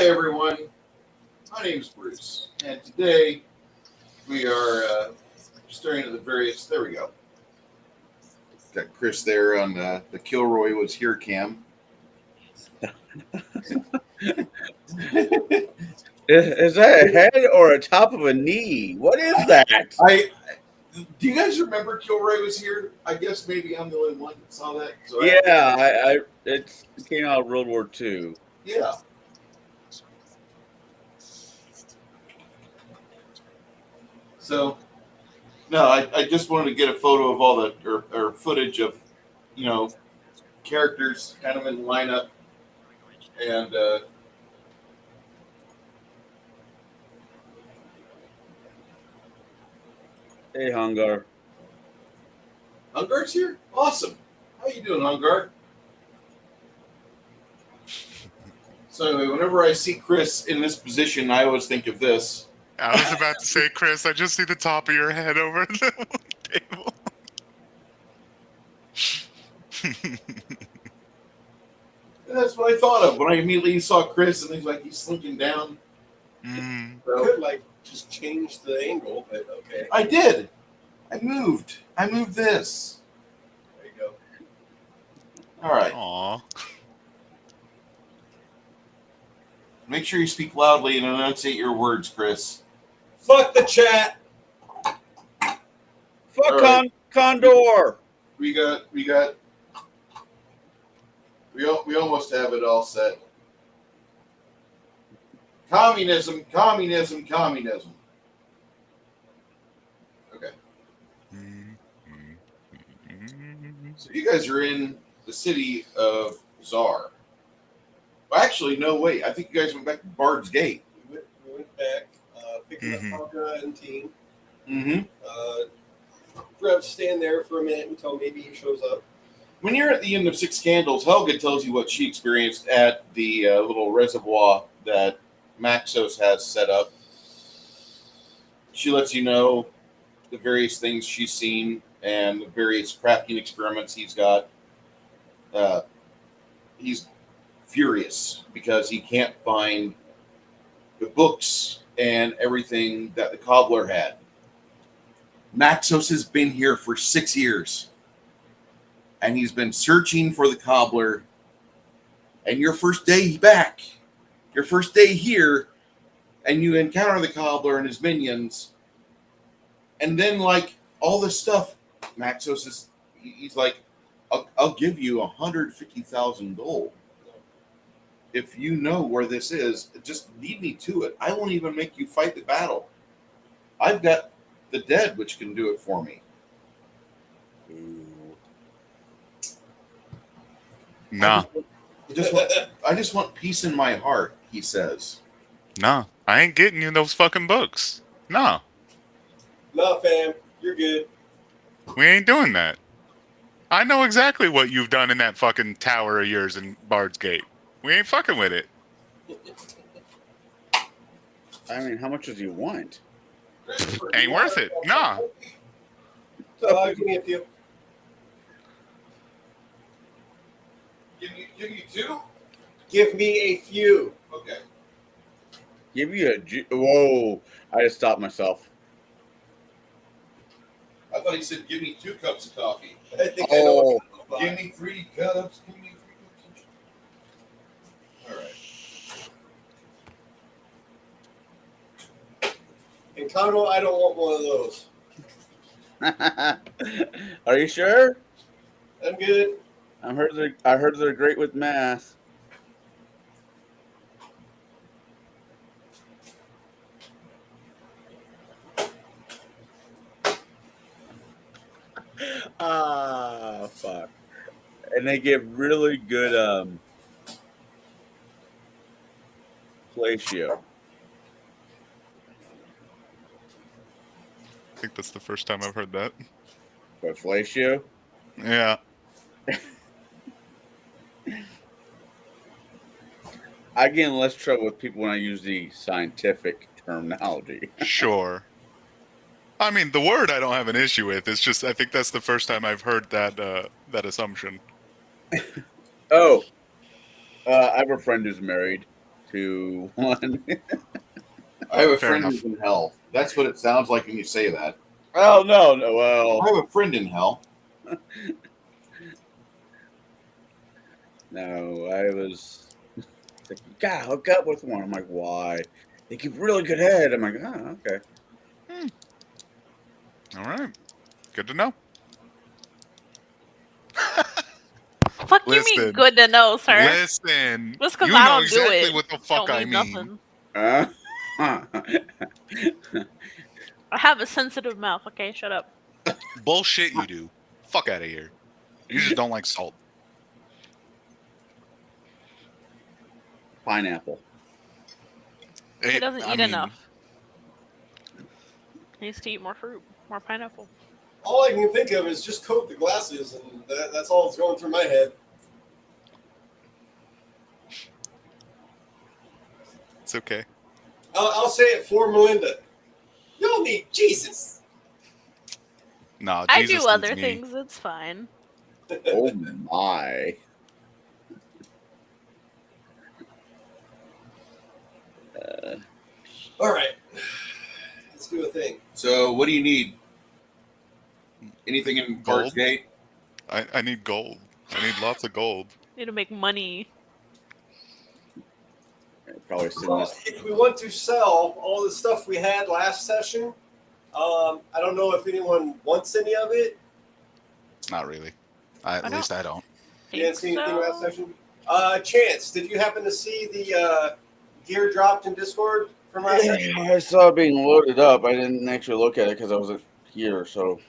Hi everyone, my name's Bruce, and today we are staring at the various. There we go. Got Chris there on the Kilroy was here cam. Is that a head or a top of a knee? What is that? Do you guys remember Kilroy was here? I guess maybe I'm the only one that saw that. So Yeah, it came out of World War II. Yeah. So, no, I just wanted to get a photo of all the or footage of, characters kind of in lineup, and Hey, Hungar. Hungar's here. Awesome. How you doing, Hungar? So anyway, whenever I see Chris in this position, I always think of this. I was about to say, Chris, I just see the top of your head over the table. And that's what I thought of when I immediately saw Chris, and he's slinking down. So, could just change the angle, but okay. I did. I moved this. There you go. All right. Aww. Make sure you speak loudly and enunciate your words, Chris. Fuck the chat. Fuck right. Condor. We almost have it all set. Communism. Okay. So you guys are in the city of Czar. Well, actually, no, wait. I think you guys went back to Bard's Gate. We went back, picking up Pogga and team. Mm-hmm. We're going to stand there for a minute until maybe he shows up. When you're at the end of Six Candles, Helga tells you what she experienced at the little reservoir that Maxos has set up. She lets you know the various things she's seen and the various crafting experiments he's got. He's furious because he can't find the books and everything that the cobbler had. Maxos has been here for 6 years, and he's been searching for the cobbler. And your first day back, your first day here, and you encounter the cobbler and his minions, and then all this stuff, Maxos he's like, I'll give you 150,000 gold if you know where this is. Just lead me to it. I won't even make you fight the battle. I've got the dead which can do it for me. Nah. I just want peace in my heart, he says. Nah, I ain't getting you those fucking books. Nah. Nah, fam, you're good. We ain't doing that. I know exactly what you've done in that fucking tower of yours in Bard's Gate. We ain't fucking with it. I mean, how much does he want? Ain't worth it. Nah. Give me a few. Give you two? Give me a few. Okay. Give you whoa! I just stopped myself. I thought he said, give me 2 cups of coffee. I think I know what you're talking Give me 3 cups. Give me 3 cups. All right. And Congo, I don't want one of those. Are you sure? I'm good. I heard they're great with math. Fuck. And they give really good fellatio. I think that's the first time I've heard that. But fellatio? Yeah. I get in less trouble with people when I use the scientific terminology. Sure. I mean, the word I don't have an issue with. It's just I think that's the first time I've heard that that assumption. I have a friend who's married 2, 1. I have a Fair friend enough. who's in hell. That's what it sounds like when you say that. Oh no, no, I well, have a friend in hell. no, I was like, you gotta hook up with one. I'm like, why? They keep really good head. I'm like, oh, okay. All right. Good to know. Fuck you mean Listen. good to know, sir? Listen. Just because You I know don't do exactly it, what the fuck don't I mean mean. nothing. I have a sensitive mouth. Okay, shut up. Bullshit you do. Fuck out of here. You just don't like salt. Pineapple. He doesn't I eat mean, enough. He needs to eat more fruit, more pineapple. All I can think of is just coat the glasses, and that's all that's going through my head. It's okay. I'll say it for Melinda. Y'all need Jesus. No, I Jesus do other needs me. things. It's fine. Oh my. All right, let's do a thing. So, what do you need? Anything in Bard's Gold? Gate? I need gold. I need lots of gold. Need to make money. Probably send Well, this. if we want to sell all the stuff we had last session, I don't know if anyone wants any of it. Not really. At least I don't. You didn't see anything last So, session? Chance, did you happen to see the gear dropped in Discord from last session? I saw it being loaded up. I didn't actually look at it because I wasn't here. So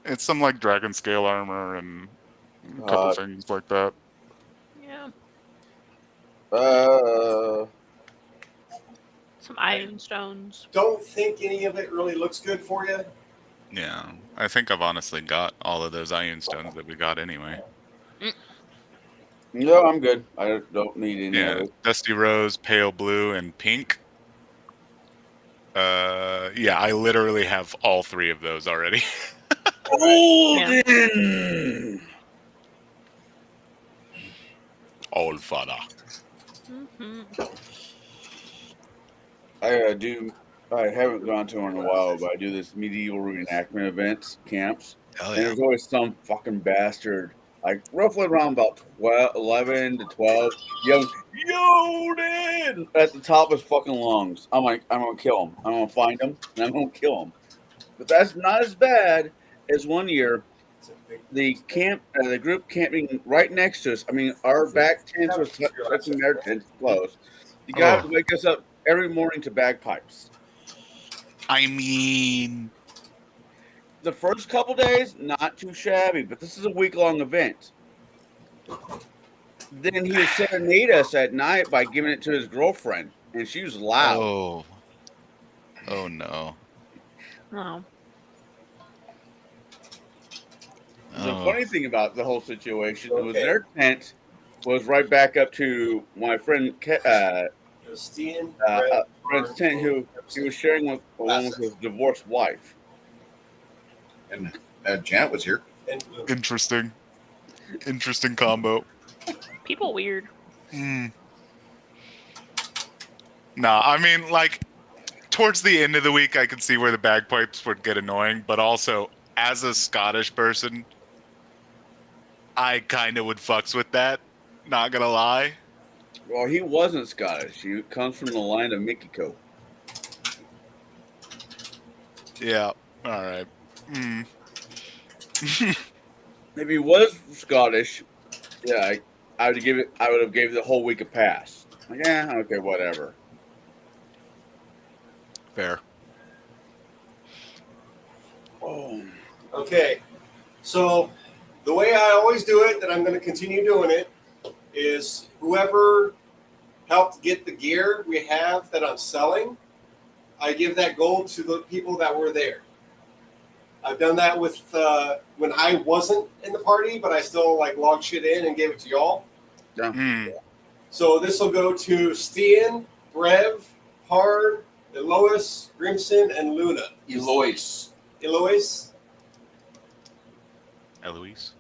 It's some like dragon scale armor and a couple things like that. yeah, uh, some iron stones. Don't think any of it really looks good for you. Yeah, I think I've honestly got all of those iron stones that we got anyway. no, I'm good. I don't need any Yeah, of it. dusty rose, pale blue, and pink. Yeah, I literally have all 3 of those already. Golden. Old father. Mm-hmm. I haven't gone to one in a while, but I do this medieval reenactment events, camps. Hell And yeah. there's always some fucking bastard, like roughly around about 11 to 12, yelling, Yoden! At the top of his fucking lungs. I'm like, I'm going to kill him. I'm going to find him, and I'm going to kill him. But that's not as bad as one year, the group camping right next to us. I mean, our back tents was touching their tents close. The guy would wake us up every morning to bagpipes. I mean, The first couple days, not too shabby, but this is a week-long event. Then he would serenade us at night by giving it to his girlfriend, and she was loud. oh no. Oh, The Oh. funny thing about the whole situation was their tent was right back up to my friend Christine, friend's tent, who he was sharing with along with his divorced wife. And Janet was here. and Blue. Interesting combo. people weird. Nah, I mean, like, towards the end of the week, I could see where the bagpipes would get annoying, but also, as a Scottish person, I kind of would fucks with that. Not gonna lie. Well, he wasn't Scottish. He comes from the line of Mikiko. Yeah. All right. If he was Scottish, yeah, I would have gave the whole week a pass. Like, okay, whatever. Fair. Oh, Okay, so the way I always do it, and I'm going to continue doing it, is whoever helped get the gear we have that I'm selling, I give that gold to the people that were there. I've done that with when I wasn't in the party, but I still like logged shit in and gave it to y'all. So this will go to Stian, Brev, Hard, Elois, Grimson, and Luna. Eloise. Eloise? Eloise.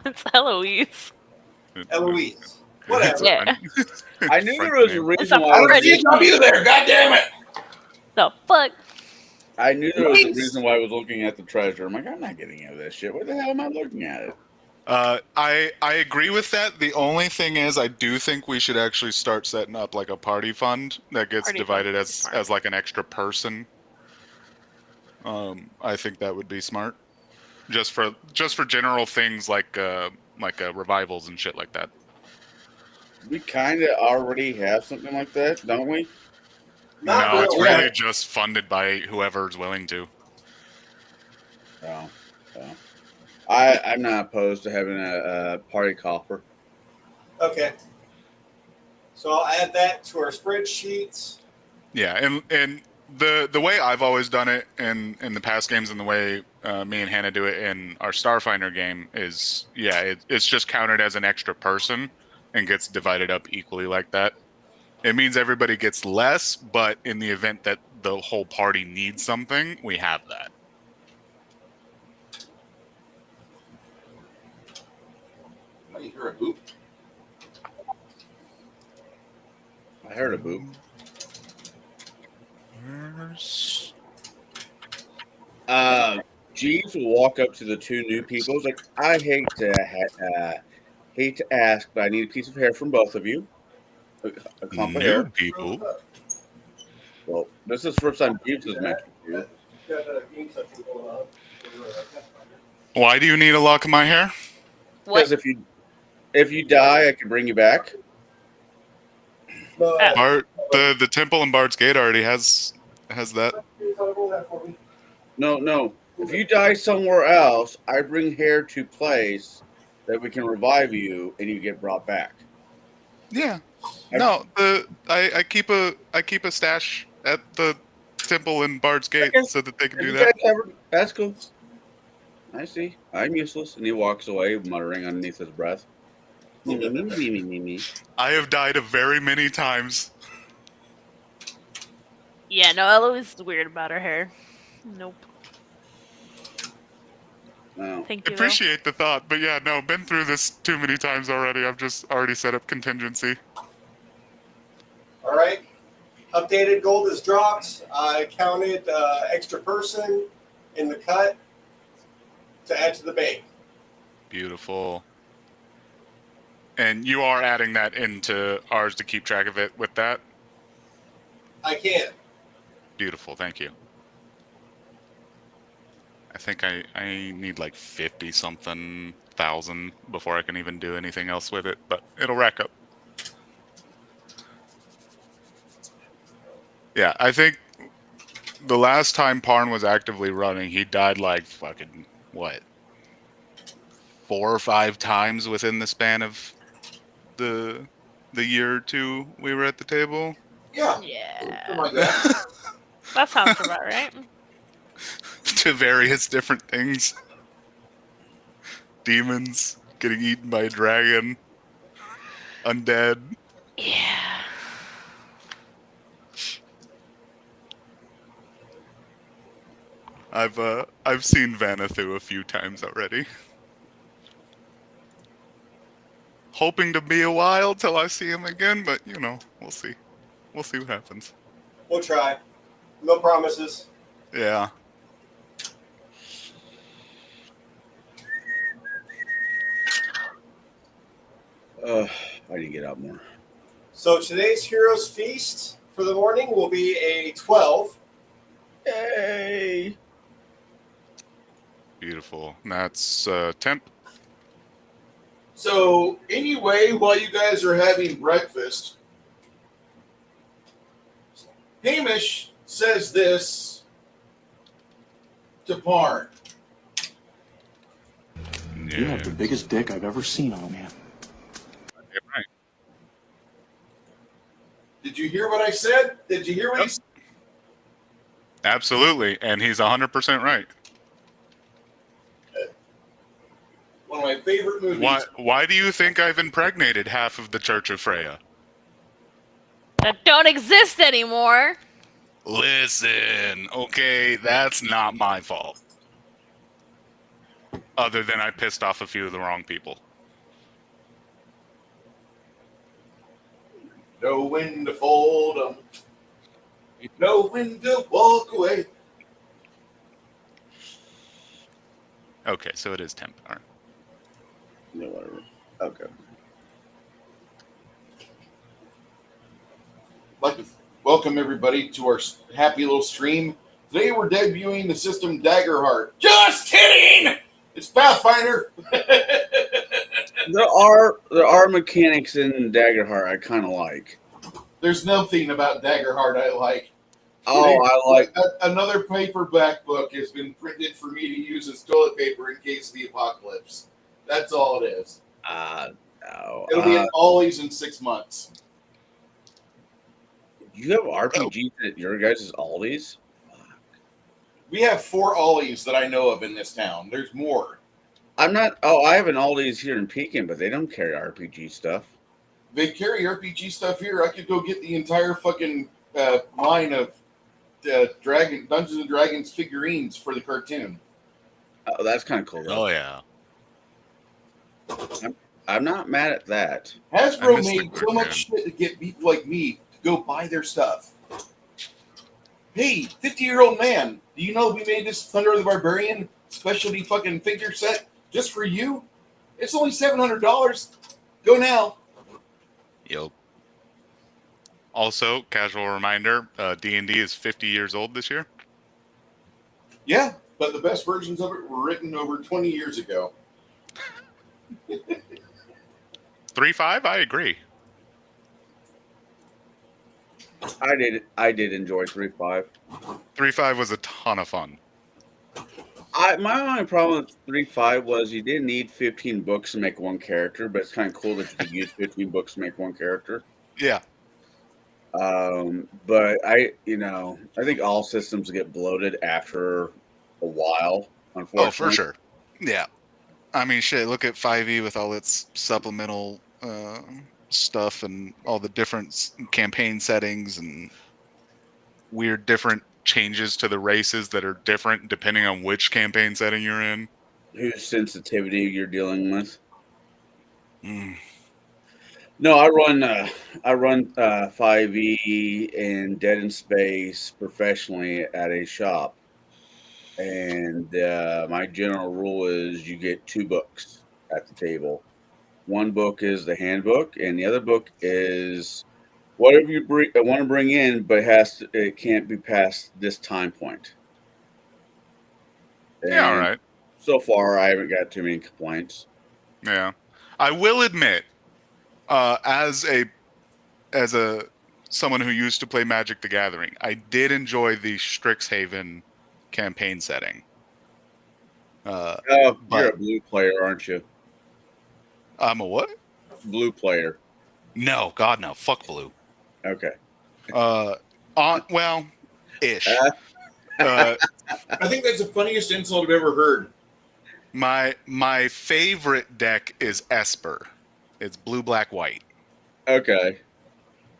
It's Eloise. Eloise. Whatever. Yeah. I knew there Front was a name. reason a why I was Freddy. CW there, god damn it! The fuck? I knew there was a Nice. reason why I was looking at the treasure. I'm like, I'm not getting into this shit. What the hell am I looking at it? I agree with that. The only thing is, I do think we should actually start setting up like a party fund that gets Party divided fund as is smart. as like an extra person. I think that would be smart, just for general things like revivals and shit like that. We kind of already have something like that, don't we? Not No, it's really. really just funded by whoever's willing to. Oh, I'm not opposed to having a party coffer. Okay. So I'll add that to our spreadsheets. Yeah, and the way I've always done it in the past games, and the way me and Hannah do it in our Starfinder game is, it's just counted as an extra person and gets divided up equally like that. It means everybody gets less, but in the event that the whole party needs something, we have that. Oh, you hear a boop? I heard a boop. Jeeves will walk up to the two new people. He's like, I hate to ask, but I need a piece of hair from both of you. A clump of New hair. people. Well, this is the first time Jeeves has mentioned you. Got a game section going on. Why do you need a lock of my hair? Because What? if you die, I can bring you back. No, Bart, the temple in Bart's Gate already has that. No. If you die somewhere else, I bring hair to place that we can revive you, and you get brought back. Yeah. No, I keep a stash at the temple in Bard's Gate Okay. so that they can If do you that. guys ever, that's cool. I see. I'm useless, and he walks away, muttering underneath his breath. Me. I have died very many times. Yeah, no, Eloise is weird about her hair. Nope. No. Thank you. Appreciate the thought, but yeah, no, been through this too many times already. I've just already set up contingency. All right. Updated gold is dropped. I counted extra person in the cut to add to the bank. Beautiful. And you are adding that into ours to keep track of it with that? I can. Beautiful, thank you. I think I need like 50-something thousand before I can even do anything else with it, but it'll rack up. Yeah, I think the last time Parn was actively running, he died like fucking, what, 4 or 5 times within the span of the year or two we were at the table. Yeah. Yeah. Something like that. That sounds about right. To various different things. Demons, getting eaten by a dragon, undead. Yeah. I've seen Vanathu a few times already. Hoping to be a while till I see him again, but you know, we'll see. We'll see what happens. We'll try. No promises. Yeah. I need to get out more. So today's Heroes Feast for the morning will be a 12. Yay! Beautiful. And that's temp. So anyway, while you guys are having breakfast, Hamish says this to Parn. You have the biggest dick I've ever seen on a man. Yeah, right. Did you hear what I said? Did you hear what he said? Absolutely, and he's 100% right. One of my favorite movies. Why do you think I've impregnated half of the Church of Freya? That don't exist anymore. Listen, okay, that's not my fault. Other than I pissed off a few of the wrong people. Know when to fold 'em. Know when to walk away. Okay, so it is 10 power. No, whatever. Okay. I'd like to welcome everybody to our happy little stream. Today we're debuting the system Daggerheart. Just kidding! It's Pathfinder. There are mechanics in Daggerheart I kind of like. There's nothing about Daggerheart I like. Oh, I like. Another paperback book has been printed for me to use as toilet paper in case of the apocalypse. That's all it is. No. It'll be at Ollie's in 6 months. You have RPGs at your guys' Aldi's? We have 4 Ollies that I know of in this town. There's more. I'm not. Oh, I have an Aldi's here in Pekin, but they don't carry RPG stuff. They carry RPG stuff here. I could go get the entire fucking line of Dungeons and Dragons figurines for the cartoon. Oh, that's kind of cool. Though. Oh yeah. I'm not mad at that. I Hasbro miss the made so much shit to get people like me to go buy their stuff. Hey, 50-year-old man, do you know we made this Thunder the Barbarian specialty fucking figure set just for you? It's only $700. Go now. Yep. Also, casual reminder: D&D is 50 years old this year. Yeah, but the best versions of it were written over 20 years ago. 3.5. I agree. I did enjoy 3.5. 3.5 was a ton of fun. My only problem with 3.5 was you didn't need 15 books to make one character, but it's kind of cool that you could use 15 books to make one character. Yeah. But I think all systems get bloated after a while, unfortunately. Oh, for sure. Yeah. I mean, shit, look at 5e with all its supplemental stuff and all the different campaign settings and weird different changes to the races that are different depending on which campaign setting you're in. Whose sensitivity you're dealing with. Mm. No, I run 5e and Dead in Space professionally at a shop, and my general rule is you get 2 books at the table. One book is the handbook, and the other book is whatever you want to bring in, but it can't be past this time point. And Yeah, all right. so far, I haven't got too many complaints. Yeah. I will admit, as someone who used to play Magic the Gathering, I did enjoy the Strixhaven campaign setting. You're a blue player, aren't you? I'm a what? Blue player. No, God no. Fuck blue. Okay. Well, ish. I think that's the funniest insult I've ever heard. My favorite deck is Esper. It's blue, black, white. Okay.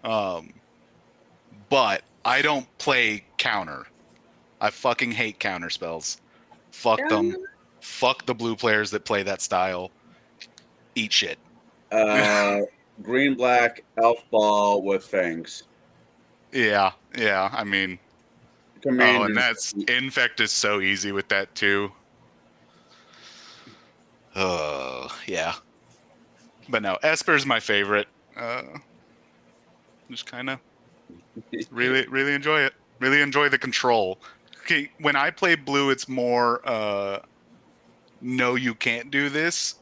But I don't play counter. I fucking hate counter spells. Fuck them. Fuck the blue players that play that style. Eat shit. Green, black, elf ball with fangs. Yeah. I mean, Commanders. and that's infect is so easy with that too. Yeah. But no, Esper's my favorite. Just kind of really enjoy it. Really enjoy the control. Okay, when I play blue, it's more no, you can't do this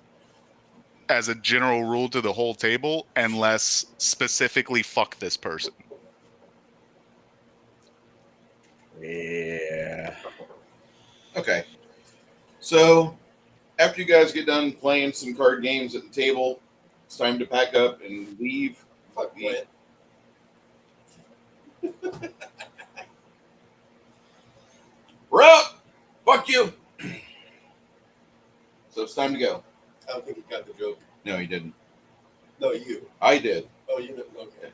as a general rule to the whole table, and less specifically fuck this person. Yeah. Okay. So, after you guys get done playing some card games at the table, it's time to pack up and leave. Fuck me. We're out! Fuck you! So it's time to go. I don't think he got the joke. No, he didn't. No, you. I did. Oh, you didn't. Okay.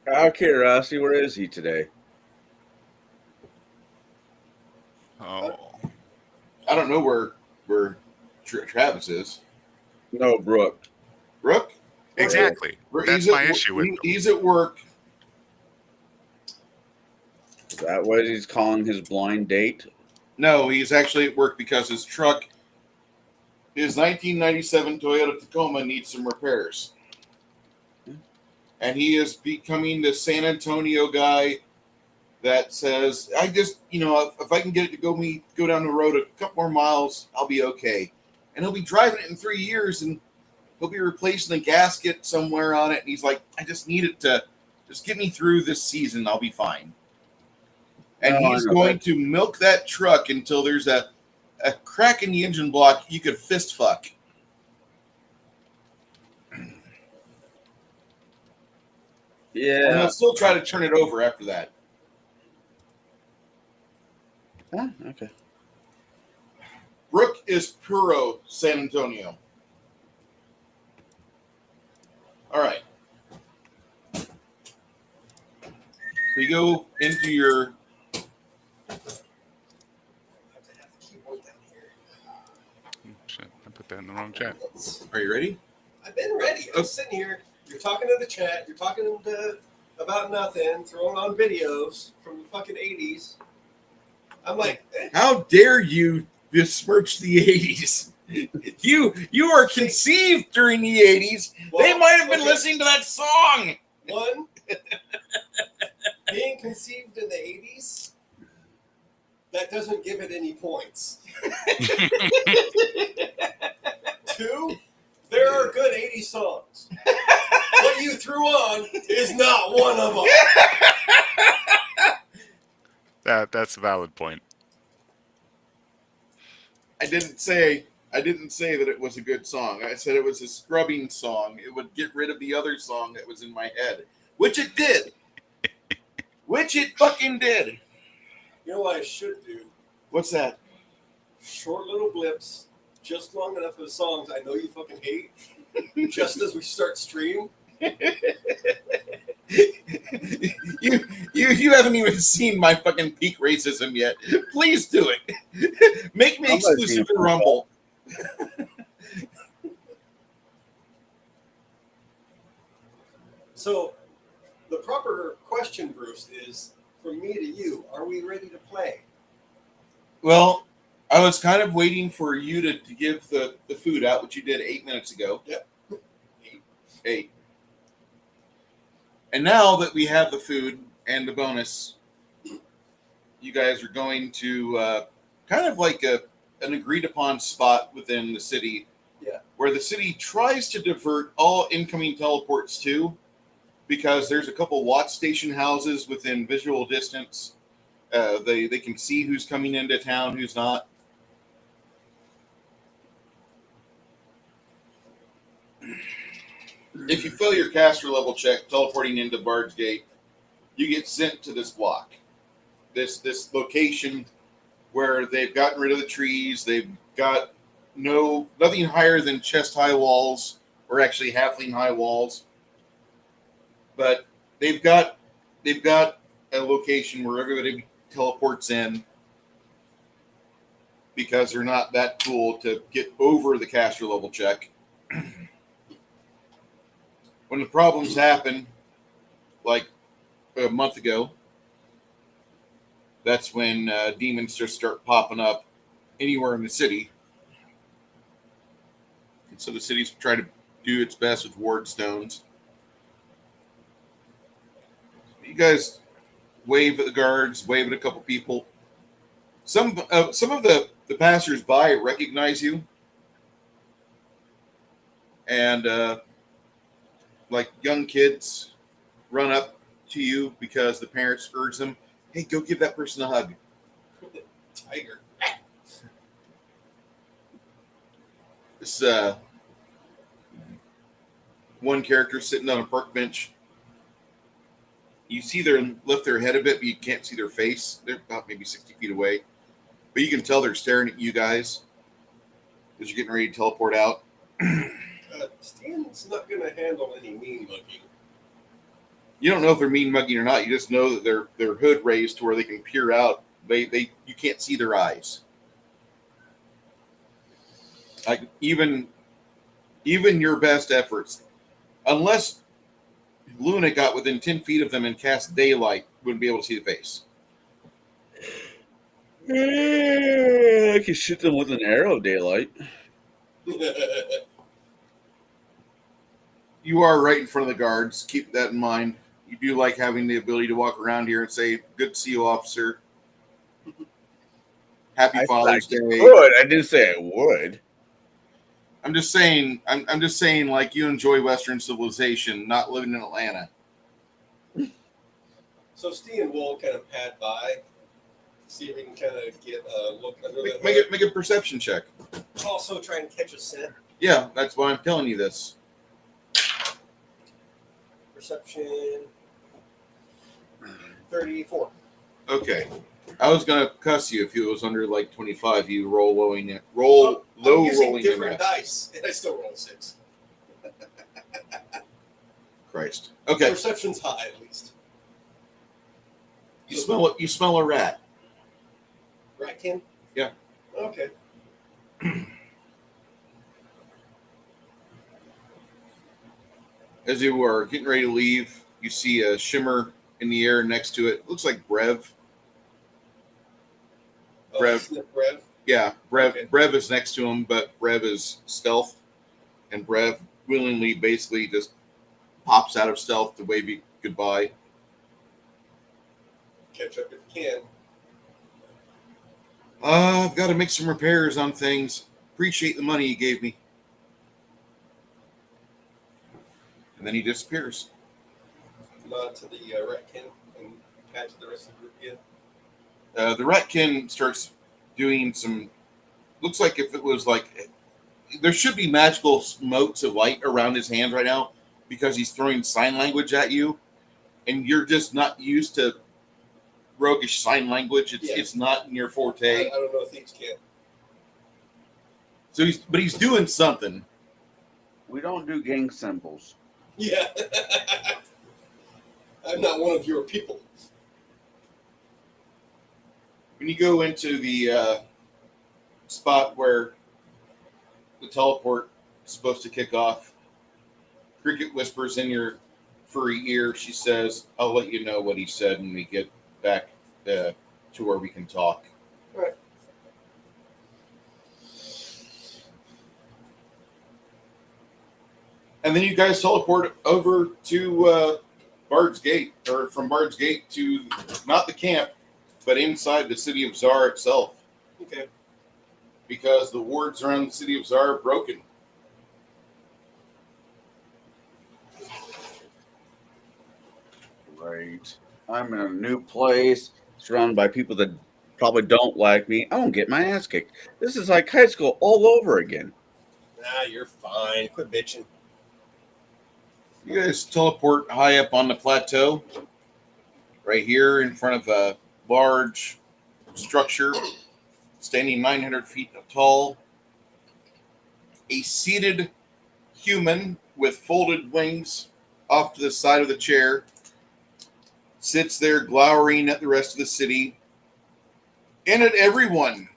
Out of curiosity, where is he today? Oh. I don't know where Travis is. No, Brooke. Brooke? Exactly. That's He's my at, issue with them. He's at work. Is that what he's calling his blind date? No, he's actually at work because his truck, his 1997 Toyota Tacoma, needs some repairs. And he is becoming the San Antonio guy that says, I just, if I can get it to go down the road a couple more miles, I'll be okay. And he'll be driving it in 3 years, and he'll be replacing the gasket somewhere on it. And he's like, I just need it to just get me through this season. I'll be fine. And he's going to milk that truck until there's a crack in the engine block you could fist fuck. Yeah. And he'll still try to turn it over after that. Huh? Okay. Brooke is puro San Antonio. All right. So you go into your... Shit, I put that in the wrong chat. Are you ready? I've been ready. I'm sitting here. You're talking to the chat. You're talking about nothing, throwing on videos from the fucking 80s. I'm like, How dare you besmirch the 80s? You are conceived during the 80s. well, They might have been okay. listening to that song. One, being conceived in the 80s, that doesn't give it any points. Two, there are good 80s songs. What you threw on is not one of them. That's a valid point. I didn't say that it was a good song. I said it was a scrubbing song. It would get rid of the other song that was in my head, which it did. Which it fucking did. You know what I should do? What's that? Short little blips, just long enough of songs I know you fucking hate, just as we start stream. You haven't even seen my fucking peak racism yet. Please do it. Make me exclusive to Rumble. So, the proper question, Bruce, is from me to you: are we ready to play? Well, I was kind of waiting for you to give the food out, which you did 8 minutes ago. Yep. Eight. And now that we have the food and the bonus, you guys are going to kind of like an agreed upon spot within the city, where the city tries to divert all incoming teleports to, because there's a couple watch station houses within visual distance. They can see who's coming into town, who's not. If you fail your caster level check teleporting into Bard's Gate, you get sent to this block, this location where they've gotten rid of the trees. They've got nothing higher than chest high walls, or actually halfling high walls. But they've got a location where everybody teleports in, because they're not that cool to get over the caster level check. When the problems happen, like a month ago, that's when demons just start popping up anywhere in the city. And so the city's trying to do its best with ward stones. You guys wave at the guards, wave at a couple people. Some of the passers-by recognize you. And like young kids run up to you because the parents urge them, hey, go give that person a hug. Tiger. This one character sitting on a park bench. You see them lift their head a bit, but you can't see their face. They're about maybe 60 feet away. But you can tell they're staring at you guys as you're getting ready to teleport out. Stan's not going to handle any mean looking. You don't know if they're mean mugging or not. You just know that their hood raised to where they can peer out. You can't see their eyes. Like even your best efforts. Unless Luna got within 10 feet of them and cast daylight, wouldn't be able to see the face. I can shoot them with an arrow of daylight. You are right in front of the guards. Keep that in mind. You do like having the ability to walk around here and say, "Good to see you, officer. Happy Father's Day." Would. I didn't say I would. I'm just saying. I'm just saying, like, you enjoy Western civilization, not living in Atlanta. So Steve and Wool kind of pad by, see if we can kind of get a look under the Make a perception check. Also try and catch a scent. Yeah, that's why I'm telling you this. Perception 34. Okay. I was gonna cuss you if it was under like 25. You roll low I'm using rolling different in dice, and I still roll 6. Christ. Okay. Perception's high, at least. You smell a rat. Ratkin? Yeah. Okay. As you are getting ready to leave, you see a shimmer in the air next to it. Looks like Brev. Brev. Yeah, Brev. Okay. Brev is next to him, but Brev is stealth, and Brev willingly basically just pops out of stealth to wave you goodbye. Catch up if you can. I've got to make some repairs on things. Appreciate the money you gave me. And then he disappears. Nod to the Ratkin and pat to the rest of the group again. The Ratkin starts doing some. Looks like if it was like. There should be magical motes of light around his hands right now because he's throwing sign language at you. And you're just not used to roguish sign language. It's not in your forte. I don't know if thieves can. So he's doing something. We don't do gang symbols. Yeah. I'm not one of your people. When you go into the spot where the teleport is supposed to kick off, Cricket whispers in your furry ear. She says, "I'll let you know what he said when we get back to where we can talk." All right. And then you guys teleport over to Bard's Gate, or from Bard's Gate to not the camp, but inside the city of Zar itself. Okay. Because the wards around the city of Zar are broken. Right. I'm in a new place, surrounded by people that probably don't like me. I won't get my ass kicked. This is like high school all over again. Nah, you're fine. Quit bitching. You guys teleport high up on the plateau, right here in front of a large structure, standing 900 feet tall. A seated human with folded wings off to the side of the chair sits there glowering at the rest of the city and at everyone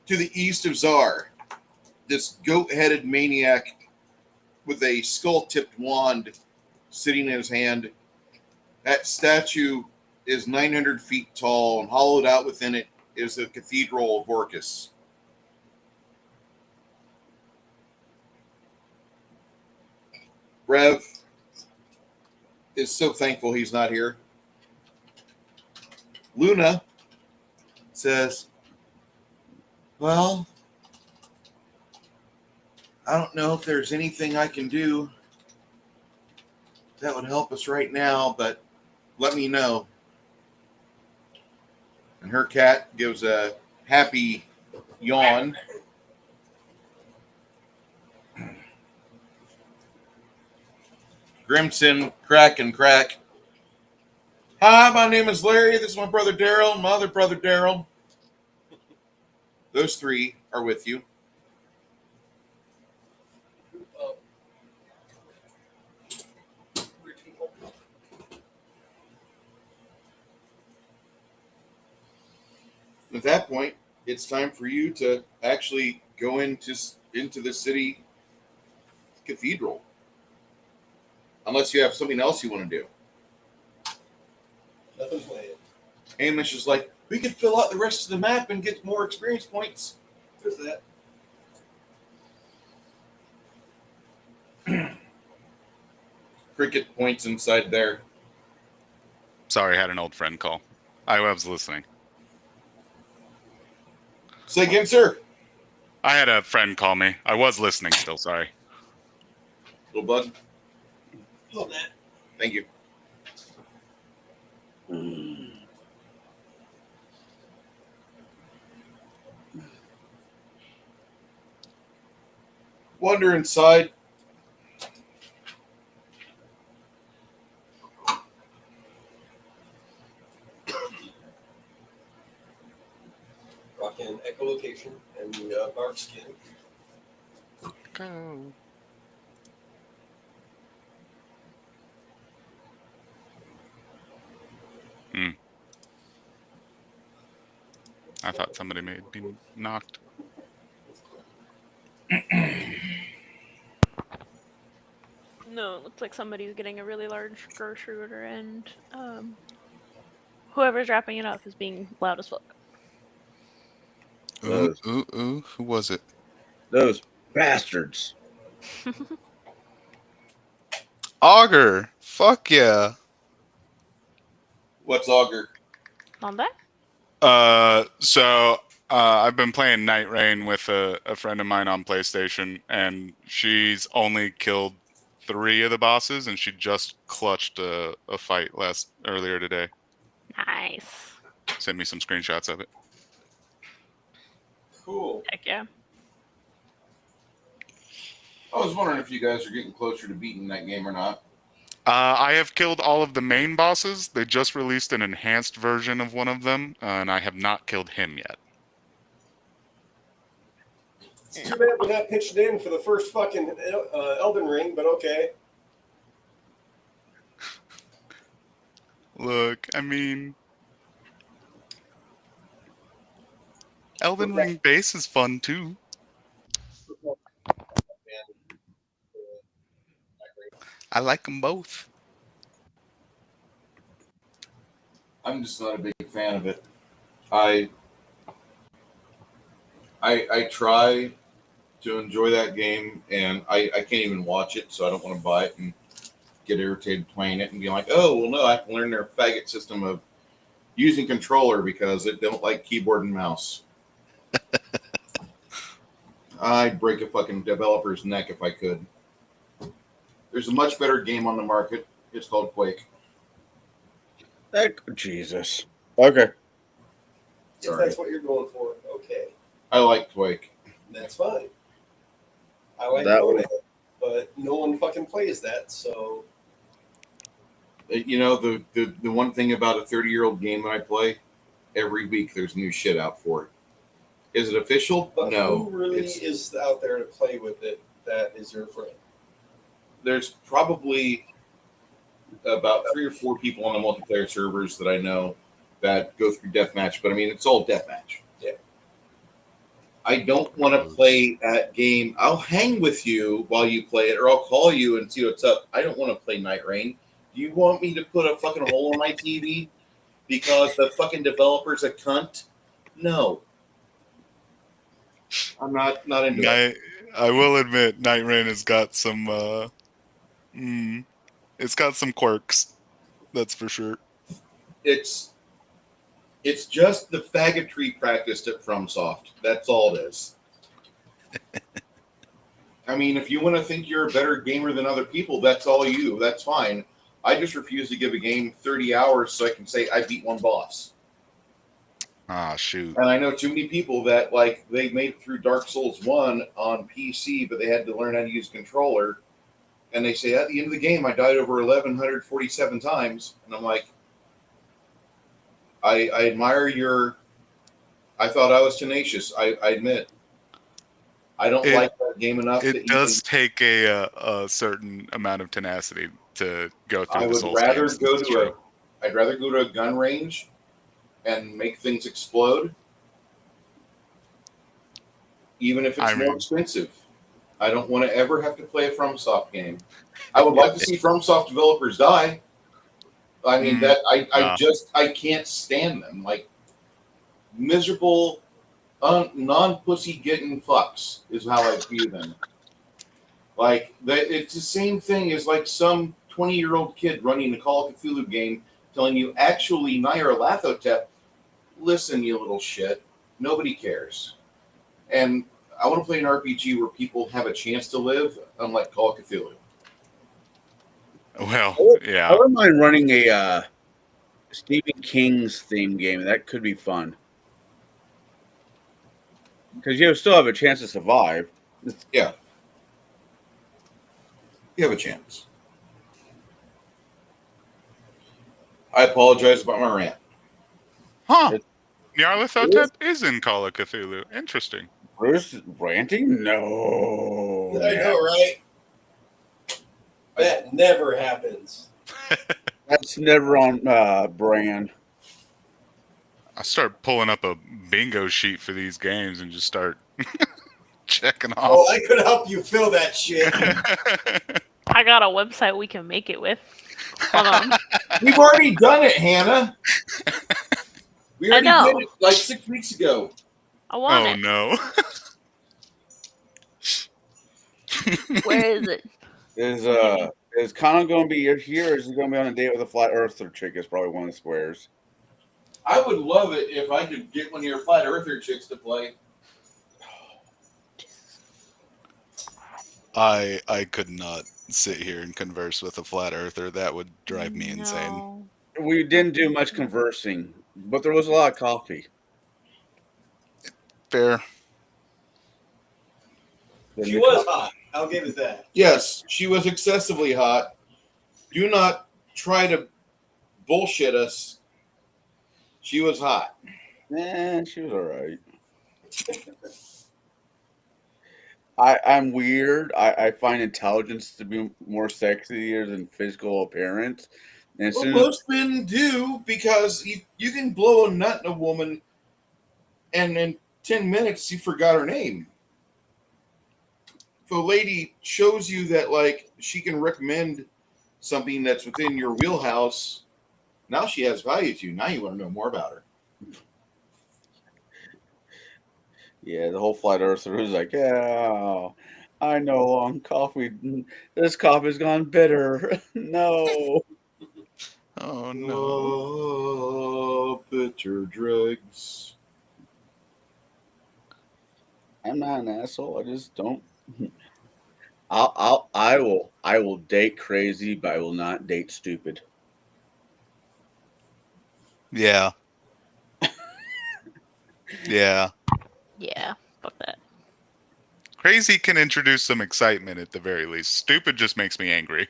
to the east of Zar. This goat-headed maniac with a skull-tipped wand sitting in his hand. That statue is 900 feet tall, and hollowed out within it is the cathedral of Orcus. Rev is so thankful he's not here. Luna says, "Well, I don't know if there's anything I can do that would help us right now, but let me know." And her cat gives a happy yawn. Grimson, crack and crack. "Hi, my name is Larry. This is my brother Daryl, my other brother Daryl." Those three are with you. At that point, it's time for you to actually go into the city cathedral. unless you have something else you want to do. Nothing planned. Amish is like, we could fill out the rest of the map and get more experience points. There's that. Cricket points inside there. Sorry, I had an old friend call. I was listening. Say again, sir. I had a friend call me. I was listening still, sorry. Little bug. Hold that. Thank you. Wander inside. Rocking echolocation and bark skin. Go. I thought somebody may have been knocked. No, it looks like somebody's getting a really large grocery order, and whoever's wrapping it up is being loud as fuck. Ooh, who was it? Those bastards. Augur! Fuck yeah! What's Augur? On that? So I've been playing Night Rain with a friend of mine on PlayStation, and she's only killed 3 of the bosses, and she just clutched a fight earlier today. Nice. Sent me some screenshots of it. Cool. Heck yeah. I was wondering if you guys are getting closer to beating that game or not. I have killed all of the main bosses. They just released an enhanced version of one of them, and I have not killed him yet. It's too bad we got pitched in for the first fucking Elden Ring, but okay. Look, I mean, Elden Ring base is fun too. I like them both. I'm just not a big fan of it. I try to enjoy that game, and I can't even watch it, so I don't want to buy it and get irritated playing it and be like, oh, well, no, I have to learn their faggot system of using controller because it don't like keyboard and mouse. I'd break a fucking developer's neck if I could. There's a much better game on the market. It's called Quake. Jesus. Okay. If that's what you're going for, okay. I like Quake. That's fine. I like That doing one. it, but no one fucking plays that, so. You know, the one thing about a 30-year-old game that I play, every week there's new shit out for it. Is it official? But No. who really is out there to play with it that is your friend? There's probably about 3 or 4 people on the multiplayer servers that I know that go through deathmatch, but I mean, it's all deathmatch. Yeah. I don't want to play that game. I'll hang with you while you play it, or I'll call you and see what's up. I don't want to play Night Rain. Do you want me to put a fucking hole in my TV because the fucking developer's a cunt? No. I'm not into it. I will admit, Night Rain has got some. It's got some quirks. That's for sure. It's just the faggotry practiced at FromSoft. That's all it is. I mean, if you want to think you're a better gamer than other people, that's all you. That's fine. I just refuse to give a game 30 hours so I can say I beat one boss. Ah, shoot. And I know too many people that, like, they made it through Dark Souls 1 on PC, but they had to learn how to use a controller. And they say, at the end of the game, I died over 1,147 times. And I'm like, I admire your... I thought I was tenacious. I admit. I don't like that game enough. It does take a certain amount of tenacity to go through the Souls games. I'd rather go to a gun range and make things explode, even if it's more expensive. I don't want to ever have to play a FromSoft game. I would like to see FromSoft developers die. I mean, that I can't stand them. Like, miserable, non-pussy getting fucks is how I view them. Like, it's the same thing as like some 20-year-old kid running a Call of Cthulhu game telling you, actually, Nyarlathotep, listen, you little shit, nobody cares. And I want to play an RPG where people have a chance to live, unlike Call of Cthulhu. Well, I yeah. wouldn't mind running a Stephen King's theme game. That could be fun. Because you still have a chance to survive. Yeah. You have a chance. I apologize about my rant. Huh. Nyarlathotep is in Call of Cthulhu. Interesting. Bruce ranting? No. I know, right? That never happens. That's never on brand. I start pulling up a bingo sheet for these games and just start checking off. Oh, I could help you fill that shit. I got a website we can make it with. Hold on. We've already done it, Hannah. We already know. did it like 6 weeks ago. I want Oh it. no. Where is it? Is Connor going to be here, or is he going to be on a date with a flat earther chick? Is probably one of the squares. I would love it if I could get one of your flat earther chicks to play. I could not sit here and converse with a flat earther. That would drive me insane. No. We didn't do much conversing, but there was a lot of coffee. Fair. She was hot. I'll give it that. Yes, she was excessively hot. Do not try to bullshit us. She was hot. She was all right. I'm weird. I find intelligence to be more sexier than physical appearance. And as Well, soon most men do, because you can blow a nut in a woman and in 10 minutes you forgot her name. If a lady shows you that, like, she can recommend something that's within your wheelhouse, now she has value to you. Now you want to know more about her. yeah, the whole flat earther was like, yeah, I know on coffee. This coffee's gone bitter. No. Oh no. Oh, bitter drugs. I'm not an asshole. I just don't. I will date crazy, but I will not date stupid. Yeah. Yeah. Yeah, fuck that. Crazy can introduce some excitement at the very least. Stupid just makes me angry.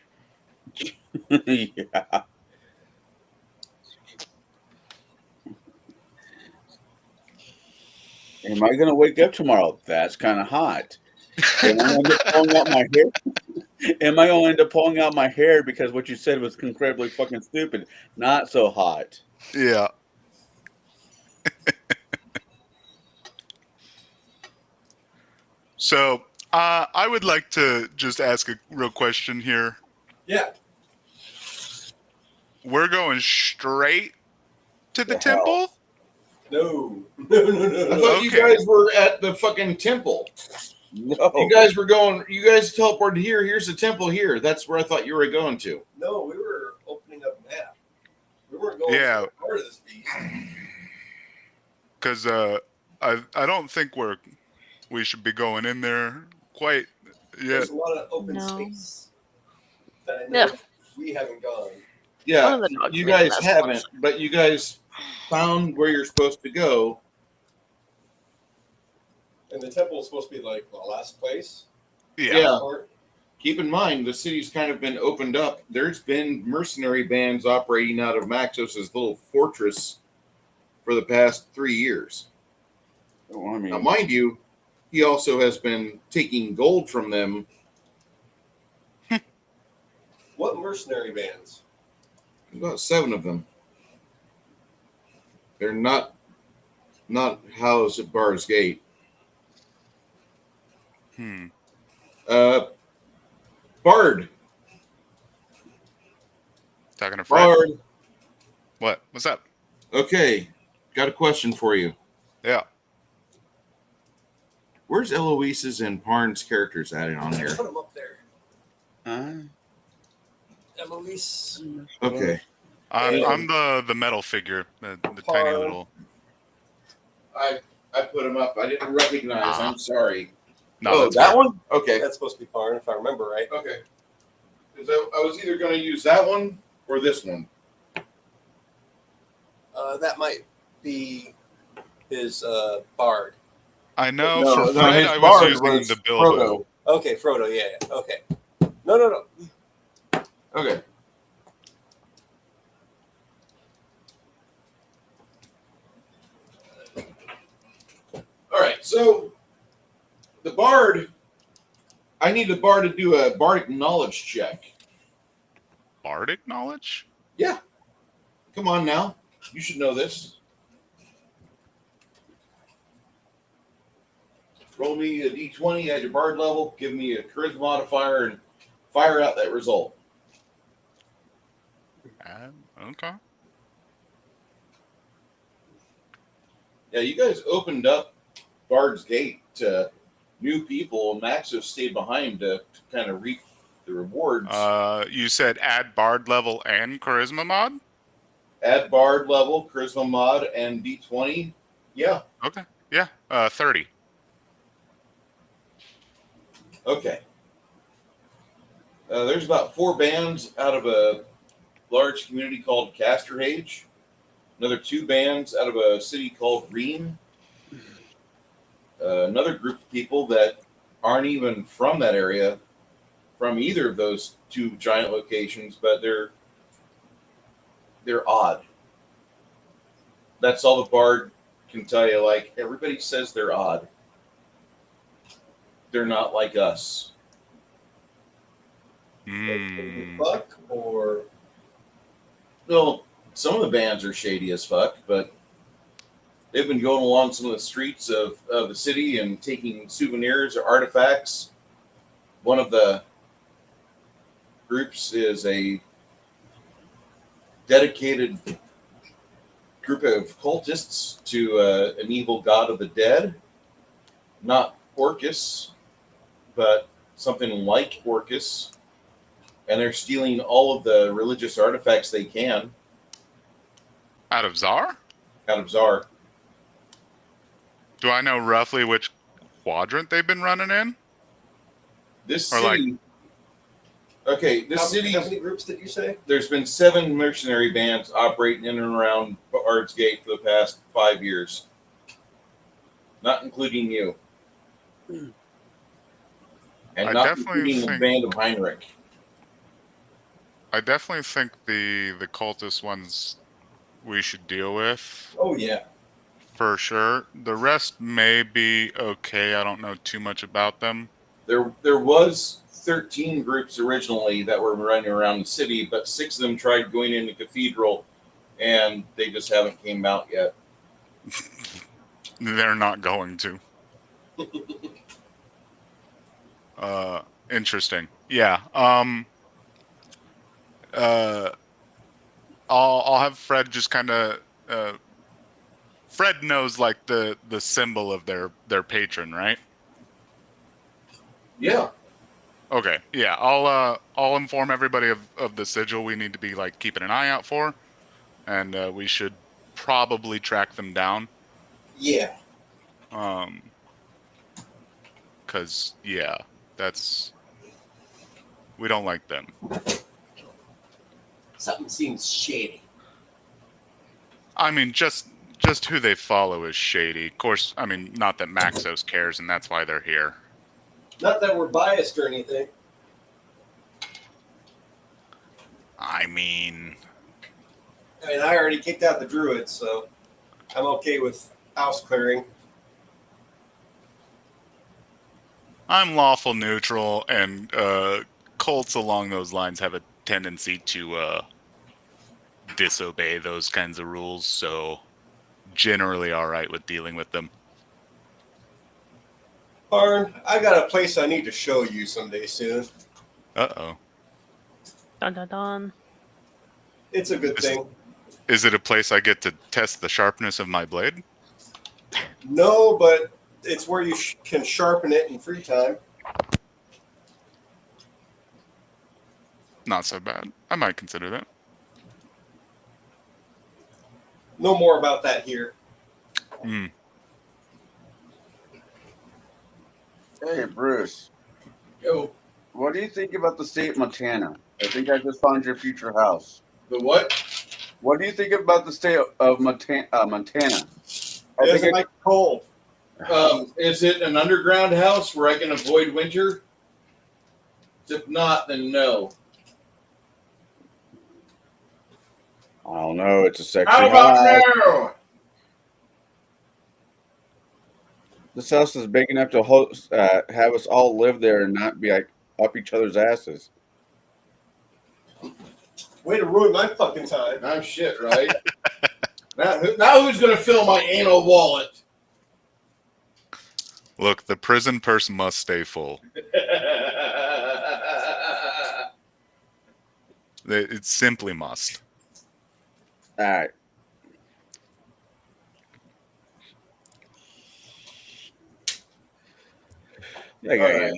Yeah. Am I gonna wake up tomorrow? That's kind of hot. Am I going to end up pulling out my hair? Am I going to end up pulling out my hair because what you said was incredibly fucking stupid? Not so hot. Yeah. So, I would like to just ask a real question here. Yeah. We're going straight to the The hell? temple? No. No. I thought you Okay. guys were at the fucking temple. No. You guys teleported here. Here's the temple here. That's where I thought you were going to. No, we were opening up a map. We weren't going Yeah. to part of this beast. Because I don't think we should be going in there quite yet. There's a lot of open No. space that I know Yeah. we haven't gone. One Yeah, of the dogs you made guys that haven't, sound. but you guys found where you're supposed to go. And the temple is supposed to be like the last place. Yeah. Part. Keep in mind, the city's kind of been opened up. There's been mercenary bands operating out of Maxos's little fortress for the past 3 years. Well, I mean, Now, mind you, he also has been taking gold from them. What mercenary bands? About 7 of them. They're not housed at Bar's Gate. Bard. Talking to Fred. Bard. What? What's up? Okay, got a question for you. Yeah. Where's Eloise's and Parn's characters added on here? Put them up there. Huh? Eloise. Okay. I'm the metal figure, the tiny Parn. little. I put them up. I didn't recognize. I'm sorry. No, that's that fair. one? Okay. That's supposed to be Parn, if I remember right. Okay. Because I was either going to use that one or this one. That might be his bard. I know No, for no, Fred, his I bard was using was the Bilbo. Frodo. Okay, Frodo. Yeah. Okay. No. Okay. All right. So the bard, I need the bard to do a bardic knowledge check. Bardic knowledge? Yeah. Come on now. You should know this. Roll me a d20 at your bard level. Give me a charisma modifier and fire out that result. Okay. Yeah, you guys opened up Bard's Gate to new people, and Maxo stayed behind to kind of reap the rewards. You said add bard level and charisma mod? Add Bard level, charisma mod, and d20. Yeah. Okay. Yeah. 30. Okay. There's about 4 bands out of a large community called Casterhage. Another 2 bands out of a city called Ream. Another group of people that aren't even from that area, from either of those 2 giant locations, but they're odd. That's all the bard can tell you. Like, everybody says they're odd. They're not like us. Fuck or Well, some of the bands are shady as fuck, but they've been going along some of the streets of the city and taking souvenirs or artifacts. One of the groups is a dedicated group of cultists to an evil god of the dead. Not Orcus, but something like Orcus. And they're stealing all of the religious artifacts they can Out of Czar? out of Czar. Do I know roughly which quadrant they've been running in? This Or city... Okay, this how city... many groups did you say? There's been 7 mercenary bands operating in and around Bard's Gate for the past 5 years. Not including you. And I not definitely including the think- band of Heinrich. I definitely think the cultist ones we should deal with. Oh yeah. For sure. The rest may be okay. I don't know too much about them. There was 13 groups originally that were running around the city, but 6 of them tried going into cathedral, and they just haven't came out yet. They're not going to. Interesting. Yeah. I'll have Fred just kind of. Fred knows like the symbol of their patron, right? Yeah. Okay. Yeah. I'll inform everybody of the sigil we need to be like keeping an eye out for, and we should probably track them down. Yeah. Cause yeah, we don't like them. Something seems shady. I mean, just who they follow is shady. Of course, I mean, not that Maxos cares, and that's why they're here. Not that we're biased or anything. I mean, I already kicked out the druids, so I'm okay with house clearing. I'm lawful neutral, and cults along those lines have a tendency to disobey those kinds of rules, so generally all right with dealing with them. Harn, I got a place I need to show you someday soon. Uh-oh. Dun dun dun. It's a good thing. Is it a place I get to test the sharpness of my blade? No, but it's where you can sharpen it in free time. Not so bad. I might consider that. No more about that here. Hmm. Hey, Bruce. Yo, What do you think about the state of Montana? I think I just found your future house. the what? What do you think about the state of Montana? It doesn't like cold. Is it an underground house where I can avoid winter? If not, then no. I don't know. It's a sexy How about house. now? This house is big enough to host, have us all live there and not be like up each other's asses. Way to ruin my fucking time. I'm shit, right? now who's going to fill my anal wallet? Look, the prison purse must stay full. It simply must. All right. All right.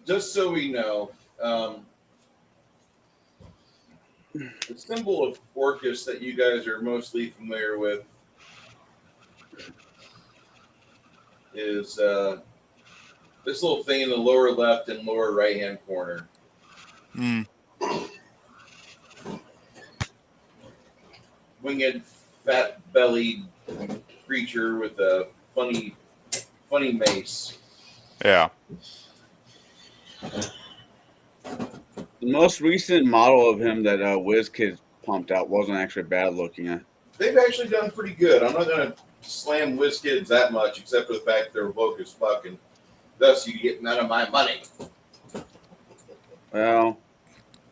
Just so we know, the symbol of Orcus that you guys are mostly familiar with is this little thing in the lower left and lower right hand corner. Hmm. Winged, fat-bellied creature with a funny mace. Yeah. The most recent model of him that WizKids pumped out wasn't actually bad looking. They've actually done pretty good. I'm not going to slam WizKids that much, except for the fact they're woke as fuck, and thus you get none of my money. Well,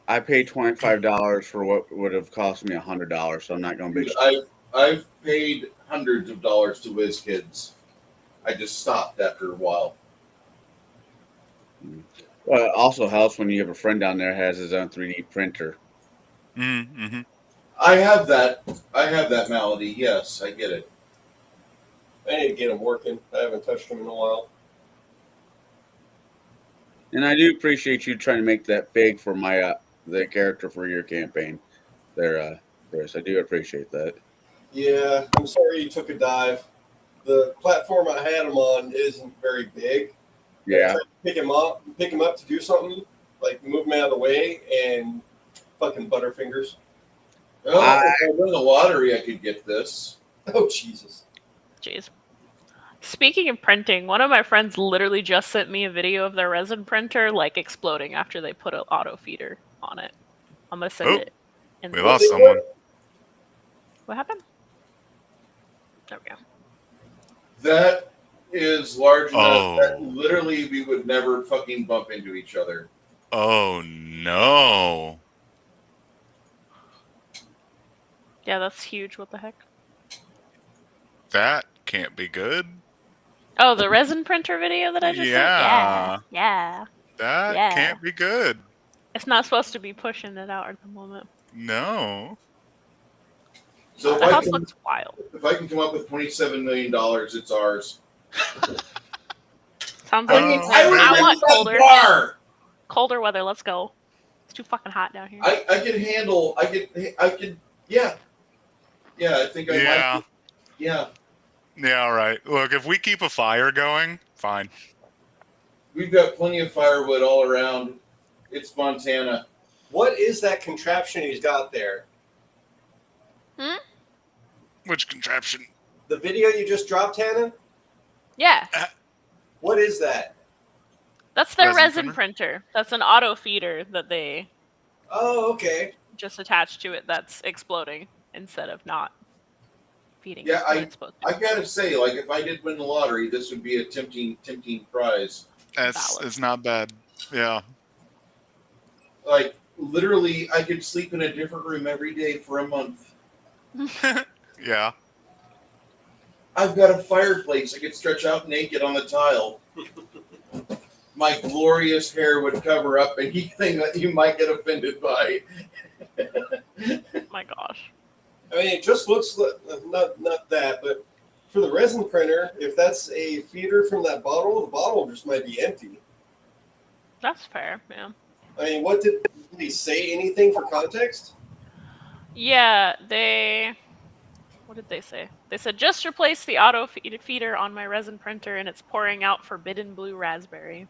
I paid $25 for what would have cost me $100, so I'm not going to be. I've paid hundreds of dollars to WizKids. I just stopped after a while. Well, it also helps when you have a friend down there who has his own 3D printer. Mm-hmm. I have that malady. Yes, I get it. I need to get him working. I haven't touched him in a while. And I do appreciate you trying to make that big for my the character for your campaign there, Chris. I do appreciate that. Yeah, I'm sorry you took a dive. The platform I had him on isn't very big. Yeah. Pick him up to do something, like move him out of the way, and fucking butterfingers. Well, if I win the lottery, I could get this. Oh, Jesus. Jeez. Speaking of printing, one of my friends literally just sent me a video of their resin printer like exploding after they put an auto feeder on it. I'm gonna send it. In We lost someone. What happened? There we go. That is large enough that literally we would never fucking bump into each other. Oh no. Yeah, that's huge. What the heck? That can't be good. Oh, the resin printer video that I just sent? Yeah. That can't be good. It's not supposed to be pushing it out at the moment. No. So The house looks wild. If I can come up with $27 million, it's ours. Sounds like I want colder. Bar. Colder weather. Let's go. It's too fucking hot down here. I could handle. I could. Yeah. Yeah. I think I might. Yeah. Yeah. All right. Look, if we keep a fire going, fine. We've got plenty of firewood all around. It's Montana. What is that contraption he's got there? Which contraption? The video you just dropped, Hannah? Yeah. What is that? That's their resin printer. That's an auto feeder that they okay. just attached to it that's exploding instead of not feeding. Yeah, I gotta say, like, if I did win the lottery, this would be a tempting prize. It's not bad. Yeah. Like, literally, I could sleep in a different room every day for a month. Yeah. I've got a fireplace. I could stretch out naked on the tile. my glorious hair would cover up anything that you might get offended by. My gosh. I mean, it just looks not that, but for the resin printer, if that's a feeder from that bottle, the bottle just might be empty. That's fair, yeah. I mean, did he say anything for context? Yeah, what did they say? They said, just replace the auto feeder on my resin printer and it's pouring out forbidden blue raspberry.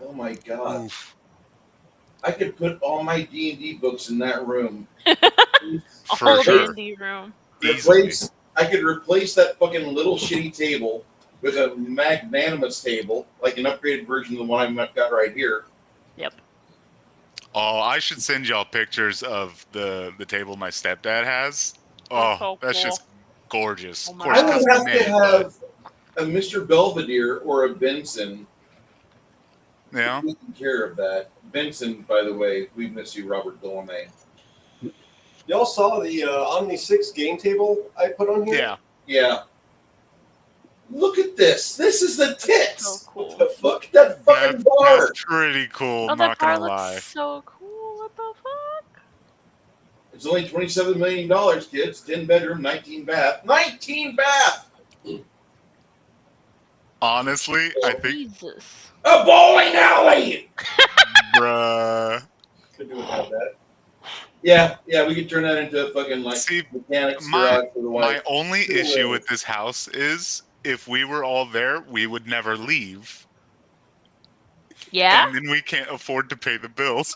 Oh my god! Oof. I could put all my D&D books in that room. For Whole sure. D&D room. I could replace that fucking little shitty table with a magnanimous table, like an upgraded version of the one I've got right here. Yep. Oh, I should send y'all pictures of the table my stepdad has. Oh, so that's cool. just gorgeous. Oh Of my course, I would custom have made, to but have a Mr. Belvedere or a Benson yeah. taking care of that. Benson, by the way, we miss you, Robert Delaney. Y'all saw the Omni 6 game table I put on here? Yeah. Yeah. Look at this. This is the tits. So cool. What the fuck? Look at that fucking bar. That's pretty cool. Oh, I'm that not bar gonna lie. looks so cool. What the fuck? It's only $27 million, kids. 10 bedroom, 19 bath. 19 bath! Honestly, I think, Jesus. A bowling alley! bruh. Could do without that. Yeah, we could turn that into a fucking, like, See, mechanics my- garage for the My wife. only issue with this house is if we were all there, we would never leave. Yeah? And then we can't afford to pay the bills.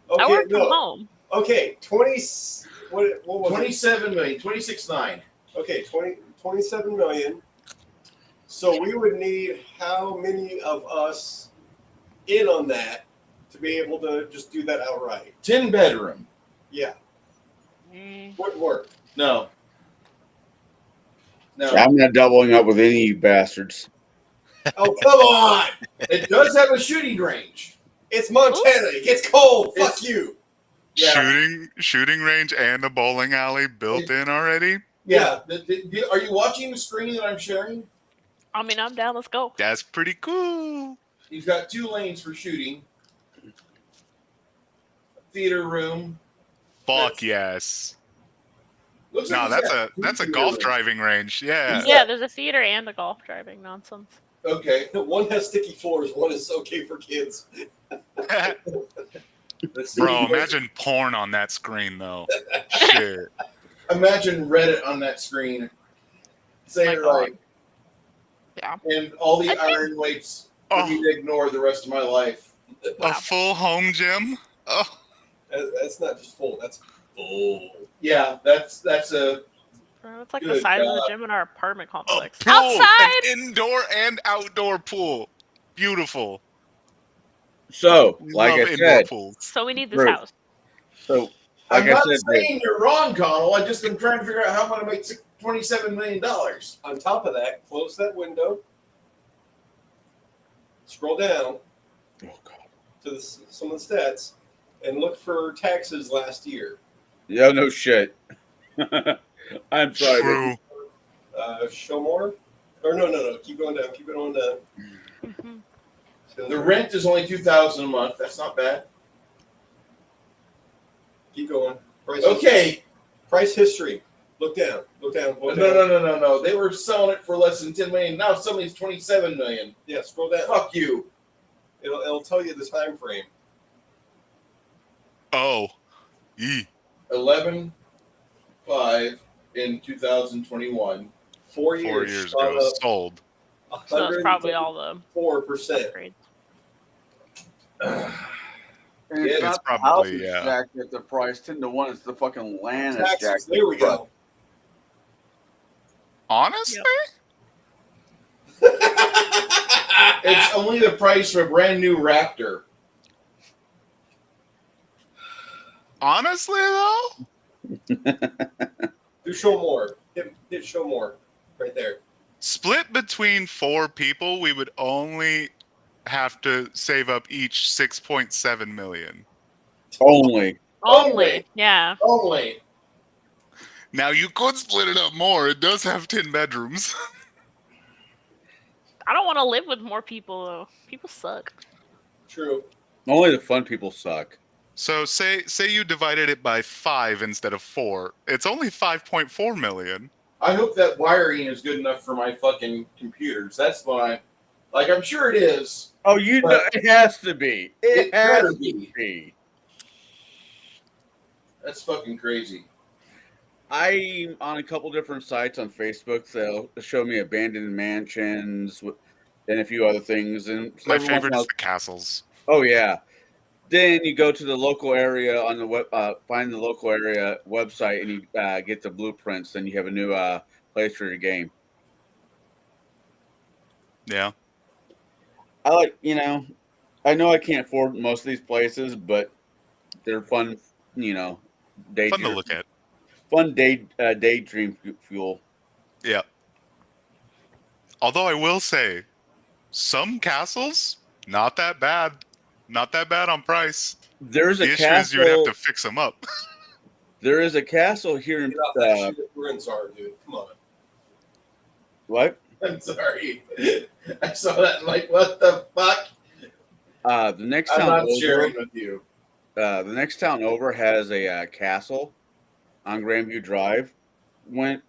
Okay, I work from no. home. Okay, what was it? 27 million, 26.9. Okay, 27 million. So we would need how many of us in on that to be able to just do that outright? 10 bedroom. Yeah, Mm. wouldn't work. No. I'm not doubling up with any of you bastards. Oh, come on! It does have a shooting range. It's Montana. It gets cold. Fuck It's- you. Yeah. Shooting range and a bowling alley built in already. Yeah. Are you watching the screen that I'm sharing? I mean, I'm down. Let's go. That's pretty cool. You've got 2 lanes for shooting. Theater room. Fuck yes. Looks No, like that's it's a got 2 golf theater rooms. driving range. Yeah. Yeah, there's a theater and a golf driving nonsense. Okay. One has sticky floors. One is okay for kids. Bro, imagine porn on that screen though. Shit. Imagine Reddit on that screen. Say My it God. right. Yeah. And all the I think- iron weights for Oh, me to ignore the rest of my life. a full home gym. Oh, That's not just full. That's full. Yeah, that's a Bro, it's like the Good size of God. the gym in our apartment a complex. pool, Outside! an indoor and outdoor pool. Beautiful. So, like Love I indoor said, pools. So we need this Bruce. house. so I'm like I not said, saying you're wrong, Connell. I just am trying to figure out how I'm going to make $27 million. On top of that, close that window. Scroll down oh god, to some of the stats and look for taxes last year. yeah, no shit. I'm sorry. True. Show more. Or no. Keep going down. Keep it on down. Mhm. The rent is only $2,000 a month. That's not bad. Keep going. Price Okay. Price history. Look down. Look down. Go down. No. They were selling it for less than $10 million. Now somebody's $27 million. Yeah, scroll down. Fuck you. It'll tell you the time frame. Oh. Yee. 11/5 in 2021. 4 years. 4 years ago. Sold. So it's probably all the 4%. upgrades. And Yeah, it's not it's the probably, house is yeah. jacked at the price 10-1. It's the fucking land that's Taxes. jacked. There we go. Honestly? It's only the price for a brand new Raptor. Honestly though? Do show more. Hit show more. Right there. Split between 4 people, we would only have to save up each 6.7 million. Only. Only. Yeah. Only. Now you could split it up more. It does have 10 bedrooms. I don't want to live with more people though. People suck. True. Only the fun people suck. So say you divided it by 5 instead of 4. It's only 5.4 million. I hope that wiring is good enough for my fucking computers. That's what I'm sure it is. Oh, you know, But- it has to be. It has better to be. That's fucking crazy. I'm on a couple different sites on Facebook that'll show me abandoned mansions and a few other things. And My every once in favorite a is while- the castles. oh yeah. Then you go to the local area on the web, find the local area website, and you get the blueprints. Then you have a new place for your game. Yeah. I like, I know I can't afford most of these places, but they're fun. Day Fun to look at. Fun daydream fuel. Yeah. Although I will say, some castles, not that bad. Not that bad on price. There's The a issue castle. is you would have to fix them up. There is a castle here in Get off that shit at ruins are, dude. Come on. what? I'm sorry. I saw that and like, what the fuck? The next I'm town not over. sharing with you. The next town over has a castle on Grandview Drive. Went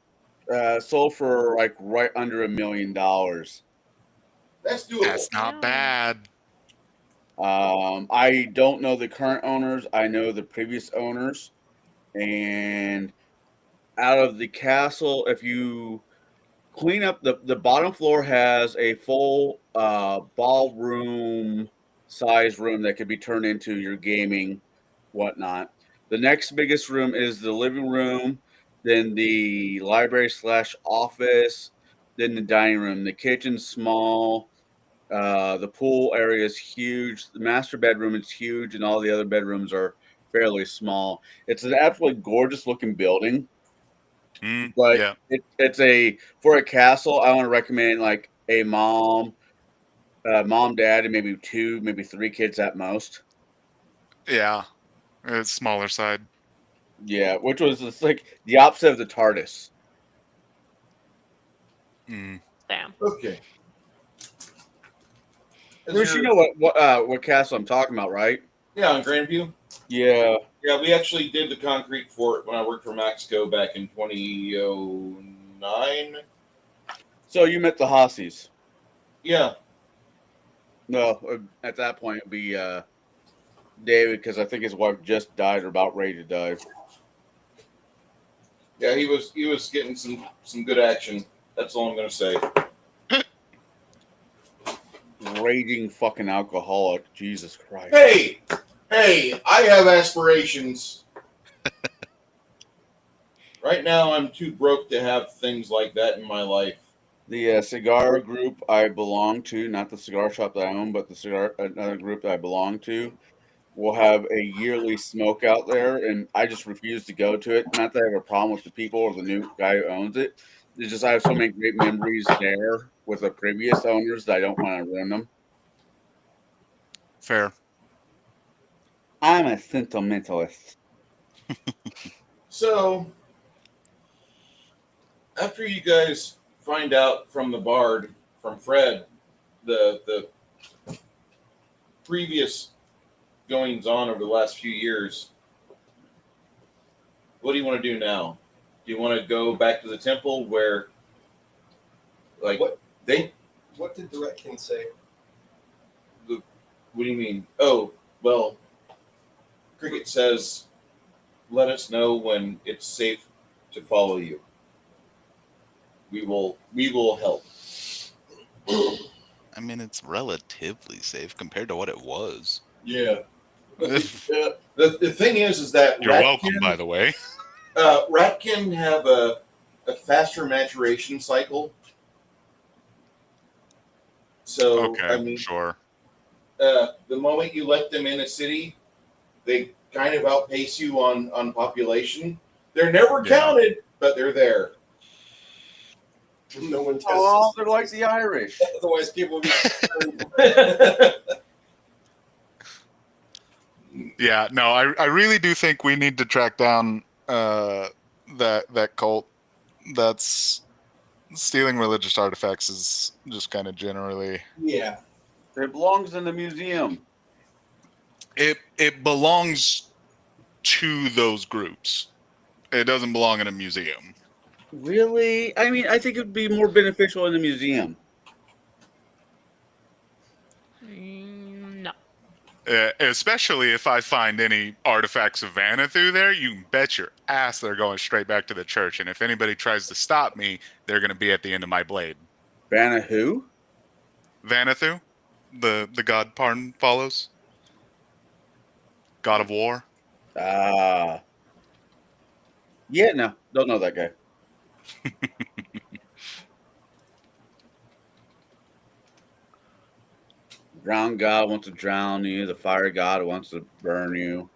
sold for like right under $1 million. That's doable. That's not Yeah. bad. I don't know the current owners. I know the previous owners. And out of the castle, if you clean up the bottom floor, has a full ballroom size room that could be turned into your gaming whatnot. The next biggest room is the living room, then the library / office, then the dining room. The kitchen's small. The pool area is huge. The master bedroom is huge, and all the other bedrooms are fairly small. It's an absolutely gorgeous looking building, but Yeah. it's for a castle. I want to recommend like a mom, dad, and maybe 2, maybe 3 kids at most. Yeah. It's smaller side. Yeah, which was it's like the opposite of the TARDIS. Mm. Damn. Okay. Bruce, you know what castle I'm talking about, right? Yeah, on Grandview. Yeah. Yeah, we actually did the concrete for it when I worked for Maxco back in 2009. So you met the Hosseys. Yeah. No, at that point it'd be David, because I think his wife just died or about ready to die. Yeah, he was getting some good action. That's all I'm gonna say. Raging fucking alcoholic. Jesus Christ. Hey, I have aspirations. Right now, I'm too broke to have things like that in my life. The cigar group I belong to, not the cigar shop that I own, but another group that I belong to, will have a yearly smoke out there, and I just refuse to go to it. Not that I have a problem with the people or the new guy who owns it. It's just I have so many great memories there with the previous owners that I don't want to ruin them. Fair. I'm a sentimentalist. So, after you guys find out from the Bard, from Fred, the previous goings on over the last few years, what do you want to do now? Do you want to go back to the temple where, like, What? they? What did the Retkin say? What do you mean? Oh, well, Cricket says, let us know when it's safe to follow you. We will help. I mean, it's relatively safe compared to what it was. Yeah. The thing is that You're welcome, by the way. Ratkin have a faster maturation cycle. So, Okay, I mean, sure. the moment you let them in a city, they kind of outpace you on population. They're never Yeah. counted, but they're there. No one tests Oh, us. they're like the Irish. Otherwise, people would be. Yeah, no, I really do think we need to track down that cult. That's Stealing religious artifacts is just kind of generally. Yeah. It belongs in the museum. It belongs to those groups. It doesn't belong in a museum. Really? I mean, I think it would be more beneficial in the museum. No. Especially if I find any artifacts of Vanathu there, you can bet your ass they're going straight back to the church. And if anybody tries to stop me, they're going to be at the end of my blade. Vanna who? Vanathu, the god Pardon follows, god of war. Ah. Yeah, no, don't know that guy. Drown god wants to drown you. The fire god wants to burn you.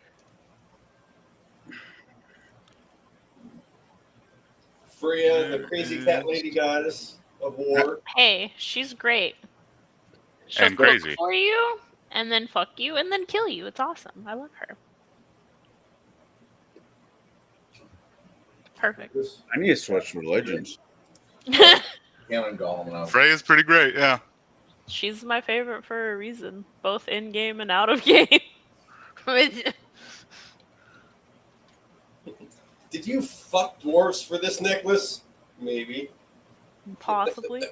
Freya, the crazy cat lady goddess of war. Hey, she's great. She'll And cook crazy. for you, and then fuck you, and then kill you. It's awesome. I love her. Perfect. I need to switch religions. Canon Golem now. Freya's pretty great, yeah. She's my favorite for a reason, both in game and out of game. Did you fuck dwarves for this necklace? Maybe. Possibly.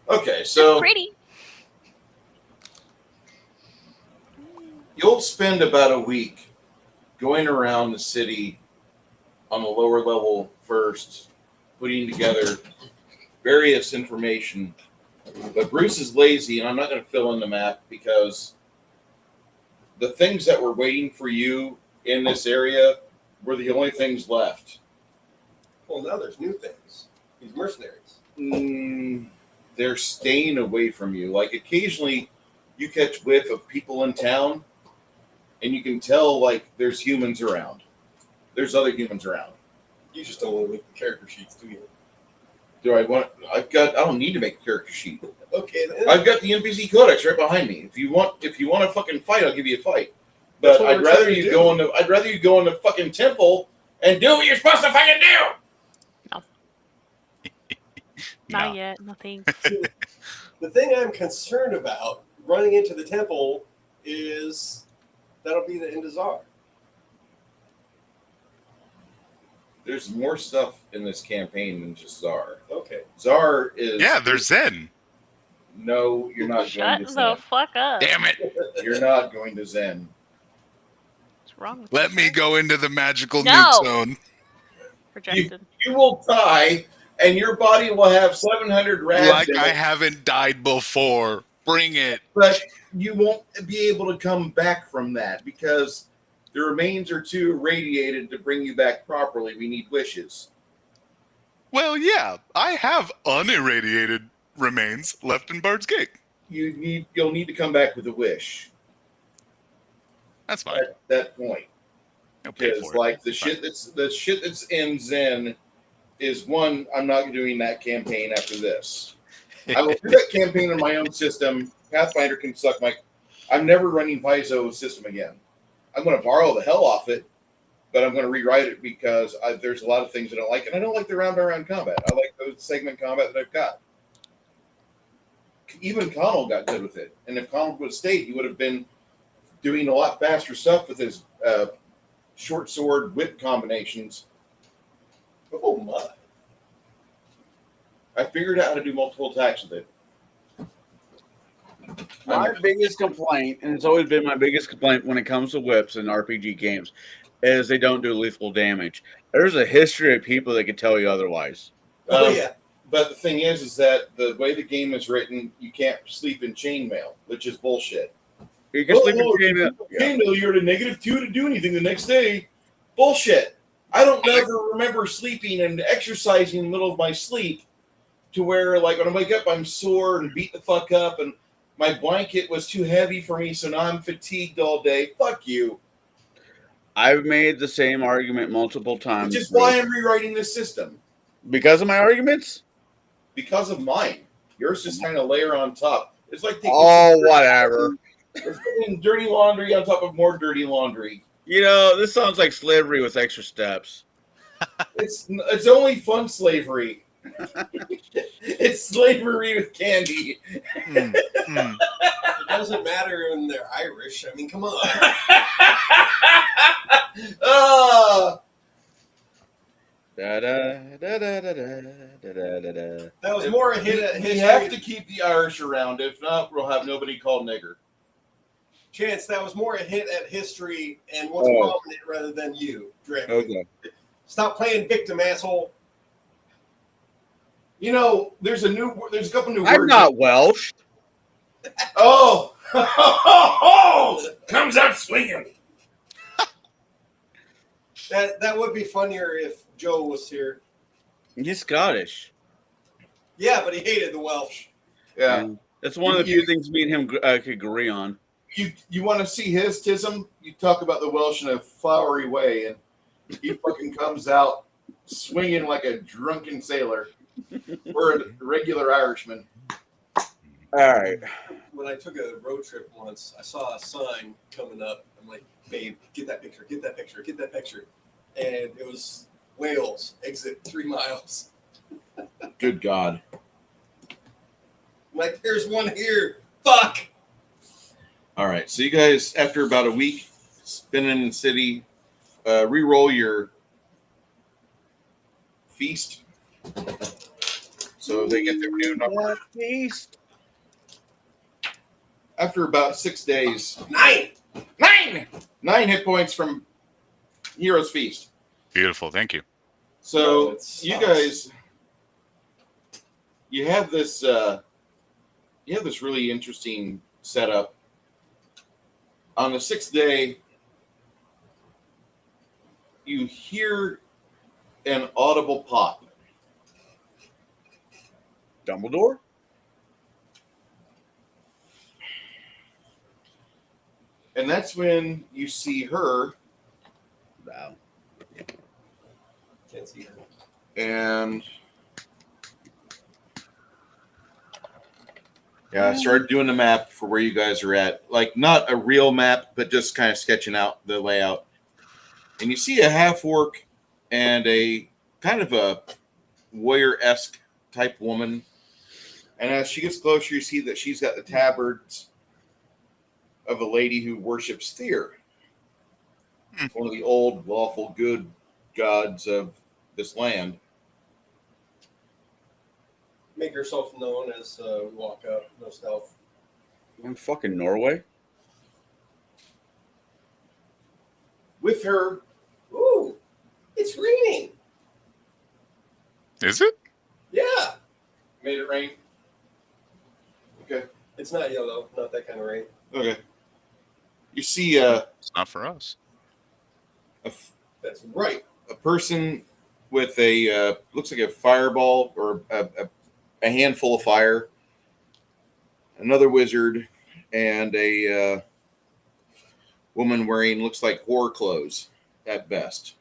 Okay, so Pretty. you'll spend about a week going around the city on the lower level first, putting together various information. But Bruce is lazy, and I'm not going to fill in the map because the things that were waiting for you in this area were the only things left. Well, now there's new things. These mercenaries. They're staying away from you. Like occasionally you catch whiff of people in town, and you can tell like there's humans around. There's other humans around. You just don't want to make the character sheets, do you? Do I want? I don't need to make a character sheet. Okay, then. I've got the NPC codex right behind me. If you want to fucking fight, I'll give you a fight. That's But what I'd we're rather trying to you do. go into the fucking temple and do what you're supposed to fucking do. Not No. yet. Nothing. The thing I'm concerned about running into the temple is that'll be the end of Czar. There's more stuff in this campaign than just Czar. Okay. Czar is Yeah, there's Zen. No, you're not Shut going to the Zen. fuck up. Damn it. You're not going to Zen. What's wrong with Let you? me go into the magical No. nuke zone. Rejected. You will die, and your body will have 700 rads Like in I it, haven't died before. Bring it. but you won't be able to come back from that because the remains are too irradiated to bring you back properly. We need wishes. Well, yeah, I have unirradiated remains left in Bard's Gate. You'll need to come back with a wish That's fine. at that point. I'll pay Because for it. like the shit that's in Zen is one, I'm not doing that campaign after this. I will do that campaign on my own system. Pathfinder can suck my. I'm never running Paizo system again. I'm going to borrow the hell off it, but I'm going to rewrite it because there's a lot of things I don't like, and I don't like the round-by-round combat. I like those segment combat that I've got. Even Connell got good with it, and if Connell would have stayed, he would have been doing a lot faster stuff with his short sword whip combinations. Oh my. I figured out how to do multiple attacks with it. My biggest complaint, and it's always been my biggest complaint when it comes to whips in RPG games, is they don't do lethal damage. There's a history of people that can tell you otherwise. Oh yeah. But the thing is that the way the game is written, you can't sleep in chainmail, which is bullshit. You can sleep in chainmail. Chainmail, you're at a -2 to do anything the next day. Bullshit. I don't never remember sleeping and exercising in the middle of my sleep to where, like, when I wake up, I'm sore and beat the fuck up, and my blanket was too heavy for me, so now I'm fatigued all day. Fuck you. I've made the same argument multiple times. Which is why I'm rewriting this system. Because of my arguments? Because of mine. Yours just kind of layer on top. It's like taking Oh, whatever. It's putting dirty laundry on top of more dirty laundry. You know, this sounds like slavery with extra steps. It's only fun slavery. It's slavery with candy. It doesn't matter when they're Irish. I mean, come on. Oh, That was more a hit at we history. have to keep the Irish around. If not, we'll have nobody called nigger. Chance, that was more a hit at history and what's Oh. prominent rather than you, directly. Okay. Stop playing victim, asshole. You know, there's a couple new I'm words. not Welsh. Oh, comes out swinging. That would be funnier if Joe was here. He's Scottish. Yeah, but he hated the Welsh. Yeah. That's one of the few things me and him could agree on. You want to see his tism? You talk about the Welsh in a flowery way, and he fucking comes out swinging like a drunken sailor or a regular Irishman. All right. When I took a road trip once, I saw a sign coming up. I'm like, babe, get that picture, get that picture, get that picture. And it was Wales, exit 3 miles. Good God. I'm like, there's one here. Fuck. All right. So you guys, after about a week spending in the city, re-roll your feast. So they get their new number. Feast. After about 6 days, 9. 9 hit points from Hero's Feast. Beautiful. Thank you. So No, it you sucks. guys, you have this really interesting setup. On the 6th day, you hear an audible pop. Dumbledore? And that's when you see her, Wow. Can't see her. and yeah, I started doing the map for where you guys are at. Like, not a real map, but just kind of sketching out the layout. And you see a half-orc and a kind of a warrior-esque type woman. And as she gets closer, you see that she's got the tabards of a lady who worships Tyr, one of the old, lawful, good gods of this land. Make yourself known as we walk up. No stealth. I'm fucking Norway. With her, Ooh, it's raining. Is it? Yeah. made it rain. Okay. It's not yellow. Not that kind of rain. Okay. You see It's not for us. That's right. a person with a looks like a fireball or a handful of fire, another wizard, and a woman wearing looks like whore clothes at best.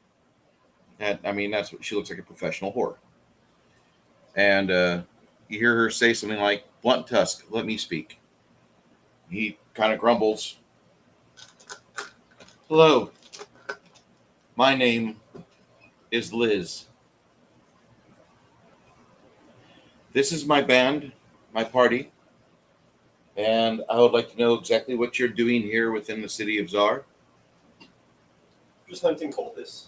That's what she looks like, a professional whore. And you hear her say something like, "Blunt Tusk, let me speak." He kind of grumbles. "Hello, my name is Liz. This is my band, my party, and I would like to know exactly what you're doing here within the city of Zar." Just hunting cultists.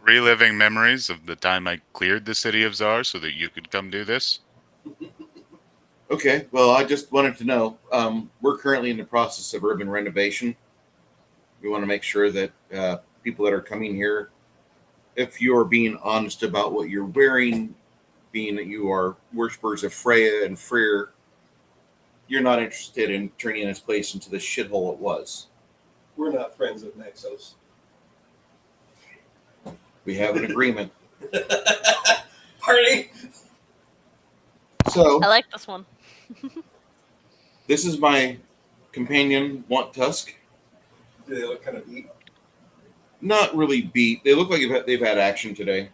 Reliving memories of the time I cleared the city of Zar so that you could come do this. Okay, well, I just wanted to know. We're currently in the process of urban renovation. We want to make sure that people that are coming here, if you're being honest about what you're wearing, being that you are worshippers of Freya and Freyr, you're not interested in turning this place into the shithole it was. We're not friends of Naxos. We have an agreement. Party. So, I like this one. this is my companion, Want Tusk. Do they look kind of beat? Not really beat. They look like they've had action today.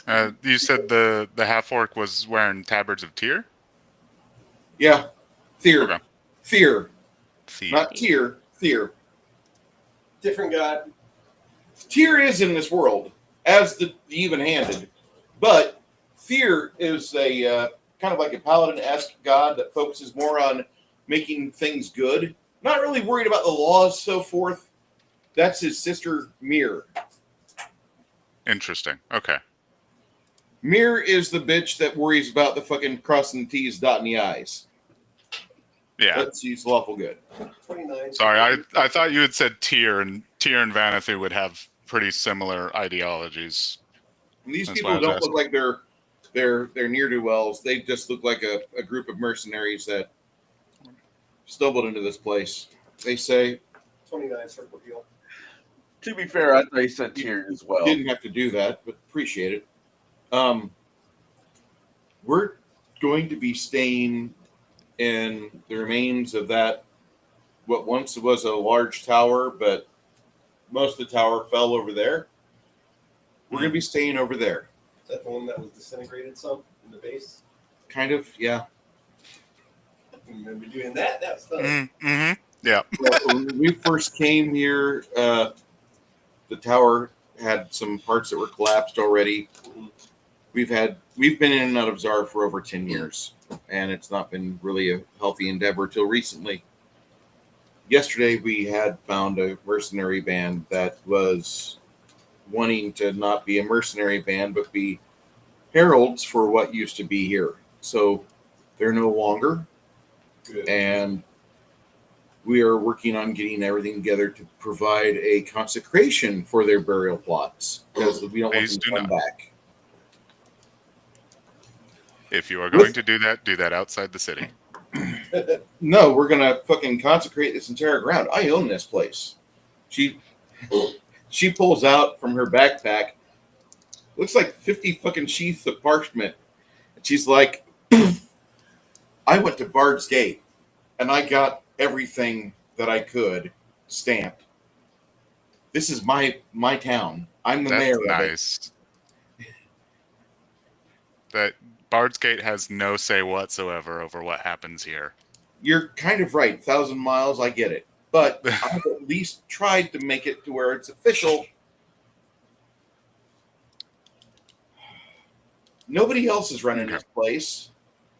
Okay. You said the half orc was wearing tabards of Tyr? Yeah. Fear. Okay. Fear. Thief. Not Tyr. Fear. Different god. Tyr is in this world. as the even-handed. But Fear is a kind of like a paladin-esque god that focuses more on making things good. Not really worried about the laws, so forth. That's his sister, Mir. Interesting. Okay. Mir is the bitch that worries about the fucking crossing the T's, dotting the I's. Yeah. But she's lawful good. 29. Sorry, I thought you had said Tyr and Vanathu would have pretty similar ideologies. And these That's people why I was don't look asking. like they're ne'er-do-wells. They just look like a group of mercenaries that stumbled into this place. They say 29 circle deal. To be fair, I thought he said tier as well. didn't have to do that, but appreciate it. We're going to be staying in the remains of that what once was a large tower, but most of the tower fell over there. We're going to be staying over there. Is that the one that was disintegrated some in the base? Kind of, yeah. You remember doing that? That was fun. Mm-hmm. Yeah. Well, when we first came here, the tower had some parts that were collapsed already. We've been in and out of Zar for over 10 years, and it's not been really a healthy endeavor till recently. Yesterday, we had found a mercenary band that was wanting to not be a mercenary band, but be heralds for what used to be here. So they're no longer, Good. and we are working on getting everything together to provide a consecration for their burial plots, because we don't want Please them to do come not. back. If you are going to do that outside the city. No, we're gonna fucking consecrate this entire ground. I own this place. She pulls out from her backpack, looks like 50 fucking sheaths of parchment. And she's like, I went to Bard's Gate and I got everything that I could stamped. This is my town. I'm the mayor That's of it. nice. That Bard's Gate has no say whatsoever over what happens here. You're kind of right. 1,000 miles, I get it. But I've at least tried to make it to where it's official. Nobody else is running this place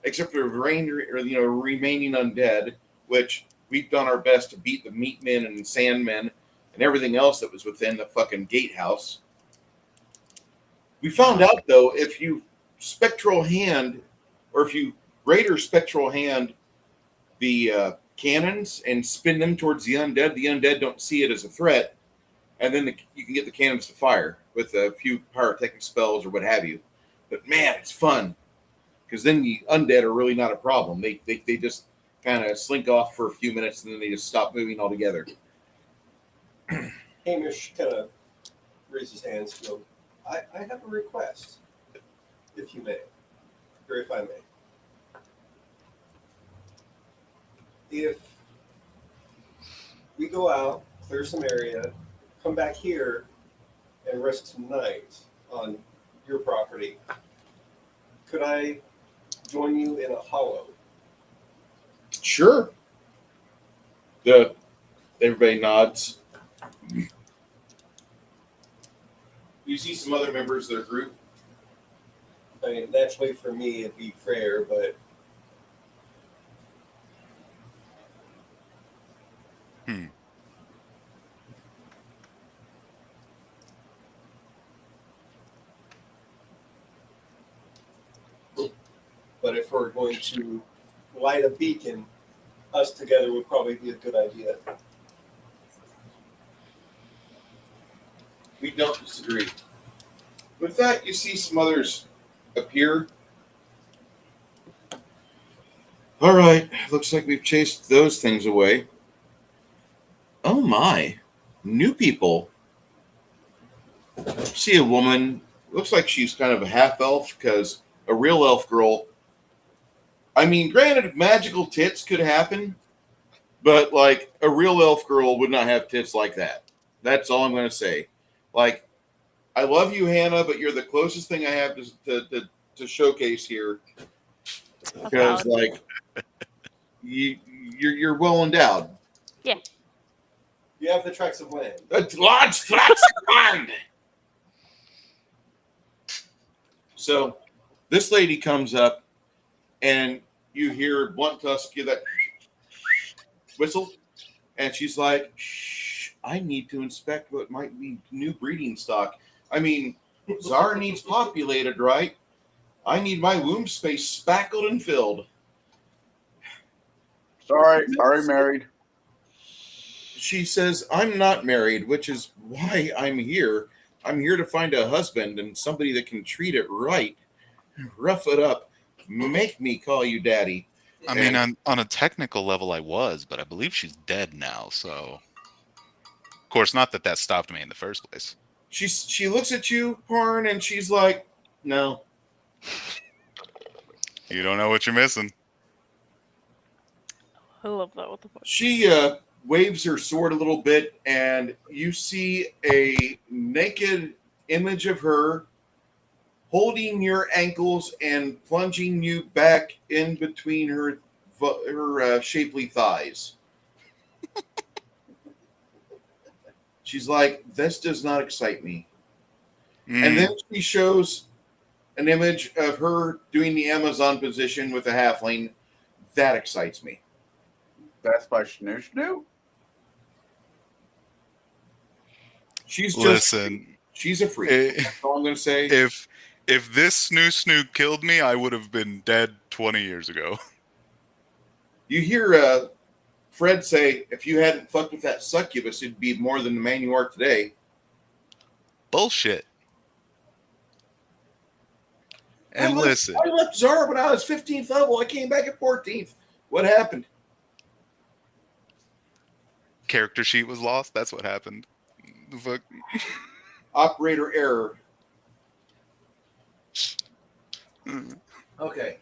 except for the remaining undead, which we've done our best to beat the meat men and sandmen and everything else that was within the fucking gatehouse. We found out, though, if you spectral hand, or if you greater spectral hand the cannons and spin them towards the undead don't see it as a threat, and then you can get the cannons to fire with a few pyrotechnic spells or what have you. But man, it's fun, because then the undead are really not a problem. They just kind of slink off for a few minutes and then they just stop moving altogether. Hamish kind of raises his hands to him. I have a request, if you may, or if I may. If we go out, clear some area, come back here, and rest tonight on your property, could I join you in a hollow? Sure. Everybody nods. You see some other members of their group. I mean, naturally for me it'd be Freyr, but but if we're going to light a beacon, us together would probably be a good idea. We don't disagree. With that, you see some others appear. All right, looks like we've chased those things away. Oh my, new people. See a woman, looks like she's kind of a half elf, because a real elf girl, I mean, granted, magical tits could happen, but like a real elf girl would not have tits like that. That's all I'm going to say. Like, I love you, Hannah, but you're the closest thing I have to showcase here, because like you're well endowed. Yeah. You have the tracts of land. Large tracts of land. So this lady comes up, and you hear Blunt Tusk give that whistle, and she's like, "Shh, I need to inspect what might be new breeding stock. I mean, Czar needs populated, right? I need my womb space spackled and filled." Sorry, already married. She says, "I'm not married, which is why I'm here. I'm here to find a husband and somebody that can treat it right. Rough it up. Make me call you daddy." I mean, on a technical level, I was, but I believe she's dead now. So, of course, not that that stopped me in the first place. She looks at you, Parn, and she's like, "No." You don't know what you're missing. I love that. What the fuck? She waves her sword a little bit, and you see a naked image of her holding your ankles and plunging you back in between her shapely thighs. She's like, "This does not excite me." And then she shows an image of her doing the Amazon position with a halfling. That excites me. That's by Schnoo Schnoo? She's Listen, she's a freak. That's all I'm going to say. if this snoo killed me, I would have been dead 20 years ago. You hear Fred say, "If you hadn't fucked with that succubus, it'd be more than the man you are today." Bullshit. And listen, I left Zara when I was 15th level. I came back at 14th. What happened? character sheet was lost. That's what happened. The fuck? Operator error. Okay.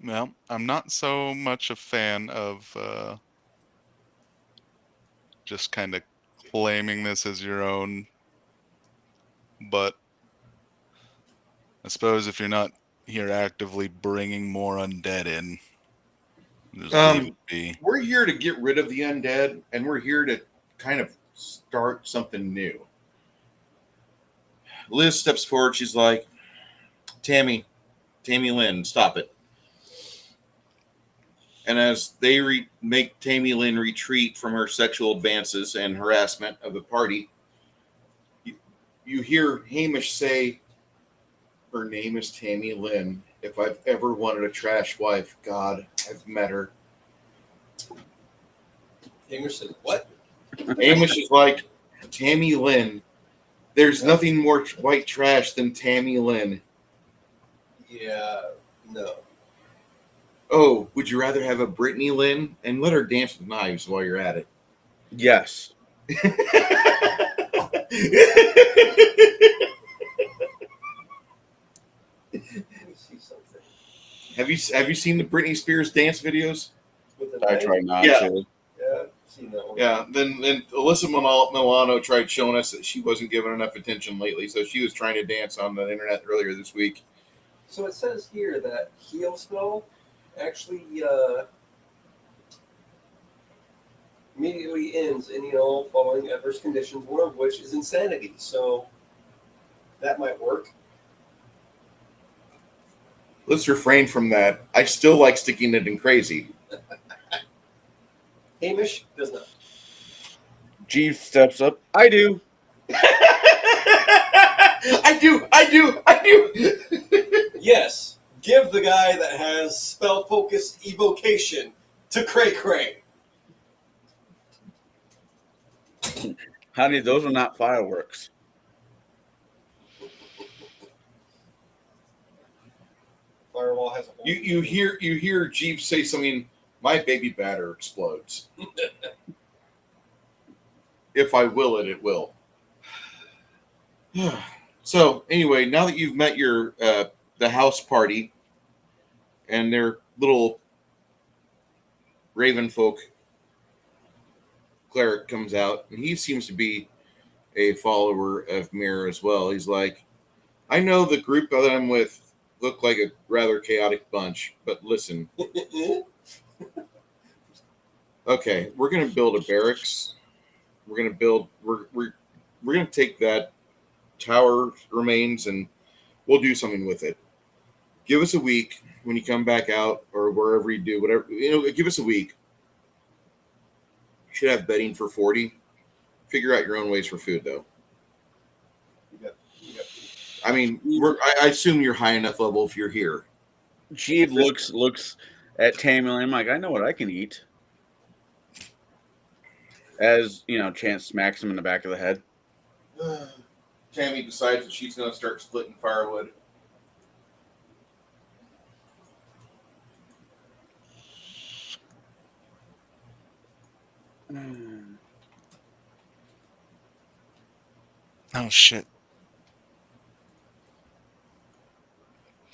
Well, I'm not so much a fan of just kind of claiming this as your own, but I suppose if you're not here actively bringing more undead in, just leave it be. We're here to get rid of the undead, and we're here to kind of start something new. Liz steps forward. She's like, Tammy Lynn, stop it." And as they make Tammy Lynn retreat from her sexual advances and harassment of the party, you hear Hamish say, "Her name is Tammy Lynn. If I've ever wanted a trash wife, God, I've met her." Hamish said, "What?" Hamish is like, "Tammy Lynn. There's nothing more white trash than Tammy Lynn. Yeah, no. Oh, would you rather have a Brittany Lynn? And let her dance with knives while you're at it." Yes. Let me see something. Have you seen the Britney Spears dance videos? With the I knife? try not Yeah. to. Yeah, I've seen that one. Yeah. Then Alyssa Milano tried showing us that she wasn't given enough attention lately, so she was trying to dance on the internet earlier this week. So it says here that heel spell actually immediately ends any and all following adverse conditions, one of which is insanity. So that might work. Let's refrain from that. I still like sticking it in crazy. Hamish does not. Jeeves steps up. I do. I do. Yes, give the guy that has spell focus evocation to Cray Cray. Honey, those are not fireworks. Firewall has a whole You hear Jeeves say something. My baby batter explodes. If I will it, it will. So anyway, now that you've met your the house party and their little raven folk cleric comes out, and he seems to be a follower of Mirror as well. He's like, I know the group that I'm with look like a rather chaotic bunch, but listen, Okay, we're gonna build a barracks. We're gonna build. We're gonna take that tower remains and we'll do something with it. Give us a week when you come back out or wherever you do whatever. Give us a week. You should have bedding for 40. Figure out your own ways for food, though. You got I mean, I assume you're high enough level if you're here. Jeeve looks at Tammy and I'm like, I know what I can eat. As Chance smacks him in the back of the head. Tammy decides that she's going to start splitting firewood. Oh shit.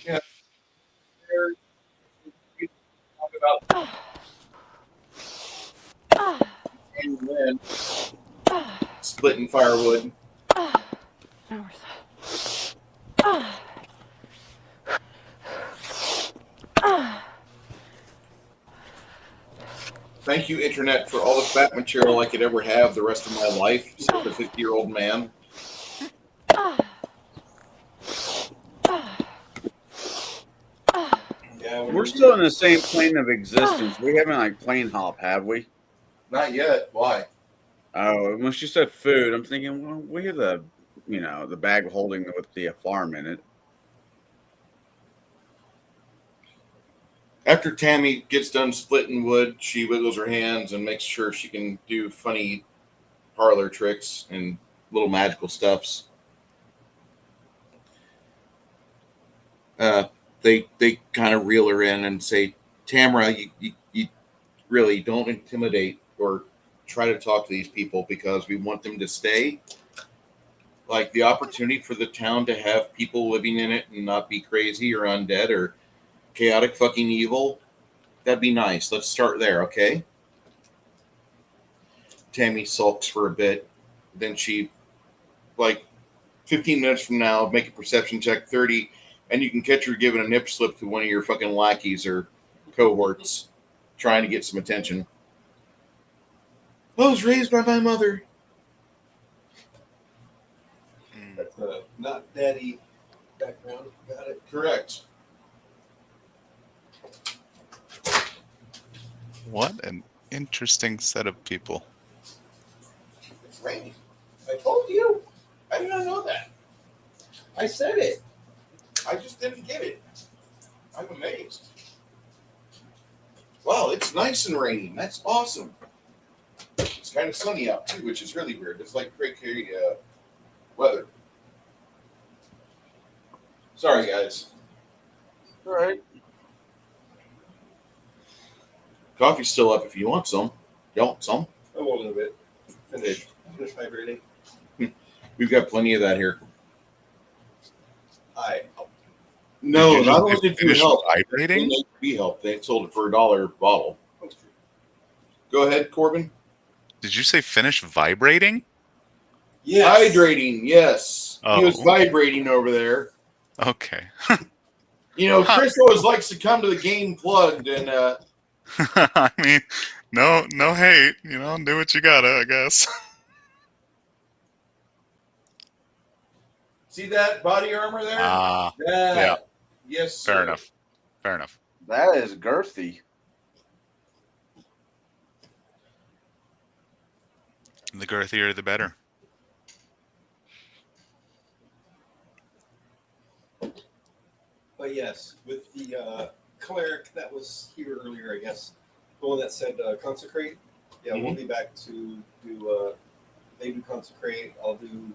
Yeah. Talk about and then splitting firewood. Thank you, Internet, for all the fat material I could ever have the rest of my life. Said the 50-year-old man. Yeah, We're still in the same plane of existence. We haven't plane hop, have we? Not yet. Why? Oh, when she said food, I'm thinking, well, we have the bag holding with the farm in it. After Tammy gets done splitting wood, she wiggles her hands and makes sure she can do funny parlor tricks and little magical stuffs. They kind of reel her in and say, Tamara, you really don't intimidate or try to talk to these people because we want them to stay. Like the opportunity for the town to have people living in it and not be crazy or undead or chaotic fucking evil. That'd be nice. Let's start there, okay? Tammy sulks for a bit. Then she, 15 minutes from now, make a perception check, 30, and you can catch her giving a nip slip to one of your fucking lackeys or cohorts trying to get some attention. I was raised by my mother. That's not daddy background. Got it. Correct. What an interesting set of people. It's raining. I told you. I did not know that. I said it. I just didn't get it. I'm amazed. Wow, it's nice and raining. That's awesome. It's kind of sunny out too, which is really weird. It's like cray-cray weather. Sorry, guys. All right. Coffee's still up if you want some. You want some? I want a little bit. Finish vibrating. We've got plenty of that here. Did No, you not just only did you finish help, vibrating? we helped. They sold it for $1 a bottle. Go ahead, Corbin. Did you say finish vibrating? Yes. Hydrating, yes. He Oh, was vibrating over there. Okay. Chris always likes to come to the game plugged, and I mean, no hate. Do what you gotta, I guess. see that body armor there? Ah, That. yeah. Yes, Fair sir. enough. Fair enough. That is girthy. The girthier, the better. But yes, with the cleric that was here earlier, I guess, the one that said consecrate. Yeah, we'll be back to do. They do consecrate. I'll do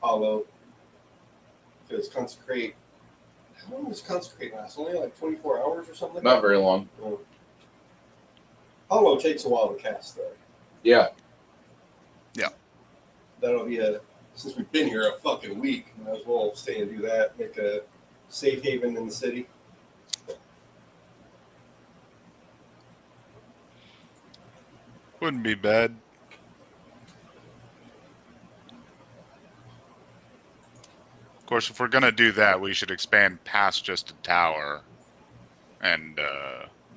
hollow. Because consecrate. How long does consecrate last? Only like 24 hours or something. Not very long. Oh. Hollow takes a while to cast, though. Yeah. That'll be since we've been here a fucking week, might as well stay and do that. Make a safe haven in the city. Wouldn't be bad. Of course, if we're gonna do that, we should expand past just a tower. And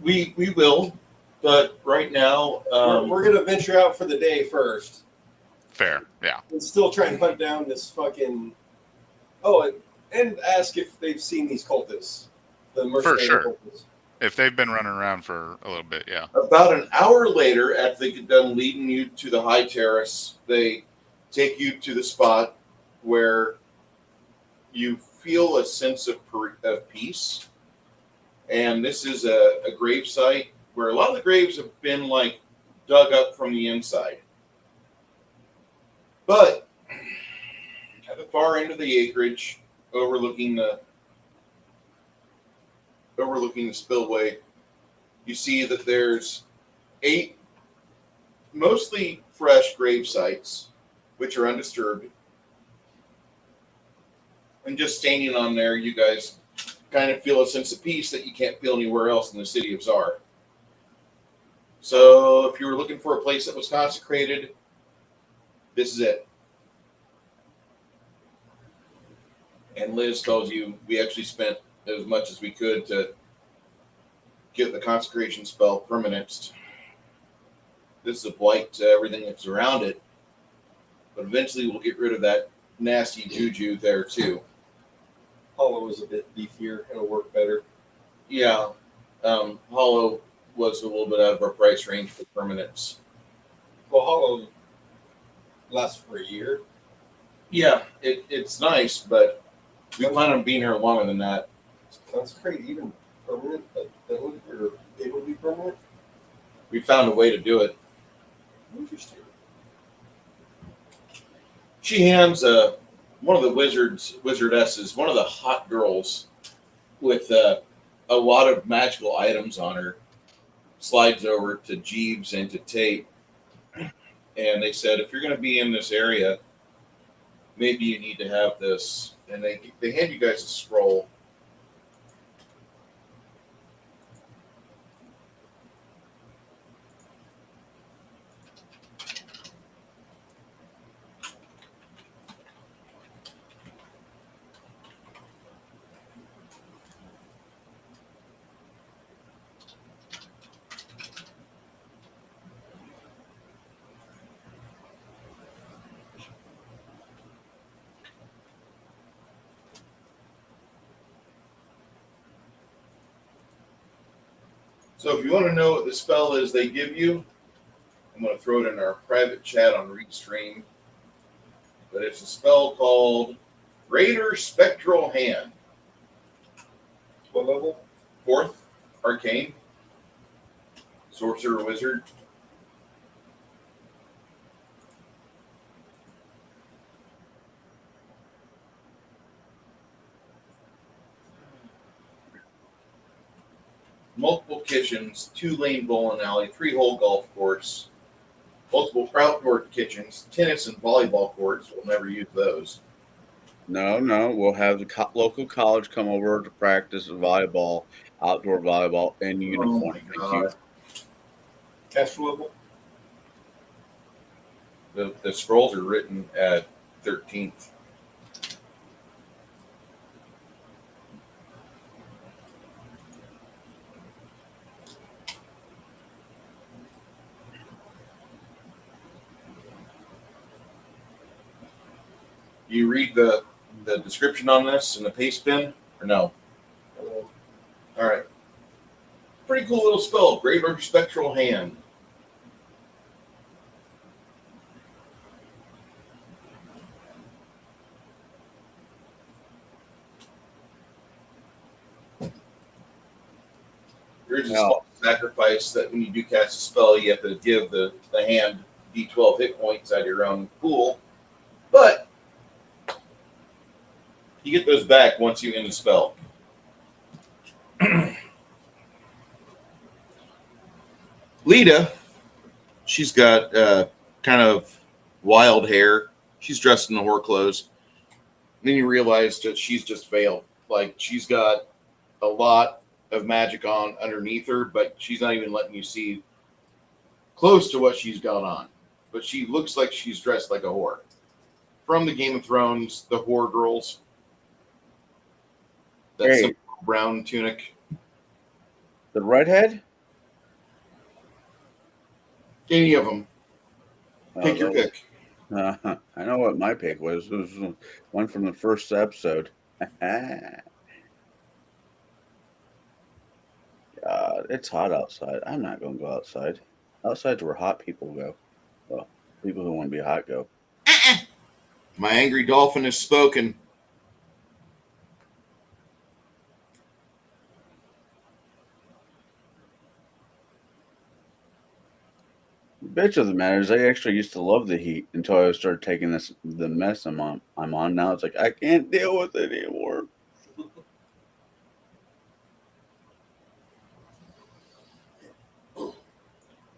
We will. But right now, we're going to venture out for the day first. Fair, yeah. And still try and hunt down this fucking... Oh, and ask if they've seen these cultists. The mercenary sure. cultists. If they've been running around for a little bit, yeah. about an hour later, after they get done leading you to the high terrace, they take you to the spot where you feel a sense of peace. And this is a grave site where a lot of the graves have been like dug up from the inside. But at the far end of the acreage, overlooking the spillway, you see that there's 8 mostly fresh grave sites, which are undisturbed. And just standing on there, you guys kind of feel a sense of peace that you can't feel anywhere else in the city of Zar. So if you were looking for a place that was consecrated, this is it. And Liz tells you we actually spent as much as we could to get the consecration spell permanent. This is a blight to everything that's around it. But eventually we'll get rid of that nasty juju there too. Hollow is a bit beefier. It'll work better. Yeah. Hollow was a little bit out of our price range for permanence. Well, Hollow lasts for a year. Yeah, it's nice, but we plan on being here longer than that. Consecrate even permanent, but that would be permanent. We found a way to do it. Interesting. She hands one of the wizardesses, one of the hot girls with a lot of magical items on her, slides over to Jeeves and to Tate. And they said, if you're going to be in this area, maybe you need to have this. And they hand you guys a scroll. So if you want to know what the spell is they give you, I'm going to throw it in our private chat on Livestream. But it's a spell called Greater Spectral Hand. What level? 4th, Arcane. Sorcerer Wizard. Multiple kitchens, 2-lane bowling alley, 3-hole golf course, multiple outdoor kitchens, tennis and volleyball courts. We'll never use those. No. We'll have the local college come over to practice volleyball, outdoor volleyball in uniform. Oh Thank my you. God. Caster level? The scrolls are written at 13th. You read the description on this in the paste bin, or no? All right. Pretty cool little spell. Greater Spectral Hand. There's a small sacrifice that when you do cast a spell, you have to give the hand D12 hit points out of your own pool. But you get those back once you end the spell. Lita, she's got kind of wild hair. She's dressed in the whore clothes. Then you realize that she's just veiled. Like, she's got a lot of magic on underneath her, but she's not even letting you see close to what she's got on. But she looks like she's dressed like a whore. From the Game of Thrones, the whore girls. That Hey. simple brown tunic. The redhead? Any of them. Pick your pick. I know what my pick was. It was one from the first episode. God, it's hot outside. I'm not going to go outside. Outside's where hot people go. Well, people who want to be hot go. My angry dolphin has spoken. The bitch of the matter is, I actually used to love the heat until I started taking the mess I'm on. Now it's like I can't deal with it anymore.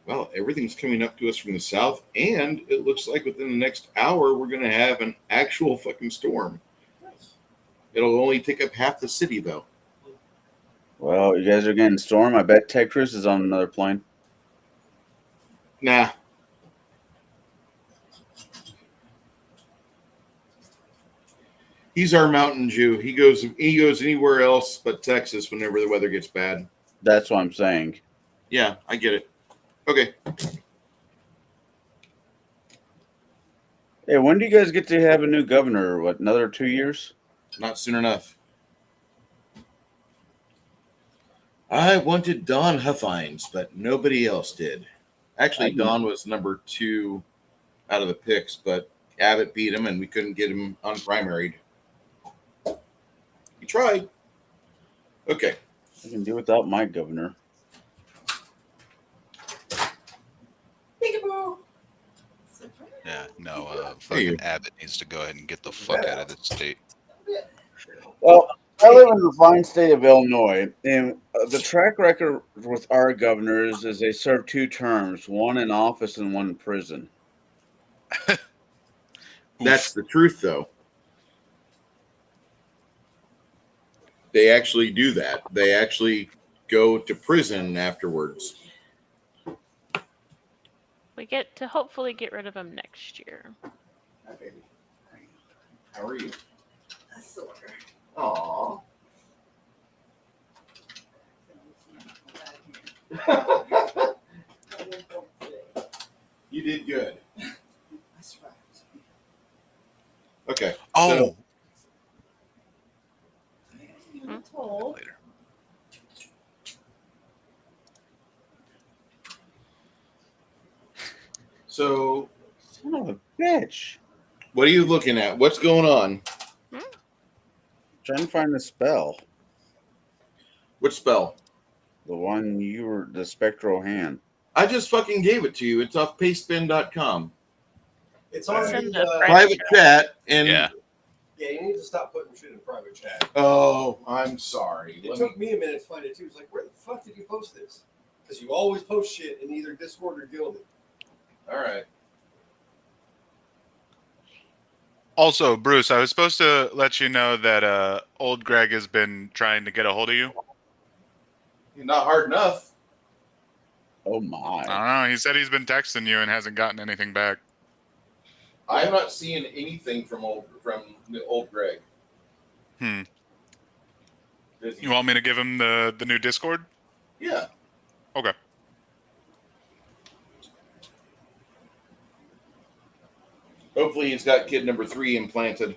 Well, everything's coming up to us from the south, and it looks like within the next hour we're going to have an actual fucking storm. Nice. It'll only take up half the city, though. Well, you guys are getting storm. I bet Ted Cruz is on another plane. Nah. He's our mountain Jew. He goes anywhere else but Texas whenever the weather gets bad. That's what I'm saying. Yeah, I get it. Okay. Hey, when do you guys get to have a new governor? What, another 2 years? Not soon enough. I wanted Don Huffines, but nobody else did. Actually, Don was number 2 out of the picks, but Abbott beat him, and we couldn't get him unprimaried. He tried. Okay. I can do without my governor. Yeah, no, fucking Abbott needs to go ahead and get the fuck out of this state. Well, I live in the fine state of Illinois, and the track record with our governors is they serve 2 terms, one in office and one in prison. That's the truth, though. They actually do that. They actually go to prison afterwards. We get to hopefully get rid of him next year. Hi, baby. How are you? Aww. You did good. Okay. Oh. Later. So, Son of a bitch. what are you looking at? What's going on? Trying to find the spell. What spell? The one you were, the spectral hand. I just fucking gave it to you. It's off pastebin.com. It's on Send the, a Private chat. And Yeah. yeah, you need to stop putting shit in private chat. Oh, I'm sorry. It took me a minute to find it too. It's like, where the fuck did you post this? Because you always post shit in either Discord or Guilded. All right. Also, Bruce, I was supposed to let you know that old Greg has been trying to get a hold of you. Not hard enough. Oh my. I don't know. He said he's been texting you and hasn't gotten anything back. I am not seeing anything from the old Greg. You Does he- want me to give him the new Discord? Yeah. Okay. Hopefully he's got kid number 3 implanted.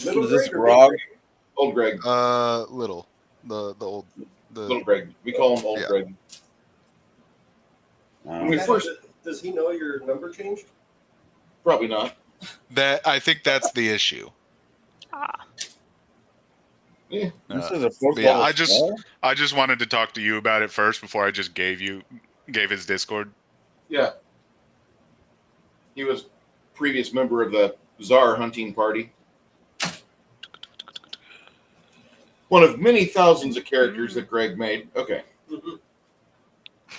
Little Is this Greg or Grog? Big Greg? Old Greg. Little. The old. Little Greg. We call him Old Yeah. Greg. When we Does- first, Does he know your number changed? probably not. I think that's the issue. Yeah. This is a fourth Yeah, level I just- spell? I just wanted to talk to you about it first before I just gave his Discord. Yeah. He was previous member of the Czar hunting party. One of many thousands of characters that Greg made. Okay.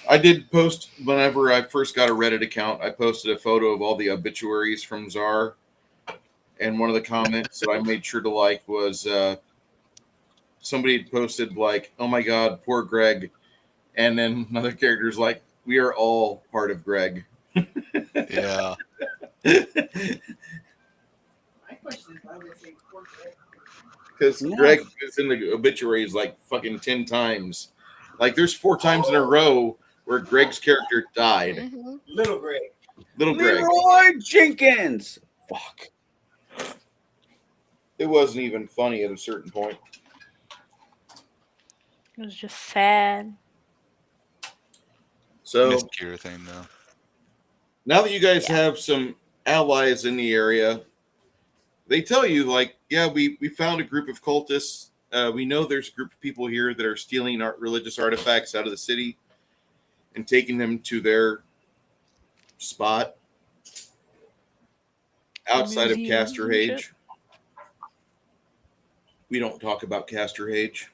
I did post, whenever I first got a Reddit account, I posted a photo of all the obituaries from Czar. And one of the comments that I made sure to like was somebody had posted like, "Oh my God, poor Greg." And then another character's like, "We are all part of Greg." Yeah. My question is, why would they say poor Greg? Because Yeah. Greg is in the obituaries like fucking 10 times. Like there's 4 times in a row where Greg's character died. Mhm. Little Greg. Little Greg. Leroy Jenkins. Fuck. It wasn't even funny at a certain point. It was just sad. So This cure thing though. now that you guys Yeah. have some allies in the area, they tell you, like, yeah, we found a group of cultists. We know there's a group of people here that are stealing religious artifacts out of the city and taking them to their spot outside of Museums Castor and shit. Hage. We don't talk about Castor Hage.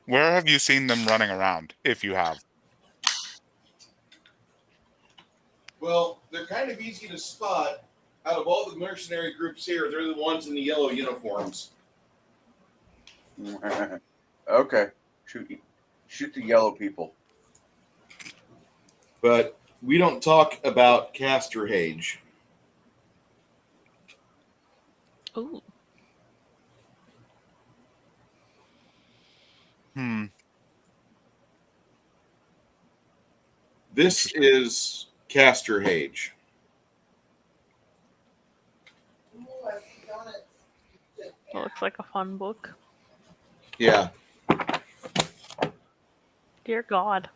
Where have you seen them running around, if you have? Well, they're kind of easy to spot. Out of all the mercenary groups here, they're the ones in the yellow uniforms. Okay. Shoot the yellow people. But we don't talk about Castor Hage. Ooh. This is Castor Hage. Ooh, I see donuts. It looks like a fun book. Yeah. Dear God.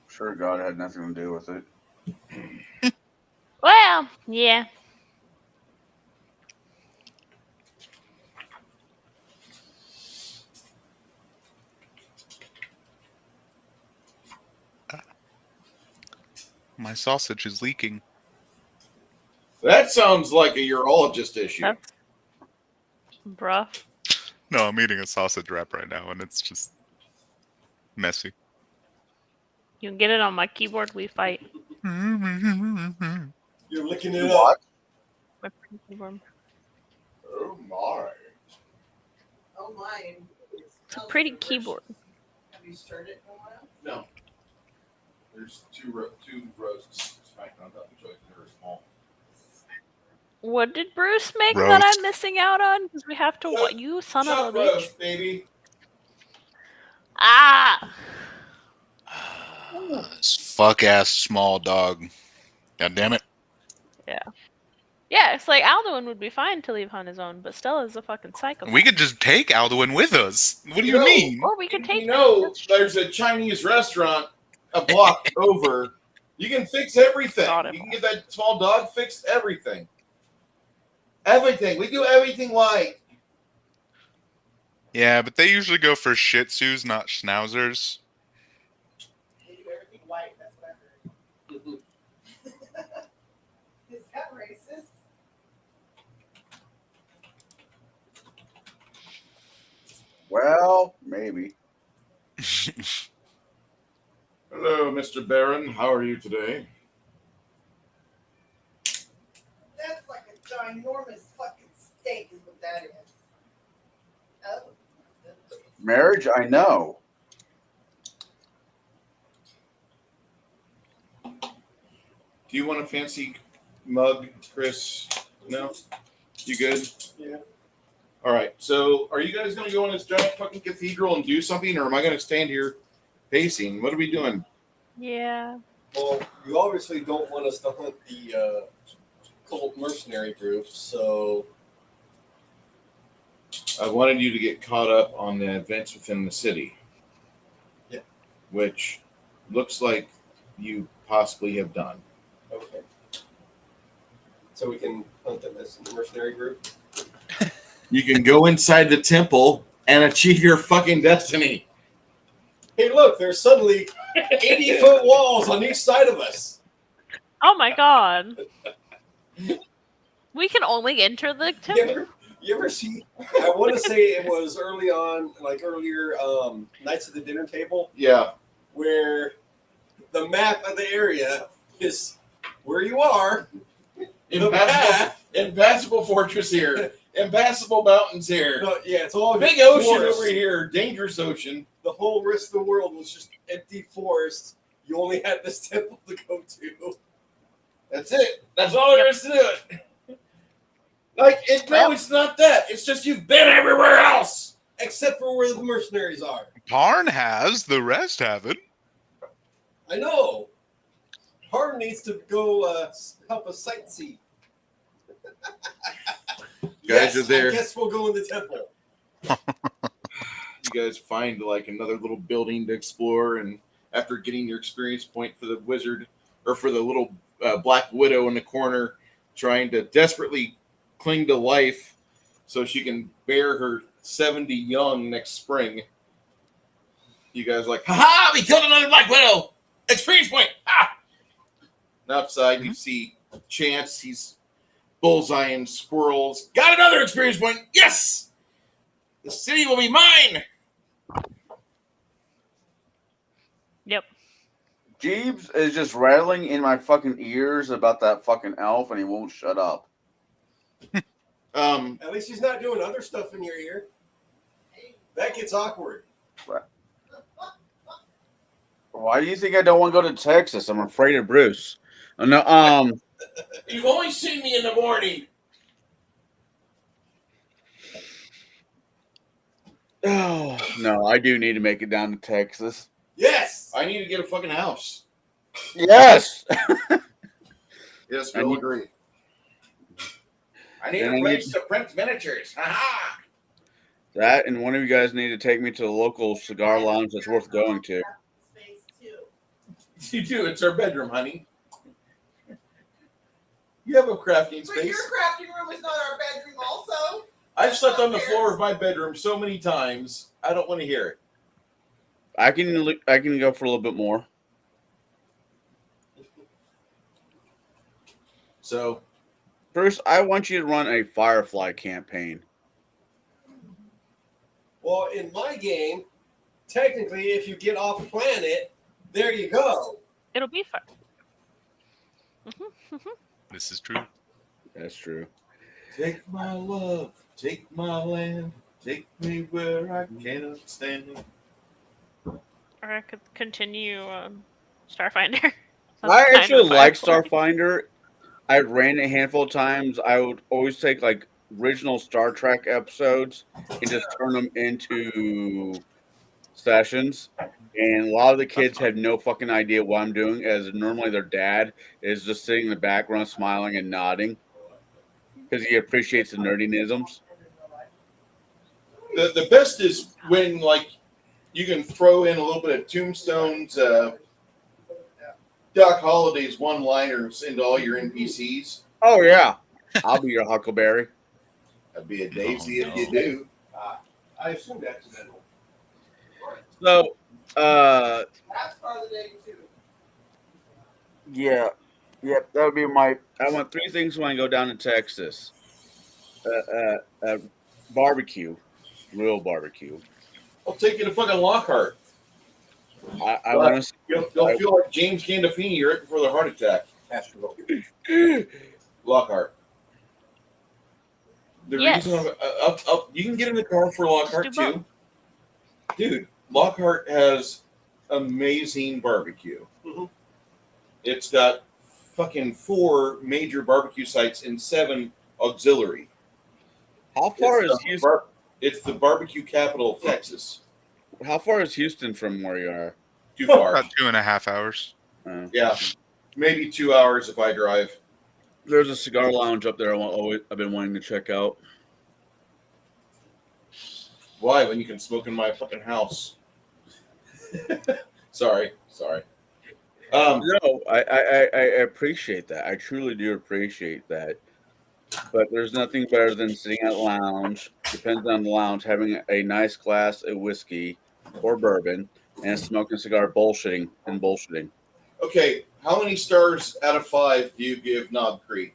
Sure, God had nothing to do with it. Well, yeah. My sausage is leaking. That sounds like a urologist issue. That's bruh. No, I'm eating a sausage wrap right now, and it's just messy. You can get it on my keyboard. We fight. You're licking it What? up. My pretty keyboard. Oh my. Oh my. It's a pretty keyboard. Have you stirred it in a while? No. There's two roasts smacked on top of each other. They're small. What did Bruce make that Roast. I'm missing out on? Because we have to what? You son of Chuck a bitch. roast, baby. Ah! This fuck ass small dog. God damn it. Yeah, it's like Alduin would be fine to leave on his own, but Stella's a fucking psychopath. We could just take Alduin with us. What do you No. mean? Or we could take You know, that's- there's a Chinese restaurant a block over. You can fix everything. Got it. You can get that small dog fixed everything. Everything. We do everything white. Yeah, but they usually go for Shih Tzus, not Schnauzers. They do everything white. That's what I heard. Is that racist? Well, maybe. Hello, Mr. Barron. How are you today? That's like a ginormous fucking steak is what that is. Oh. Marriage, I know. Do you want a fancy mug, Chris? No? You good? Yeah. All right. So, are you guys going to go in this giant fucking cathedral and do something, or am I going to stand here pacing? What are we doing? Yeah. Well, you obviously don't want us to hunt the cult mercenary group, so I wanted you to get caught up on the events within the city. Yeah. Which looks like you possibly have done. okay. So we can hunt them as the mercenary group. You can go inside the temple and achieve your fucking destiny. Hey, look! There's suddenly 80-foot walls on each side of us. Oh my god. We can only enter the temple. You ever see? I want to say it was early on, like earlier Nights at the Dinner Table, Yeah. where the map of the area is where you are. Impassable fortress here. Impassable mountains here. No, yeah, it's all Big ocean forest. over here. Dangerous ocean. The whole rest of the world was just empty forest. You only had this temple to go to. That's it. That's all there is to it. Like, no, it's not that. It's just you've been everywhere else. Except for where the mercenaries are. Tarn has, the rest haven't. I know. Harm needs to go help us sightsee. Guys are there. I guess we'll go in the temple. You guys find like another little building to explore, and after getting your experience point for the wizard or for the little black widow in the corner, trying to desperately cling to life so she can bear her 70 young next spring. You guys are like, ha! We killed another black widow. Experience point. Ah! And outside you see Chance. He's bullseyeing squirrels. Got another experience point. Yes. The city will be mine. Yep. Jeeves is just rattling in my fucking ears about that fucking elf, and he won't shut up. At least he's not doing other stuff in your ear. That gets awkward. Why do you think I don't want to go to Texas? I'm afraid of Bruce. No, You've only seen me in the morning. Oh, no, I do need to make it down to Texas. Yes. I need to get a fucking house. Yes. Yes, I we'll need- agree. I need And a I place to print miniatures. Ha That and one of you guys need to take me to the local cigar lounge that's worth going to. Space too. You do. It's our bedroom, honey. You have a crafting But your space. crafting room is not our bedroom also. I've slept on the floor of my bedroom so many times. I don't want to hear it. I can go for a little bit more. So, First, I want you to run a Firefly campaign. Well, in my game, technically, if you get off planet, there you go. It'll be fun. This is true. That's true. take my love, take my land, take me where I cannot stand. Or I could continue Starfinder. I That's actually kind of like Firefly. Starfinder. I ran it a handful of times. I would always take like original Star Trek episodes and just turn them into sessions. And a lot of the kids have no fucking idea what I'm doing, as normally their dad is just sitting in the background smiling and nodding because he appreciates the nerdinisms. The best is when like you can throw in a little bit of Tombstone's Doc Holliday's one-liners into all your NPCs. Oh yeah, I'll be your Huckleberry. That'd be a daisy Oh, if you no. do. I assumed accidental. So, That's part of the day too. yeah, yep, that would be my. I want three things when I go down to Texas: barbecue, real barbecue. I'll take you to fucking Lockhart. I want to. You'll feel like James Gandolfini right before the heart attack. Lockhart. The Yes. reason you can get in the car for Lockhart Let's do too. Dude, Lockhart has amazing barbecue. Mhm. It's got fucking 4 major barbecue sites and 7 auxiliary. How far It's is the Houston? It's the barbecue capital of Texas. How far is Houston from where you are? Too far. About 2.5 hours. Yeah, maybe 2 hours if I drive. There's a cigar lounge up there I've been wanting to check out. Why? When you can smoke in my fucking house. Sorry. No, I appreciate that. I truly do appreciate that. But there's nothing better than sitting at a lounge, depends on the lounge, having a nice glass of whiskey or bourbon and smoking a cigar, bullshitting. Okay, how many stars out of 5 do you give Knob Creek?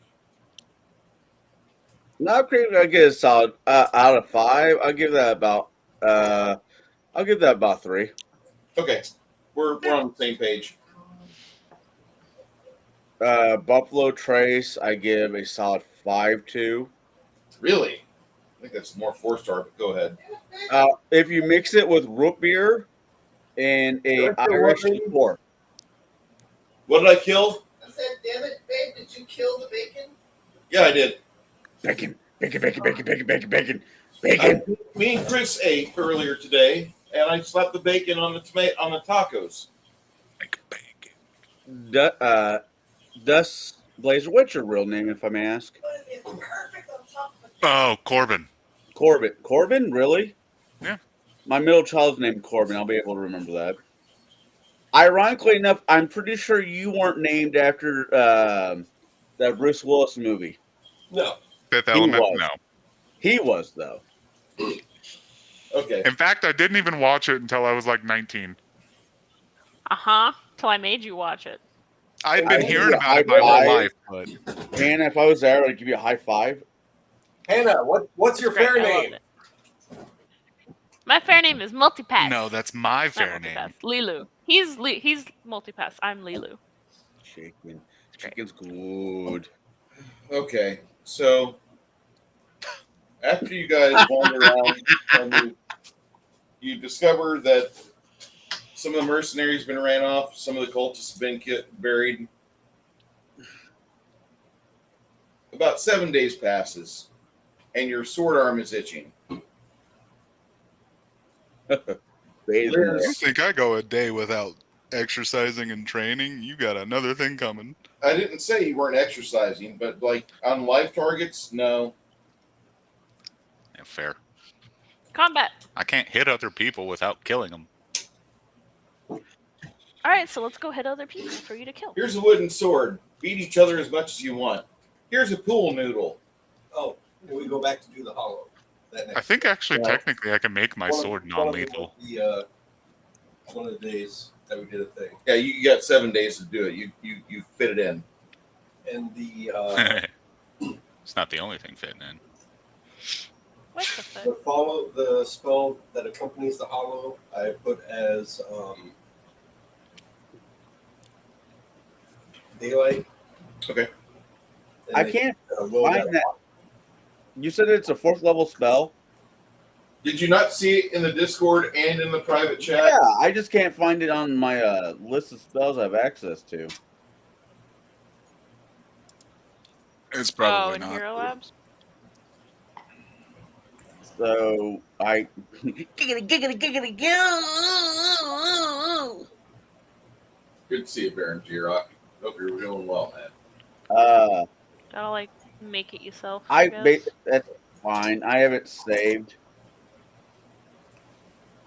Knob Creek, I give it a solid out of 5. I'll give that about 3. Okay, we're on the same page. Buffalo Trace, I give a solid 5 to. Really? I think that's more 4-star, but go ahead. If you mix it with root beer and a Irish liqueur. What did I kill? I said, damn it, babe, did you kill the bacon? Yeah, I did. Bacon. Bacon. Me and Chris ate earlier today, and I slapped the bacon on the tacos. Thus, Blazer, what's your real name, if I may ask? Oh, Corbin. Corbin, really? Yeah. My middle child's named Corbin. I'll be able to remember that. Ironically enough, I'm pretty sure you weren't named after that Bruce Willis movie. No. Fifth Element? was. No. He was, though. Okay. In fact, I didn't even watch it until I was like 19. Till I made you watch it. I'd been I'd hearing give you a about it high my whole five. life, but Hannah, if I was there, I'd give you a high five. Hannah, what's your Great, fair I loved name? it. My fair name is Multipass. no, that's my Not fair name. Multipass. Lilu. He's Multipass. I'm Lilu. Chicken. Chicken's good. Okay. So after you guys wander around and you discover that some of the mercenaries have been ran off, some of the cultists have been buried. About 7 days passes, and your sword arm is itching. You think I go a day without exercising and training? You got another thing coming. I didn't say you weren't exercising, but like on live targets, no. Yeah, fair. Combat. I can't hit other people without killing them. Alright, so let's go hit other people for you to kill. Here's a wooden sword. Beat each other as much as you want. Here's a pool noodle. Oh, and we go back to do the hollow. I think actually, technically, I can make my sword One of non-lethal. one of the days that we did a thing. Yeah, you got 7 days to do it. You fit it in. And the It's not the only thing fitting in. What the fuck? the spell that accompanies the hollow, I put as daylight. Okay. And I they can't roll find that. You said it's a 4th level spell? Did you not see it in the Discord and in the private chat? Yeah, I just can't find it on my list of spells I have access to. It's probably in not. Hero Labs? So I Giggity, go. Good to see you, Baron G-Rock. Hope you're doing well, man. Gotta like make it yourself. I guess. That's fine. I have it saved.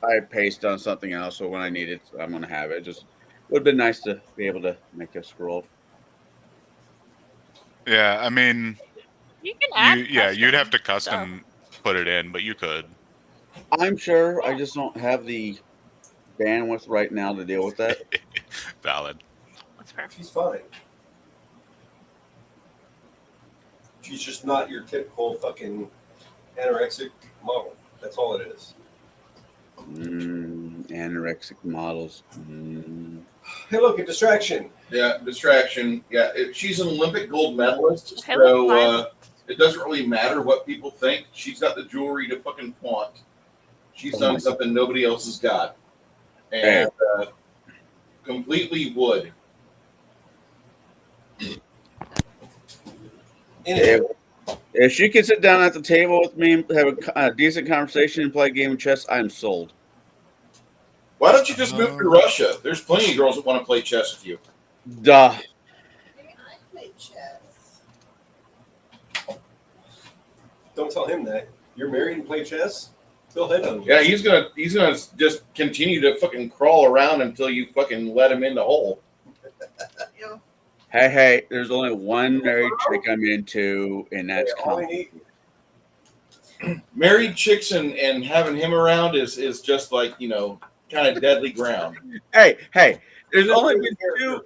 I paste on something else, so when I need it, I'm gonna have it. Just would have been nice to be able to make a scroll. Yeah, I mean, You can add you'd have to stuff. custom put it in, but you could. I'm sure. I just don't have the bandwidth right now to deal with that. Valid. That's fair. She's fine. She's just not your typical fucking anorexic model. That's all it is. Anorexic models. Hey, look, a distraction. Yeah, distraction. Yeah, she's an Olympic gold medalist, Hey, look, so it doesn't really matter what people think. She's got the jewelry to fucking flaunt. She's done something nobody else has got. And completely wood. If she can sit down at the table with me and have a decent conversation and play a game of chess, I'm sold. Why don't you just move to Russia? There's plenty of girls that want to play chess with you. Duh. I play chess. Don't tell him that. You're married and play chess? He'll hit on you. Yeah, he's gonna just continue to fucking crawl around until you fucking let him in the hole. Hey, there's only one married chick I'm into, and that's Colin. Married chicks and having him around is just like, kind of deadly ground. Hey, there's only been two.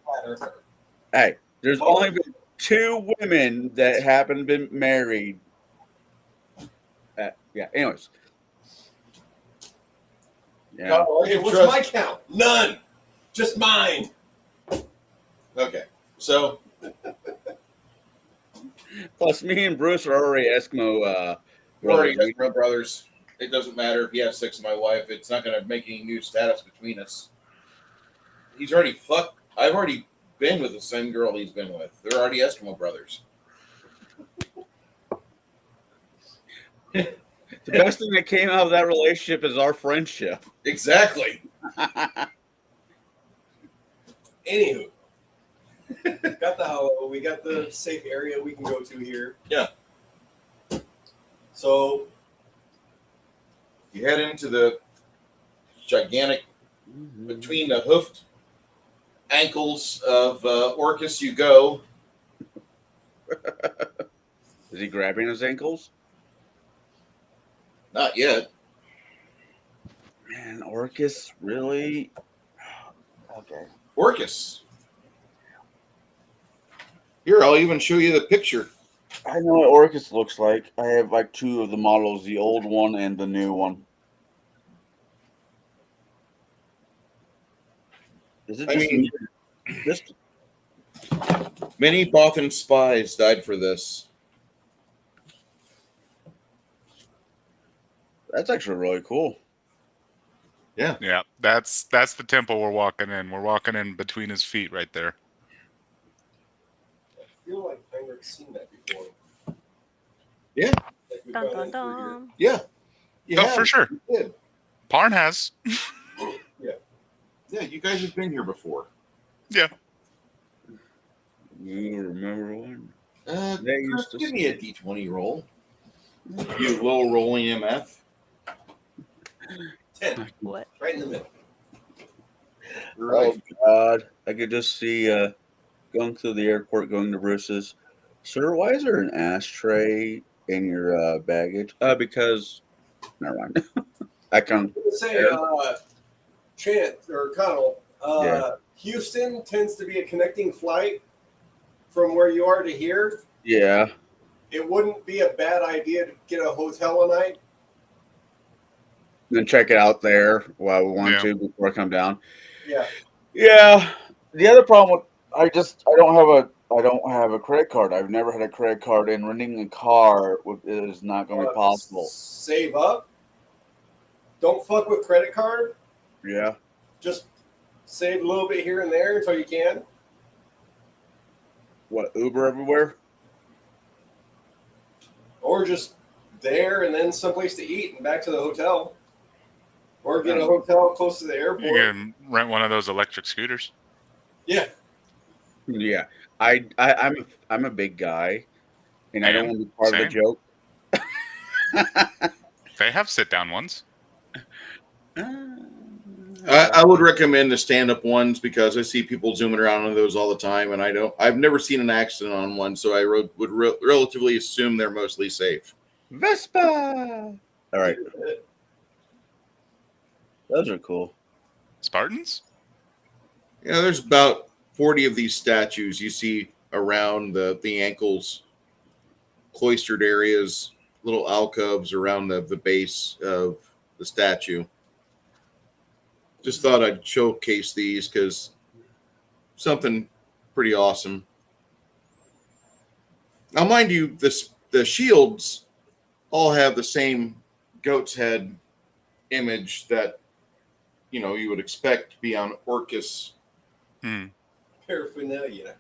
Hey, there's only been 2 women that happen to be married. Anyways. Yeah. Hey, what's my count? None. Just mine. Okay. So. Plus, me and Bruce are already Eskimo. We're already Eskimo brothers. It doesn't matter if he has sex with my wife. It's not going to make any new status between us. He's already fucked. I've already been with the same girl he's been with. They're already Eskimo brothers. The best thing that came out of that relationship is our friendship. Exactly. Anywho, got the hollow. We got the safe area we can go to here. Yeah. So You head into the gigantic, between the hoofed ankles of Orcus you go. Is he grabbing his ankles? Not yet. Man, Orcus, really? Okay. Orcus. Here, I'll even show you the picture. I know what Orcus looks like. I have like two of the models, the old one and the new one. Is it I just mean, just many Bothan spies died for this. that's actually really cool. Yeah, that's the temple we're walking in. We're walking in between his feet right there. I feel like Heinrich's seen that before. Yeah. Like we've Dun, gone dun, in through here. dun. Yeah. You Oh, have. for sure. You did. Parn has. Yeah, you guys have been here before. Yeah. You remember one? They used to give me a D20 roll. You low rolling MF. 10, What? right in the middle. Right. Oh God! I could just see going through the airport, going to Bruce's. Sir, why is there an ashtray in your baggage? Because never mind. I can. I was gonna say, Trent or Connell, Yeah. Houston tends to be a connecting flight from where you are to here. Yeah. It wouldn't be a bad idea to get a hotel a night. Then check it out there while we want Yeah. to before I come down. Yeah. Yeah. The other problem with I don't have a credit card. I've never had a credit card, and renting a car is not going to be possible. Save up. Don't fuck with credit card. Yeah. Just save a little bit here and there until you can. What, Uber everywhere? Or just there and then someplace to eat and back to the hotel. Or get a hotel close to the airport. You can rent one of those electric scooters. Yeah. Yeah. I'm a big guy, and I don't want to be part of the joke. They have sit down ones. I would recommend the stand-up ones because I see people zooming around on those all the time, and I've never seen an accident on one, so I would relatively assume they're mostly safe. Vespa. All right. Those are cool. Spartans? Yeah, there's about 40 of these statues you see around the ankles, cloistered areas, little alcoves around the base of the statue. Just thought I'd showcase these because something pretty awesome. Now, mind you, the shields all have the same goat's head image that you would expect to be on Orcus. Paraphernalia.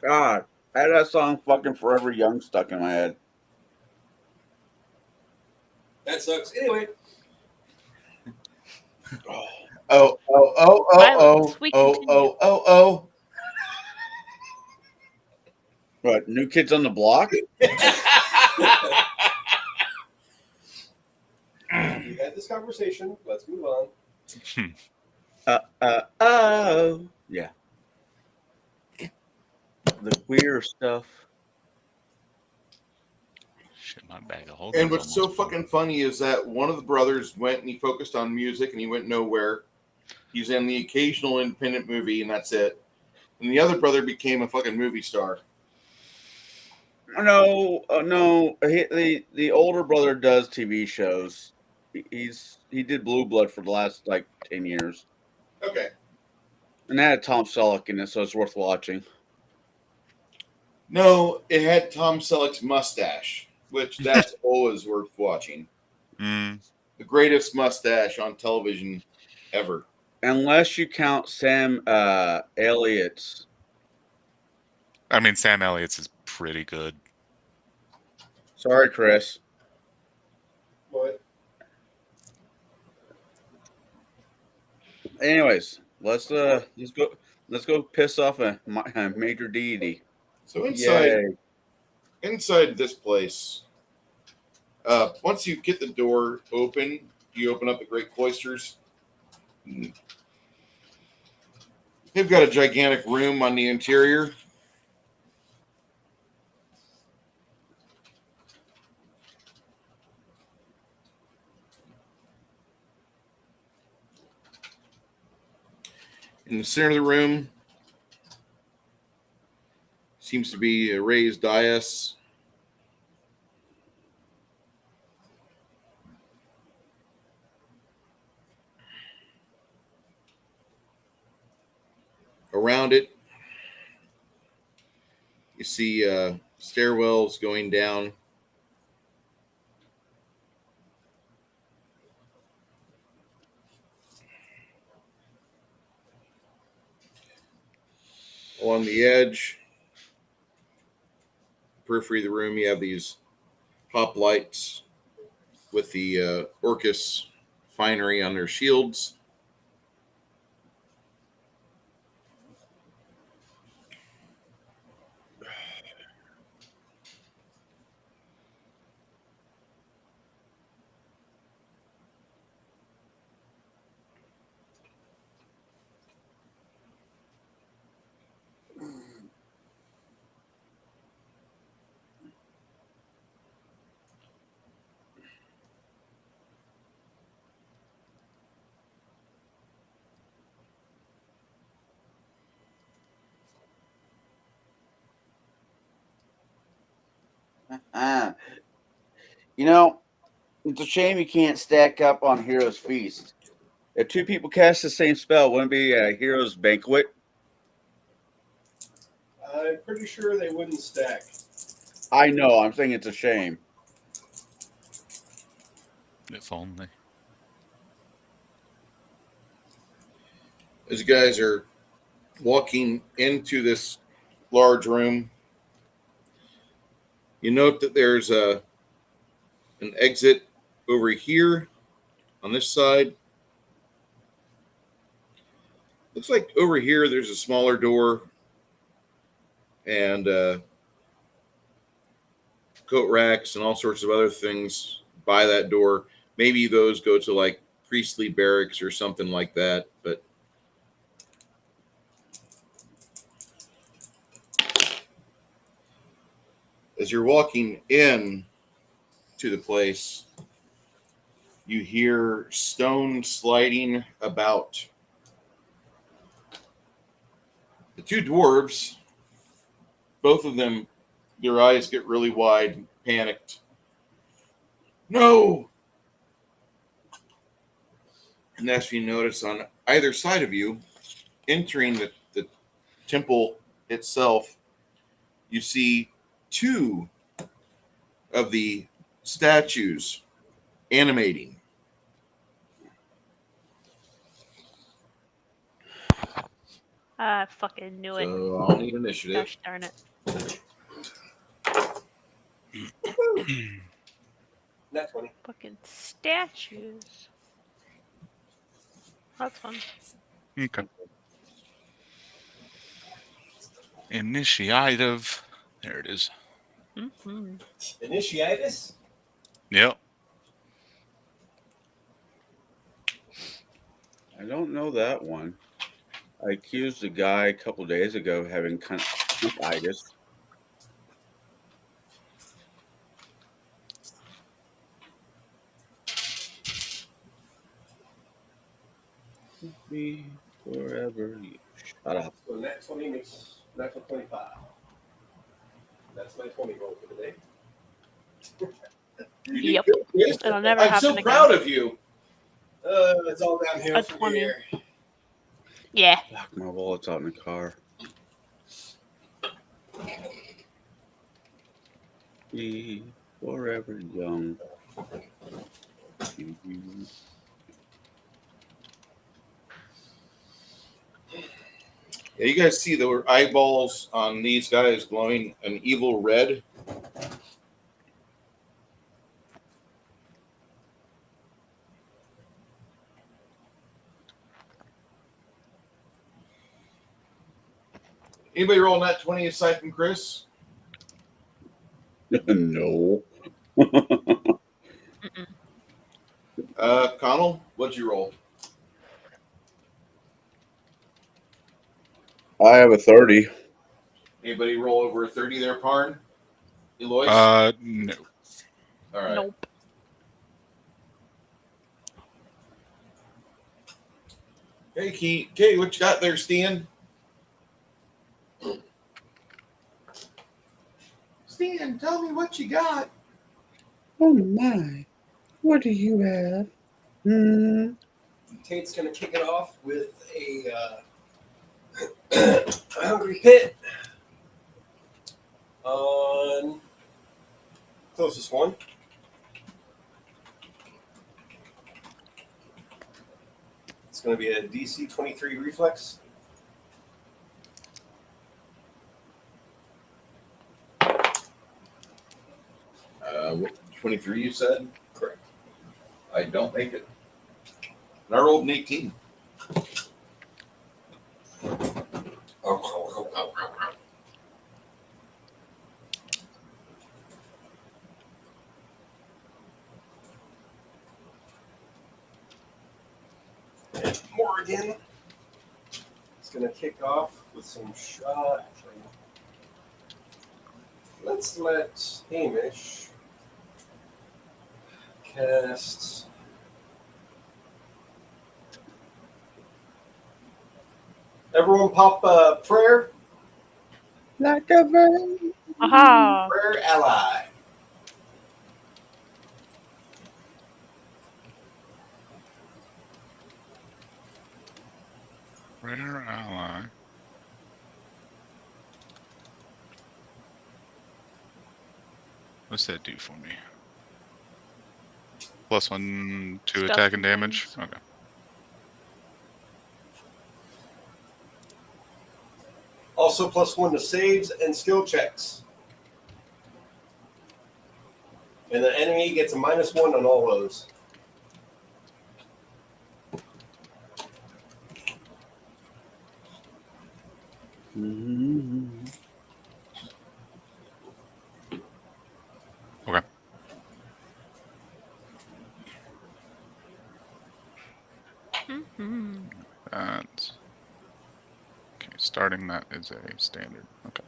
God, I had that song fucking Forever Young stuck in my head. That sucks. Anyway. Oh. What, New Kids on the Block? We had this conversation. Let's move on. Oh. Yeah. The queer stuff. Shit, my bag of holding. And what's so fucking funny is that one of the brothers went and he focused on music and he went nowhere. He's in the occasional independent movie and that's it. And the other brother became a fucking movie star. No. The older brother does TV shows. He did Blue Blood for the last 10 years. Okay. And that had Tom Selleck in it, so it's worth watching. No, it had Tom Selleck's mustache, which that's always worth watching. the greatest mustache on television ever. Unless you count Sam Elliott's. I mean, Sam Elliott's is pretty good. Sorry, Chris. What? Anyways, let's go piss off a major deity. So Yay. inside this place, once you get the door open, you open up the Great Cloisters. They've got a gigantic room on the interior. In the center of the room seems to be a raised dais. Around it, you see stairwells going down. Along the edge, periphery of the room, you have these hop lights with the Orcus finery on their shields. You know, it's a shame you can't stack up on Hero's Feast. If two people cast the same spell, wouldn't it be a Hero's Banquet? I'm pretty sure they wouldn't stack. I know. I'm saying it's a shame. If only. As you guys are walking into this large room, you note that there's an exit over here on this side. Looks like over here there's a smaller door and coat racks and all sorts of other things by that door. Maybe those go to like priestly barracks or something like that, but as you're walking in to the place, you hear stone sliding about. The two dwarves, both of them, their eyes get really wide, panicked. No! And as you notice on either side of you, entering the temple itself, you see two of the statues animating. I fucking knew it. So I'll need initiative. Gosh darn it. Not 20. Fucking statues. That's fun. Okay. Initiative. There it is. Mm-hmm. Initiatus? Yep. I don't know that one. I accused a guy a couple days ago of having itis. Be forever. Shut up. So net 20 makes natural 25. That's my 20 roll for the day. Yep. Yes. It'll never I'm happen so again. proud of you. It's all downhill A from 20. here. Yeah. Fuck, my wallet's out in the car. Be forever young. Yeah, you guys see the eyeballs on these guys glowing an evil red? Anybody rolling that 20 aside from Chris? No. Connell, what'd you roll? I have a 30. Anybody roll over a 30 there, Parn? Eloise? No. All right. Nope. Hey, Key. Okay, what you got there, Stan? Stan, tell me what you got. Oh my. What do you have? Tate's going to kick it off with a hungry pit on closest one. It's going to be a DC 23 reflex. What, 23 you said? Correct. I don't make it. And I rolled an 18. And Morgan is going to kick off with some shot. Let's let Hamish cast. Everyone pop a prayer. Like a bird. Aha! Prayer ally. Rare ally. What's that do for me? +1 to Stuff attack and and damage. things. Okay. Also +1 to saves and skill checks. And the enemy gets a -1 on all those. Okay. Mhm. That's okay. Starting that is a standard. Okay.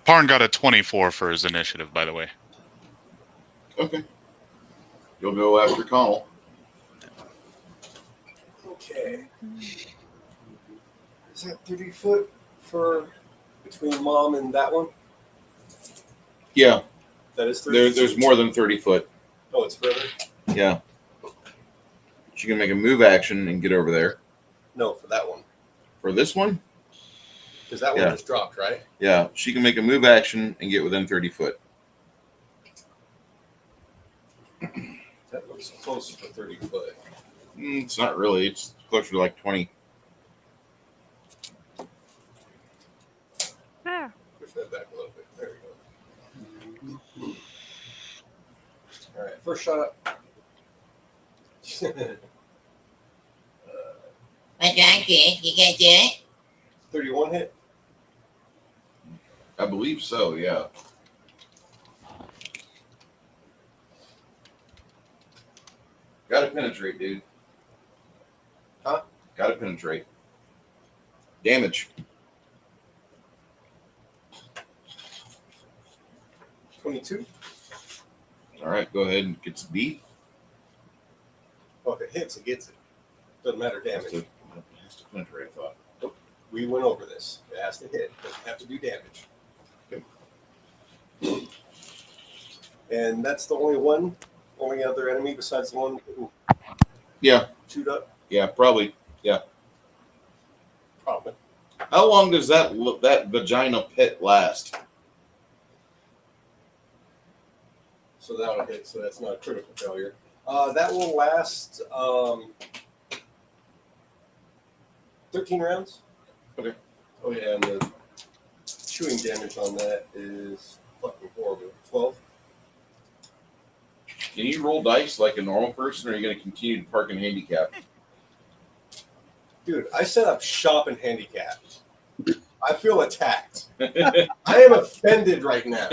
Parn got a 24 for his initiative, by the way. Okay. You'll go after Connell. Okay. Is that 30 foot for between mom and that one? Yeah, That is 30 there's more than 30 foot. Oh, it's further? Yeah. She can make a move action and get over there. No, for that one. For this one? Because that one Yeah. just dropped, right? Yeah, she can make a move action and get within 30 foot. That looks close for 30 foot. It's not really. It's closer to like 20. Yeah. Push that back a little bit. There we go. All right, first shot. What's wrong, Chris? You can't do it? 31 hit. I believe so, yeah. Gotta penetrate, dude. Huh? Gotta penetrate. Damage. 22. All right, go ahead and get some beat. Oh, if it hits, it gets it. Doesn't matter damage. Has to penetrate, I thought. We went over this. It has to hit. Doesn't have to do damage. Okay. And that's the only other enemy besides the one who Yeah, chewed up. yeah, probably. Probably. How long does that vagina pit last? So that'll hit. So that's not a critical failure. That will last 13 rounds. Okay. Oh yeah, and the chewing damage on that is fucking horrible. 12. Can you roll dice like a normal person, or are you going to continue to park in handicap? Dude, I set up shop and handicapped. I feel attacked. I am offended right now.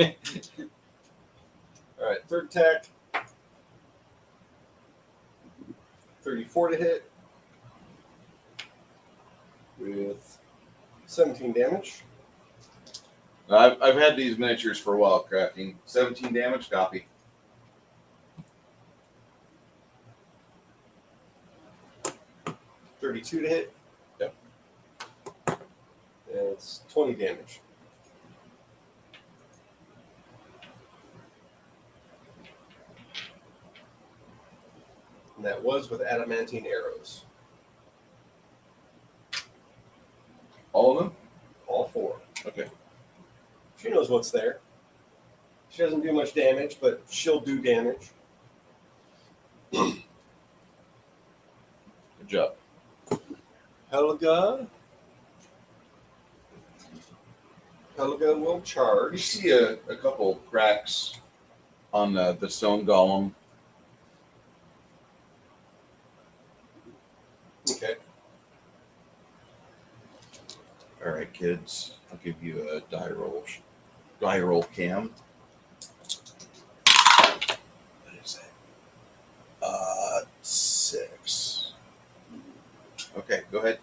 All right, third attack. 34 to hit with 17 damage. I've had these miniatures for a while, crafting. 17 damage, copy. $32 to hit. Yep. And it's 20 damage. And that was with adamantine arrows. All of them? All 4. Okay. She knows what's there. She doesn't do much damage, but she'll do damage. Good job. Helga will You charge. see a couple cracks on the stone golem. Okay. All right, kids. I'll give you a die roll cam. What is it? 6. Okay, go ahead.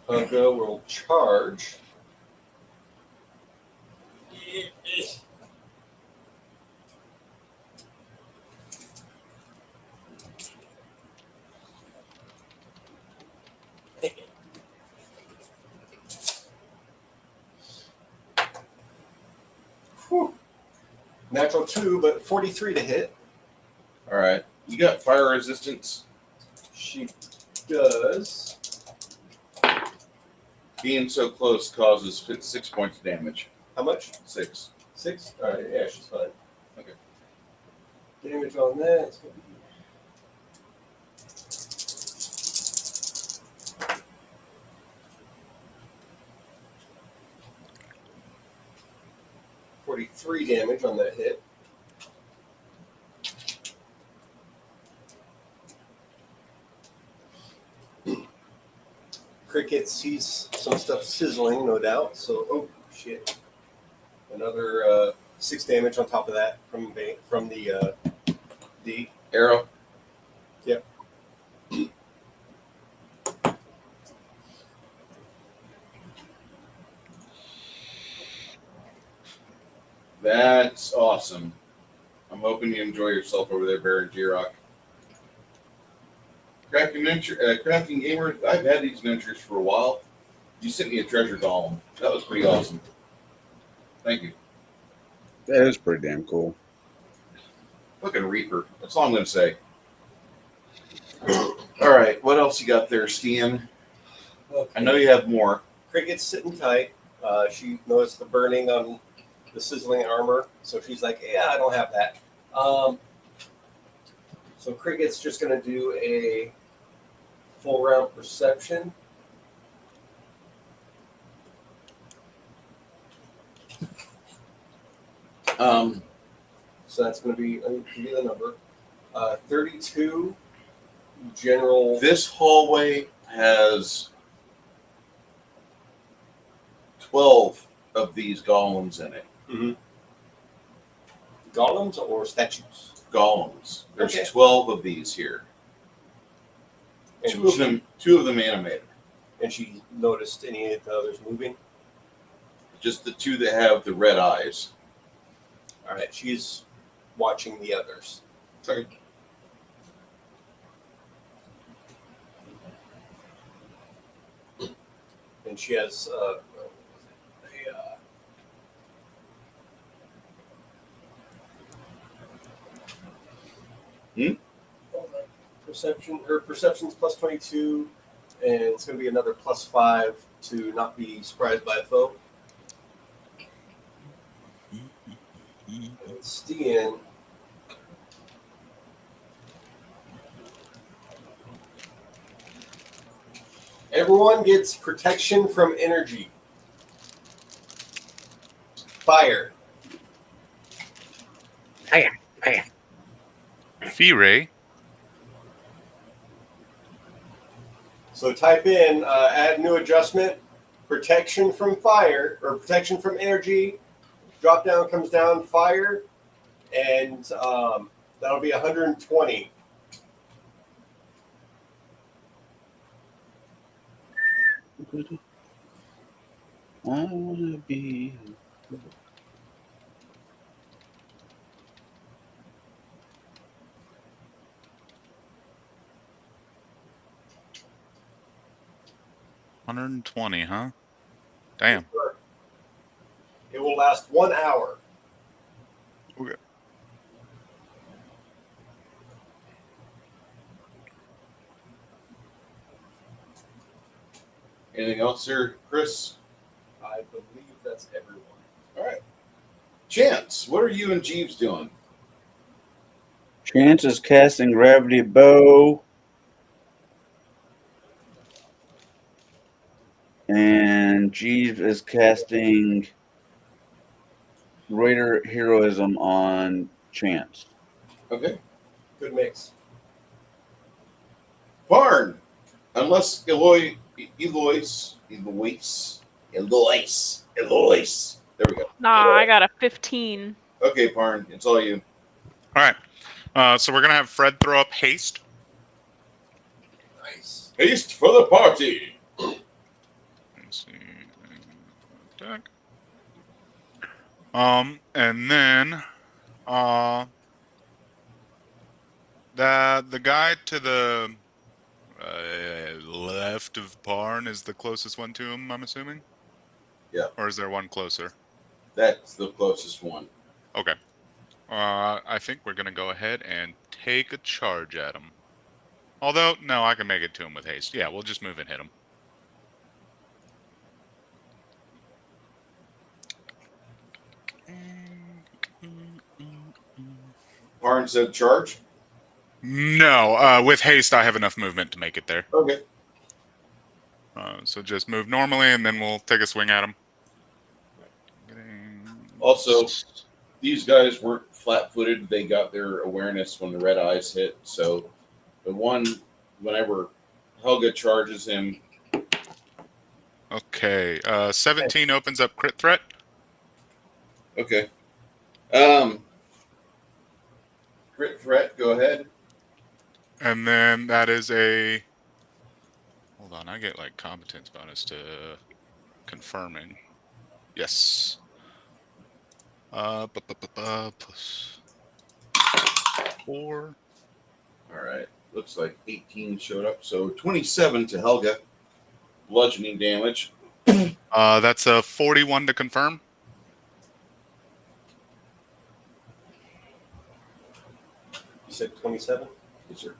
Helga will charge. Whew. Natural 2, but 43 to hit. All right. You got fire resistance. She does. Being so close causes 6 points of damage. How much? 6. 6? All right, yeah, she's fine. Okay. Damage on that. It's gonna be 43 damage on that hit. Cricket sees some stuff sizzling, no doubt. So, oh shit! Another 6 damage on top of that from the D. Arrow. Yep. That's awesome. I'm hoping you enjoy yourself over there, Baron G-Rock. Crafting Gamer, I've had these miniatures for a while. You sent me a treasure golem. That was pretty awesome. Thank you. That is pretty damn cool. Fucking Reaper. That's all I'm going to say. All right, what else you got there, Stian? Okay. I know you have more. Cricket's sitting tight. She noticed the burning on the sizzling armor, so she's like, "Yeah, I don't have that." So Cricket's just going to do a full round perception. So that's going to be, let me give you the number, 32 general. This hallway has 12 of these golems in it. Mm-hmm. Golems or statues? Golems. There's Okay. 12 of these here. And Two of them animated. And she noticed any of the others moving? Just the 2 that have the red eyes. All right, she's watching the others. Sorry. And she has perception. Her perception's plus 22, and it's going to be another plus 5 to not be surprised by a foe. And 60 in. Everyone gets protection from energy. Fire. Fire. So type in, add new adjustment, protection from fire, or protection from energy. Drop down comes down, fire, and that'll be 120. I wanna be. $120, huh? Damn. It will last 1 hour. Okay. Anything else here, Chris? I believe that's everyone. All right. Chance, what are you and Jeeves doing? Chance is casting gravity bow. And Jeeves is casting greater heroism on Chance. Okay. Good mix. Barn, unless Eloise. There we go. Nah, I got a 15. Okay, Parn, it's all you. All right. So we're gonna have Fred throw up haste. Nice. Haste for the party. Let's see. Attack. And then the guy to the left of Parn is the closest one to him, I'm assuming? Yeah. Or is there one closer? That's the closest one. Okay. I think we're going to go ahead and take a charge at him. Although, no, I can make it to him with haste. Yeah, we'll just move and hit him. Parn said charge. No, with haste, I have enough movement to make it there. Okay. So just move normally, and then we'll take a swing at him. Also, these guys weren't flat-footed. They got their awareness when the red eyes hit. So the one, whenever Helga charges him. Okay. 17 opens up crit threat. Okay. Crit threat, go ahead. And then that is a... Hold on, I get like competence bonus to confirming. Yes. Plus 4. All right. Looks like 18 showed up. So 27 to Helga. Bludgeoning damage. That's a 41 to confirm. You said 27? Yes, sir.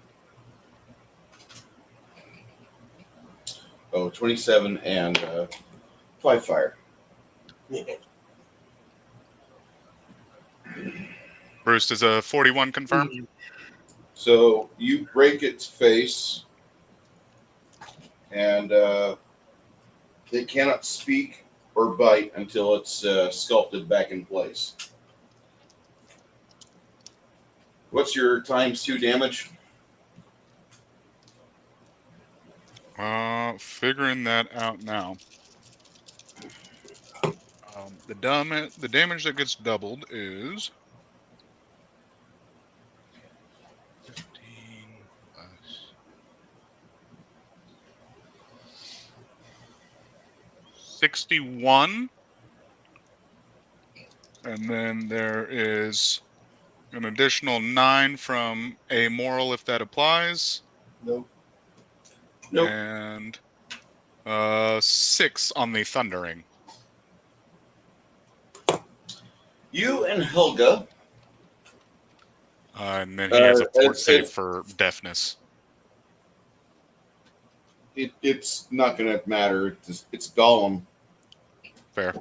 Oh, 27 and 5 fire. Yeah. Bruce, does a 41 confirm? So you break its face, and it cannot speak or bite until it's sculpted back in place. What's your ×2 damage? Figuring that out now. The damage that gets doubled is 15 plus 61, and then there is an additional 9 from amoral if that applies. Nope. Nope. And 6 on the thundering. You and Helga. And then he has a fort it's- save for deafness. It's not going to matter. It's Gollum. Fair.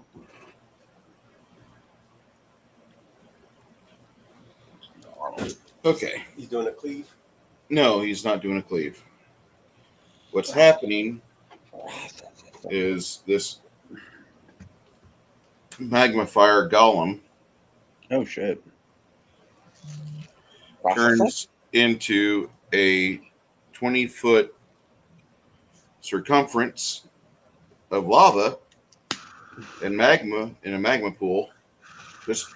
Okay. He's doing a cleave. No, he's not doing a cleave. What's happening is this magma fire golem Oh shit. turns into a 20-foot circumference of lava and magma in a magma pool. Just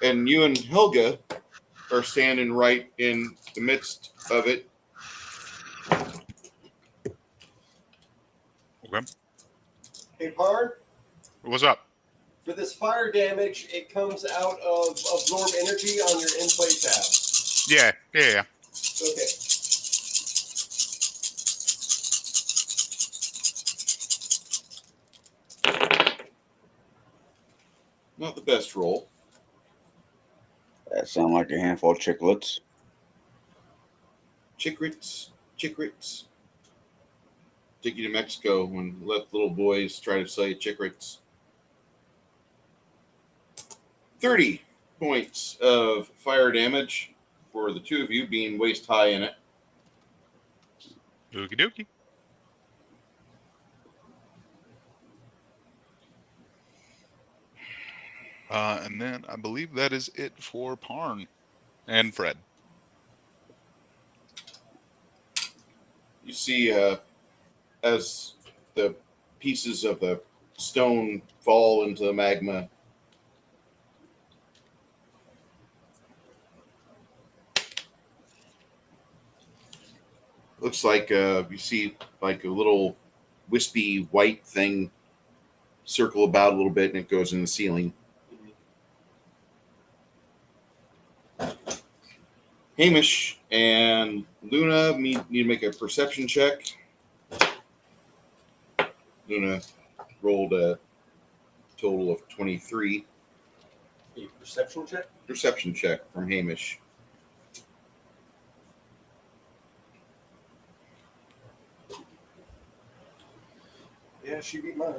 and you and Helga are standing right in the midst of it. Okay. Hey, Parn, What's up? for this fire damage, it comes out of absorb energy on your in-play tab. Yeah. Okay. Not the best roll. That sound like a handful of chiclets. Chickrits. Take you to Mexico and let little boys try to sell you chickrits. 30 points of fire damage for the two of you being waist high in it. Okie dokie. And then I believe that is it for Parn and Fred. You see, as the pieces of the stone fall into the magma, looks like you see like a little wispy white thing circle about a little bit, and it goes in the ceiling. Hamish and Luna need to make a perception check. Luna rolled a total of 23. A perception check? Perception check from Hamish. Yeah, she beat mine.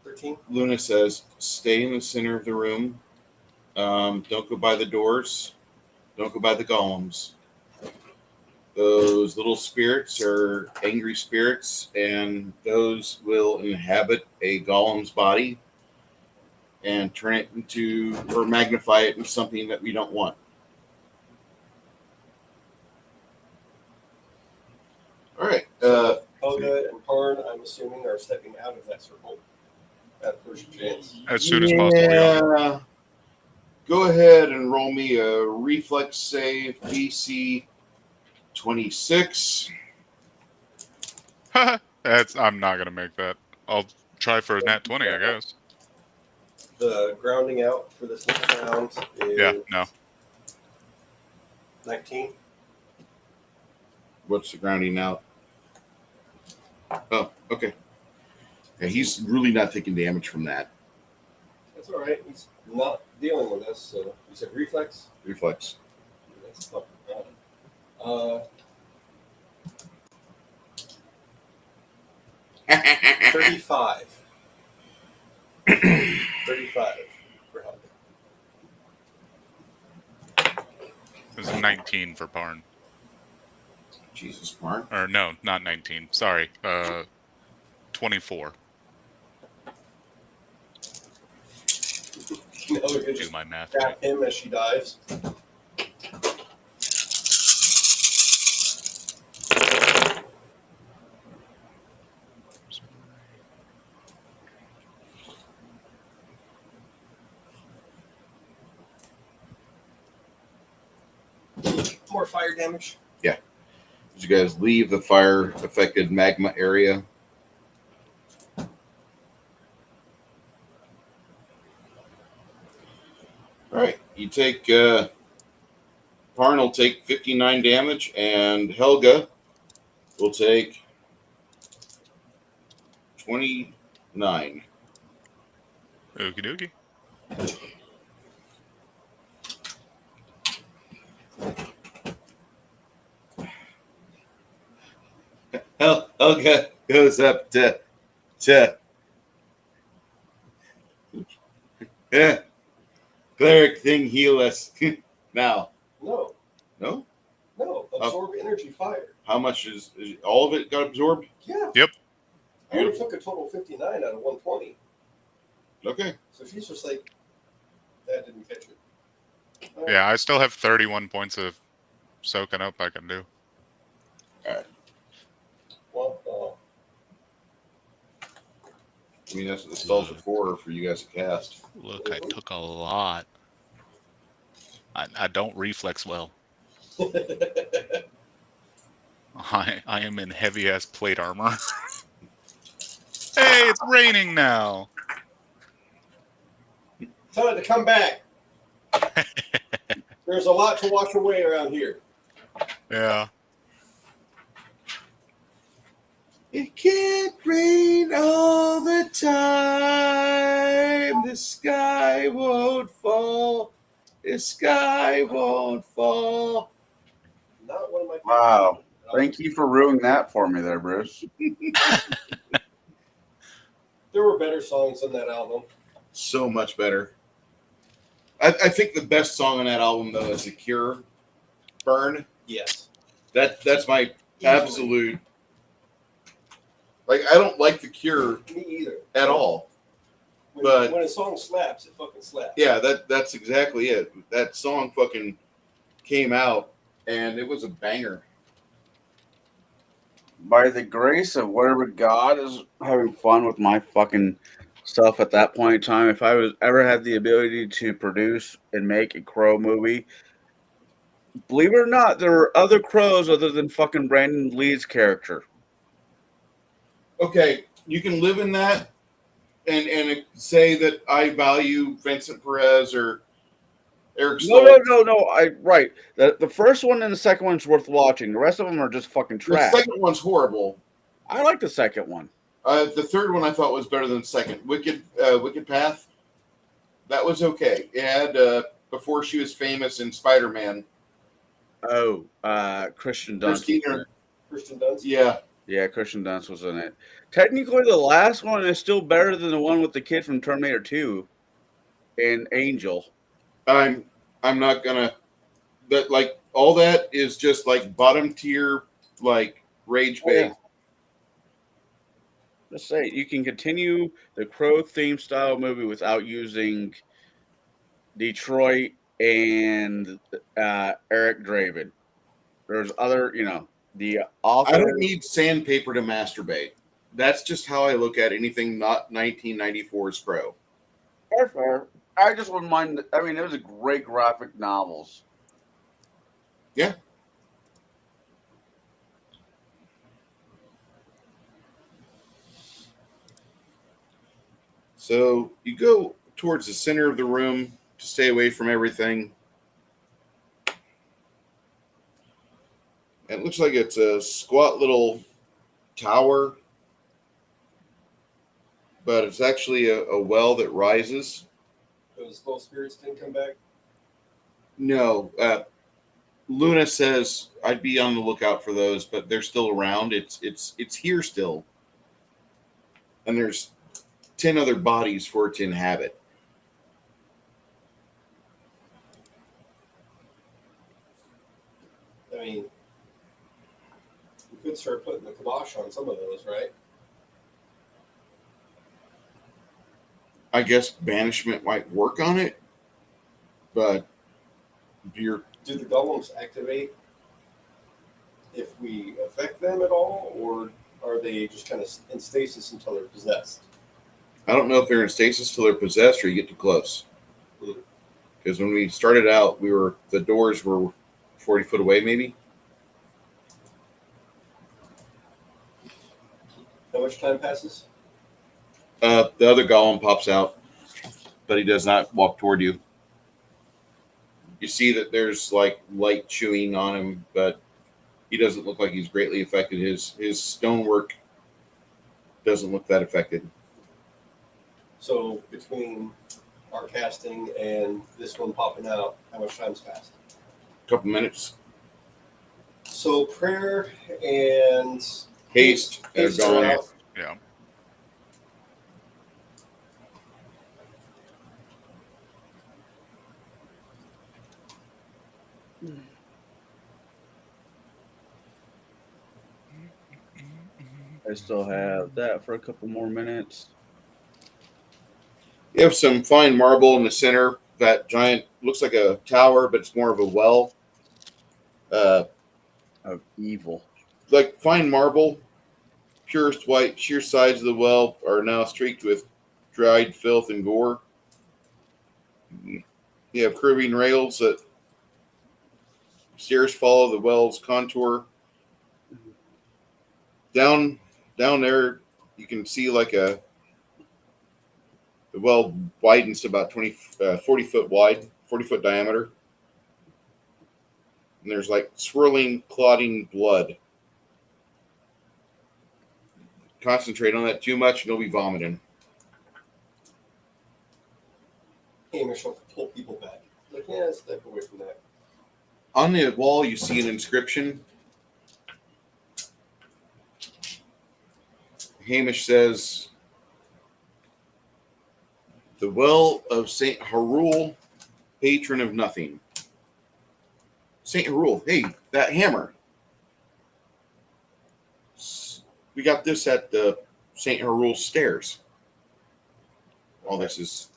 13. Luna says, stay in the center of the room. Don't go by the doors. Don't go by the golems. Those little spirits are angry spirits, and those will inhabit a golem's body and turn it into, or magnify it into something that we don't want. All right. Helga and Parn, I'm assuming, are stepping out of that circle at first chance. As soon as possible. Yeah. Yeah. Go ahead and roll me a reflex save, DC 26. I'm not gonna make that. I'll try for a nat 20, I guess. The grounding out for this next round is Yeah, no. 19. What's the grounding out? Oh, okay. Yeah, he's really not taking damage from that. That's all right. He's not dealing with us. So you said reflex? Reflex. That's fucking bad. 35. 35 for Helga. It was 19 for Parn. Jesus, Mark. Or no, not 19. Sorry. 24. Helga Do just my math. tap him as she dives. More fire damage. Yeah. As you guys leave the fire affected magma area, all right, you take Parn will take 59 damage, and Helga will take 29. Okie dokie. Helga goes up to yeah. Cleric thing, heal us. Now. No. No? No. Absorb energy fire. How much is all of it got absorbed? Yeah. Yep. I only took a total of 59 out of 120. Okay. So she's just like, that didn't catch it. Yeah, I still have 31 points of soaking up I can do. Well, I mean, that's what the spells are for you guys to cast. Look, I took a lot. I don't reflex well. I am in heavy ass plate armor. Hey, it's raining now. tell it to come back. There's a lot to wash away around here. Yeah. It can't rain all the time. The sky won't fall. The sky won't fall. Not one of my favorites. Wow. Thank you for ruining that for me there, Bruce. There were better songs on that album. So much better. I think the best song on that album, though, is The Cure, Burn. Yes. That's my absolute. Like, I don't like The Cure Me either. at all. When a song slaps, it fucking slaps. Yeah, that's exactly it. That song fucking came out, and it was a banger. By the grace of whatever God is having fun with my fucking stuff at that point in time, if I was ever had the ability to produce and make a Crow movie, believe it or not, there are other Crows other than fucking Brandon Lee's character. Okay, you can live in that and say that I value Vincent Perez or Eric Stoltz. No. Right. The first one and the second one's worth watching. The rest of them are just fucking trash. The second one's horrible. I like the second one. The third one I thought was better than the second. Wicked Path. That was okay. It had before she was famous in Spider-Man. Oh, Christian Dunst. Christian Dunst? Yeah. Yeah, Christian Dunst was in it. Technically, the last one is still better than the one with the kid from Terminator 2 and Angel. I'm not gonna. That like all that is just like bottom tier, like rage bait. Yeah. Let's say you can continue the Crow theme style movie without using Detroit and Eric Draven. There's other, the author. I don't need sandpaper to masturbate. That's just how I look at anything not 1994's Crow. Fair. I just wouldn't mind. I mean, it was a great graphic novels. Yeah. So you go towards the center of the room to stay away from everything. It looks like it's a squat little tower, but it's actually a well that rises. Those low spirits didn't come back? No. Luna says I'd be on the lookout for those, but they're still around. It's here still. And there's 10 other bodies for it to inhabit. I mean, we could start putting the kibosh on some of those, right? I guess banishment might work on it, but Do the golems activate if we affect them at all, or are they just kind of in stasis until they're possessed? I don't know if they're in stasis till they're possessed or you get too close. Because when we started out, the doors were 40 foot away, maybe. How much time passes? The other golem pops out, but he does not walk toward you. You see that there's like light chewing on him, but he doesn't look like he's greatly affected. His stonework doesn't look that affected. So between our casting and this one popping out, how much time's passed? A couple minutes. So prayer and Haste are Haste gone. are out. Yeah. I still have that for a couple more minutes. You have some fine marble in the center. That giant looks like a tower, but it's more of a well. Of evil. Like fine marble, purest white. Sheer sides of the well are now streaked with dried filth and gore. You have curving rails that stairs follow the well's contour. Down there, you can see like the well widens to about 40 foot wide, 40 foot diameter. And there's like swirling, clotting blood. Concentrate on that too much and you'll be vomiting. Hamish will pull people back. Like, yeah, step away from that. On the wall, you see an inscription. Hamish says, "The well of Saint Harul, patron of nothing." Saint Harul, hey, that hammer. We got this at the Saint Harul stairs. All this is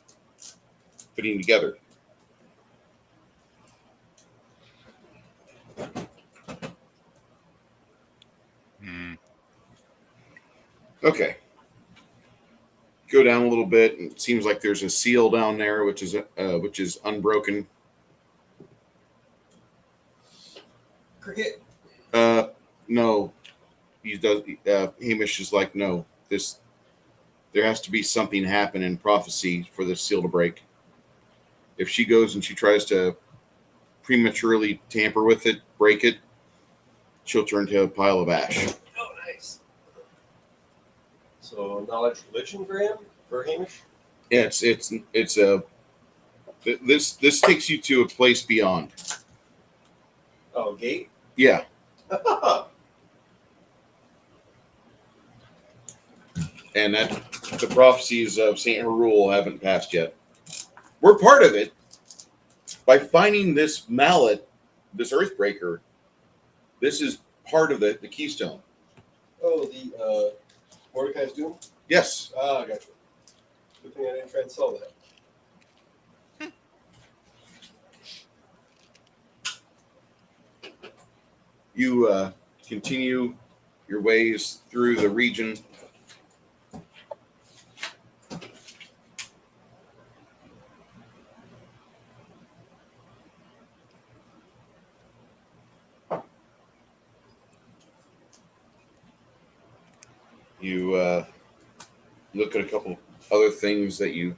fitting together. Okay. Go down a little bit, and it seems like there's a seal down there, which is unbroken. Cricket. No. Hamish is like, no. There has to be something happen in prophecy for this seal to break. If she goes and she tries to prematurely tamper with it, break it, she'll turn to a pile of ash. Oh, nice. So knowledge religion for Hamish? Yeah, this takes you to a place beyond. Oh, gate? Yeah. And that the prophecies of Saint Harul haven't passed yet. We're part of it by finding this mallet, this earthbreaker. This is part of the keystone. Oh, the Mordecai's Doom? Yes. Ah, gotcha. Good thing I didn't try and sell that. You continue your ways through the region. You look at a couple other things that you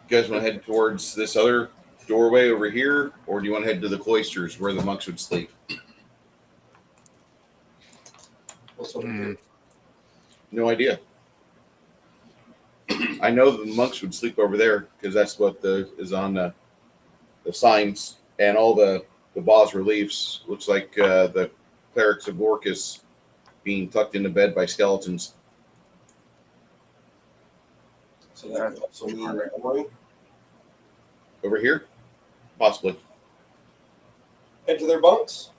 guys want to head towards this other doorway over here, or do you want to head to the cloisters where the monks would sleep? What's over here? No idea. I know the monks would sleep over there because that's what is on the signs and all the bas reliefs. Looks like the clerics of Orcus being tucked into bed by skeletons. So that could also mean armory. Over here? Possibly. Head to their bunks.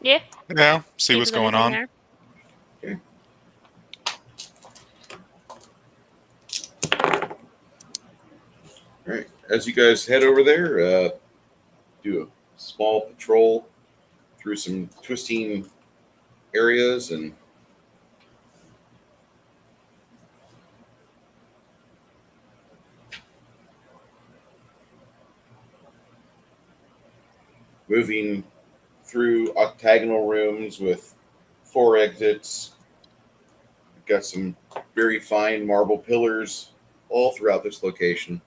Yeah. Yeah, see what's if there's going anything on. there. Okay. All right. As you guys head over there, do a small patrol through some twisting areas and moving through octagonal rooms with 4 exits. We've got some very fine marble pillars all throughout this location.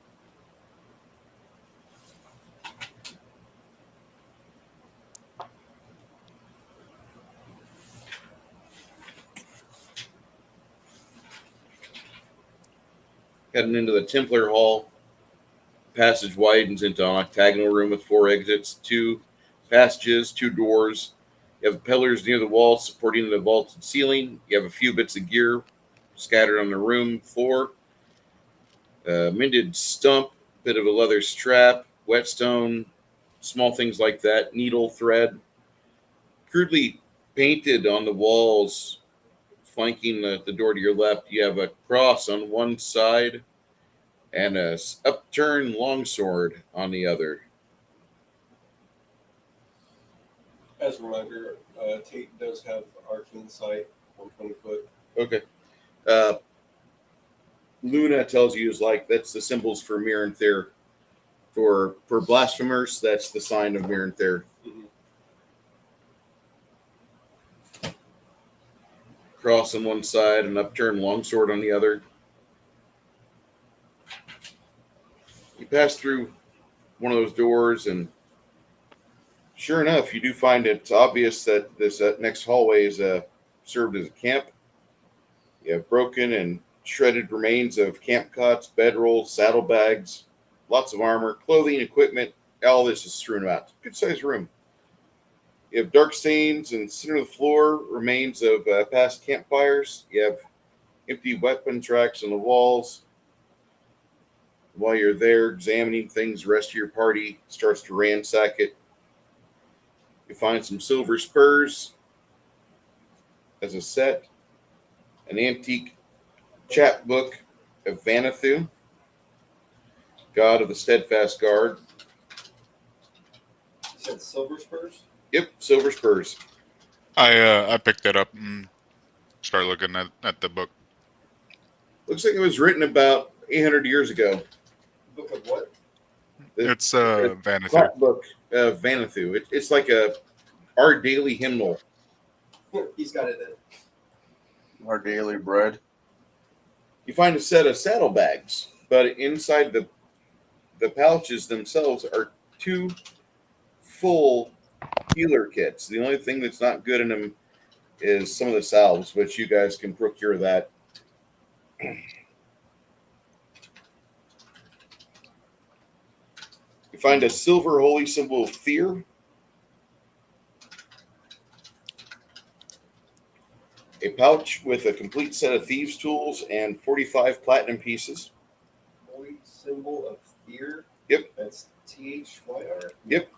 Heading into the Templar Hall, passage widens into an octagonal room with 4 exits, 2 passages, 2 doors. You have pillars near the wall supporting the vaulted ceiling. You have a few bits of gear scattered on the room floor. Mended stump, bit of a leather strap, whetstone, small things like that, needle, thread. Crudely painted on the walls, flanking the door to your left, you have a cross on one side and a upturned longsword on the other. As a reminder, Tate does have arcane sight, 120 foot. Okay. Luna tells you is like that's the symbols for Mir and Thair. For blasphemers, that's the sign of Mir and Thair. Cross on one side, an upturned longsword on the other. You pass through one of those doors, and sure enough, you do find it obvious that this next hallway is served as a camp. You have broken and shredded remains of camp cots, bedrolls, saddlebags, lots of armor, clothing, equipment. All this is strewn about. Good-sized room. You have dark stains and center of the floor, remains of past campfires. You have empty weapon tracks on the walls. While you're there examining things, the rest of your party starts to ransack it. You find some silver spurs as a set, an antique chapbook of Vanathu, god of the steadfast guard. You said silver spurs? Yep, silver spurs. I picked it up and started looking at the book. Looks like it was written about 800 years ago. Book of what? It's Vanathu. Chapbook of Vanathu. It's like our daily hymnal. He's got it in. Our daily bread. You find a set of saddlebags, but inside the pouches themselves are 2 full healer kits. The only thing that's not good in them is some of the salves, which you guys can procure that. You find a silver holy symbol of fear. A pouch with a complete set of thieves' tools and 45 platinum pieces. Holy symbol of fear? Yep. That's THYR? Yep.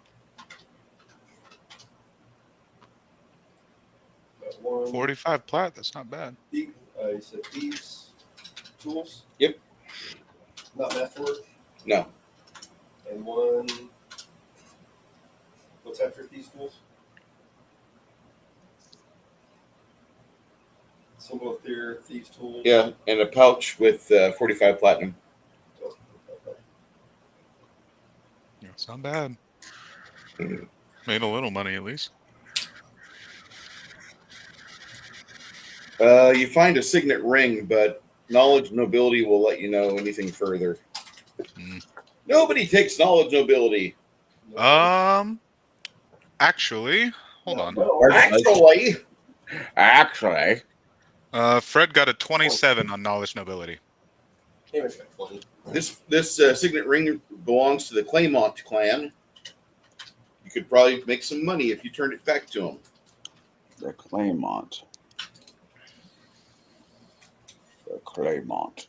Got one. 45 plat. That's not bad. You said thieves' tools? Yep. Not masterwork? No. And one. What's after thieves' tools? Symbol of fear, thieves' tools. Yeah, and a pouch with 45 platinum. Yeah, it's not bad. Made a little money at least. You find a signet ring, but knowledge nobility will let you know anything further. Nobody takes knowledge nobility. Actually, hold on. Actually. Fred got a 27 on knowledge nobility. Cameron's got 20. This signet ring belongs to the Claymont clan. You could probably make some money if you turned it back to them. The Claymont. The Claymont.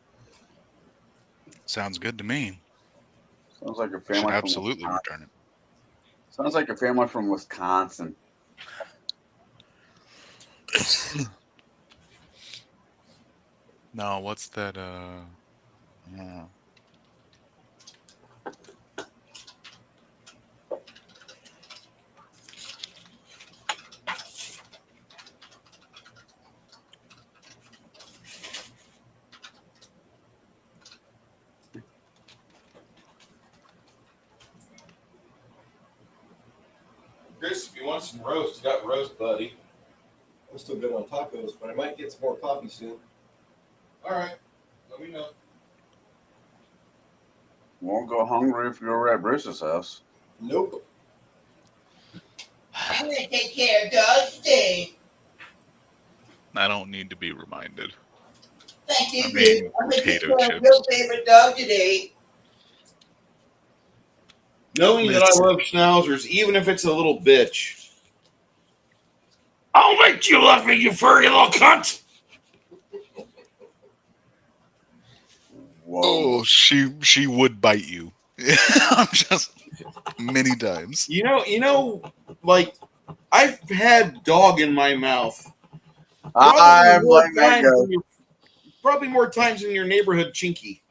Sounds good to me. Sounds like a Should family. absolutely return it. Sounds like a family from Wisconsin. No, what's that? Chris, if you want some roast, you got roast, buddy. I'm still good on tacos, but I might get some more coffee soon. All right, let me know. Won't go hungry if you're at Bruce's house. Nope. I'm gonna take care of dogs today. I don't need to be reminded. Thank you, I mean, babe. I'm gonna take potato care of your favorite dog today. Knowing that I love schnauzers, even if it's a little bitch. I'll make you love me, you furry little cunt! Whoa. Oh, she would bite you. I'm just many times. You know, like I've had dog in my mouth. I'm letting that go. Probably more times in your neighborhood, Chinky.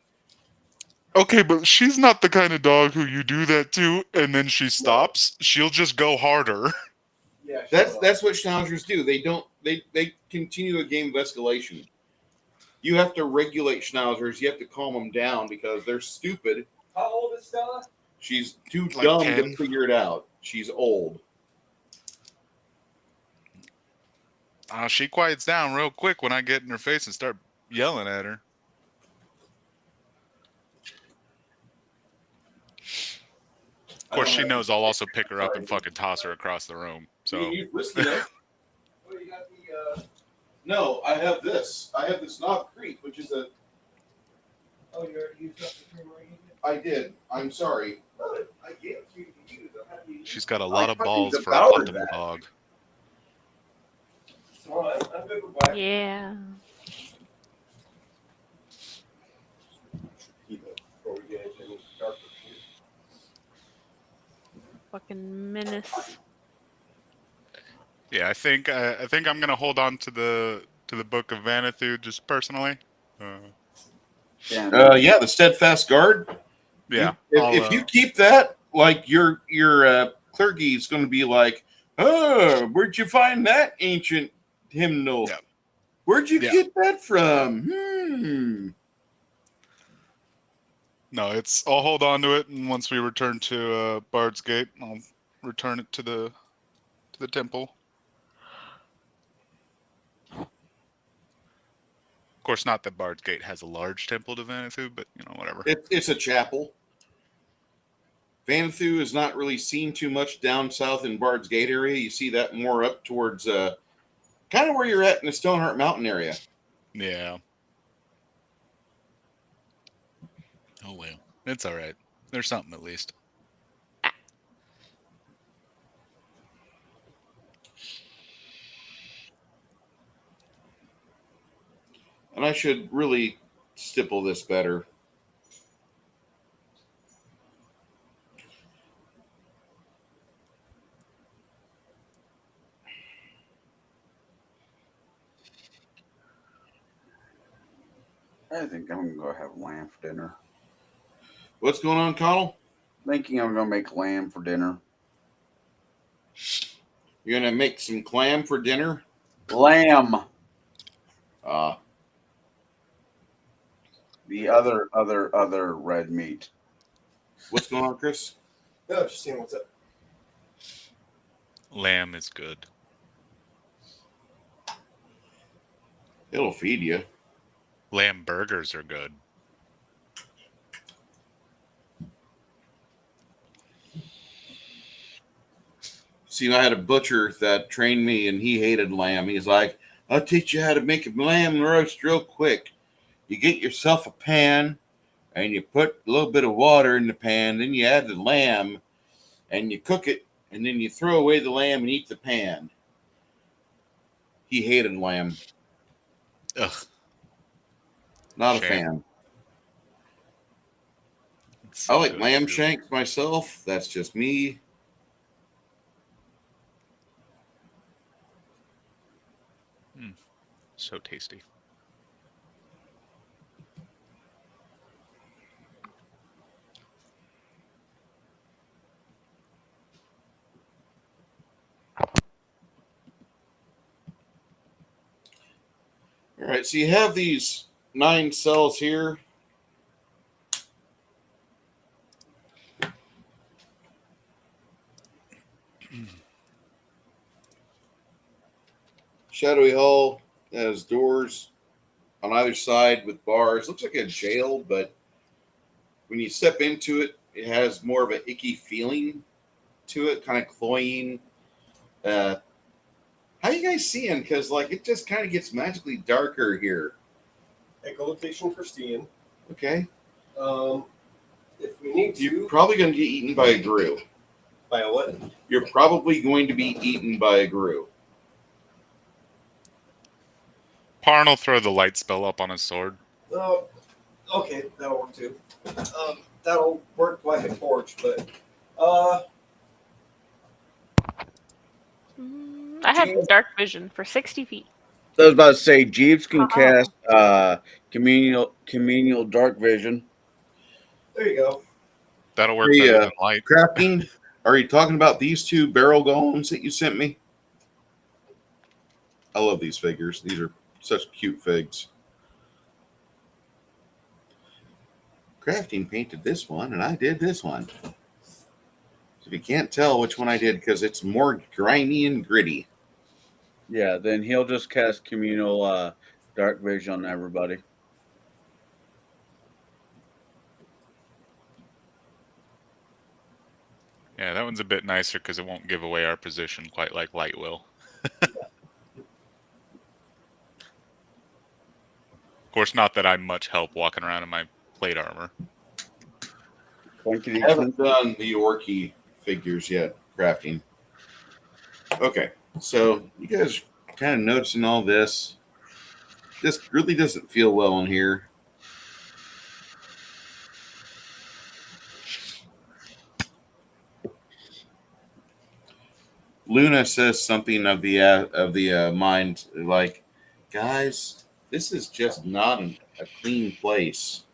Okay, but she's not the kind of dog who you do that to and then she stops. She'll just go harder. Yeah, That's what schnauzers do. They continue a game of escalation. You have to regulate schnauzers. You have to calm them down because they're stupid. How old is Stella? She's too Like dumb 10. to figure it out. She's old. She quiets down real quick when I get in her face and start yelling at her. Of course, she knows I'll also pick her up and fucking toss her across the room. So You whiskey it. No, I have this. I have this Knob Creek, which is a. Oh, you already used up the creamery? I did. I'm sorry. I gave it to you to use. I'll have you use she's got a lot of fucking balls for a devoured optimal that. dog. it. All right, I'm good with black. Yeah. Before we get into any darker shit. Fucking menace. Yeah, I think I'm gonna hold on to the Book of Vanithu just personally. Yeah, the Steadfast Guard. Yeah, If you keep that, like your clergy is going to be like, oh, where'd you find that ancient hymnal? Yeah. Where'd you Yeah. get that from? No, I'll hold on to it, and once we return to Bard's Gate, I'll return it to the temple. Of course, not that Bard's Gate has a large temple to Vanithu, but whatever. It's a chapel. Vanithu is not really seen too much down south in Bard's Gate area. You see that more up towards kind of where you're at in the Stoneheart Mountain area. Yeah. Oh well, it's all right. There's something at least. And I should really stipple this better. I think I'm gonna go have lamb for dinner. What's going on, Connell? Thinking I'm gonna make lamb for dinner. You're gonna make some clam for dinner? Lamb. The other red meat. What's going on, Chris? No, just seeing what's up. Lamb is good. It'll feed you. Lamb burgers are good. See, I had a butcher that trained me, and he hated lamb. He's like, I'll teach you how to make a lamb roast real quick. You get yourself a pan, and you put a little bit of water in the pan. Then you add the lamb, and you cook it, and then you throw away the lamb and eat the pan. He hated lamb. Ugh. Not Shame. a fan. It's so I like good, lamb too. shanks myself. That's just me. So tasty. All right, so you have these 9 cells here. Shadowy Hall has doors on either side with bars. Looks like a jail, but when you step into it, it has more of an icky feeling to it, kind of cloying. How you guys seeing? Because it just kind of gets magically darker here. Echolocation for Steam. Okay. If we need You're to. probably going to get eaten by a grue. By a what? You're probably going to be eaten by a grue. Parn will throw the light spell up on his sword. Oh, Okay, that'll work too. That'll work like a torch, but I have dark vision for 60 feet. I was about to say, Jeeves can Haha. cast communal dark vision. there you go. That'll work Hey, better than light. Crafting, are you talking about these two barrel golems that you sent me? I love these figures. These are such cute figs. Crafting painted this one, and I did this one. So if you can't tell which one I did, because it's more grimy and gritty. Yeah, then he'll just cast communal dark vision on everybody. Yeah, that one's a bit nicer because it won't give away our position quite like light will. Of course, not that I'm much help walking around in my plate armor. I haven't done the Orky figures yet, Crafting. Okay, so you guys kind of noticing all this. This really doesn't feel well in here. Luna says something of the mind, like, guys, this is just not a clean place.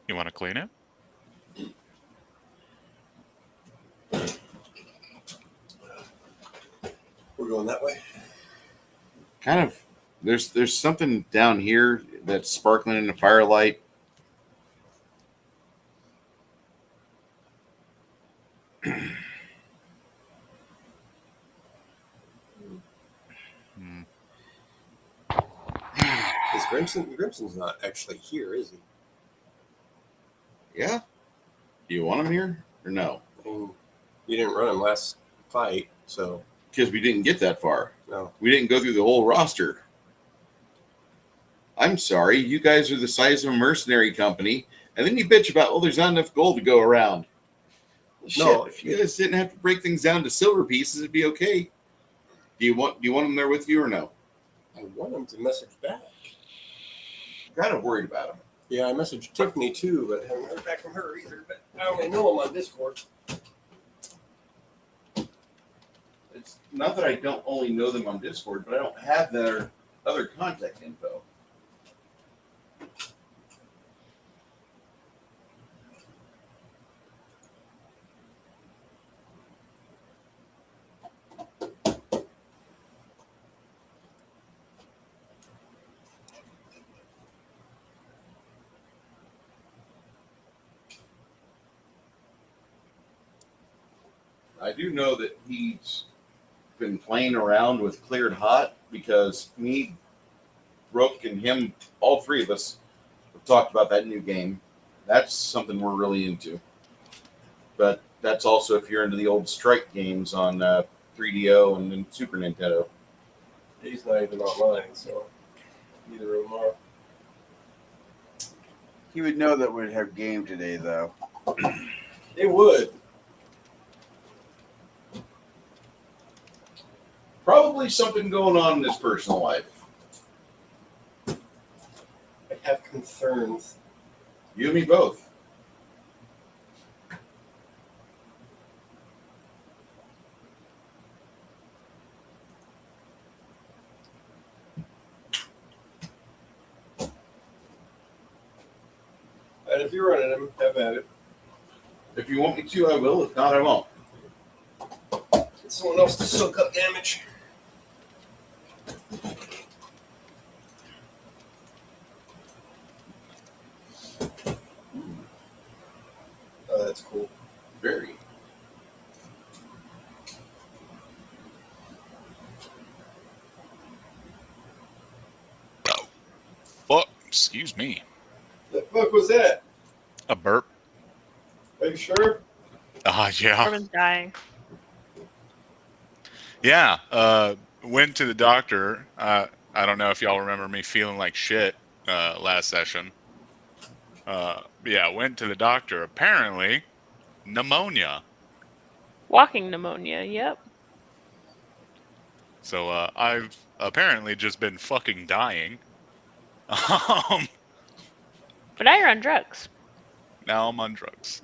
You want to clean it? We're going that way. Kind of, there's something down here that's sparkling in the firelight. Hmm. Is Grimson's not actually here, is he? Yeah? Do you want him here or no? I mean, you didn't run him last fight, so Because we didn't get that far. no. We didn't go through the whole roster. I'm sorry, you guys are the size of a mercenary company, and then you bitch about, there's not enough gold to go around. Well, shit, No. if you guys didn't have to break things down to silver pieces, it'd be okay. Do you want them there with you or no? I want him to message back. I'm kind of worried about him. Yeah, I messaged Tiffany too, but haven't heard back from her either. But I only know him on Discord. It's not that I don't only know them on Discord, but I don't have their other contact info. I do know that he's been playing around with Cleared Hot because me, Rook, and him, all three of us, have talked about that new game. That's something we're really into. But that's also if you're into the old Strike games on 3DO and then Super Nintendo. He's not even online, so neither of them are. He would know that we'd have game today, though. They would. Probably something going on in his personal life. I have concerns. You and me both. And if you're running him, have at it. If you want me to, I will. If not, I won't. Get someone else to soak up damage. Oh, that's cool. Very. Fuck, excuse me. The fuck was that? A burp. Are you sure? Yeah. Everyone's dying. Yeah, went to the doctor. I don't know if y'all remember me feeling like shit last session. Yeah, went to the doctor. Apparently, pneumonia. Walking pneumonia, yep. So I've apparently just been fucking dying. Um, But now you're on drugs. now I'm on drugs.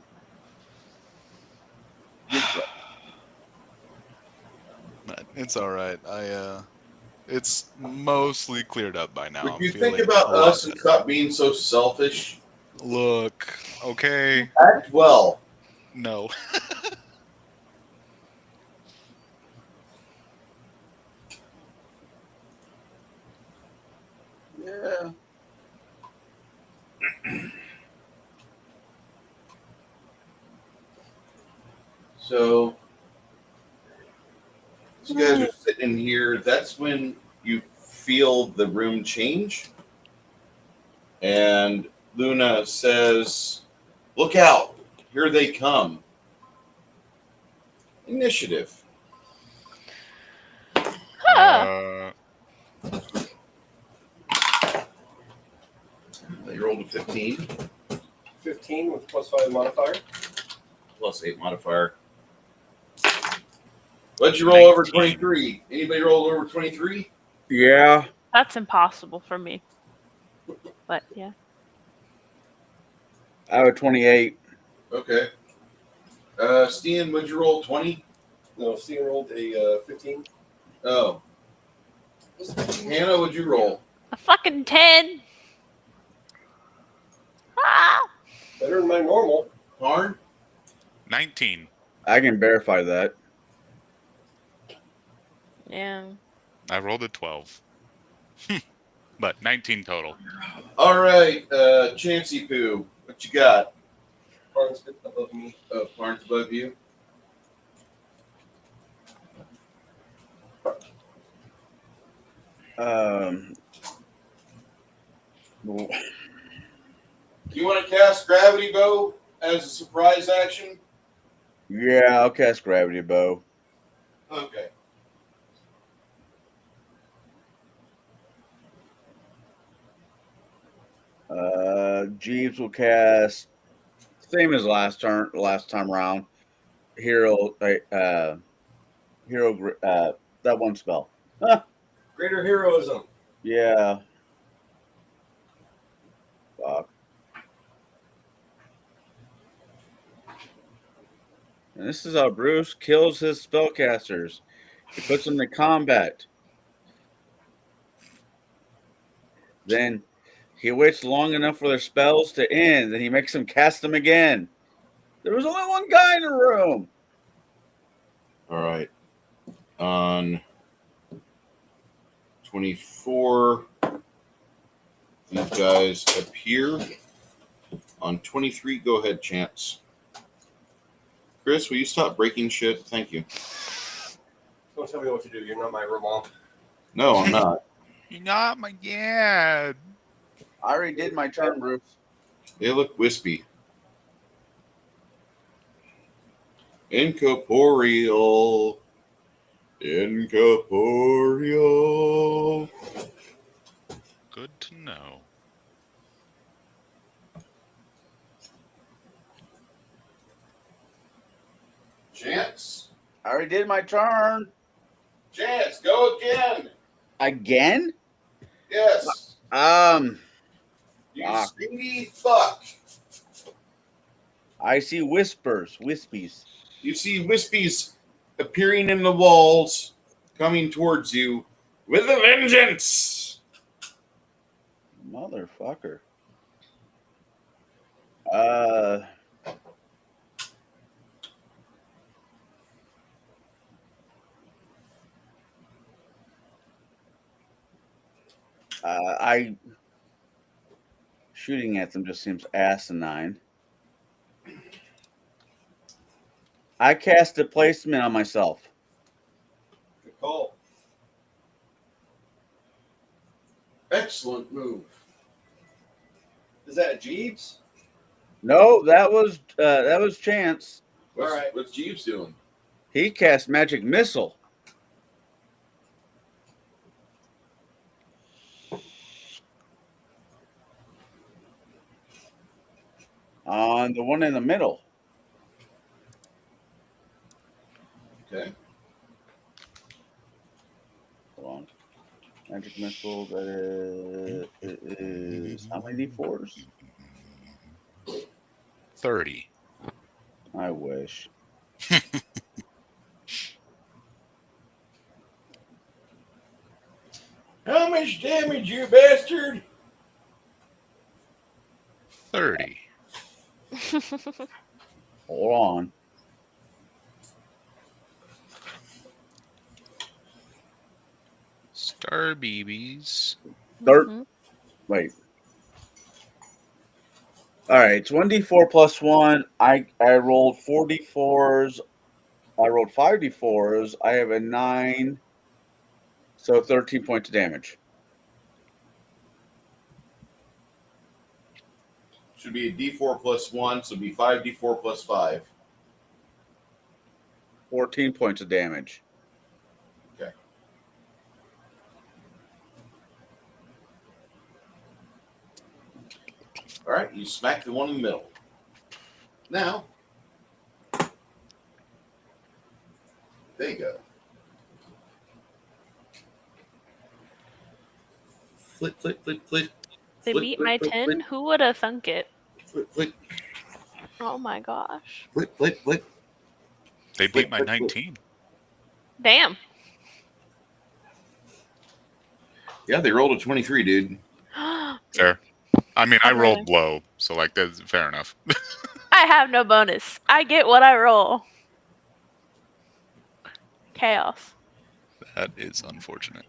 But it's all right. It's mostly cleared up by now. Would I'm you think feeling about a lot us and better. stop being so selfish? Look, okay, Act well. no. Yeah. So, as you guys are sitting in here, that's when you feel the room change. And Luna says, "Look out! Here they come." Initiative. Huh. You rolled a 15 15 with +5 modifier. plus 8 modifier. What'd you roll over 19. 23? Anybody roll over 23? Yeah. That's impossible for me. But yeah. I have a 28. Okay. Steen, what'd you roll? 20? No, Steven rolled a 15. Oh. Hannah, what'd you roll? A fucking 10. Ah! Better than my normal. Harn? 19. I can verify that. Yeah. I rolled a 12. But 19 total. All right, Chansey Poo, what you got? Barnes above me. Oh, Barnes above you. Well, Do you want to cast Gravity Bow as a surprise action? yeah, I'll cast Gravity Bow. Okay. Jeeves will cast same as last time around. Hero, that one spell. Greater heroism. Yeah. Fuck. And this is how Bruce kills his spellcasters. He puts them to combat. Then he waits long enough for their spells to end, then he makes them cast them again. There was only one guy in the room. All right. On 24, these guys appear. On 23, go ahead, Chance. Chris, will you stop breaking shit? Thank you. Don't tell me what to do. You're not my real mom. No, I'm not. You're not my dad. I already did my turn, Bruce. They look wispy. Incorporeal. Incorporeal. Good to know. Chance. I already did my turn. Chance, go again. Again? Yes. You fuck. stingy fuck. I see wispies. You see wispies appearing in the walls, coming towards you with a vengeance. Motherfucker. Shooting at them just seems asinine. I cast a placement on myself. Good call. Excellent move. Is that Jeeves? No, that was Chance. What's, All right. what's Jeeves doing? He cast magic missile. On the one in the middle. Okay. Hold on. Magic magic missile. That is how many d4s? 30. I wish. How much damage, you bastard? 30. Hold on. Star BBs. Wait. All right, it's 1d4 plus 1. I rolled 4 d4s. I rolled 5 d4s. I have a 9, so 13 points of damage. Should be a D4 plus 1, so it'd be 5d4 plus 5. 14 points of damage. Okay. All right, you smack the one in the middle. Now, there you go. Flit, flit, flit, flit. They Flit, beat flit, my flit, 10? flit. Who would have thunk it? Flit, flit, Oh my gosh. flit, flit, flit. They Flit, beat my flit, flit. 19. Damn. Yeah, they rolled a 23, dude. Fair. I mean, I I'm rolled ready. low, so like that's fair enough. I have no bonus. I get what I roll. Chaos. That is unfortunate.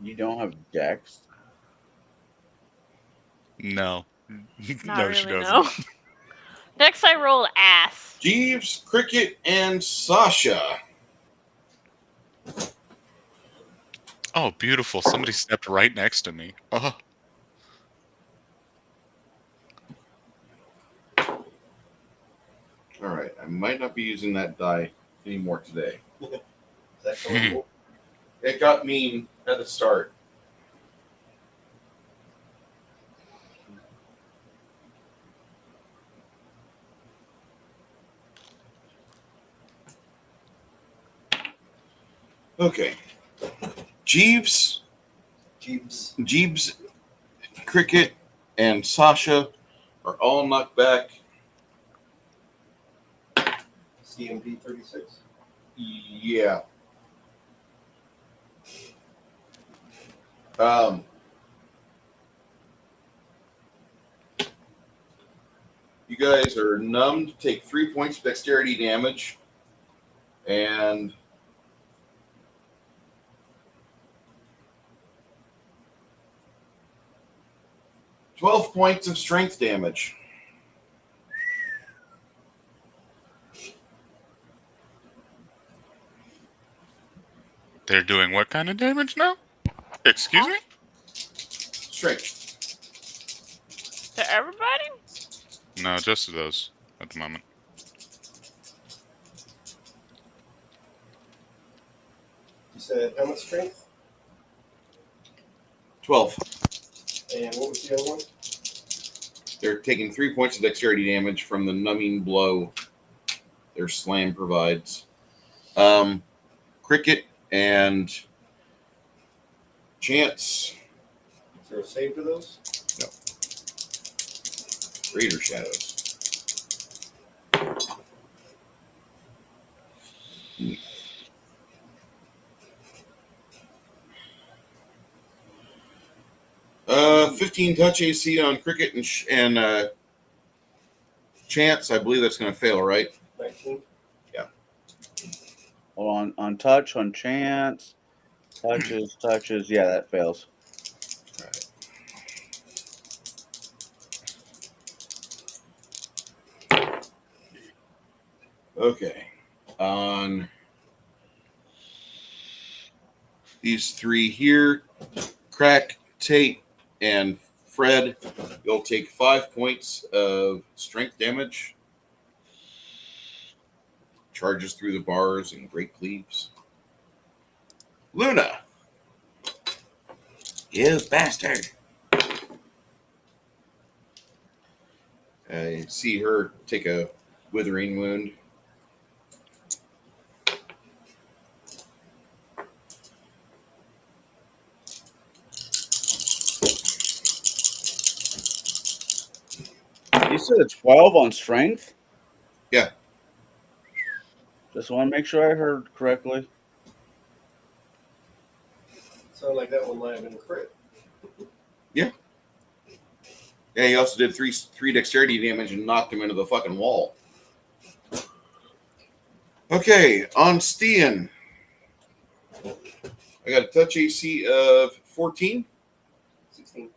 You don't have dex? No. Not No, really, she doesn't. no. Next I roll ass. Jeeves, Cricket, and Sasha. Oh, beautiful. Somebody stepped right next to me. Oh. All right, I might not be using that die anymore today. That's cool. It got mean at the start. Okay. Jeeves, Cricket, and Sasha are all knocked back. CMP 36. Yeah. You guys are numbed, take 3 points of dexterity damage, and $12 points of strength damage. They're doing what kind of damage now? Excuse me? Strength. To everybody? No, just to those at the moment. You said how much strength? 12. And what was the other one? They're taking 3 points of dexterity damage from the numbing blow their slam provides. Cricket and Chance. Is there a save to those? No. Raider Shadows. Uh, 15 touch AC on Cricket and Chance. I believe that's going to fail, right? 19. Hold on touch, on chance. Touches. Yeah, that fails. Okay. On these three here, Crack, Tate, and Fred, you'll take 5 points of strength damage. Charges through the bars and great cleaves. Luna. You bastard. I see her take a withering wound. said a 12 on strength? Yeah. Just want to make sure I heard correctly. Sound like that one might have been a crit. Yeah, he also did three dexterity damage and knocked him into the fucking wall. Okay, on Stian. I got a touch AC of 14. 16.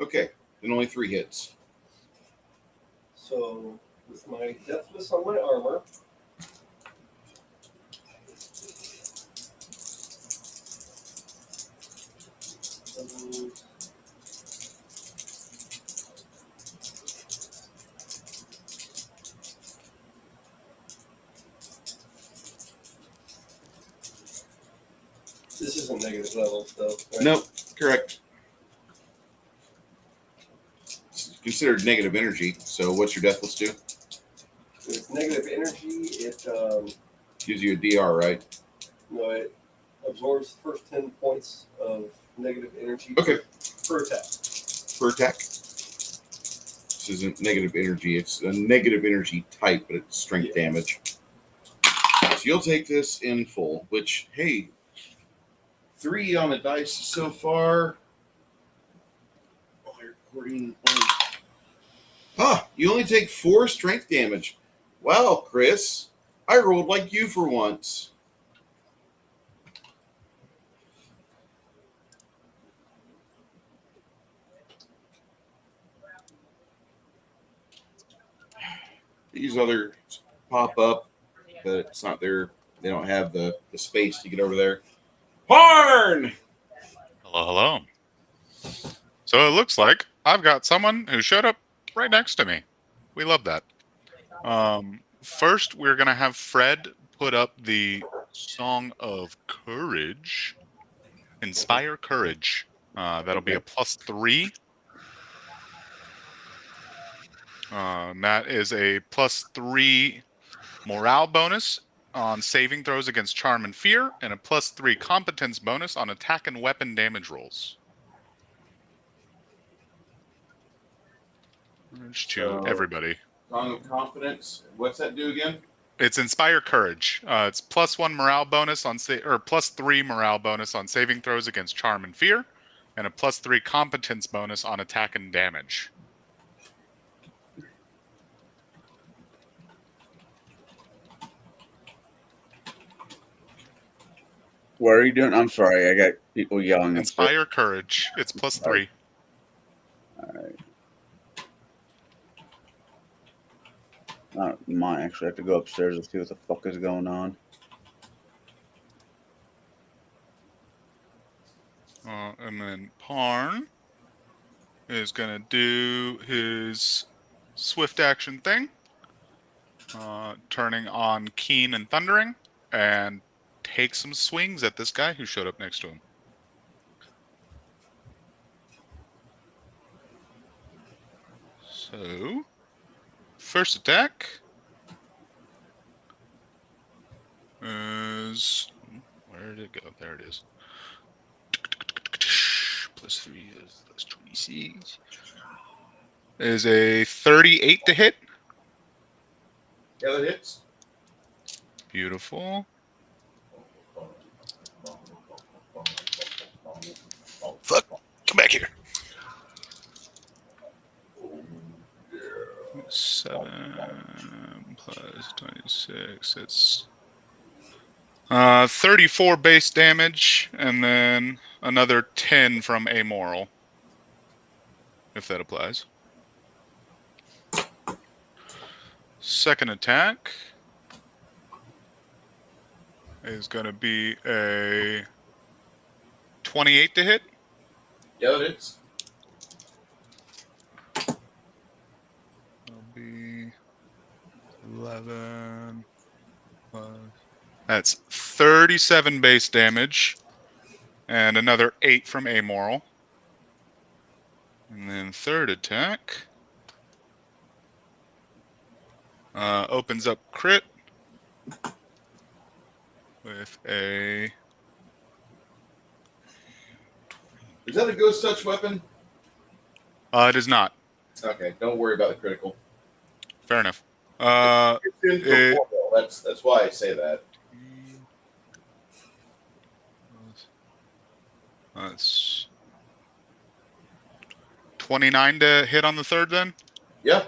Okay, then only 3 hits. So, with my deathless on my armor, this isn't negative levels, though. Right? Nope, correct. It's considered negative energy. So, what's your deathless do? With negative energy, it Gives you a DR, right? no, it absorbs the first 10 points of negative energy Okay. per attack. Per attack. This isn't negative energy. It's a negative energy type, but it's strength damage. So you'll take this in full, which, hey, 3 on the dice so far. Oh, you're recording. You only take 4 strength damage. Wow, Chris. I rolled like you for once. These others pop up, but it's not there. They don't have the space to get over there. Parn! Hello. So it looks like I've got someone who showed up right next to me. We love that. First, we're going to have Fred put up the Song of Courage. Inspire Courage. That'll be a +3. That is a +3 morale bonus on saving throws against charm and fear, and a +3 competence bonus on attack and weapon damage rolls. To everybody. Song of Confidence. What's that do again? It's Inspire Courage. It's +1 morale bonus on or +3 morale bonus on saving throws against charm and fear, and a +3 competence bonus on attack and damage. What are you doing? I'm sorry, I got people yelling. Inspire Courage. It's +3. All right. Might actually have to go upstairs and see what the fuck is going on. And then Parn is going to do his swift action thing, turning on Keen and Thundering, and take some swings at this guy who showed up next to him. So, first attack is... Where did it go? There it is. +3 is +26. Is a 38 to hit. Yeah, that hits. Beautiful. Fuck. Come back here. 7 plus 26. It's 34 base damage, and then another 10 from Amoral, if that applies. Second attack is going to be a 28 to hit. Yeah, that hits. That'll be 11 plus... That's 37 base damage, and another 8 from Amoral. And then third attack opens up crit with a... Is that a ghost touch weapon? It is not. Okay, don't worry about the critical. Fair enough. It's in for it- 4 mil. That's why I say that. That's 29 to hit on the third, then? Yeah.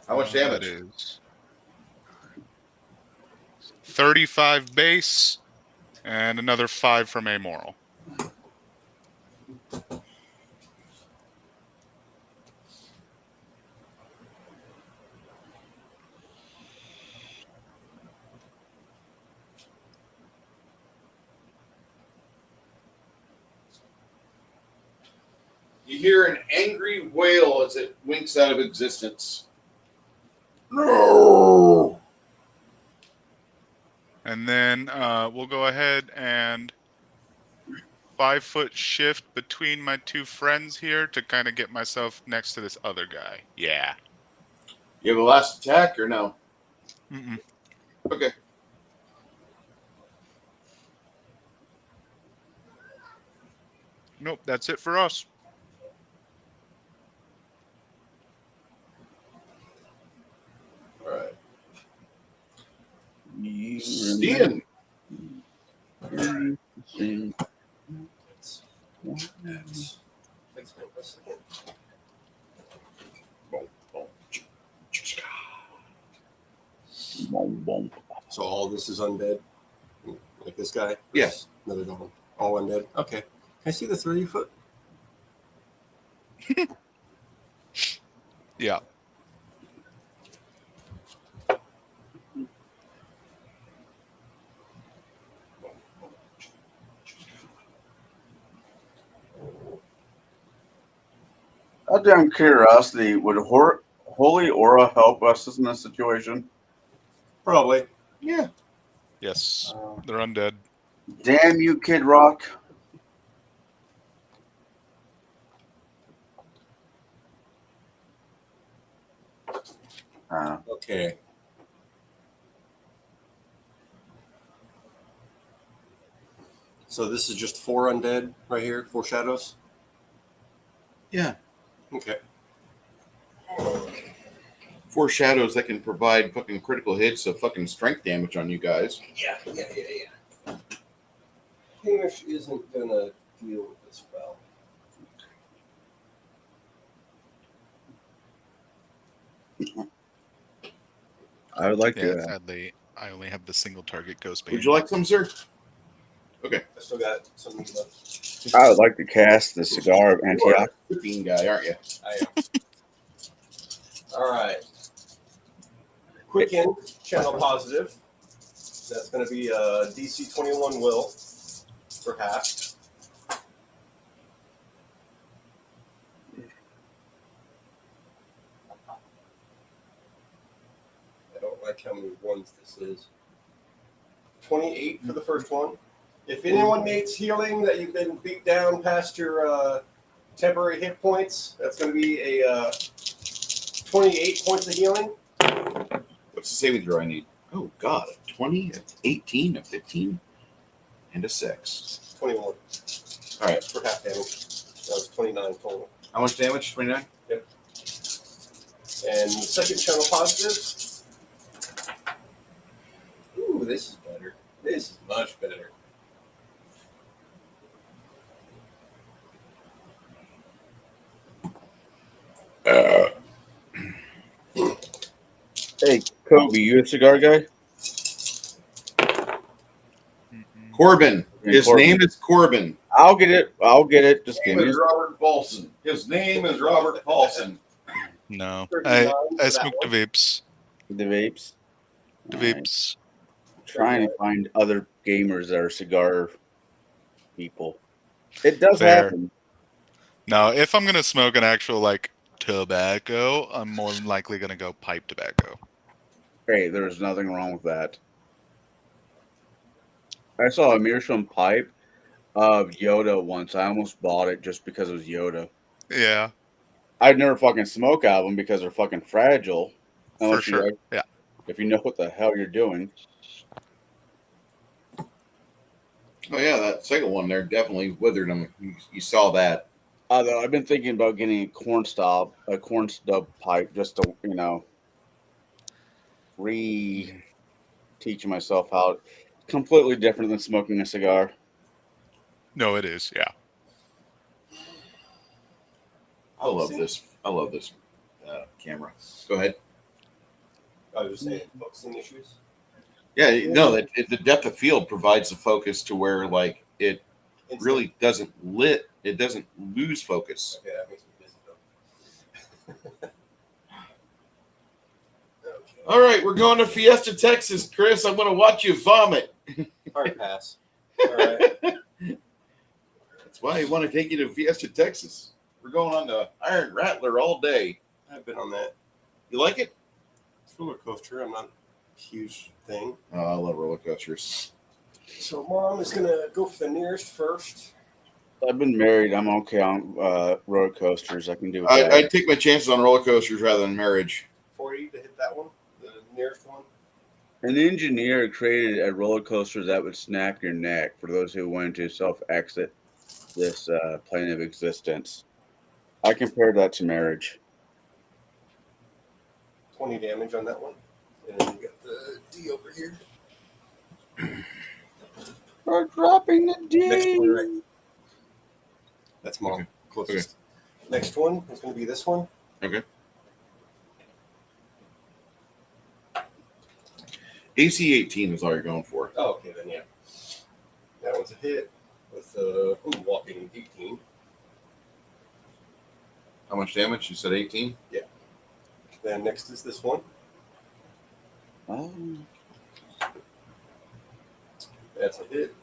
How much That damage? is 35 base and another 5 from amoral. You hear an angry wail as it winks out of existence. No! And then we'll go ahead and 5-foot shift between my two friends here to kind of get myself next to this other guy. Yeah. You have a last attack or no? Mm-mm. Okay. Nope, that's it for us. All right. Stian. So all this is undead? Like this guy? Yes. Another dog. All undead? Okay. Can I see the 30-foot? Yeah. Out of curiosity, would Holy Aura help us in this situation? Probably. Yeah. Yes. They're undead. Damn you, Kid Rock. Okay. So this is just 4 undead right here, 4 shadows? Yeah. Okay. 4 shadows that can provide fucking critical hits of fucking strength damage on you guys. Yeah. Hamish isn't gonna deal with this well. I would like Yeah, to. sadly, I only have the single target ghost bane. Would you like some, sir? Okay. I still got some left. I would like to cast the Cigar of You are Antioch. a cooking guy, aren't you? I am. All right. Quicken, channel positive. That's going to be a DC 21 will for half. I don't like how many ones this is. 28 for the first one. If anyone needs healing that you've been beat down past your temporary hit points, that's going to be a 28 points of healing. What's the saving throw I need? Oh, God. A 20, a 18, a 15, and a 6. 21. All right. For half damage. That was 29 total. How much damage? 29? Yep. And the second channel positive. Ooh, this is better. This is much better. Hey, Kobe, you a cigar guy? Corbin. His Corbin. name is Corbin. I'll get it. Just His give name me. is Robert Paulson. His name is Robert Paulson. No. 39 I for smoked the that one. vapes. The vapes. The All right. vapes. Trying to find other gamers that are cigar people. It does Fair. happen. No, if I'm gonna smoke an actual like tobacco, I'm more than likely gonna go pipe tobacco. Hey, there's nothing wrong with that. I saw a Meerschaum pipe of Yoda once. I almost bought it just because it was Yoda. Yeah, I'd never fucking smoke out of them because they're fucking fragile. for Unless sure. you, Yeah. if you know what the hell you're doing. Oh, yeah, that second one there definitely withered him. You saw that. Although I've been thinking about getting a corn stub pipe, just to teaching myself how. Completely different than smoking a cigar. No, it is. Yeah. I love this camera. Go ahead. I was just saying, focusing issues. Yeah, no, the depth of field provides the focus to where like it really doesn't lose focus. Okay, that makes me busy though. Okay. All right, we're going to Fiesta, Texas, Chris. I'm going to watch you vomit. Hard pass. All right. That's why I want to take you to Fiesta, Texas. We're going on the Iron Rattler all day. I've been on that. You like it? It's a roller coaster. I'm not a huge thing. Oh, I love roller coasters. So Mom is gonna go for the nearest first. I've been married. I'm okay on roller coasters. I can do it. I take my chances on roller coasters rather than marriage. 40 to hit that one, the nearest one. An engineer created a roller coaster that would snap your neck for those who wanted to self-exit this plane of existence. I compared that to marriage. 20 damage on that one. And then you got the D over here. We're dropping the D. Next one, right? That's Mom. Okay. Closest. Next one is going to be this one. Okay. AC 18 is all you're going for. Oh, okay, then yeah. That one's a hit with a whopping 18. How much damage? You said 18? Yeah. Then next is this one. Oh. That's a hit.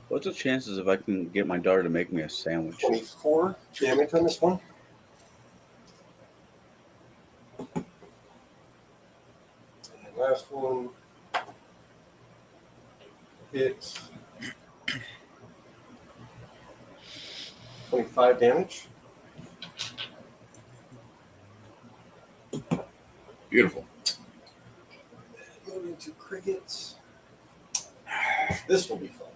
What's the chances if I can get my daughter to make me a sandwich? 24 damage on this one. And the last one hits 25 damage. Beautiful. Moving to crickets. This will be fun.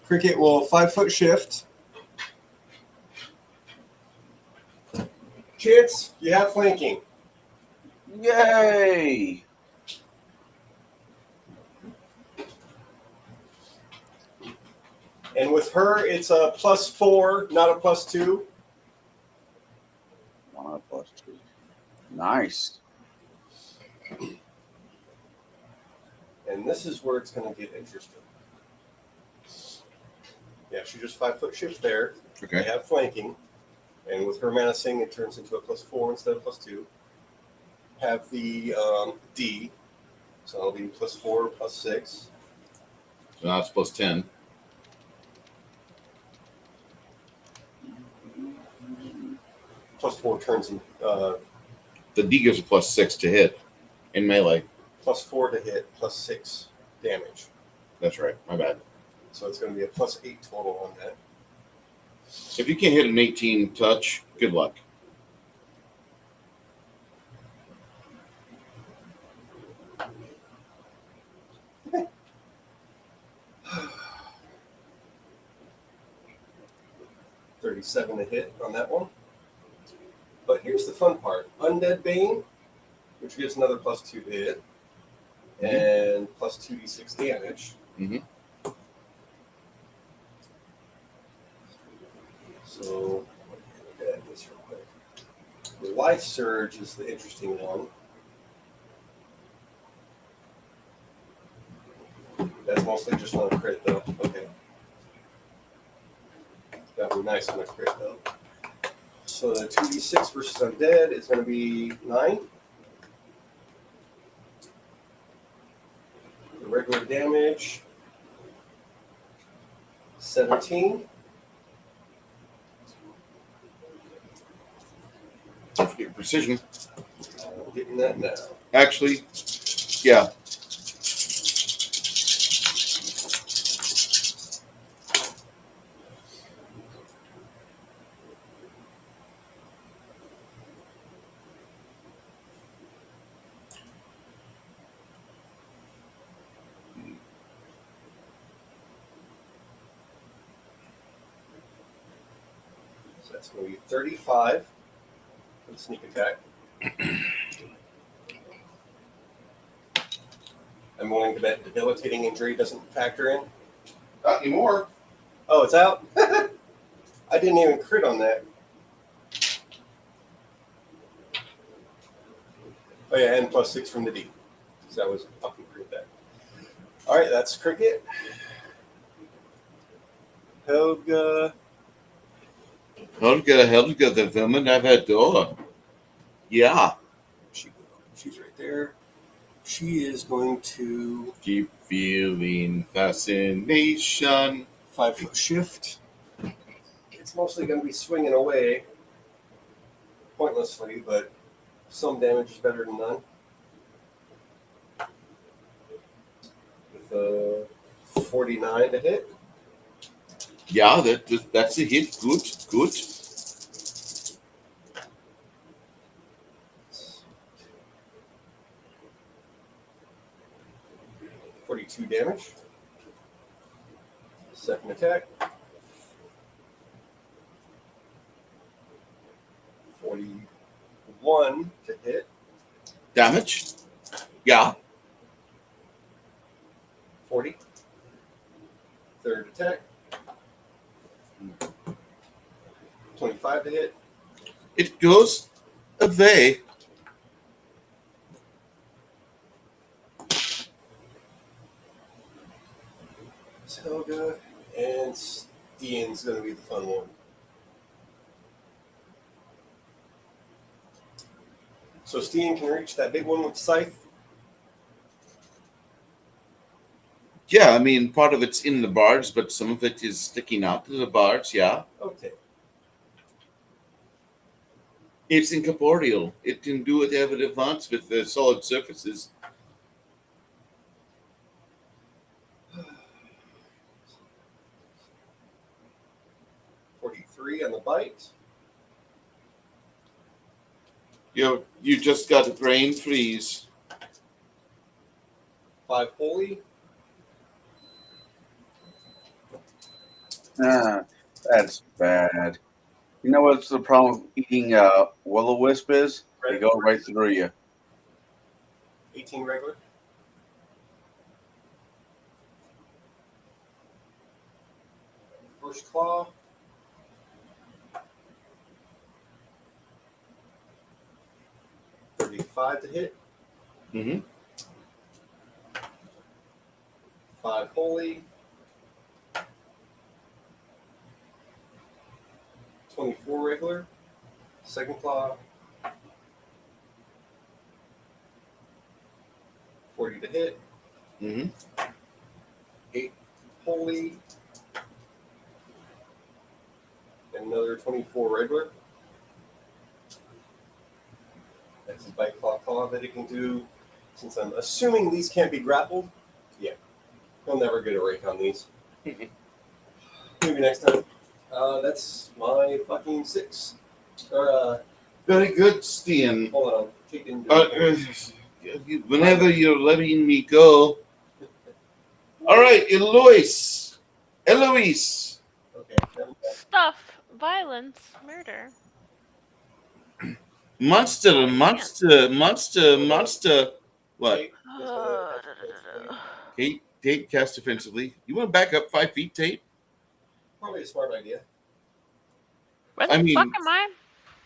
Cricket will 5-foot shift. Chance, you have flanking. Yay! And with her, it's a +4, not a +2. 1 +2. Nice. And this is where it's going to get interesting. Yeah, she just 5-foot shift there. Okay. They have flanking. And with her menacing, it turns into a +4 instead of +2. Have the D. So it'll be +4, +6. So now it's +10. +4 turns in, The D gives a +6 to hit in melee. +4 to hit, +6 damage. That's right. My bad. So it's going to be a +8 total on that. If you can't hit an 18 touch, good luck. $37 to hit on that one. But here's the fun part. Undead Bane, which gives another +2 to hit. And +2d6 damage. Mm-hmm. So, look at this real quick. The Life Surge is the interesting one. That's mostly just on a crit, though. Okay. That would be nice on a crit, though. So the 2d6 versus Undead is going to be 9. The regular damage, 17. Don't forget precision. I'm getting that now. Actually, yeah. That's going to be 35 for the sneak attack. I'm willing to bet debilitating injury doesn't factor in. Not anymore. Oh, it's out? I didn't even crit on that. Oh yeah, and +6 from the D. So that was fucking great that. Alright, that's Cricket. Helga. Helga, the woman I've adored. Yeah. She's right there. She is going to Keep feeling fascination. 5-foot shift. It's mostly going to be swinging away pointlessly, but some damage is better than none. With a 49 to hit. Yeah, that's a hit. Good. 42 damage. Second attack. 41 to hit. Damage. Yeah. 40. Third attack. 25 to hit. It goes away. Helga and Ian's going to be the fun one. So Steen can reach that big one with Scythe. Yeah, I mean, part of it's in the bars, but some of it is sticking out to the bars, yeah. Okay. It's incorporeal. It can do whatever it wants with the solid surfaces. .43 on the bite. You just got a brain freeze. 5 holy. That's bad. You know what's the problem with eating will-o-wisp is? They go right through you. 18 regular. First claw. .35 to hit. Mm-hmm. 5 holy. 24 regular. Second claw. 40 to hit. Mm-hmm. 8 holy. And another 24 regular. That's his bite claw that he can do. Since I'm assuming these can't be grappled, yeah, he'll never get a rake on these. Maybe next time. That's my fucking 6. Very good, Steen. Hold on, take into Whenever you're letting me go. All right, Eloise. Okay. Stuff, violence, murder. Monster. What? Tate cast defensively. You want to back up 5 feet, Tate? Probably a smart idea. Where the fuck am I?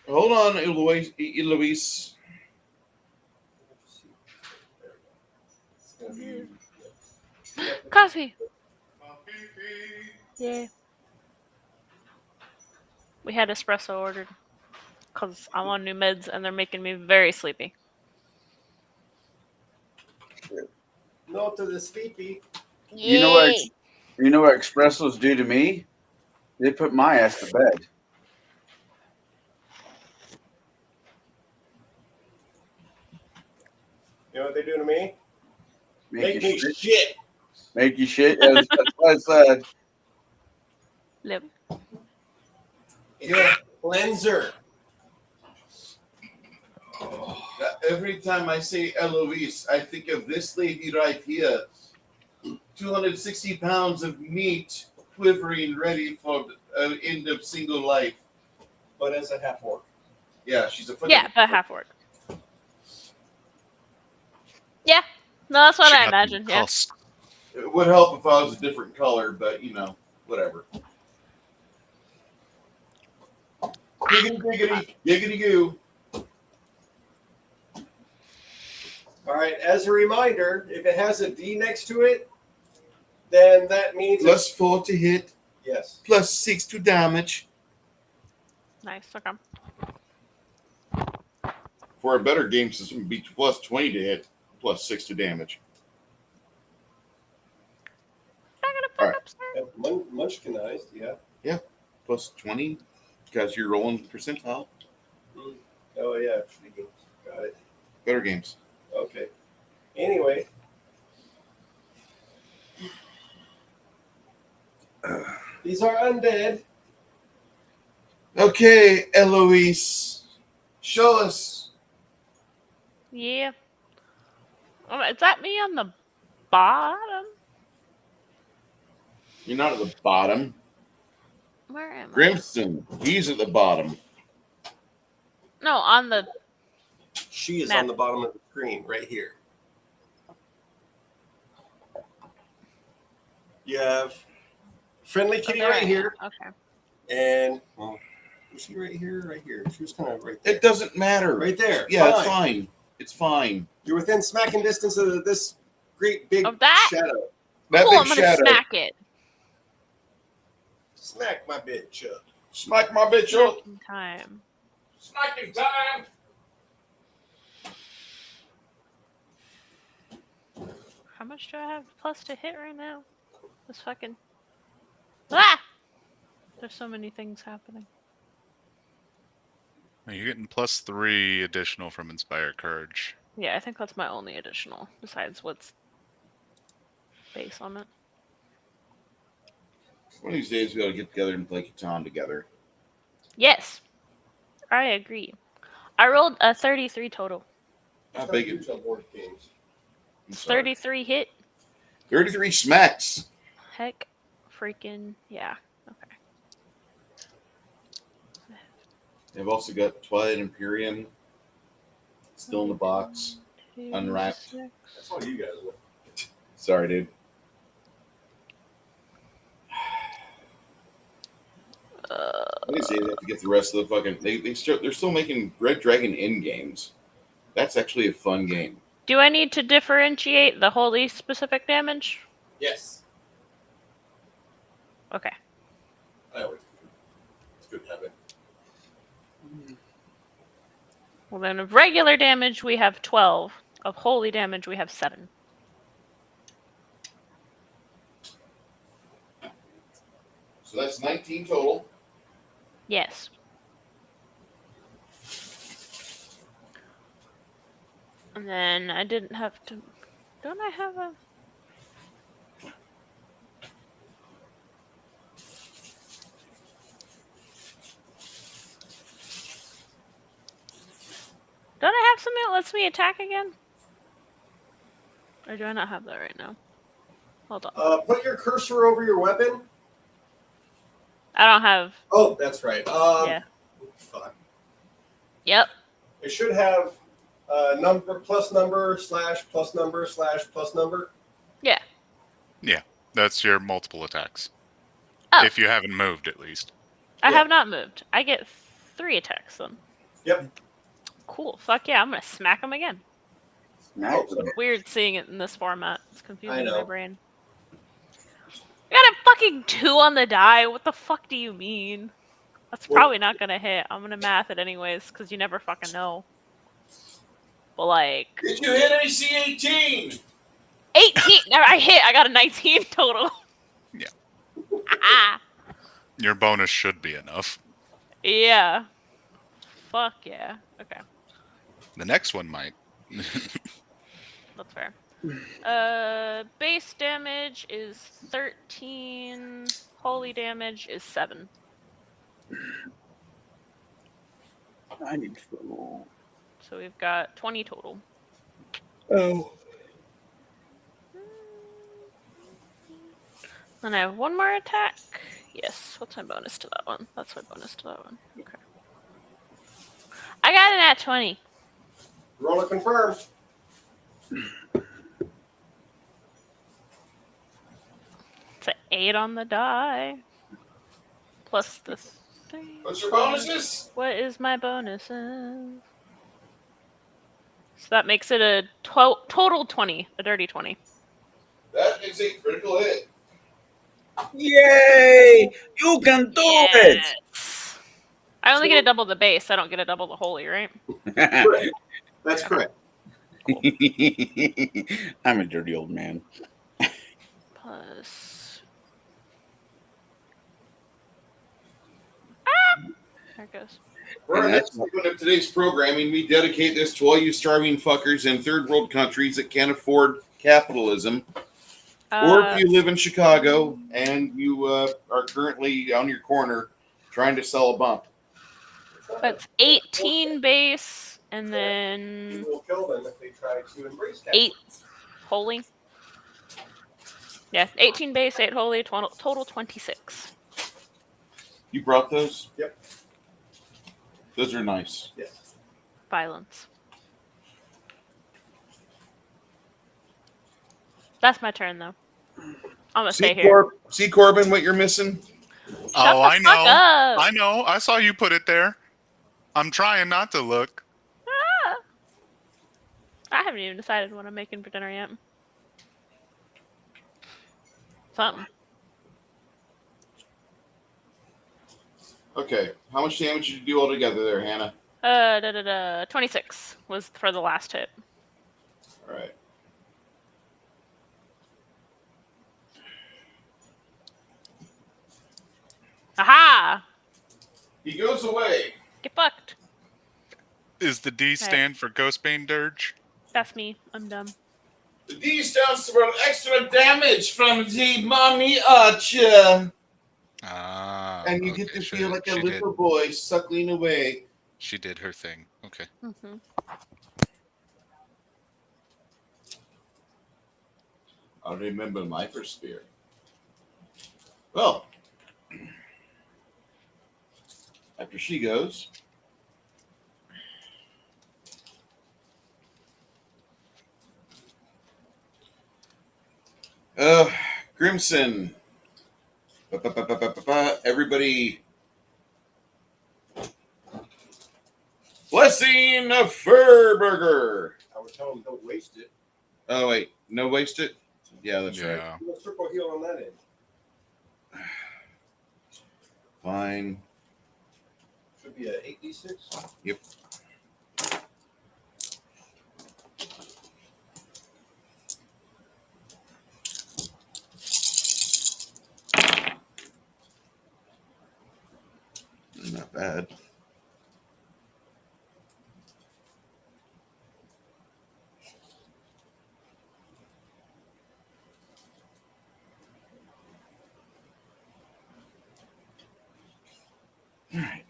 Hold on, Eloise. Coffee. Yeah. We had espresso ordered because I'm on new meds and they're making me very sleepy. No to the sleepy. You know what espressos do to me? They put my ass to bed. You know what they do to me? Make me shit. Make you shit. That's what I said. Lip. It's a cleanser. Every time I say Eloise, I think of this lady right here. 260 pounds of meat quivering, ready for the end of single life. but as a half orc. Yeah, she's a fucking. Yeah, but half orc. Yeah, no, that's what She I got them imagined. Yeah. husks. It would help if I was a different color, but whatever. Giggity, giggity, giggity goo. All right. As a reminder, if it has a D next to it, then that means Plus 4 to hit, yes. plus 6 to damage. Nice. Okay. For a better game system, it'd be plus 20 to hit, plus 6 to damage. Not gonna All fuck right. up, sir. Munchkinized, yeah. Plus 20 because you're rolling percentile. Oh yeah, got it. Better games. Okay. Anyway. These are undead. Okay, Eloise. Show us. Yeah. Oh, is that me on the bottom? You're not at the bottom. Where am I? Grimston, he's at the bottom. No, on the. She is Map. on the bottom of the screen, right here. You have Friendly Kitty there I right am. here, Okay. and was she right here? Right here. She was kind of right there. It doesn't matter. Right there. Yeah, it's fine. It's fine. You're within smacking distance of this great big Of that? shadow. That Cool, big I'm gonna shadow. smack it. Smack my bitch up. Smack my bitch up. Smacking time. Smacking time. How much do I have plus to hit right now? This fucking. Ah! There's so many things happening. You're getting plus 3 additional from Inspire Courage. Yeah, I think that's my only additional, besides what's base on it. One of these days we gotta get together and play Catan together. Yes, I agree. I rolled a 33 total. How big is on board games. It's 33 hit. 33 smacks. Heck, freaking yeah. Okay. They've also got Twilight Imperium still in the box. Unwrapped. That's all you guys want. Sorry, dude. One of these days I have to get the rest of the fucking. They're still making Red Dragon Inn games. That's actually a fun game. Do I need to differentiate the wholly specific damage? Yes. Okay. I always do. It's good habit. Well, then of regular damage we have 12. Of holy damage we have 7. So that's 19 total. Yes. And then I didn't have to. Don't I have a. Don't I have something that lets me attack again? Or do I not have that right now? Hold on. Put your cursor over your weapon. I don't have. Oh, that's right. Yeah. Fuck. Yep. It should have number plus number slash plus number slash plus number. Yeah. Yeah, that's your multiple attacks. Oh. If you haven't moved, at least. I Yeah. have not moved. I get 3 attacks then. Yep. Cool. Fuck yeah, I'm gonna smack him again. Smack It's weird seeing it in this format. It's confusing I know. my brain. I got a fucking 2 on the die. What the fuck do you mean? That's Well- probably not gonna hit. I'm gonna math it anyways, because you never fucking know. But like... Did you hit AC 18? 18! No, I hit! I got a 19 total. Yeah. Ah, Your bonus should be enough. yeah. Fuck yeah. Okay. The next one might. That's fair. Base damage is 13. Holy damage is 7. I need to roll. So we've got 20 total. Oh. Then I have 1 more attack. Yes. What's my bonus to that one? That's my bonus to that one. Okay. I got an at 20. Roll to confirm. It's an 8 on the die. Plus the 3. What's your bonuses? What is my bonuses? So that makes it a total 20. A dirty 20. That is a critical hit. Yay! You can do it! I only get a double the base. I don't get a double the holy, right? Correct. That's correct. I'm a dirty old man. Plus. There it goes. For our next segment of today's programming, we dedicate this to all you starving fuckers in third world countries that can't afford capitalism. Or if you live in Chicago and you are currently on your corner trying to sell a bump. That's 18 base, and then You will kill them if they try to embrace 8 holy. Yeah, 18 base, 8 holy, total 26. You brought those? Yep. Those are nice. Yes. Violence. That's my turn, though. I'm gonna stay here. See, Corbin, what you're missing? Oh, I know. Up. I know. I saw you put it there. I'm trying not to look. I haven't even decided what I'm making for dinner yet. Something. Okay. How much damage did you do altogether there, Hannah? 26 was for the last hit. All right. Aha! He goes away. Get fucked. Is the D stand for Ghostbane Dirge? That's me. I'm dumb. The D stands for extra damage from the mommy archer. Ah. And you get to feel like a little boy suckling away. She did her thing. Okay. Mm-hmm. I remember my first spear. Well, after she goes, Grimson. Everybody. Blessing of Furburger. I would tell them don't waste it. Oh, wait. No waste it? Yeah, that's right. We'll circle heal on that end. Fine. Should be a 8d6. Yep. Not bad. All right.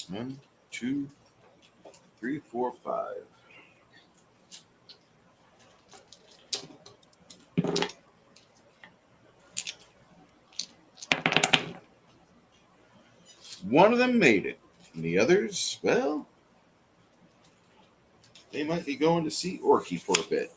One, two, 3, 4, 5. One of them made it. And the others, well, they might be going to see Orcus for a bit.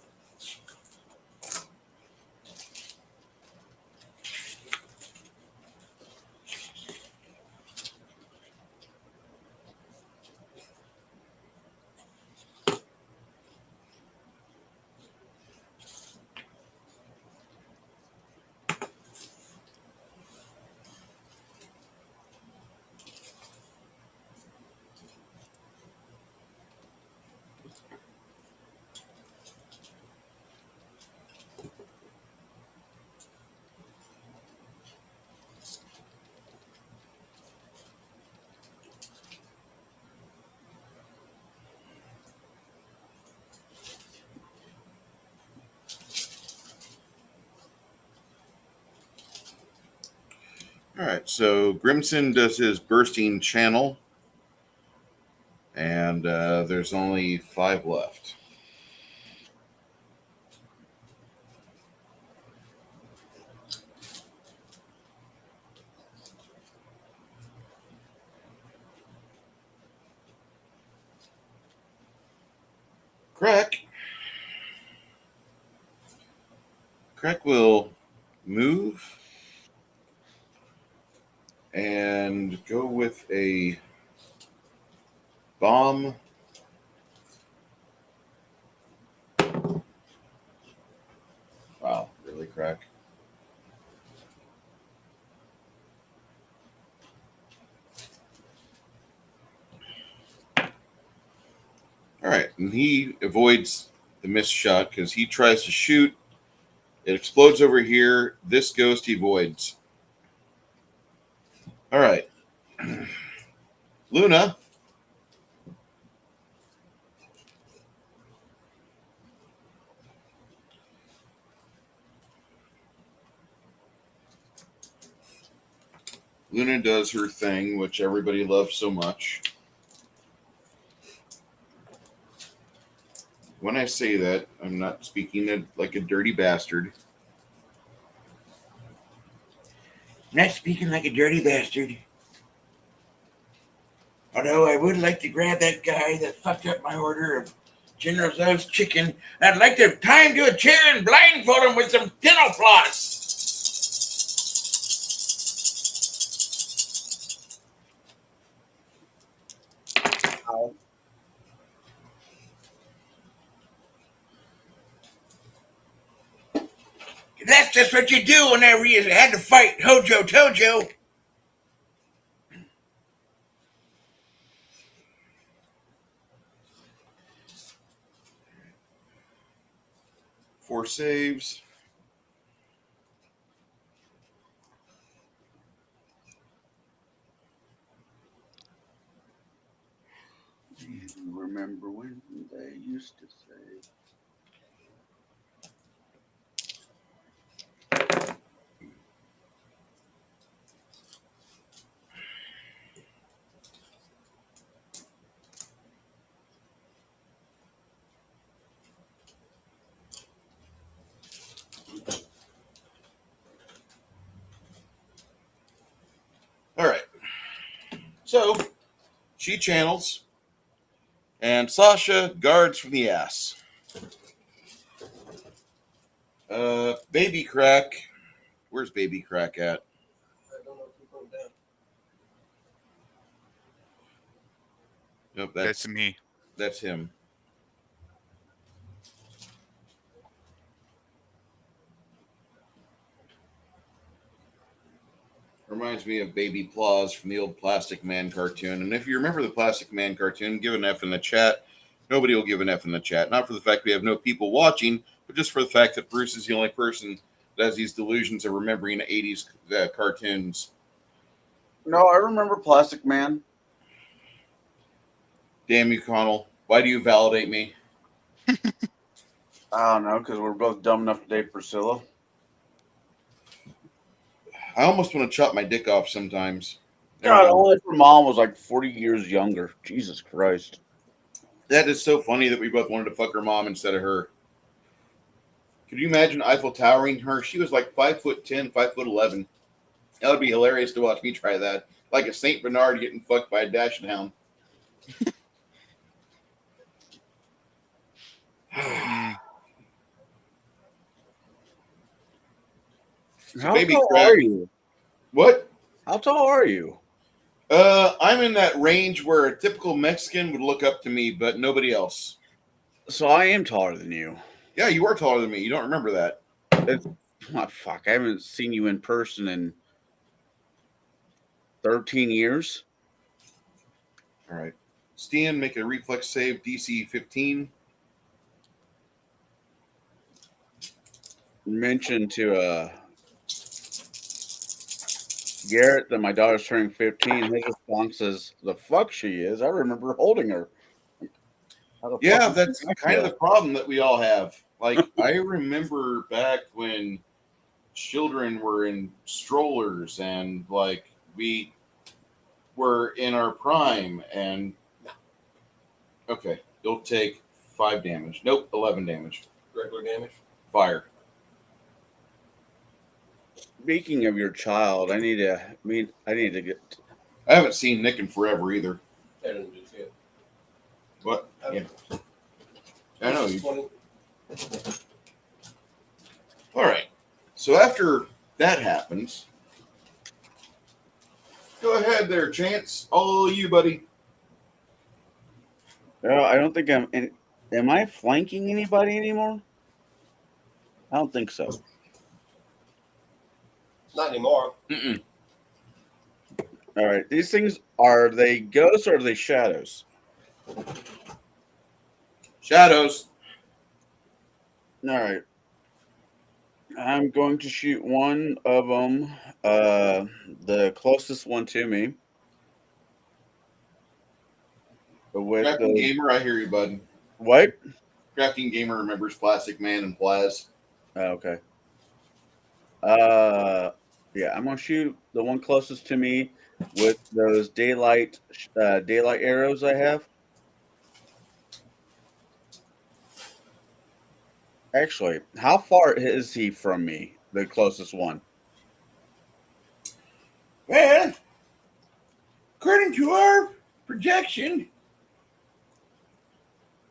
All right, so Grimson does his bursting channel. And there's only 5 left. Crack will move and go with a bomb. Wow, really, Crack? All right, and he avoids the missed shot because he tries to shoot. It explodes over here. This ghost he avoids. All right. Luna. Luna does her thing, which everybody loves so much. When I say that, I'm not speaking like a dirty bastard. I'm not speaking like a dirty bastard. Although I would like to grab that guy that fucked up my order of General Tso's chicken. I'd like to tie him to a chair and blindfold him with some dental floss. That's just what you do whenever you had to fight Hojo Tojo. 4 saves. Remember when they used to say. All right. So she channels, and Sasha guards from the ass. Baby Crack. Where's Baby Crack at? I don't know if you're going down. Nope, That's me. That's him. Reminds me of Baby Claus from the old Plastic Man cartoon. And if you remember the Plastic Man cartoon, give an F in the chat. Nobody will give an F in the chat. Not for the fact we have no people watching, but just for the fact that Bruce is the only person that has these delusions of remembering 80s cartoons. No, I remember Plastic Man. Damn you, Connell. Why do you validate me? I don't know, because we're both dumb enough to date Priscilla. I almost want to chop my dick off sometimes. God, only if her mom was like 40 years younger. Jesus Christ. That is so funny that we both wanted to fuck her mom instead of her. Could you imagine Eiffel Towering her? She was like 5'10", 5'11". That would be hilarious to watch me try that. Like a Saint Bernard getting fucked by a dashing hound. So How Baby tall Crack, are you? What? How tall are you? I'm in that range where a typical Mexican would look up to me, but nobody else. So I am taller than you. Yeah, you are taller than me. You don't remember that. Oh, fuck. I haven't seen you in person in 13 years. All right. Stan, make a reflex save, DC 15. Mentioned to Garrett that my daughter's turning 15. His response is, "The fuck she is. I remember holding her." Yeah, that's kind of the problem that we all have. Like, I remember back when children were in strollers and, like, we were in our prime. And Okay, you'll take 5 damage. Nope, 11 damage. Regular damage. Fire. Speaking of your child, I need to get. I haven't seen Nick in forever either. I didn't do shit. What? Yeah. I know you. 20. All right. So after that happens, go ahead there, Chance. All you, buddy. I don't think I'm. Am I flanking anybody anymore? I don't think so. Not anymore. Mm-mm. All right. These things, are they ghosts or are they shadows? Shadows. All right. I'm going to shoot one of them, the closest one to me. With Crafting the Gamer, I hear you, bud. what? Crafting Gamer remembers Plastic Man and Plaz. Oh, okay. Yeah, I'm gonna shoot the one closest to me with those daylight arrows I have. Actually, how far is he from me? The closest one. Well, according to our projection,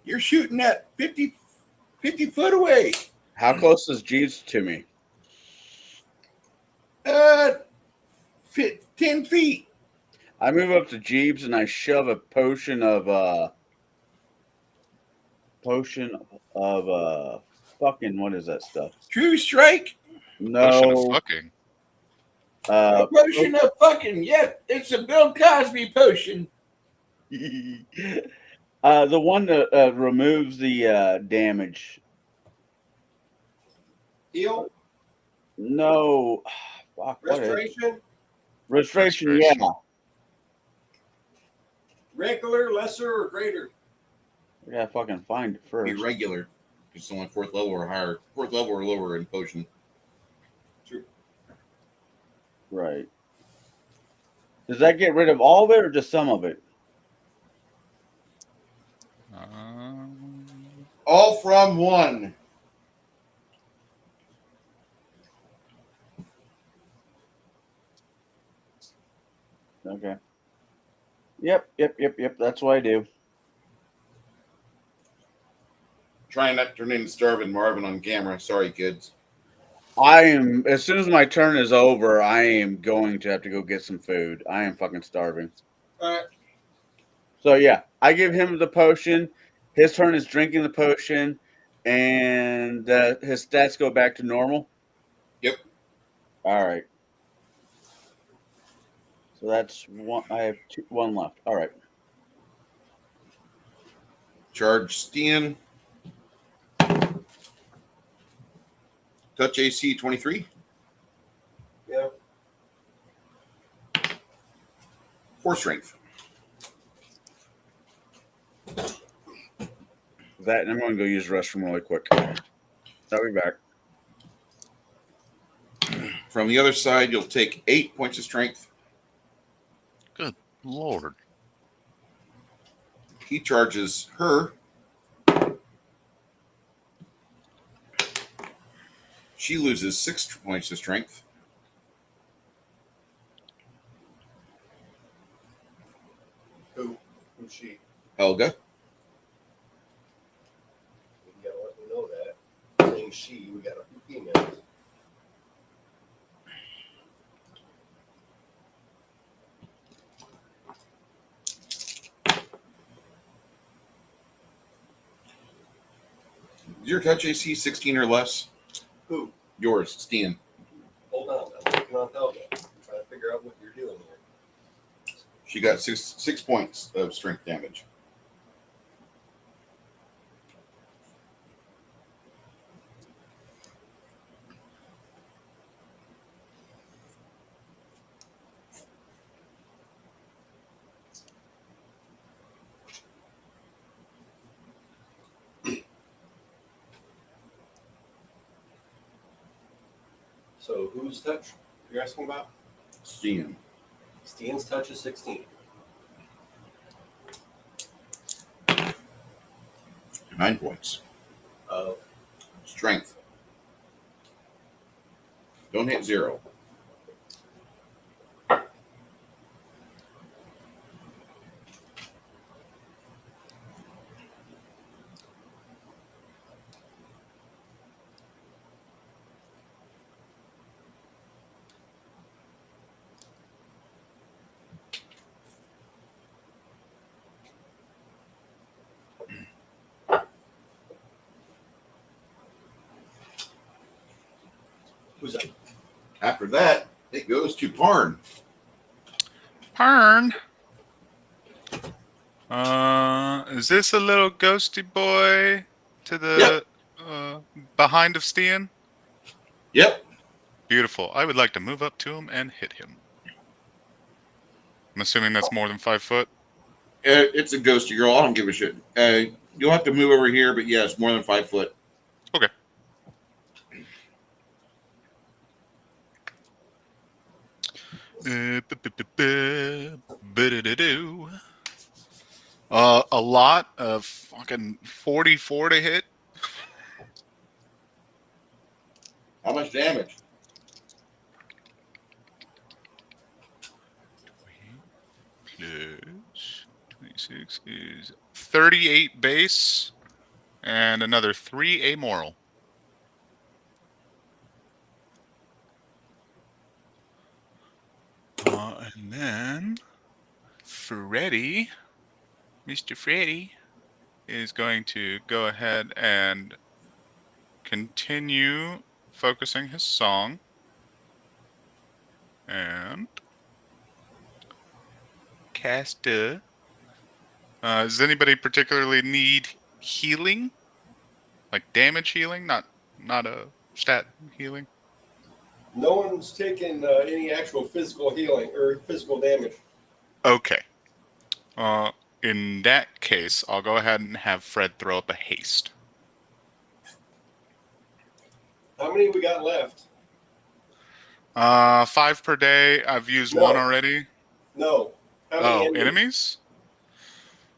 you're shooting at 50 foot away. How close is Jeeves to me? 10 feet. I move up to Jeeves and I shove a potion of fucking, what is that stuff? True strike. Potion of No. fucking. A potion of fucking. Yep, it's a Bill Cosby potion. The one that removes the damage. Heal. No. Fuck, what is it? Restoration. Restoration, yeah. Regular, lesser, or greater. I gotta fucking find it first. Be regular. It's only 4th level or higher. 4th level or lower in potion. True. Right. Does that get rid of all of it or just some of it? All from one. Okay. Yep. That's what I do. Trying not to turn into Starving Marvin on camera. Sorry, kids. I am, as soon as my turn is over, I am going to have to go get some food. I am fucking starving. All right. So, yeah, I give him the potion. His turn is drinking the potion, and his stats go back to normal. Yep. All right. So that's one. I have one left. All right. Charge Steen. Touch AC 23. Yeah. 4 strength. That, and I'm going to go use the restroom really quick. I'll be back. From the other side, you'll take 8 points of strength. Good Lord. He charges her. She loses 6 points of strength. Who's she? Helga. You gotta let me know that. Saying she, we got a few females. Is your touch AC 16 or less? Who? Yours, Steen. Hold on. I'm working on Helga. I'm trying to figure out what you're doing here. She got 6 points of strength damage. So whose touch you're asking about? Steen. Steen's touch is 16. 9 points. Strength. Don't hit 0. Who's that? After that, it goes to Parn. Parn. Is this a little ghosty boy to the behind of Stian? Yep. Beautiful. I would like to move up to him and hit him. I'm assuming that's more than 5 foot. It's a ghosty girl. I don't give a shit. You'll have to move over here, but yes, more than 5 foot. Okay. A lot of fucking 44 to hit. How much damage? Plus 26 is 38 base and another 3 amoral. And then Freddy, Mr. Freddy, is going to go ahead and continue focusing his song. And cast does anybody particularly need healing? Like damage healing? Not a stat healing? No one's taken any actual physical healing or physical damage. Okay. In that case, I'll go ahead and have Fred throw up a haste. How many we got left? 5 per day. I've used No. 1 already. No. How many enemies?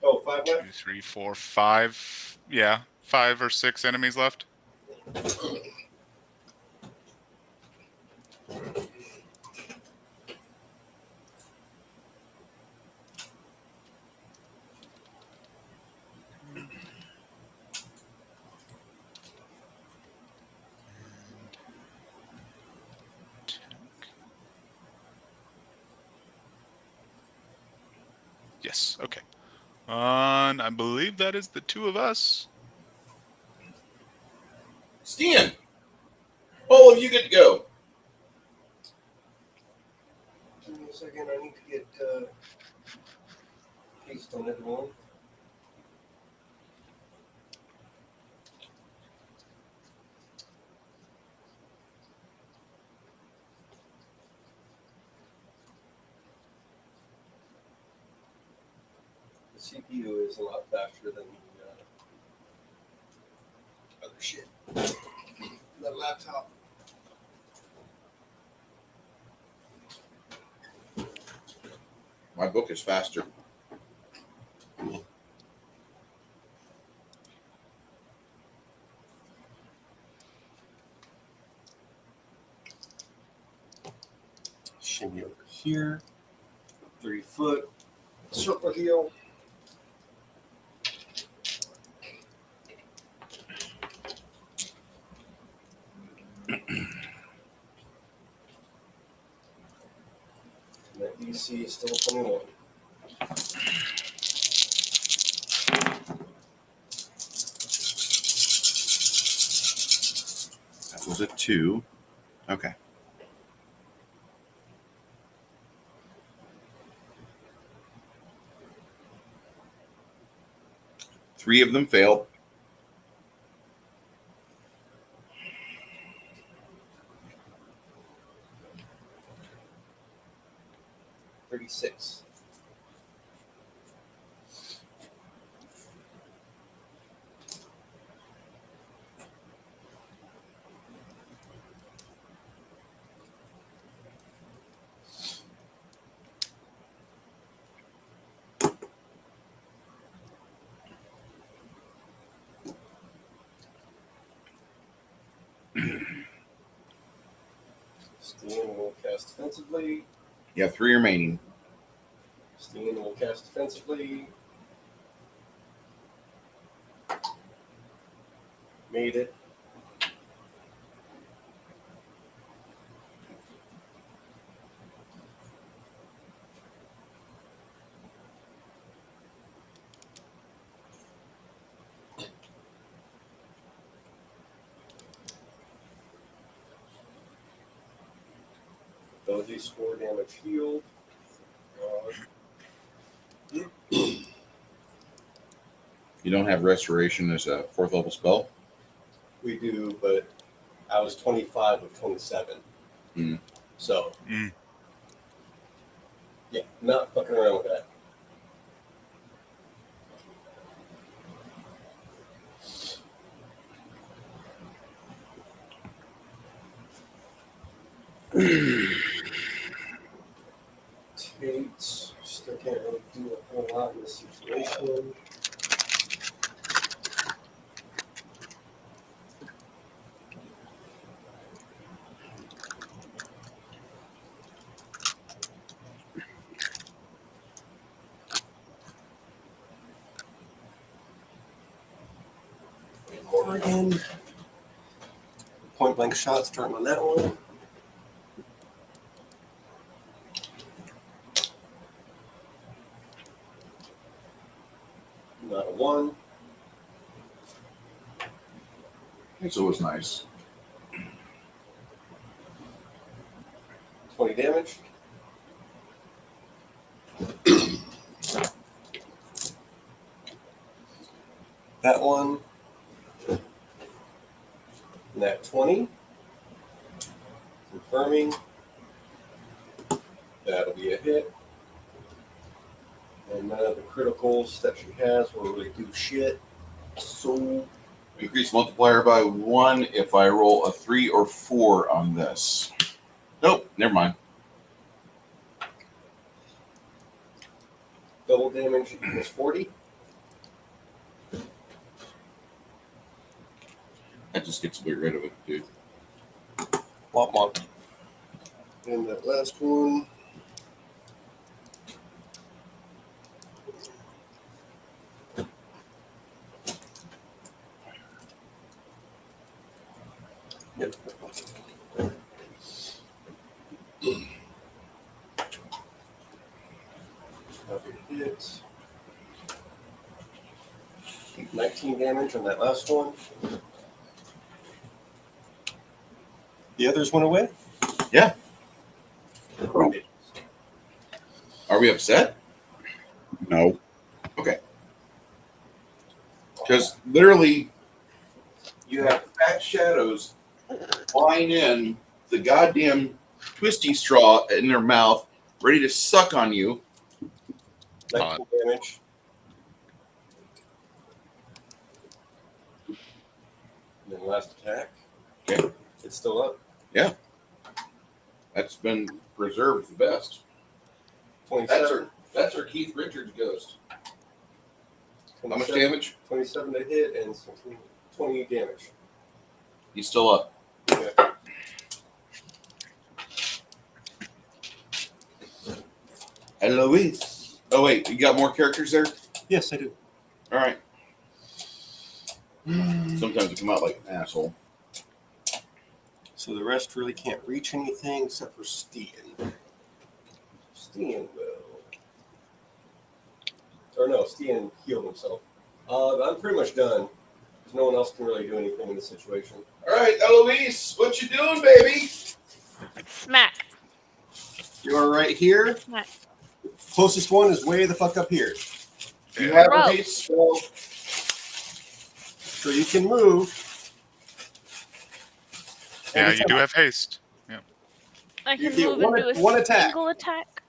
Oh, 5 2, left? 3, 4, 5. Yeah, 5 or 6 enemies left. Yes, okay. And I believe that is the 2 of us. Stian, all of you get to go. Give me a second. I need to get haste on everyone. The CPU is a lot faster than the other shit. The laptop. My book is faster. Shimmy over here. 3 foot. Circle heel. And that DC is still 21. That was a 2. Okay. Three of them failed. $36. Steen will cast defensively. You have 3 remaining. Steen will cast defensively. Made it. Abilities 4 damage healed. You don't have restoration as a 4th level spell? We do, but I was 25 of 27. Hmm. So, Mm. yeah, not fucking around with that. Tate, still can't really do a whole lot in this situation. Morgan. Point blank shot starting on that one. Not a 1. It's always nice. 20 damage. That one. Nat 20. Confirming. That'll be a hit. And none of the criticals that she has will really do shit. So, Increase multiplier by 1 if I roll a 3 or 4 on this. Nope, never mind. double damage equals 40. That just gets me rid of it, dude. Womp womp. And that last one. Yep. Hit. 19 damage on that last one. The others went away? Yeah. Are we upset? No. Okay. Because literally, you have fat shadows flying in the goddamn twisty straw in their mouth, ready to suck on you. 19 damage. And then last attack. Okay. It's still up. Yeah. That's been preserved the best. 27. That's our Keith Richards ghost. How much 27 damage? 27 to hit and 20 damage. He's still up. Okay. Eloise. Oh, wait. You got more characters there? Yes, I do. All right. Sometimes they come out like an asshole. So the rest really can't reach anything except for Steen. Steen will. Or no, Steen healed himself. I'm pretty much done. No one else can really do anything in this situation. All right, Eloise, what you doing, baby? Smack. You are right here. Smack. Closest one is way the fuck up here. You have a Gross. haste spell. So you can move. Yeah, you do have haste. Yeah. I You can get move one- into a one attack. single attack.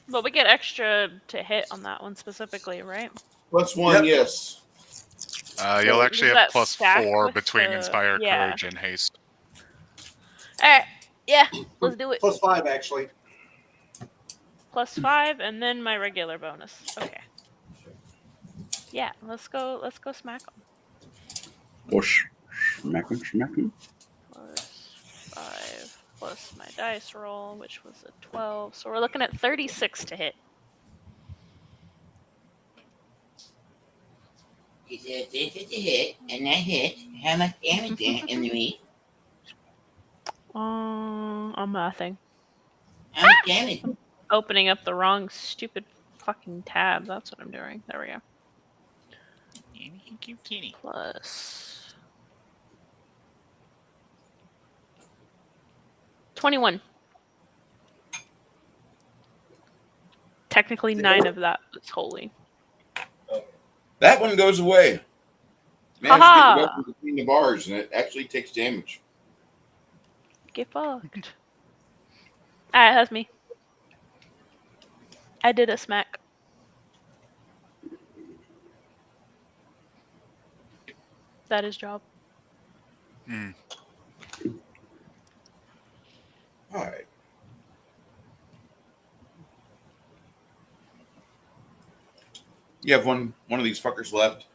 But we get extra to hit on that one specifically, right? +1, Yep. yes. You'll actually does have that stack +4 with between the- Inspire, yeah. Courage, and Haste. Alright. Yeah, let's do it. +5 actually. +5 and then my regular bonus. Okay. Yeah, let's go smack them. Whoosh. Smack him, smack him. +5. plus my dice roll, which was a 12. So we're looking at 36 to hit. He said this is a hit, and that hit. How much damage in the meat? I'm mathing. How much damage? Opening up the wrong stupid fucking tab. That's what I'm doing. There we go. Cute kitty. Plus 21. Technically, 9 of that was holy. That one goes away. Managed to get the weapon between the bars, and it actually takes damage. Get fucked. Alright, that's me. I did a smack. That is job. Hmm. All right. You have one of these fuckers left.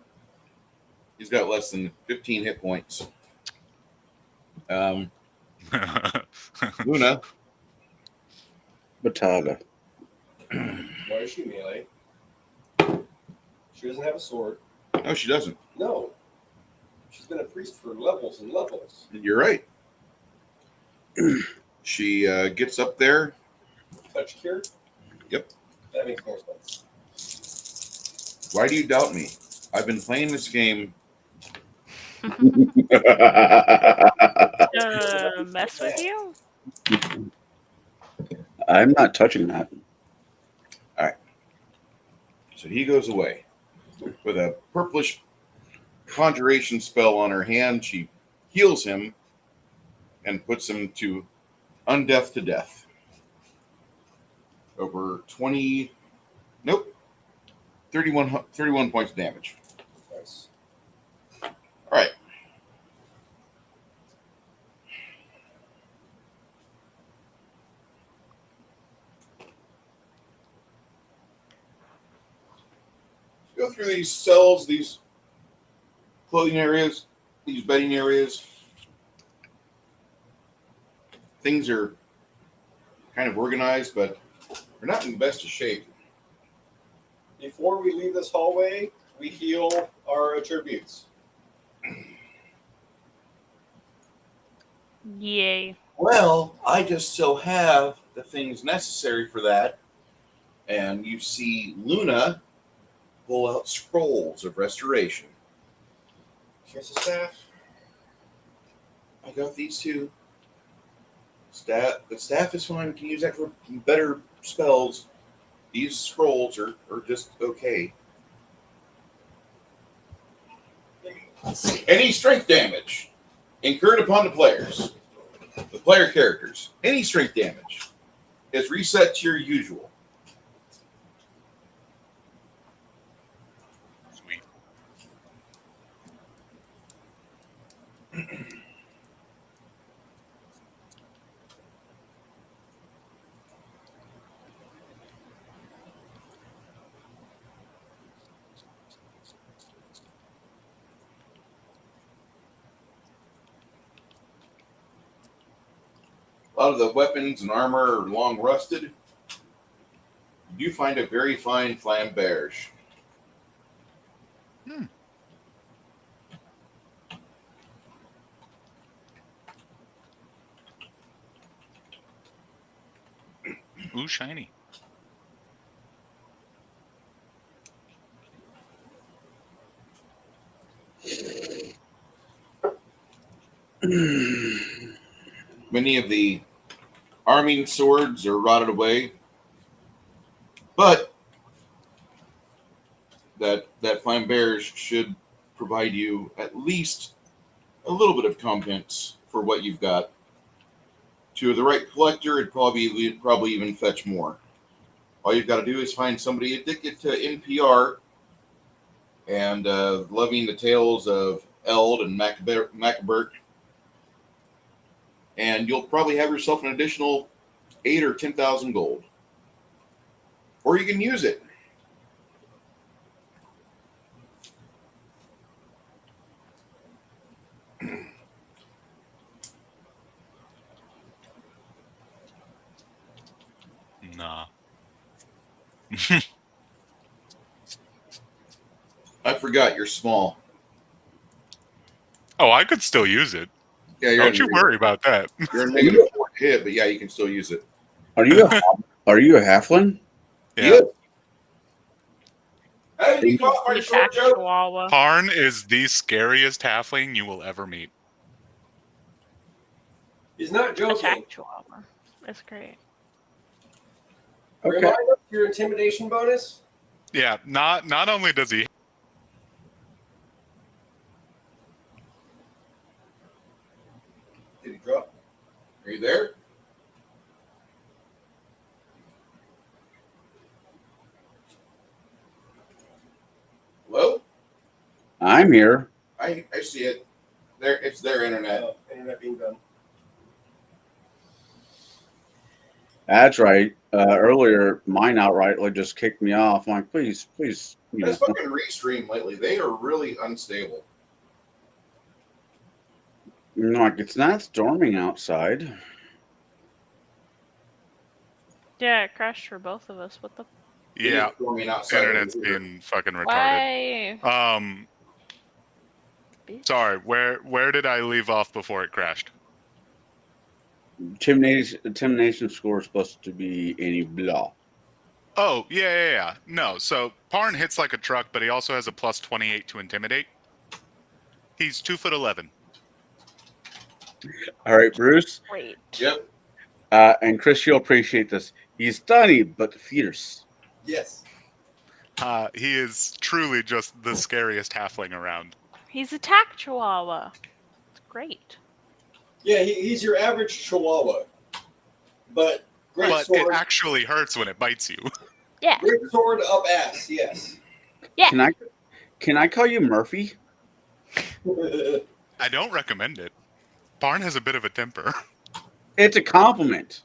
He's got less than 15 hit points. Luna. Bataga. Why is she melee? She doesn't have a sword. No, she doesn't. No. She's been a priest for levels and levels. You're right. She gets up there. Touch cure? Yep. That makes more sense. Why do you doubt me? I've been playing this game. Mess with you? I'm not touching that. All right. So he goes away with a purplish conjuration spell on her hand. She heals him and puts him to undeath to death. Over 20. Nope. 31 points of damage. Nice. All right. Go through these cells, these clothing areas, these bedding areas. Things are kind of organized, but they're not in the best of shape. Before we leave this hallway, we heal our attributes. Yay. Well, I just so have the things necessary for that. And you see Luna pull out scrolls of restoration. Here's the staff. I got these two. The staff is fine. We can use that for better spells. These scrolls are just okay. Any strength damage incurred upon the player characters, any strength damage is reset to your usual. Sweet. A lot of the weapons and armor are long rusted. You do find a very fine flamberge. Ooh, shiny. Many of the arming swords are rotted away, but that flamberge should provide you at least a little bit of competence for what you've got. To the right collector, it'd probably even fetch more. All you've got to do is find somebody addicted to NPR and loving the tales of Eld and Macbert, and you'll probably have yourself an additional 8 or 10,000 gold. Or you can use it. Nah. I forgot you're small. Oh, I could still use it. Yeah, Don't you worry about that. You're a negative 4 hit, but yeah, you can still use it. Are you a halfling? Yeah. How did you call my The short attack joke? chihuahua. Parn is the scariest halfling you will ever meet. He's not joking. Attack chihuahua. That's great. Okay. Remind us your intimidation bonus. Yeah, not only does he Did he drop? Are you there? Hello? I'm here. I see it. There, it's their internet. Oh, internet being done. That's right. Earlier, mine outrightly just kicked me off. I'm like, please. This fucking restream lately, they are really unstable. I'm like, it's not storming outside. Yeah, it crashed for both of us. What the? Yeah, Storming outside internet's over here. being fucking retarded. Why? Sorry, where did I leave off before it crashed? Intimidation score is supposed to be any blah. Oh, yeah. No, so Parn hits like a truck, but he also has a plus 28 to intimidate. He's 2'11". All right, Bruce. Great. Yep. And Chris, you'll appreciate this. He's tiny but fierce. Yes. He is truly just the scariest halfling around. He's attack chihuahua. It's great. Yeah, he's your average chihuahua. But great But sword. it actually hurts when it bites you. Yeah. Great sword up ass, yes. Yeah. Can I call you Murphy? I don't recommend it. Parn has a bit of a temper. It's a compliment.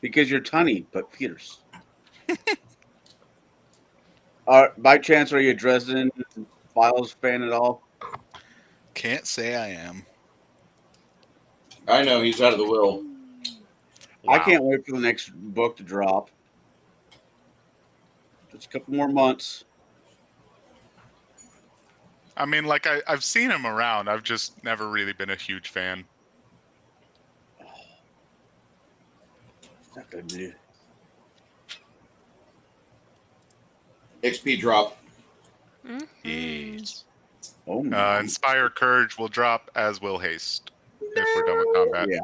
Because you're tiny but fierce. By chance, are you a Dresden Files fan at all? Can't say I am. I know, he's out of the will. Wow. I can't wait for the next book to drop. Just a couple more months. I mean, like, I've seen him around. I've just never really been a huge fan. Not gonna do. XP drop. Yes. Oh my. Inspire Courage will drop, as will Haste, if we're done with combat. Yeah.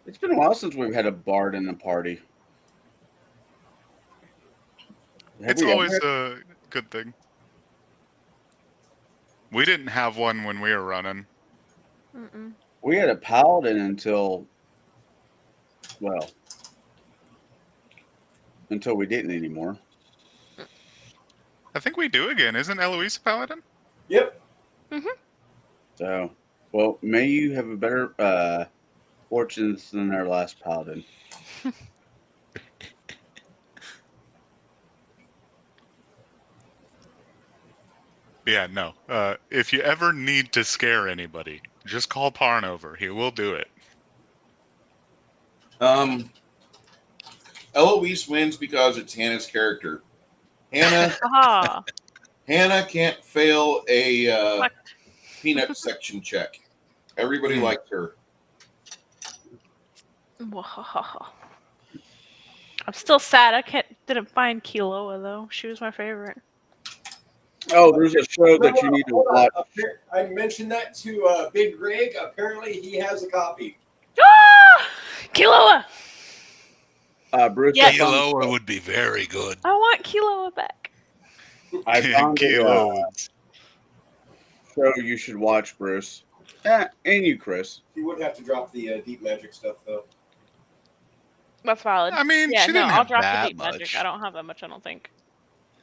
It's been a while since we've had a bard in the party. It's always a good thing. We didn't have one when we were running. We had a paladin until we didn't anymore. I think we do again. Isn't Eloise a paladin? Yep. So, well, may you have a better fortunes than our last paladin. Yeah, no. If you ever need to scare anybody, just call Parn over. He will do it. Eloise wins because it's Hannah's character. Hannah can't fail a peanut section check. Everybody likes her. I'm still sad. Didn't find Kiloa though. She was my favorite. Oh, there's a show that you need to watch. I mentioned that to Big Greg. Apparently, he has a copy. Kiloa. Bruce, Yes. Kiloa would be very good. I want Kiloa back. I found Kilo. a show you should watch, Bruce. And you, Chris. He would have to drop the deep magic stuff, though. That's valid. I mean, yeah, she no, didn't I'll have drop the that deep magic. much. I don't have that much. I don't think.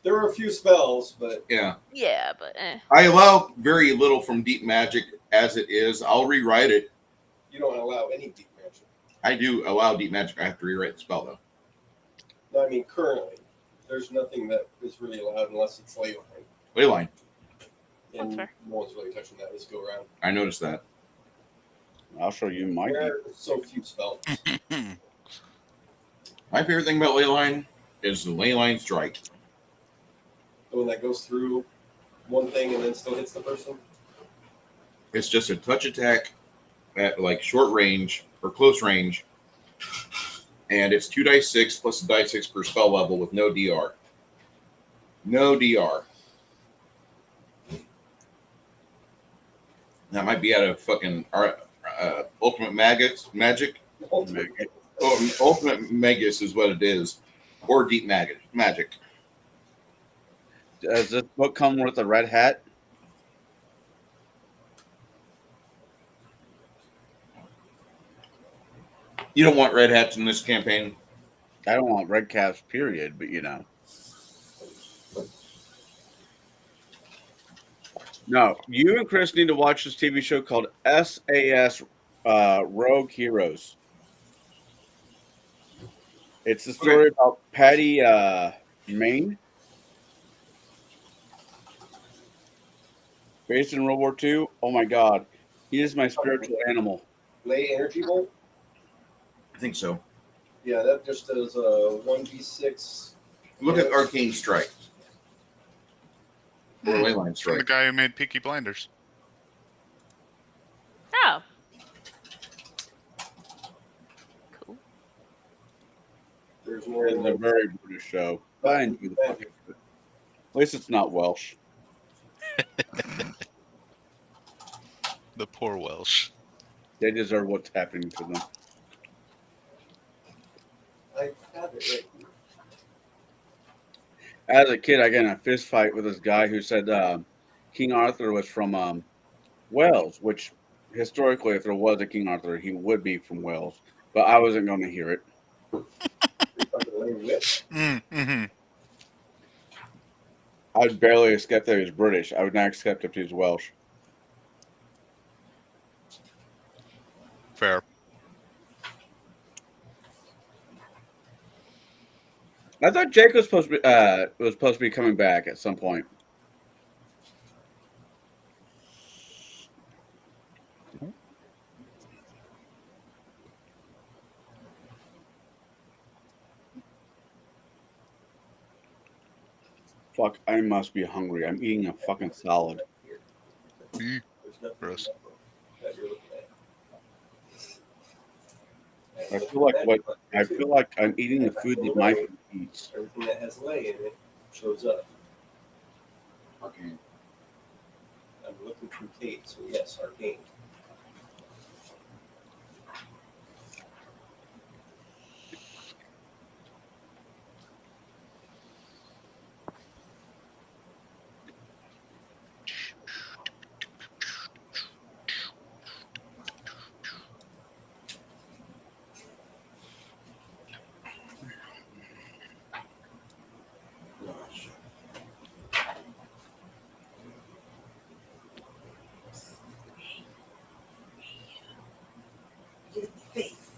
There were a few spells, but Yeah. Yeah, but I allow very little from deep magic as it is. I'll rewrite it. you don't allow any deep magic. I do allow deep magic. I have to rewrite the spell, though. No, I mean, currently, there's nothing that is really allowed unless it's ley line. Leyline. And That's fair. no one's really touching that this go around. I noticed that. I'll show you my. There are so few spells. My favorite thing about Leyline is the Leyline Strike. The one that goes through one thing and then still hits the person. It's just a touch attack at like short range or close range, and it's 2 dice 6 plus a dice 6 per spell level with no DR. No DR. That might be out of fucking Ultimate Magic. Ultimate Magus is what it is, or Deep Magic. Does this book come with a red hat? You don't want red hats in this campaign. I don't want red caps, period. But you know, no. You and Chris need to watch this TV show called SAS Rogue Heroes. It's the story about Patty Maine, based in World War II. Oh my God, he is my spiritual animal. Lay Energy Bolt? I think so. Yeah, that just does a 1d6. Look at Arcane Strike. Or Leyline From Strike. the guy who made Peaky Blinders. Oh. Cool. There's more. It's a very British show. I enjoy the fucking. At least it's not Welsh. The poor Welsh. They deserve what's happening to them. I have it right here. As a kid, I got in a fist fight with this guy who said King Arthur was from Wales, which historically, if there was a King Arthur, he would be from Wales. But I wasn't going to hear it. Mm-hmm. I'd barely accept that he was British. I would not accept if he was Welsh. Fair. I thought Jake was supposed to be coming back at some point. Fuck, I must be hungry. I'm eating a fucking salad. Gross. I feel like I'm eating the food that my food eats. Everything that has lay in it shows up. Arcane. I'm looking through Kate, so yes, Arcane. Your face.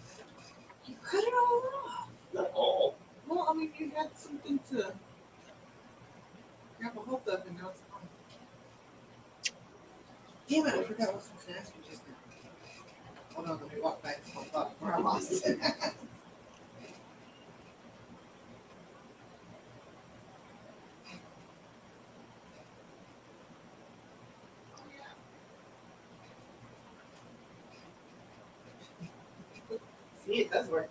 You cut it all off. Not all. Well, I mean, you had something to grab a hold of, and now it's gone. Damn it, I forgot what I was going to ask you just now. Hold on, let me walk back to my thought before I lost it. See, it does work.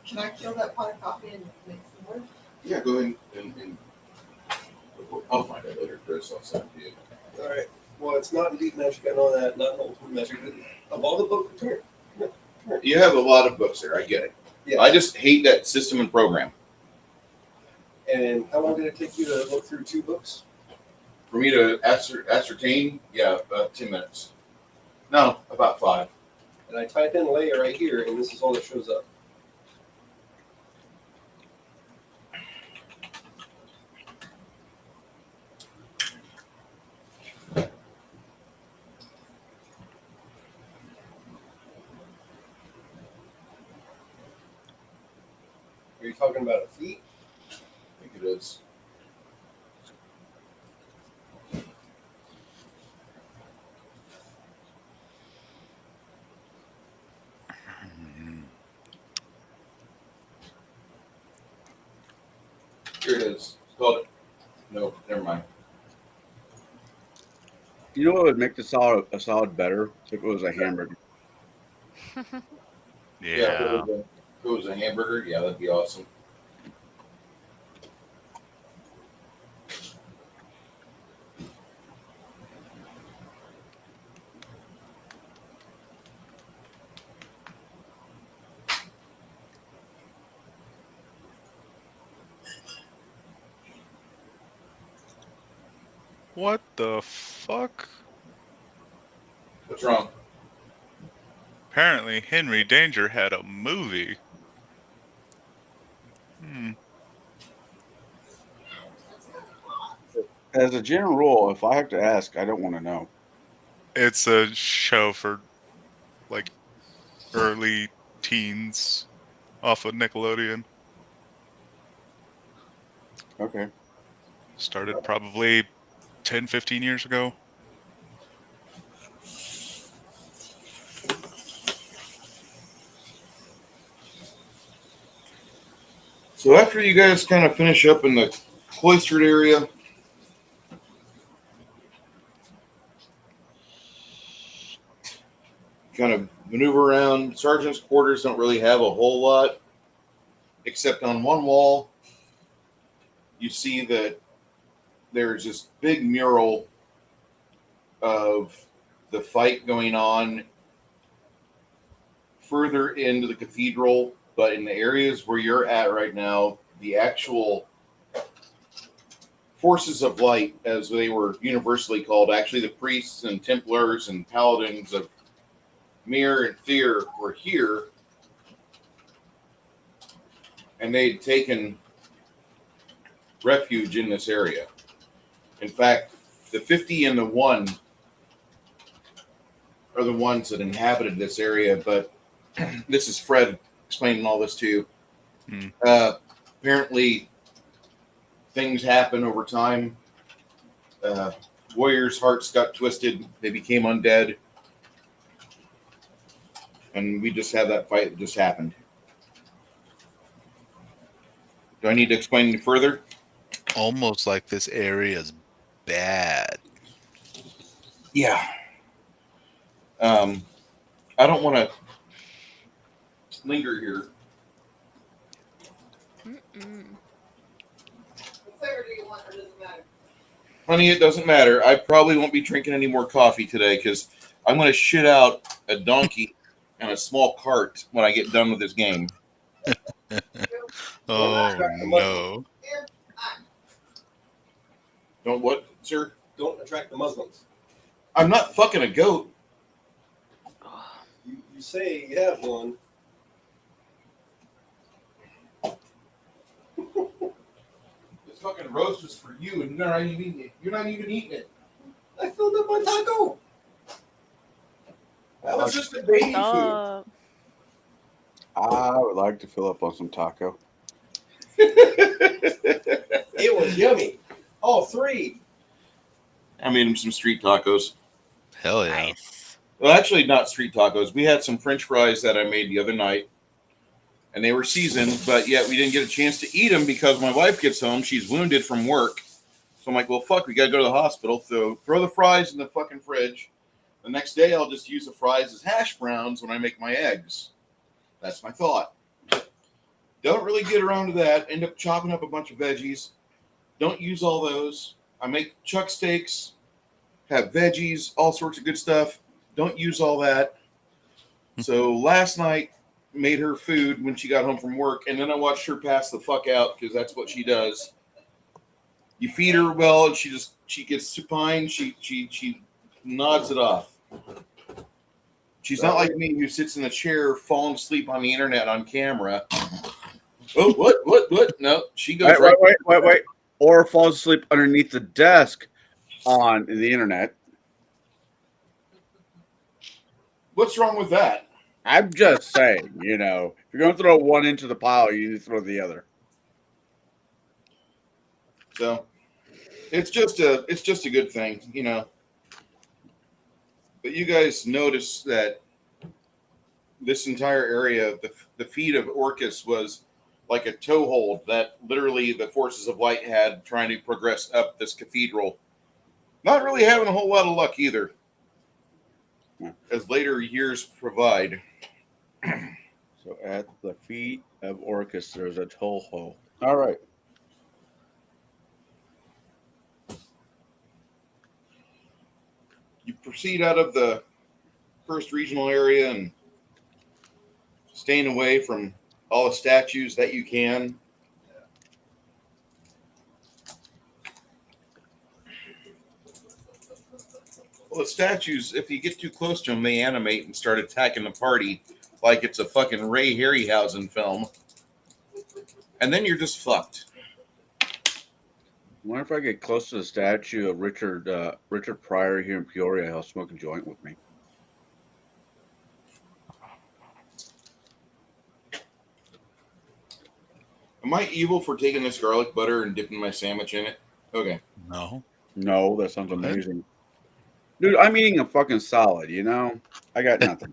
Can I kill that pot of coffee and make some more? Yeah, go ahead and I'll find out later, Chris. I'll send it to you. All right. Well, it's not in deep magic. I know that. Not in ultimate magic. Of all the books, come here. You have a lot of books there. I get it. Yeah. I just hate that system and program. And how long did it take you to look through 2 books? For me to ascertain, yeah, about 10 minutes. No, about 5. And I type in layer right here, and this is all that shows up. Are you talking about a feat? I think it is. Here it is. It's called. No, never mind. You know what would make the salad better if it was a hamburger? Yeah. If it was a hamburger, yeah, that'd be awesome. What the fuck? What's wrong? Apparently, Henry Danger had a movie. As a general rule, if I have to ask, I don't want to know. It's a show for like early teens off of Nickelodeon. Okay. Started probably 10, 15 years ago. So after you guys kind of finish up in the cloistered area, kind of maneuver around. Sergeant's quarters don't really have a whole lot, except on one wall, you see that there's this big mural of the fight going on further into the cathedral, but in the areas where you're at right now, the actual forces of light, as they were universally called, actually the priests and Templars and paladins of Mir and Fear were here, and they'd taken refuge in this area. In fact, the 50 and the 1 are the ones that inhabited this area, but this is Fred explaining all this to you. Apparently, things happen over time. Warriors' hearts got twisted. They became undead. And we just had that fight that just happened. Do I need to explain any further? Almost like this area is bad. Yeah. I don't want to linger here. What flavor do you want, or does it matter? Honey, it doesn't matter. I probably won't be drinking any more coffee today because I'm going to shit out a donkey and a small cart when I get done with this game. Oh, no. Don't what, sir? Don't attract the Muslims. I'm not fucking a goat. You say you have one. This fucking roast was for you, and you're not even eating it. You're not even eating it. I filled up my taco. That was just a baby food. Stop. I would like to fill up on some taco. It was yummy. All three. I made some street tacos. Hell yeah. Nice. Well, actually, not street tacos. We had some French fries that I made the other night, and they were seasoned, but yet we didn't get a chance to eat them because my wife gets home. She's wounded from work. So I'm like, well, fuck, we got to go to the hospital. So throw the fries in the fucking fridge. The next day, I'll just use the fries as hash browns when I make my eggs. That's my thought. Don't really get around to that. End up chopping up a bunch of veggies. Don't use all those. I make chuck steaks, have veggies, all sorts of good stuff. Don't use all that. So last night, made her food when she got home from work, and then I watched her pass the fuck out because that's what she does. You feed her well, and she gets supine. She nods it off. She's not like me who sits in the chair falling asleep on the internet on camera. Oh, what? No, she goes Wait. Or falls asleep underneath the desk on the internet. What's wrong with that? I'm just saying, if you're going to throw one into the pile, you need to throw the other. So it's just a good thing, But you guys notice that this entire area, the feet of Orcus was like a toehold that literally the forces of light had trying to progress up this cathedral. Not really having a whole lot of luck either, as later years provide. So at the feet of Orcus, there's a toehold. All right. You proceed out of the first regional area and staying away from all the statues that you can. Well, the statues, if you get too close to them, they animate and start attacking the party like it's a fucking Ray Harryhausen film. And then you're just fucked. I wonder if I get close to the statue of Richard Pryor here in Peoria, he'll smoke a joint with me. Am I evil for taking this garlic butter and dipping my sandwich in it? Okay. No. No, that sounds amazing. Dude, I'm eating a fucking salad, you know? I got nothing.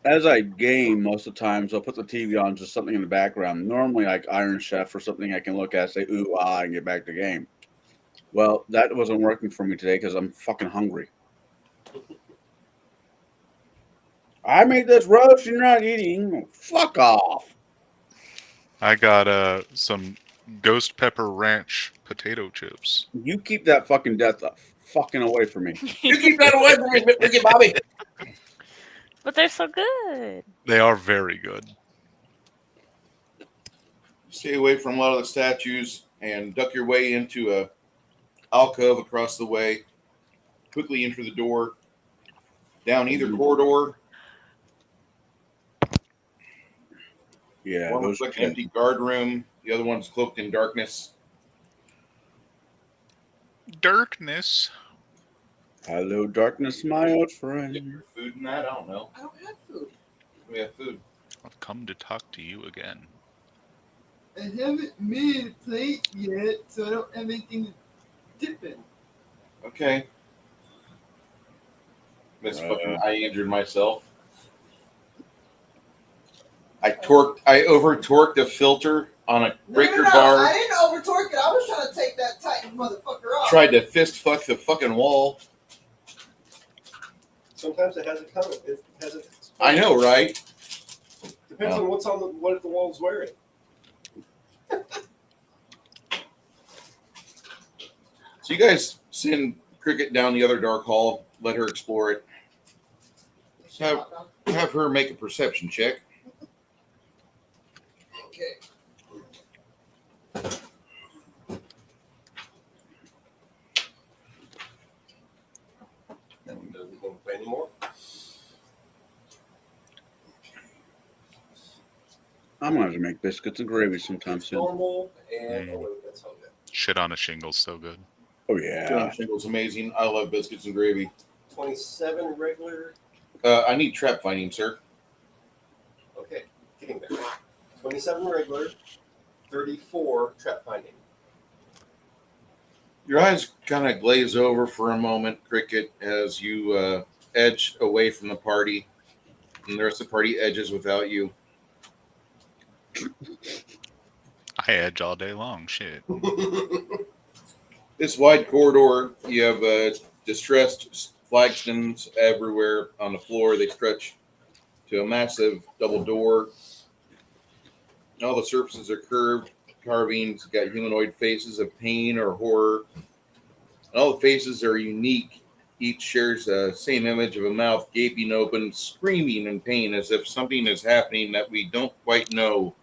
As I game, most of the times I'll put the TV on, just something in the background. Normally, like Iron Chef or something I can look at, say, ooh, ah, and get back to game. Well, that wasn't working for me today because I'm fucking hungry. I made this roast, you're not eating. Fuck off. I got some ghost pepper ranch potato chips. You keep that fucking death fucking away from me. You keep that away from me, Ricky Bobby. But they're so good. They are very good. Stay away from a lot of the statues and duck your way into a alcove across the way. Quickly enter the door. Down either corridor. Yeah, One those looks like an empty guard room. The other one's cloaked in darkness. Darkness. Hello, darkness, my old friend. Get your food in that? I don't know. I don't have food. We have food. I've come to talk to you again. I haven't made a plate yet, so I don't have anything to dip in. Okay. I injured myself. I over torqued a filter on a breaker bar. I didn't over torque it. I was trying to take that Titan motherfucker off. Tried to fist fuck the fucking wall. Sometimes it has it coming. It has it. I know, right? Depends on what's on what the wall's wearing. So you guys send Cricket down the other dark hall. Let her explore it. Have her make a perception check. Okay. Doesn't want to play anymore. I'm gonna have to make biscuits and gravy sometime soon. Normal and that's all good. Shit on a shingle's so good. Oh yeah, Shingle's amazing. I love biscuits and gravy. 27 regular. I need trap finding, sir. Okay, getting there. 27 regular, 34 trap finding. Your eyes kind of glaze over for a moment, Cricket, as you edge away from the party, and the rest of the party edges without you. I edge all day long. Shit. This wide corridor, you have distressed flagstones everywhere on the floor. They stretch to a massive double door. All the surfaces are curved carvings, got humanoid faces of pain or horror. All the faces are unique. Each shares the same image of a mouth gaping open, screaming in pain as if something is happening that we don't quite know,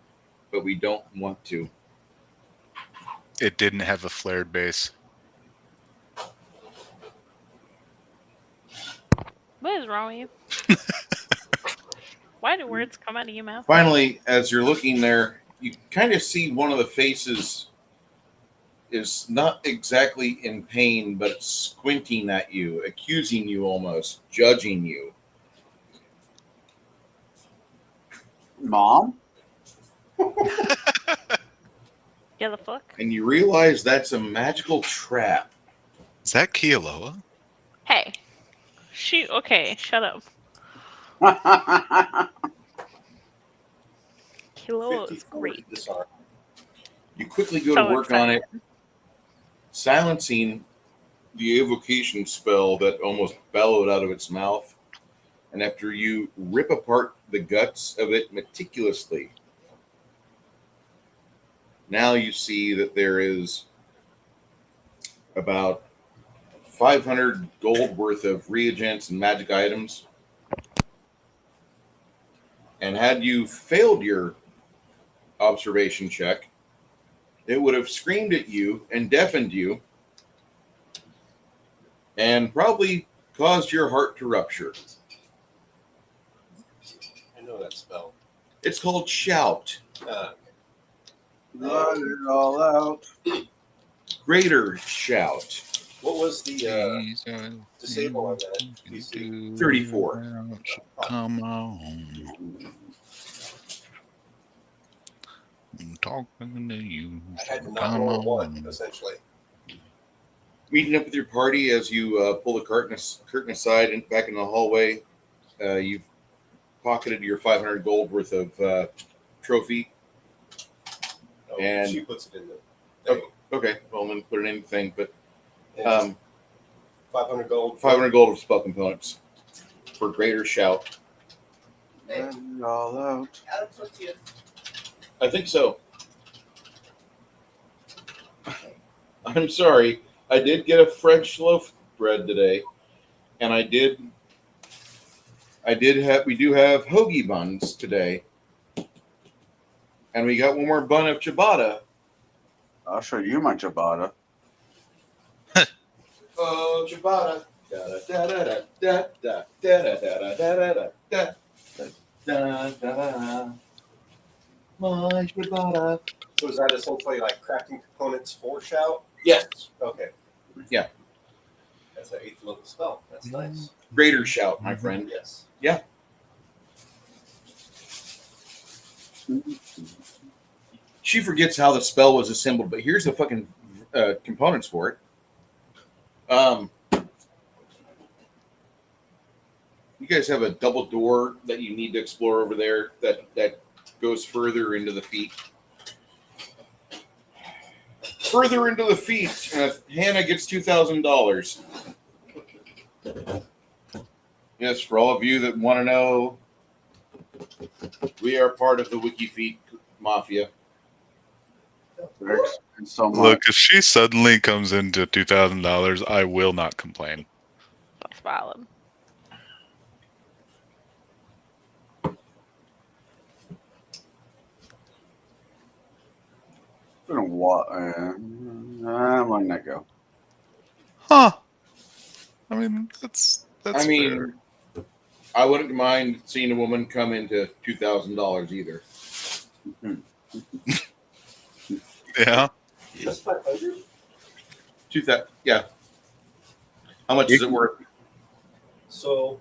but we don't want to. It didn't have a flared base. What is wrong with you? Why do words come out of your mouth? Finally, as you're looking there, you kind of see one of the faces is not exactly in pain, but squinting at you, accusing you almost, judging you. Mom? Yeah, the fuck? And you realize that's a magical trap. Is that Kealoha? Hey. Okay, shut up. Killua is 54 great. to disarm. You quickly go So to work on it, excited. silencing the evocation spell that almost bellowed out of its mouth. And after you rip apart the guts of it meticulously, now you see that there is about 500 gold worth of reagents and magic items. And had you failed your observation check, it would have screamed at you and deafened you and probably caused your heart to rupture. I know that spell. It's called Shout. Let it all out. Greater Shout. What was the disable on that PC? 34. Come on. I'm talking to you. I had to not Come roll a one, on. essentially. Meeting up with your party as you pull the curtain aside and back in the hallway, you've pocketed your 500 gold worth of trophy. Oh, And- she puts it in the thing. Okay, well, I'm going to put it in the thing, but And 500 gold. 500 gold of spell components for Greater Shout. Let it all out. Out of tortillas. I think so. I'm sorry. I did get a French loaf bread today, and we do have hoagie buns today, and we got one more bun of ciabatta. I'll show you my ciabatta. Oh, ciabatta. My ciabatta. So is that essentially like crafting components for shout? Yes. Okay. Yeah. That's an 8th level spell. That's nice. Greater Shout, my friend. Yes. She forgets how the spell was assembled, but here's the fucking components for it. You guys have a double door that you need to explore over there that goes further into the feet. Further into the feet, Hannah gets $2,000. Yes, for all of you that want to know, we are part of the WikiFeet Mafia. Thanks so much. Look, if she suddenly comes into $2,000, I will not complain. That's valid. Been a while. I'm letting that go. Huh. I mean, that's I mean, I wouldn't mind seeing a woman come into $2,000 either. yeah. Just 500? 2,000, yeah. How much is it worth? So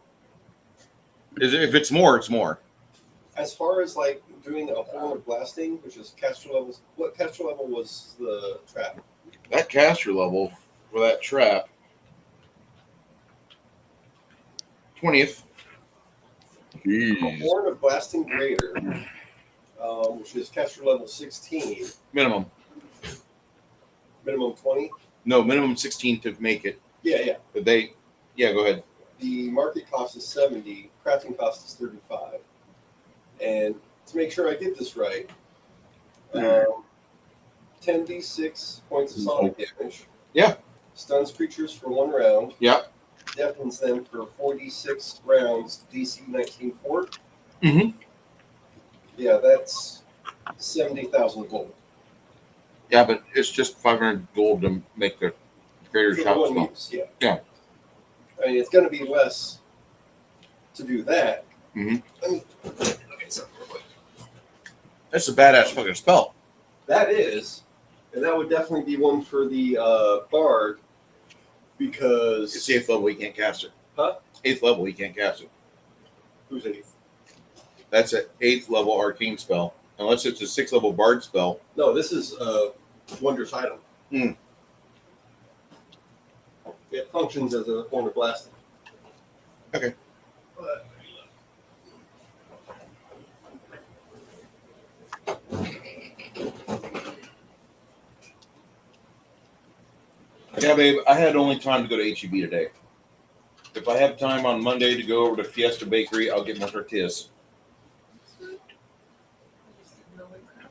If it's more, it's more. as far as like doing a horn of blasting, which is caster levels, what caster level was the trap? That caster level for that trap, 20th. A horn of blasting greater, which is caster level 16, Minimum. minimum 20. No, minimum 16 to make it. Yeah. But go ahead. The market cost is 70, crafting cost is 35. And to make sure I get this right, 10d6 points of sonic damage. Yeah. Stuns creatures for 1 round. Yeah. Deafens them for 4d6 rounds, DC 19 fort. Mm-hmm. Yeah, that's 70,000 gold. Yeah, but it's just 500 gold to make the Greater For Shout one spell. use, yeah. Yeah. I mean, it's going to be less to do that. Mm-hmm. Let me look at something real quick. That's a badass fucking spell. That is, and that would definitely be one for the bard because It's 8th level, you can't cast it. Huh? 8th level, you can't cast it. who's 8th? That's an 8th level arcane spell. Unless it's a 6th level bard spell. No, this is Wondrous Item. Hmm. It functions as a horn of blasting. Okay. But, babe, I had only time to go to HEB today. If I have time on Monday to go over to Fiesta Bakery, I'll get more tortillas.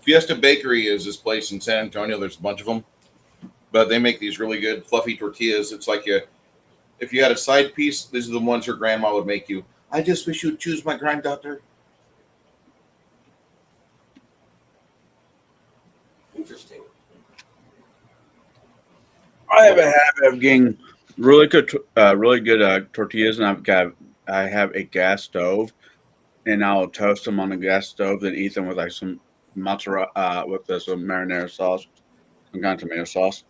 Fiesta Bakery is this place in San Antonio. There's a bunch of them, but they make these really good fluffy tortillas. It's like if you had a side piece, these are the ones her grandma would make you. I just wish you'd choose my granddaughter. Interesting. I have a habit of getting really good tortillas, and I have a gas stove, and I'll toast them on the gas stove, then eat them with like some mozzarella with some marinara sauce, some kind of tomato sauce.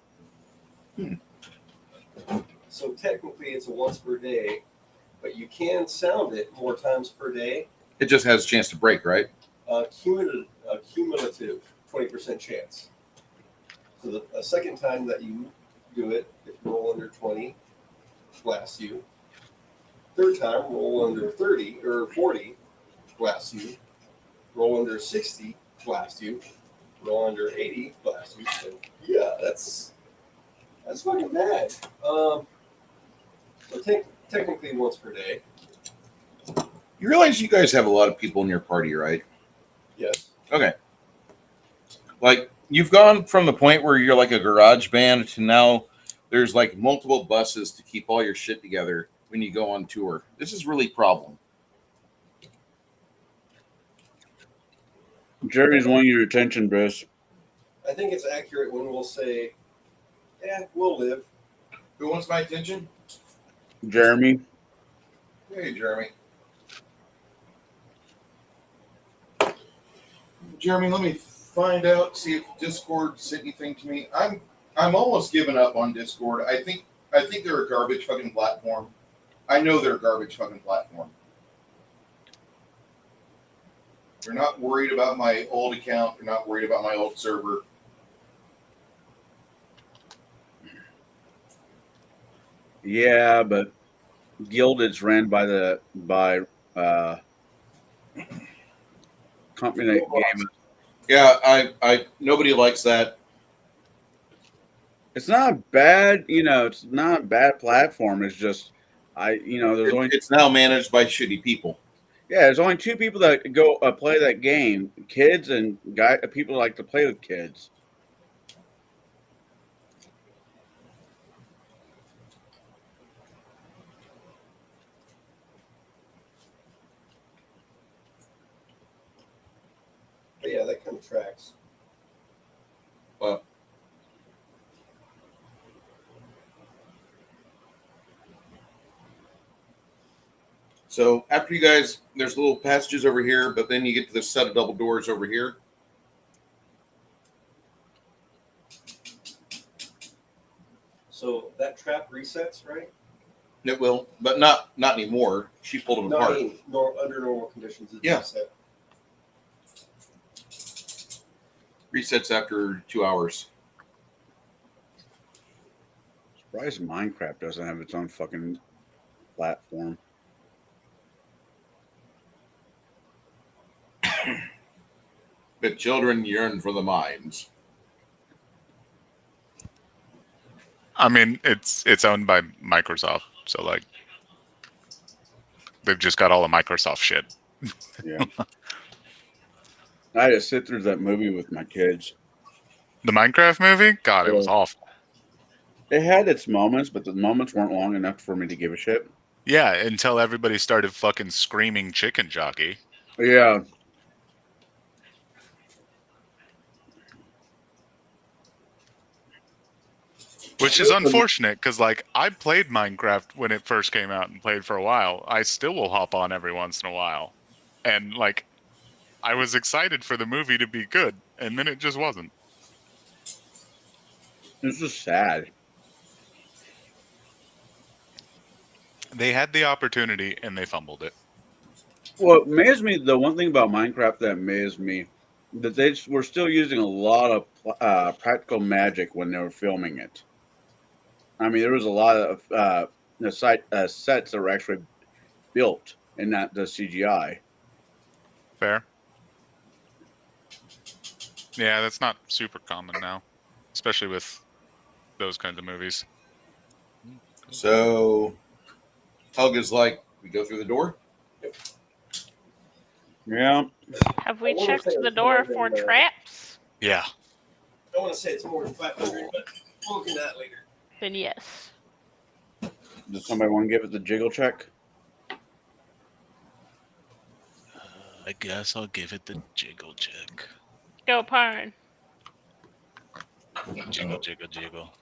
So technically, it's a once per day, but you can sound it more times per day. It just has a chance to break, right? Cumulative 20% chance. So the second time that you do it, if you roll under 20, blast you. Third time, roll under 30 or 40, blast you. Roll under 60, blast you. Roll under 80, blast you. So, yeah, that's fucking bad. So technically once per day. You realize you guys have a lot of people in your party, right? Yes. Okay. Like, you've gone from the point where you're like a garage band to now there's like multiple buses to keep all your shit together when you go on tour. This is really a problem. Jerry's wanting your attention, Bruce. I think it's accurate when we'll say, yeah, we'll live. Who wants my attention? Jeremy. Hey, Jeremy. Jeremy, let me find out, see if Discord sent anything to me. I'm almost giving up on Discord. I think they're a garbage fucking platform. I know they're a garbage fucking platform. They're not worried about my old account. They're not worried about my old server. Yeah, but Guilded's ran by company that gave it. Yeah, I nobody likes that. It's not bad, it's not a bad platform. It's just It's now managed by shitty people. Yeah, there's only two people that go play that game: kids and people who like to play with kids. But yeah, that kind of tracks. Well, so after you guys, there's little passages over here, but then you get to this set of double doors over here. So that trap resets, right? It will, but not anymore. She pulled them apart. Under normal conditions, it reset. Resets after 2 hours. Surprised Minecraft doesn't have its own fucking platform. But children yearn for the mines. I mean, it's owned by Microsoft, so like they've just got all the Microsoft shit. Yeah. I had to sit through that movie with my kids. The Minecraft movie? God, it was awful. It had its moments, but the moments weren't long enough for me to give a shit. Yeah, until everybody started fucking screaming chicken jockey. Yeah. Which is unfortunate, because like I played Minecraft when it first came out and played for a while. I still will hop on every once in a while. And like I was excited for the movie to be good, and then it just wasn't. It's just sad. They had the opportunity and they fumbled it. Well, it amazed me, the one thing about Minecraft that amazed me, that they were still using a lot of practical magic when they were filming it. I mean, there was a lot of sets that were actually built and not the CGI. Fair. Yeah, that's not super common now, especially with those kinds of movies. So Helga's like, we go through the door? Yeah. Have we I wanna checked say the it's door more for than, traps? Yeah. I don't want to say it's more than 500, but we'll look at that later. Then yes. Does somebody want to give it the jiggle check? I guess I'll give it the jiggle check. Go Parn. Jiggle, jiggle, jiggle.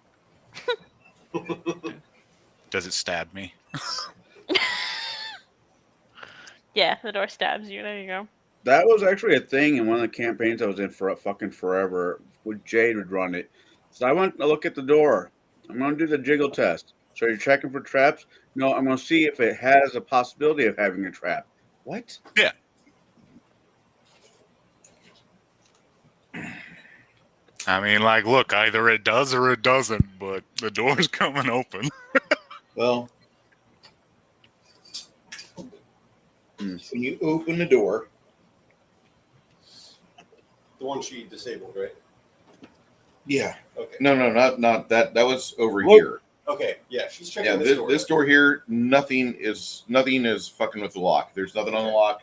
Does it stab me? Yeah, the door stabs you. There you go. That was actually a thing in one of the campaigns I was in for fucking forever. With Jade would run it. So I went to look at the door. I'm going to do the jiggle test. So you're checking for traps? No, I'm going to see if it has a possibility of having a trap. What? Yeah. I mean, like, look, either it does or it doesn't, but the door's coming open. Well, when you open the door, The one she disabled, right? yeah. Okay. No, not that. That was over Look. here. Okay. Yeah, she's checking Yeah, this door. this door here, nothing is fucking with the lock. There's nothing on the lock.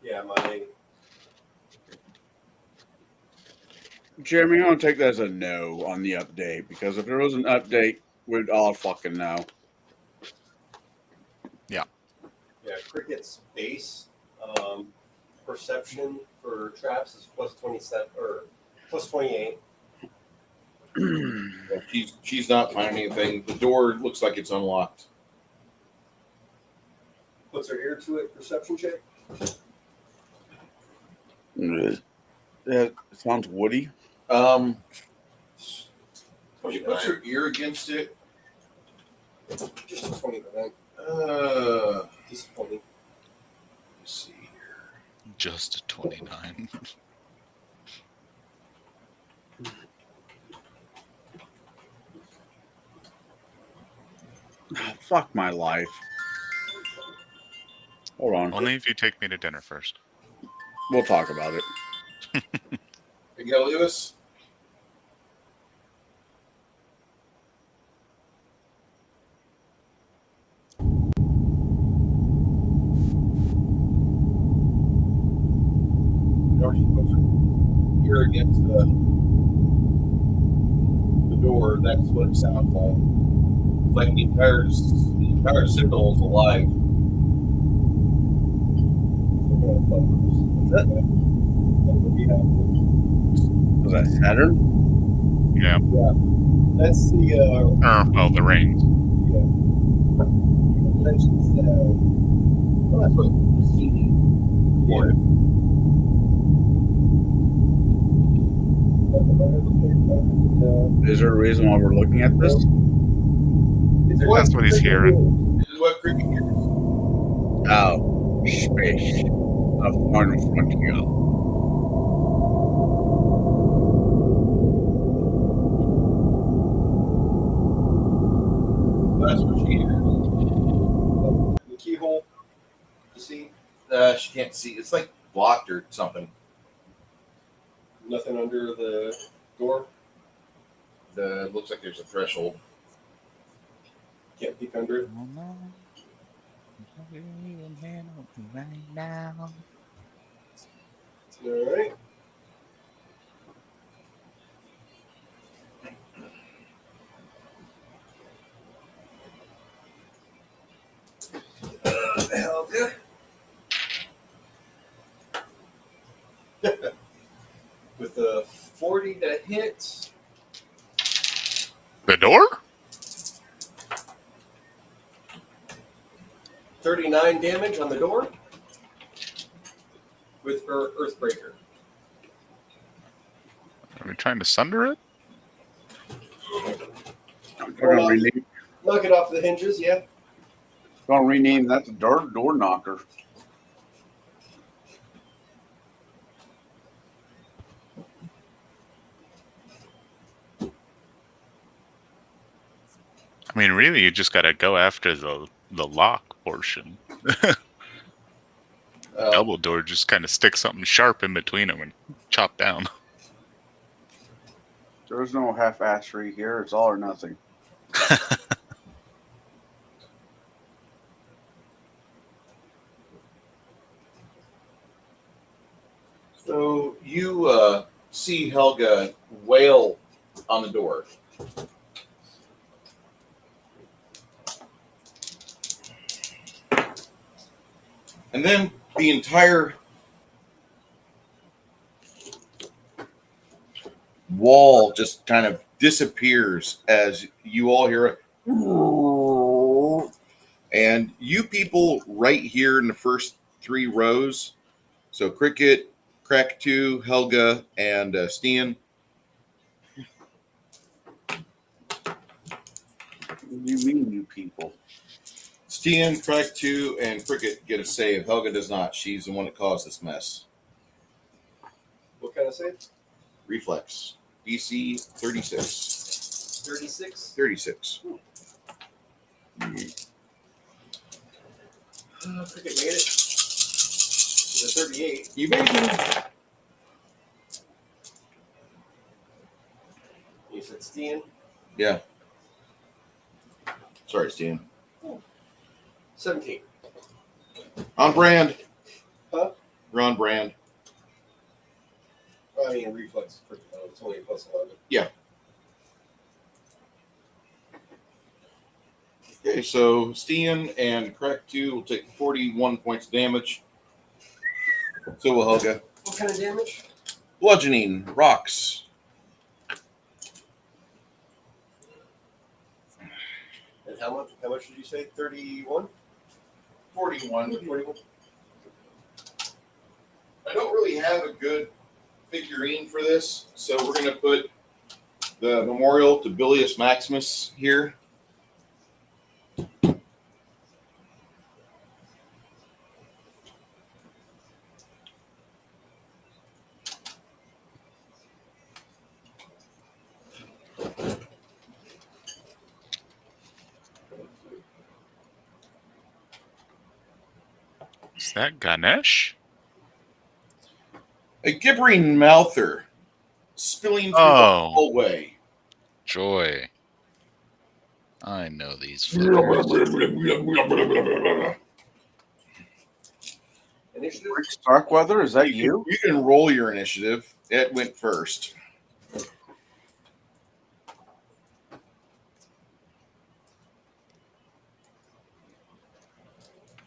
Yeah, my. Jeremy, I'm going to take that as a no on the update. Because if there was an update, we'd all fucking know. Yeah, Cricket's base perception for traps is plus 27 or plus 28. Yeah, she's not finding anything. The door looks like it's unlocked. Puts her ear to it. Perception check. It sounds woody. She puts her ear against it. Just a 29. Disappointing. Let's see here. Just a 29. Fuck my life. Hold on. Only if you take me to dinner first. We'll talk about it. You go, Lewis. She puts her ear against the door. That's what it sounds like. It's like the entire signal is alive. Was that Saturn? Yeah. That's the. Oh, the rings. Yeah. Well, that's what the CD recorded. Is there a reason why we're looking at this? That's what he's hearing. This is what Cricket hears. Oh, space. A final frontier. That's what she hears. The keyhole. You see? She can't see. It's like blocked or something. Nothing under the door. Looks like there's a threshold. Can't peek under it. All right. Helga. With a 40 to hit. The door? 39 damage on the door. With her Earthbreaker. Are we trying to sunder it? We're gonna rename, Knock it off the hinges, yeah. that the door knocker. I mean, really, you just got to go after the lock portion. Double door, just kind of stick something sharp in between them and chop down. There's no half-assery here. It's all or nothing. So you see Helga wail on the door. And then the entire wall just kind of disappears as you all hear it. And you people right here in the first 3 rows, so Cricket, Crack 2, Helga, and Stian. What do you mean, you people? Stian, Crack 2, and Cricket get a save. Helga does not. She's the one that caused this mess. What kind of save? Reflex. DC 36. 36. 36. Cricket made it. It's a 38. Evasion. You said Stian? Yeah. Sorry, Stian. 17. On brand. Huh? We're on brand. I mean, reflex. It's only a plus 11. Yeah. Okay, so Stian and Crack 2 will take 41 points of damage. So will Helga. What kind of damage? Bludgeoning, rocks. And how much? How much did you say? 31? 41. 41. I don't really have a good figurine for this, so we're going to put the memorial to Bilius Maximus here. Is that Ganesh? A gibbering mouther spilling through the hallway. Joy. I know these Initiative? Rick Starkweather, is that you? You can roll your initiative. It went first.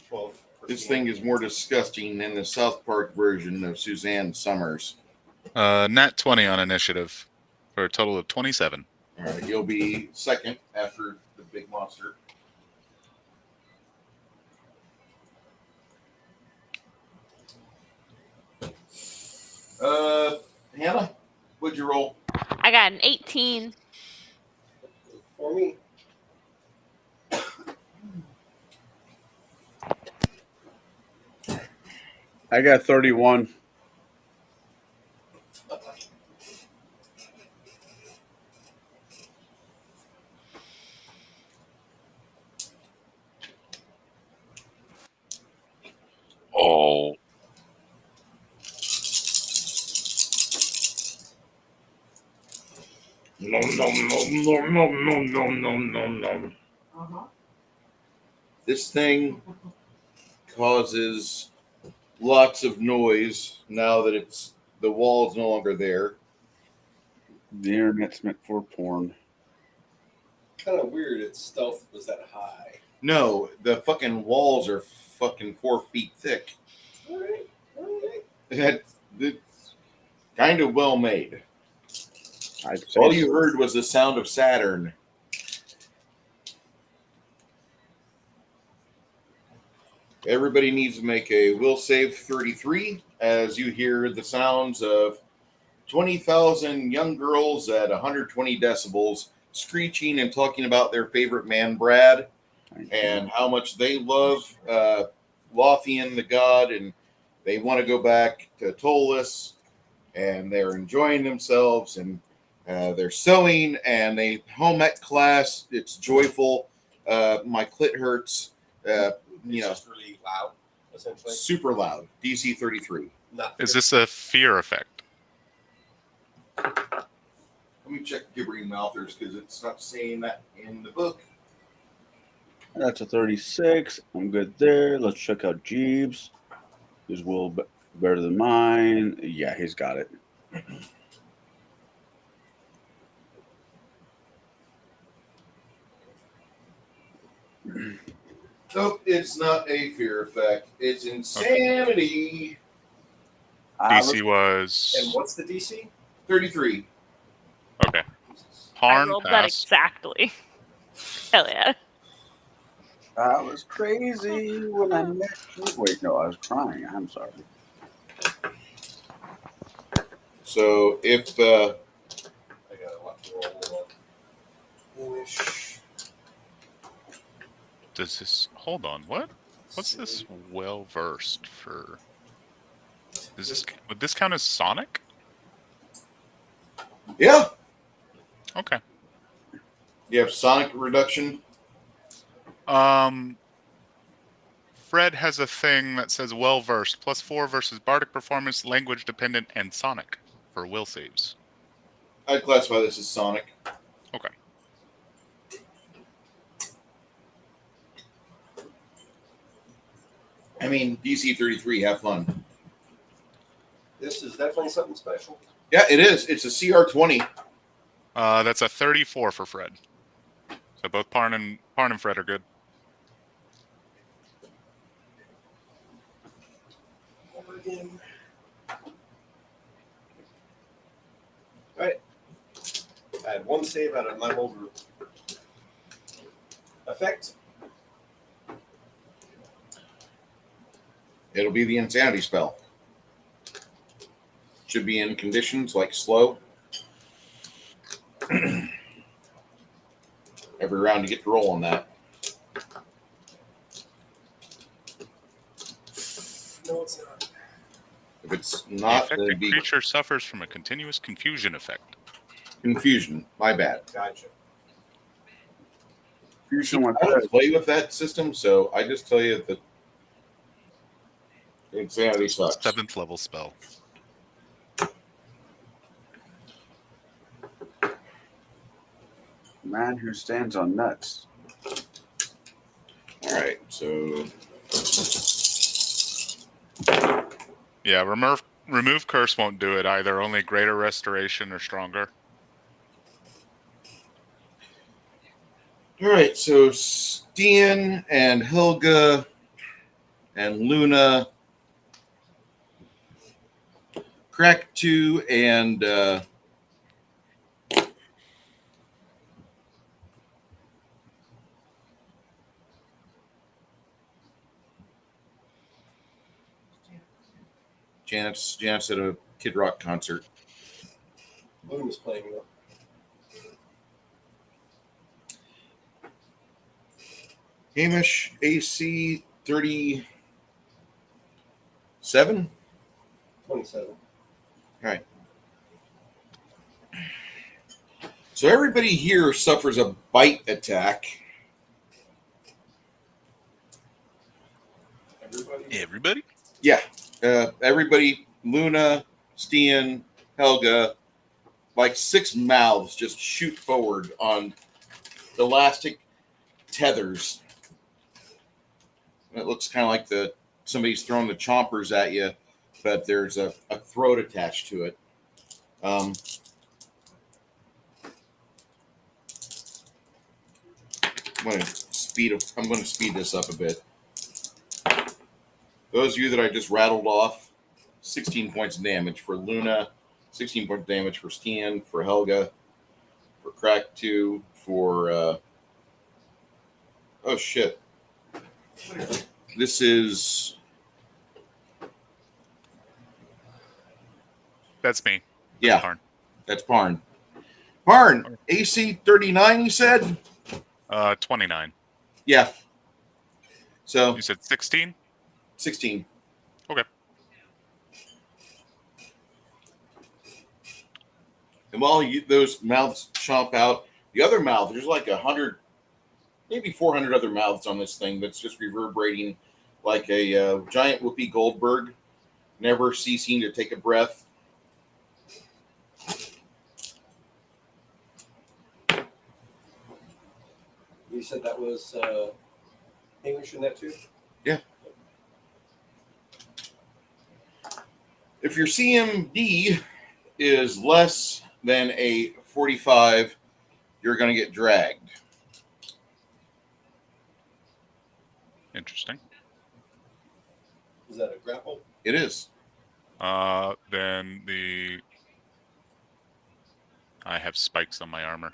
12. This thing is more disgusting than the South Park version of Suzanne Summers. Nat 20 on initiative for a total of 27. All right, you'll be second after the big monster. Hannah, what'd you roll? I got an 18. For me. I got 31. Oh. This thing causes lots of noise now that the wall is no longer there. The internet's meant for porn. Kind of weird its stealth was that high. No, the fucking walls are fucking 4 feet thick. All right. It's kind of well made. I'd say All you heard was the sound of Saturn. Everybody needs to make a will save 33 as you hear the sounds of 20,000 young girls at 120 decibels screeching and talking about their favorite man, Brad, and how much they love Lothian, the god, and they want to go back to Tolus, and they're enjoying themselves, and they're sewing, and they home ec class. It's joyful. My clit hurts. It's just really loud, essentially. Super loud. DC 33. Not Is this a fear effect? Let me check gibbering mouthers because it's not saying that in the book. That's a 36. I'm good there. Let's check out Jeeves. His will better than mine. Yeah, he's got it. Nope, it's not a fear effect. It's insanity. DC And was what's the DC? 33. okay. I Harn rolled that passed. exactly. Hell yeah. I was crazy when I met you. Wait, no, I was crying. I'm sorry. So if I got a lot to roll on. Does this hold on? What's this well versed for? Would this count as Sonic? yeah, Okay. you have sonic reduction. Fred has a thing that says well versed +4 versus bardic performance, language dependent, and Sonic for will saves. I'd classify this as sonic. Okay. I mean, DC 33. Have fun. This is definitely something special. Yeah, it is. It's a CR 20. That's a 34 for Fred. So both Parn and Fred are good. Oregon. All right. I had one save out of my whole group. Effect. It'll be the insanity spell. Should be in conditions like slow. Every round you get to roll on that. No, it's not. If it's The not, affected it'd be creature suffers from a continuous confusion effect. confusion. My bad. Gotcha. Fusion I don't play with that system, so I just tell you that insanity sucks. 7th level spell. Man who stands on nuts. All right, so Yeah, remove curse won't do it either. Only greater restoration or stronger. all right, so Stian and Helga and Luna, Crack 2 and Janet's at a Kid Rock concert. Bloom is playing though. Hamish AC 37. 27. All right. So everybody here suffers a bite attack. Everybody? Yeah. Everybody, Luna, Stian, Helga, like 6 mouths just shoot forward on elastic tethers. It looks kind of like somebody's throwing the chompers at you, but there's a throat attached to it. I'm going to speed this up a bit. Those of you that I just rattled off, 16 points of damage for Luna, 16 points of damage for Stian, for Helga, for Crack 2, for oh shit. This is That's me. yeah. Parn. That's Parn. Parn, AC 39, you said? 29. Yeah. So You said 16? 16. Okay. And while those mouths chomp out, the other mouth, there's like 100, maybe 400 other mouths on this thing that's just reverberating like a giant Whoopi Goldberg, never ceasing to take a breath. You said that was English in that too? Yeah. If your CMD is less than a 45, you're going to get dragged. Interesting. Is that a grapple? It is. Then I have spikes on my armor.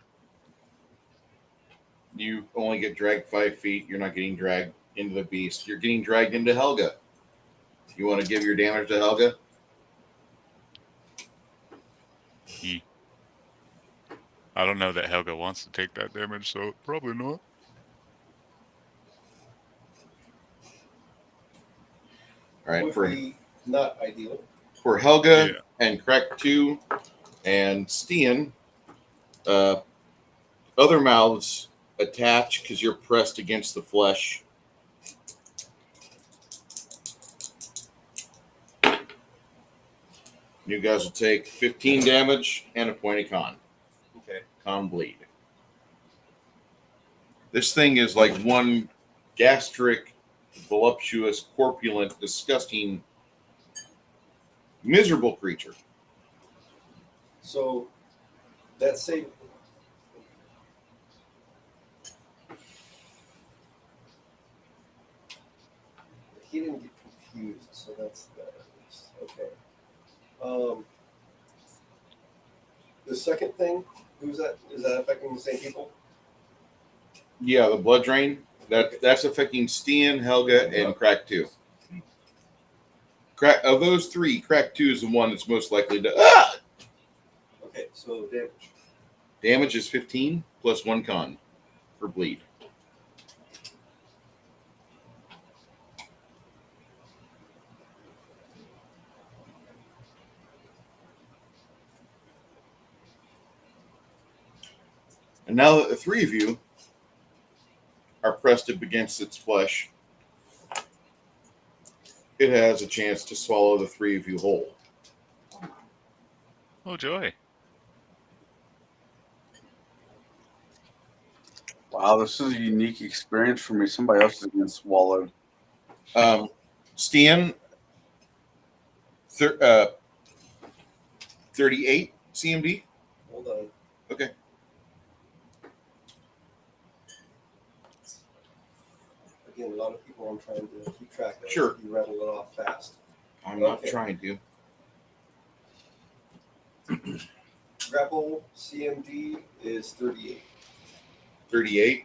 You only get dragged 5 feet. You're not getting dragged into the beast. You're getting dragged into Helga. You want to give your damage to Helga? I don't know that Helga wants to take that damage, so probably not. All right, Would be not ideal. for Helga and Crack 2 and Stian, other mouths attach because you're pressed against the flesh. You guys will take 15 damage and a point of con. Okay. Con bleed. This thing is like one gastric, voluptuous, corpulent, disgusting, miserable creature. So that same. He didn't get confused, so that's that. Okay. The second thing, who's that? Is that affecting the same people? Yeah, the blood drain. That's affecting Stian, Helga, and Crack 2. Of those three, Crack 2 is the one that's most likely to. Ah! Okay, so damage. Damage is 15 plus 1 con for bleed. And now that the three of you are pressed up against its flesh, it has a chance to swallow the three of you whole. Oh, joy. Wow, this is a unique experience for me. Somebody else is getting swallowed. Stian, 38 CMD. Hold on. Okay. Again, a lot of people I'm trying to keep track of. Sure. You rattle it off fast. I'm not Okay. trying to. Grapple CMD is 38. 38.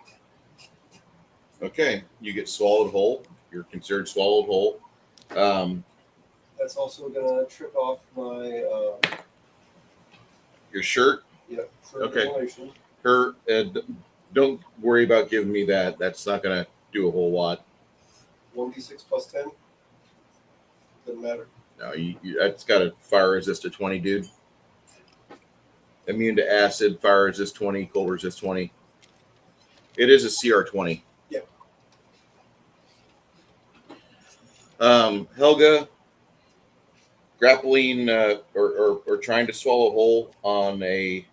Okay. You get swallowed whole. You're considered swallowed whole. That's also gonna trip off my Your shirt. for Okay. ventilation. Her. Don't worry about giving me that. That's not going to do a whole lot. 1d6 plus 10. Doesn't matter. No, that's got a fire resist of 20, dude. Immune to acid, fire resist 20, cold resist 20. It is a CR 20. Yep. Helga, grappling or trying to swallow whole on a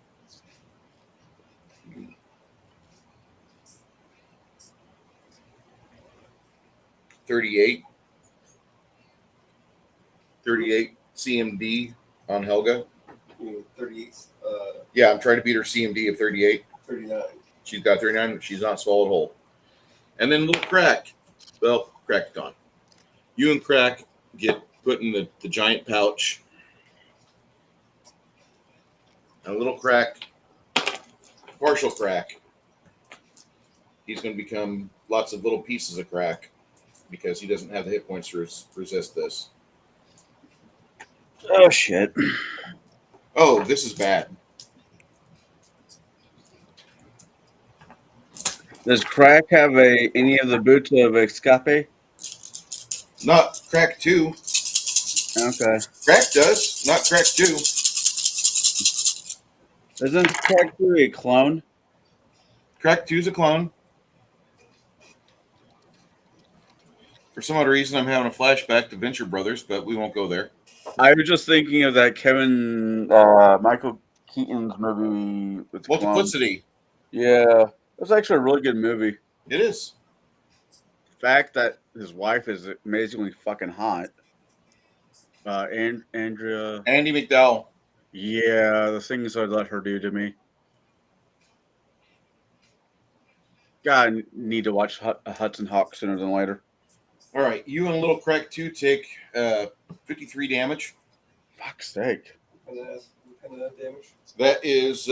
38 CMD on Helga. 38. Yeah, I'm trying to beat her CMD of 38. 39. She's got 39. She's not swallowed whole. And then little Crack. Well, Crack's gone. You and Crack get put in the giant pouch. And a little Crack, partial Crack. He's going to become lots of little pieces of Crack because he doesn't have the hit points to resist this. Oh, shit. Oh, this is bad. Does Crack have any of the boots of Escape? Not Crack 2. Okay. Crack does, not Crack 2. Isn't Crack 2 a clone? Crack 2 is a clone. For some odd reason, I'm having a flashback to Venture Brothers, but we won't go there. I was just thinking of that Michael Keaton's movie with Multiplicity. clones. Yeah. That's actually a really good movie. It is. The fact that his wife is amazingly fucking hot. Andrea. Andy McDowell. Yeah, the things I let her do to me. God, I need to watch Hudson Hawk sooner than later. All right, you and Little Craig 2 take 53 damage. Fuck's sake. What kind of damage? That is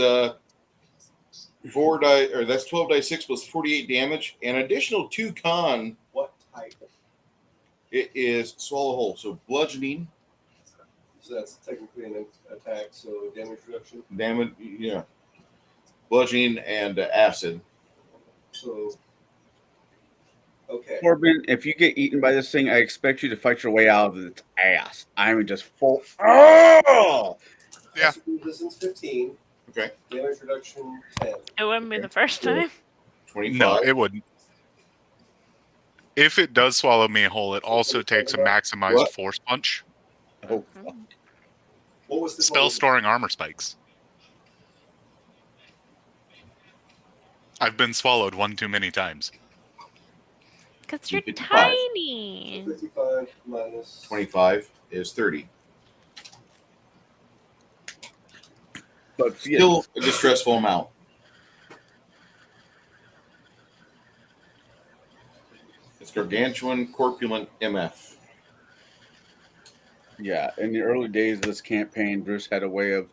4 die, or that's 12 die 6 plus 48 damage, and additional 2 con. What type? It is swallow whole, so bludgeoning. So that's technically an attack, so damage reduction. Damage, yeah. Bludgeoning and acid. So, okay. Corbin, if you get eaten by this thing, I expect you to fight your way out of its ass. I mean, just full. Oh! Yeah. Resistance 15. Okay. Damage reduction 10. It wouldn't be the first time. 25. No, it wouldn't. If it does swallow me whole, it also takes a maximized force punch. Oh, fuck. What was the Spell storing armor spikes. I've been swallowed one too many times. Because you're 55. tiny. 55 minus 25 is 30. But Still a distressful amount. It's gargantuan corpulent MF. yeah, in the early days of this campaign, Bruce had a way of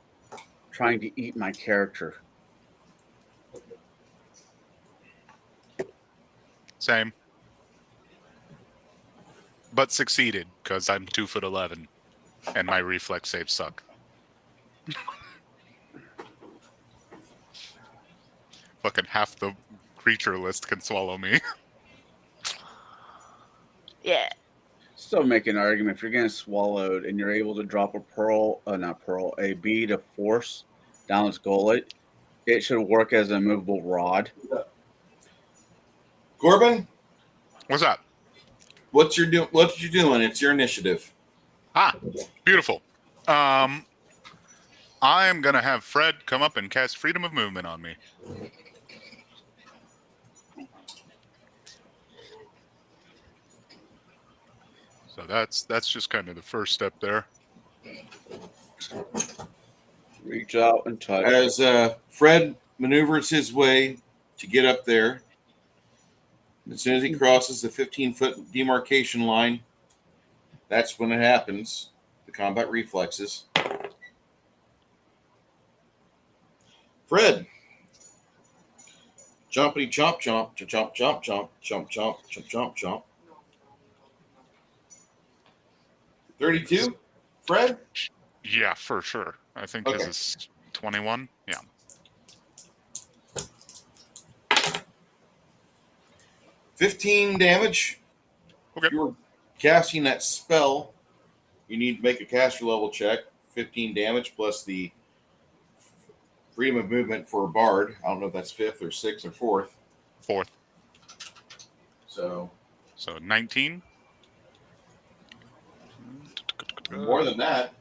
trying to eat my character. Same. But succeeded, because I'm 2'11", and my reflex saves suck. Fucking half the creature list can swallow me. Yeah. Still make an argument if you're getting swallowed and you're able to drop a bead of force down its gullet, it should work as a movable rod. Corbin, What's up? what you doing? It's your initiative. Ah, beautiful. I am going to have Fred come up and cast Freedom of Movement on me. So that's just kind of the first step there. Reach out and touch. As Fred maneuvers his way to get up there, as soon as he crosses the 15-foot demarcation line, that's when it happens. The combat reflexes. Fred. Jumpity chomp chomp, chomp chomp chomp, chomp chomp, chomp chomp chomp. 32? Fred? Yeah, for sure. I think Okay. his is 21. Yeah. $15 damage. Okay. If you were casting that spell, you need to make a caster level check. 15 damage plus the freedom of movement for a bard. I don't know if that's 5th or 6th or 4th. 4th. So 19. more than that.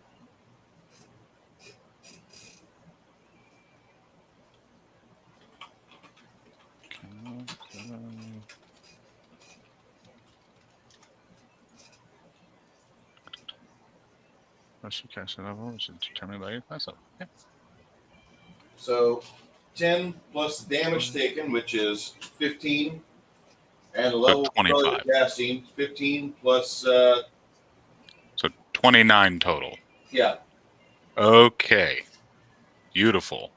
What's your caster level? Which is determined by your class level. Yeah. So 10 plus the damage taken, which is 15, and the level of 25. casting 15 plus. So 29 total. Yeah. Okay. Beautiful.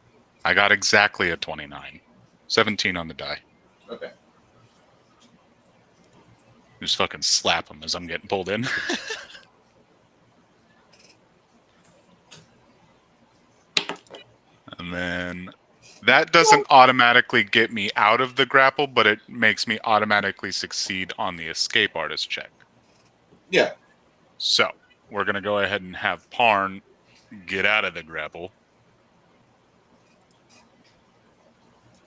I got exactly a 29. 17 on the die. Okay. Just fucking slap him as I'm getting pulled in. And then that doesn't automatically get me out of the grapple, but it makes me automatically succeed on the escape artist check. Yeah. So we're going to go ahead and have Parn get out of the grapple,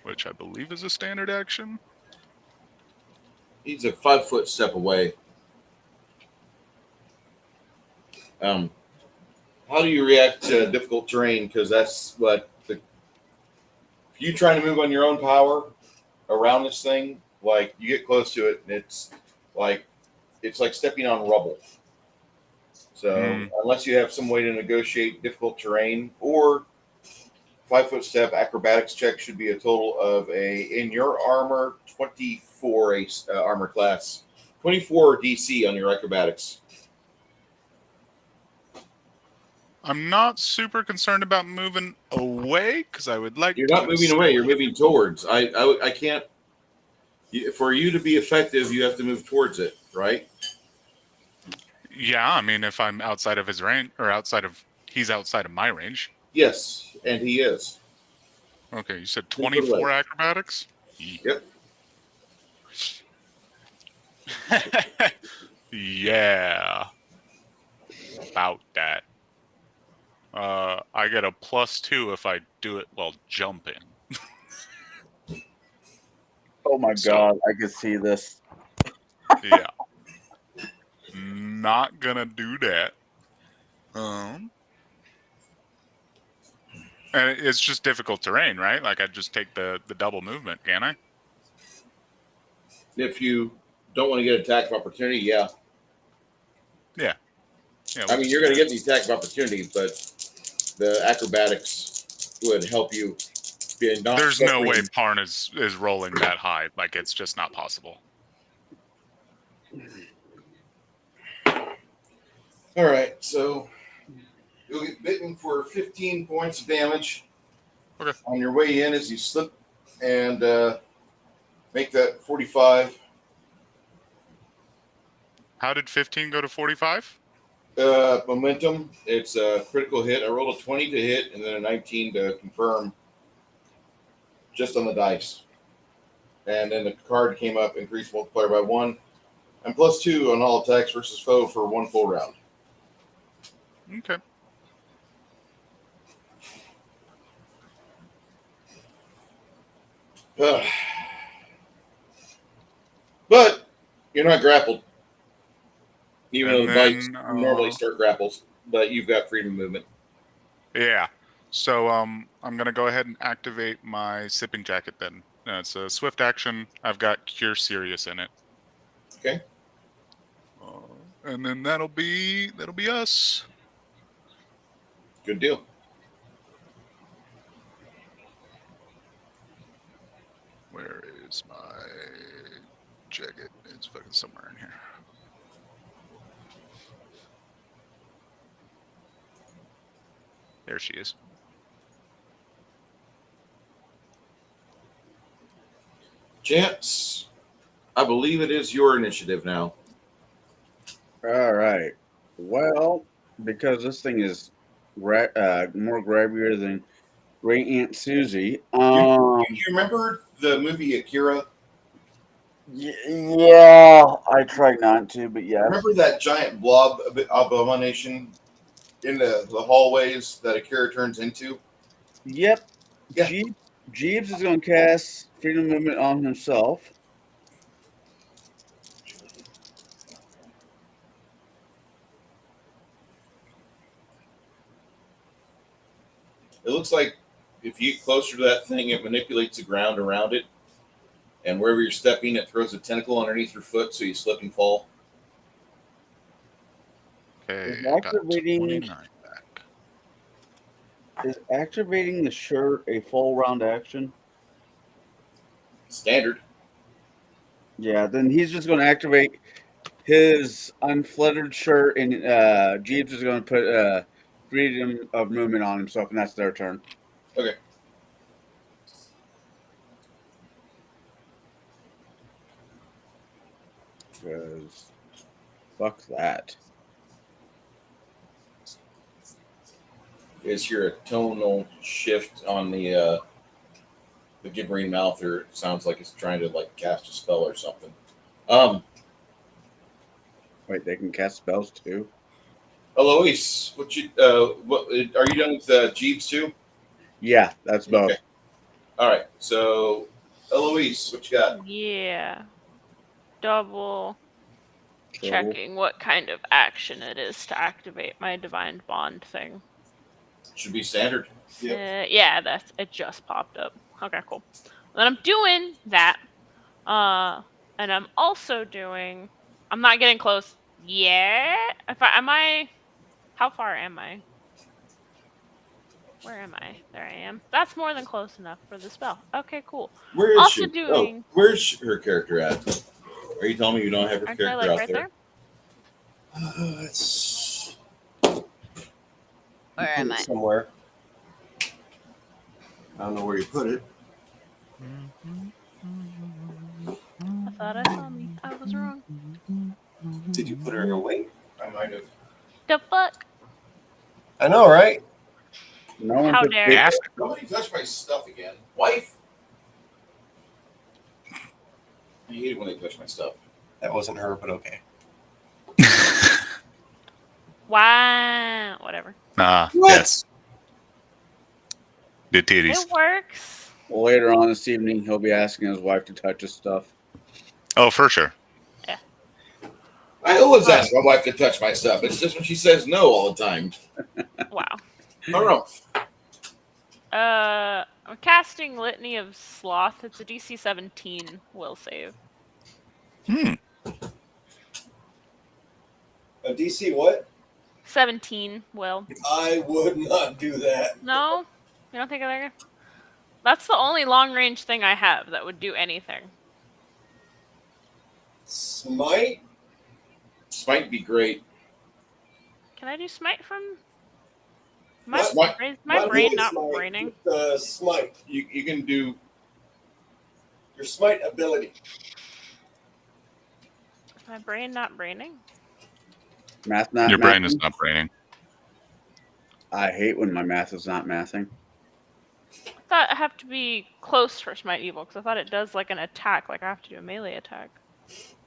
which I believe is a standard action. He's a 5-foot step away. How do you react to difficult terrain? Because that's what if you trying to move on your own power, around this thing, like you get close to it, and it's like stepping on rubble. So unless you have some way to negotiate difficult terrain, or 5-foot step acrobatics check should be a total of in your armor 24 armor class, 24 DC on your acrobatics. I'm not super concerned about moving away because I would like. You're not moving away. You're moving towards. I can't. For you to be effective, you have to move towards it, right? Yeah, I mean, if I'm outside of his range, or he's outside of my range. Yes, and he is. Okay, you said 24 acrobatics? Yep. Yeah. About that. I get a +2 if I do it while jumping. Oh my god, I can see this. Yeah. Not gonna do that. And it's just difficult terrain, right? Like I just take the double movement, can I? If you don't want to get attack of opportunity, yeah. Yeah. I mean, you're going to get the attack of opportunity, but the acrobatics would help you. There's no way Parn is rolling that high. Like it's just not possible. All right, so you'll get bitten for 15 points of damage. Okay. On your way in, as you slip and make that 45. How did 15 go to 45? Momentum. It's a critical hit. I rolled a 20 to hit and then a 19 to confirm, just on the dice. And then the card came up, increased multiplier by 1, and +2 on all attacks versus foe for 1 full round. Okay. But you're not grappled. Even And though the dice normally start grapples, but you've got freedom of movement. Yeah. So I'm gonna go ahead and activate my sipping jacket then. It's a swift action. I've got Cure Serious in it. Okay. And then that'll be us. Good deal. Where is my jacket? It's fucking somewhere in here. There she is. Chance, I believe it is your initiative now. All right. Well, because this thing is more grabbier than Great Aunt Susie. Do you remember the movie Akira? Yeah, I tried not to, but yeah. Remember that giant blob abomination in the hallways that Akira turns into? Yep. Yeah. Jeeves is going to cast Freedom Movement on himself. It looks like if you get closer to that thing, it manipulates the ground around it. And wherever you're stepping, it throws a tentacle underneath your foot so you slip and fall. Okay, Is activating the shirt a full round action? Standard. Yeah, then he's just going to activate his unfluttered shirt, and Jeeves is going to put freedom of movement on himself, and that's their turn. Okay. Because fuck that. Is here a tonal shift on the gibbering mouth, or it sounds like it's trying to like cast a spell or something. Wait, they can cast spells too? Eloise, what are you done with Jeeves too? Yeah, that's both. Okay. All right, so Eloise, what you got? Yeah. Double checking what kind of action it is to activate my Divine Bond thing. Should be standard. Yeah, it just popped up. Okay, cool. And I'm doing that. And I'm also doing. I'm not getting close yet. How far am I? Where am I? There I am. That's more than close enough for the spell. Okay, cool. Where is Also she? doing. Oh, where's her character at? Are you telling me you don't have her Aren't I character like out right there? It's Where am I? somewhere. I don't know where you put it. I thought I saw me. I was wrong. Did you put her away? I might have. The fuck? I know, right? No one How took dare paper. you? Nobody touched my stuff again. Wife? I hate it when they touch my stuff. That wasn't her, but okay. Wow. Whatever. Yes. The titties. It works. Later on this evening, he'll be asking his wife to touch his stuff. Oh, for sure. I always ask my wife to touch my stuff. It's just when she says no all the time. Wow. I don't know. I'm casting Litany of Sloth. It's a DC 17 will save. A DC what? 17 will. I would not do that. No? You don't think they're... That's the only long range thing I have that would do anything. Smite? Smite be great. Can I do smite from... Smite- My brain not smite. braining? Smite. You can do. Your smite ability. Is my brain not braining? Math not Your brain mathing? is not braining. I hate when my math is not mathing. I thought I have to be close for smite evil, because I thought it does like an attack, like I have to do a melee attack.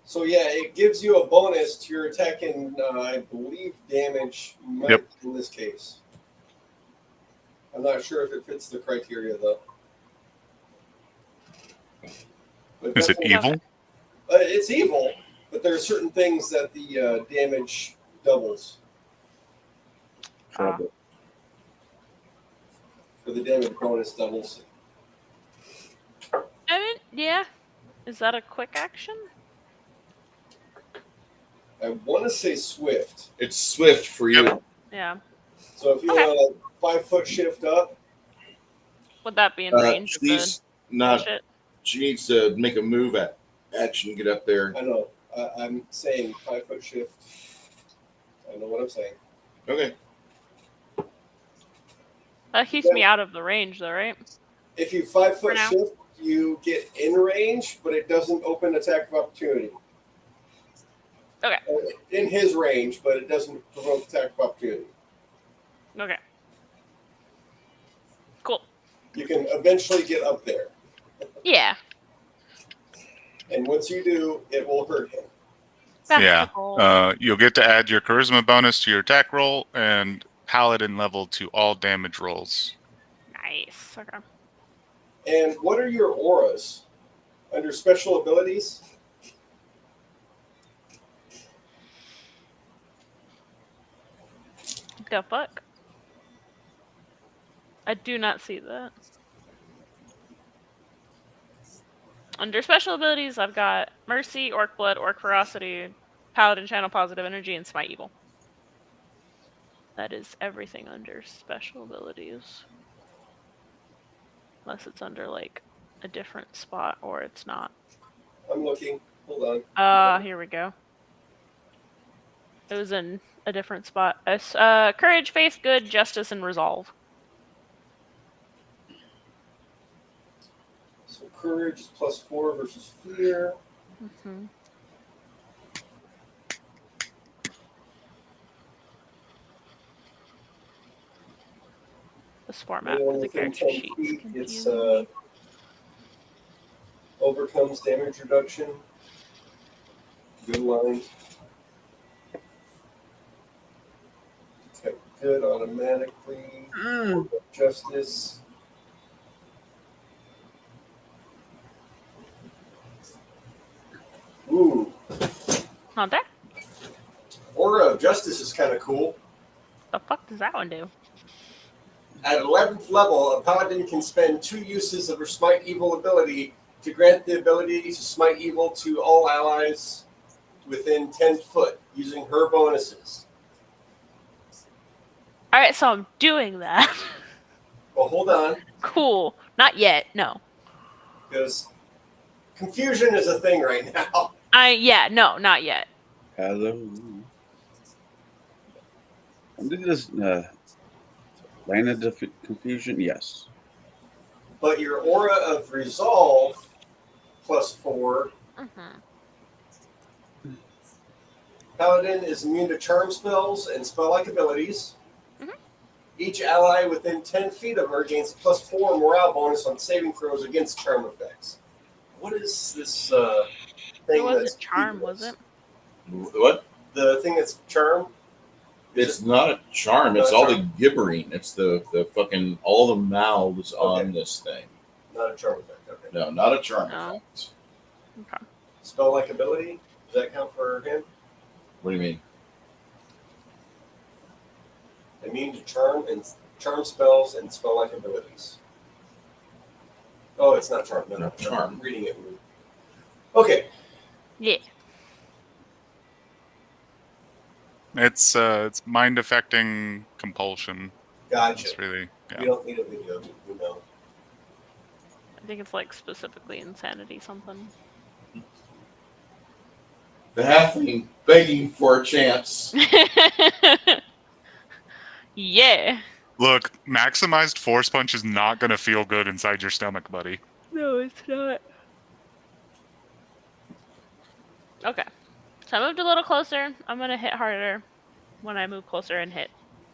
So yeah, it gives you a bonus to your attack and I believe damage Yep. in this case. I'm not sure if it fits the criteria though. But Is it definitely- evil? It's evil, but there are certain things that the damage doubles. Trouble. For the damage bonus doubles. I mean, yeah. Is that a quick action? I want to say swift. It's swift for you. Yeah. So if you Okay. want to 5 foot shift up, Would that be in range of the She's not. shit? She needs to make a move at action, get up there. I know. I'm saying 5 foot shift. I know what I'm saying. Okay. That keeps me out of the range, though, right? If you 5 foot now. shift, you get in range, but it doesn't open attack of opportunity. Okay. In his range, but it doesn't provoke attack of opportunity. Okay. Cool. You can eventually get up there. Yeah. And once you do, it will hurt him. That's Yeah. the goal. You'll get to add your charisma bonus to your attack roll and paladin level to all damage rolls. Nice. Okay. And what are your auras? Under special abilities? The fuck? I do not see that. Under special abilities, I've got Mercy, Orc Blood, Orc Ferocity, Paladin Channel Positive Energy, and Smite Evil. That is everything under special abilities. Unless it's under, like, a different spot, or it's not. I'm looking. Hold on. Here we go. It was in a different spot. Courage, Faith, Good, Justice, and Resolve. So courage is +4 versus fear. Mm-hmm. This format for the Within character 10 sheet. feet, it's overcomes damage reduction. Good line. Detect good automatically. Justice. Ooh. Not there? Aura of Justice is kind of cool. The fuck does that one do? At 11th level, a paladin can spend 2 uses of her Smite Evil ability to grant the ability to smite evil to all allies within 10 foot using her bonuses. All right, so I'm doing that. Well, hold on, Cool. Not yet. No. because confusion is a thing right now. No, not yet. Hello. When did this land of confusion? Yes. But your aura of resolve +4. Mhm. Paladin is immune to charm spells and spell-like abilities. Mhm. Each ally within 10 feet of her gains a +4 morale bonus on saving throws against charm effects. What is this It thing wasn't that's charm, was it? What? The thing that's charm? It's not a charm. It's all the gibbering. It's the fucking all the mouths on this thing. Not a charm effect. Okay. No, not a charm No. effect. Okay. Spell-like ability? Does that count for him? What do you mean? Immune to charm spells and spell-like abilities. Oh, it's not charm. No, Charm. I'm reading it weird. Okay. Yeah. It's mind affecting compulsion. Gotcha. It's really We don't need a video. We know. I think it's like specifically insanity something. The halfling begging for a chance. Yeah. Look, maximized force punch is not gonna feel good inside your stomach, buddy. No, it's not. Okay. So I moved a little closer. I'm gonna hit harder when I move closer and hit.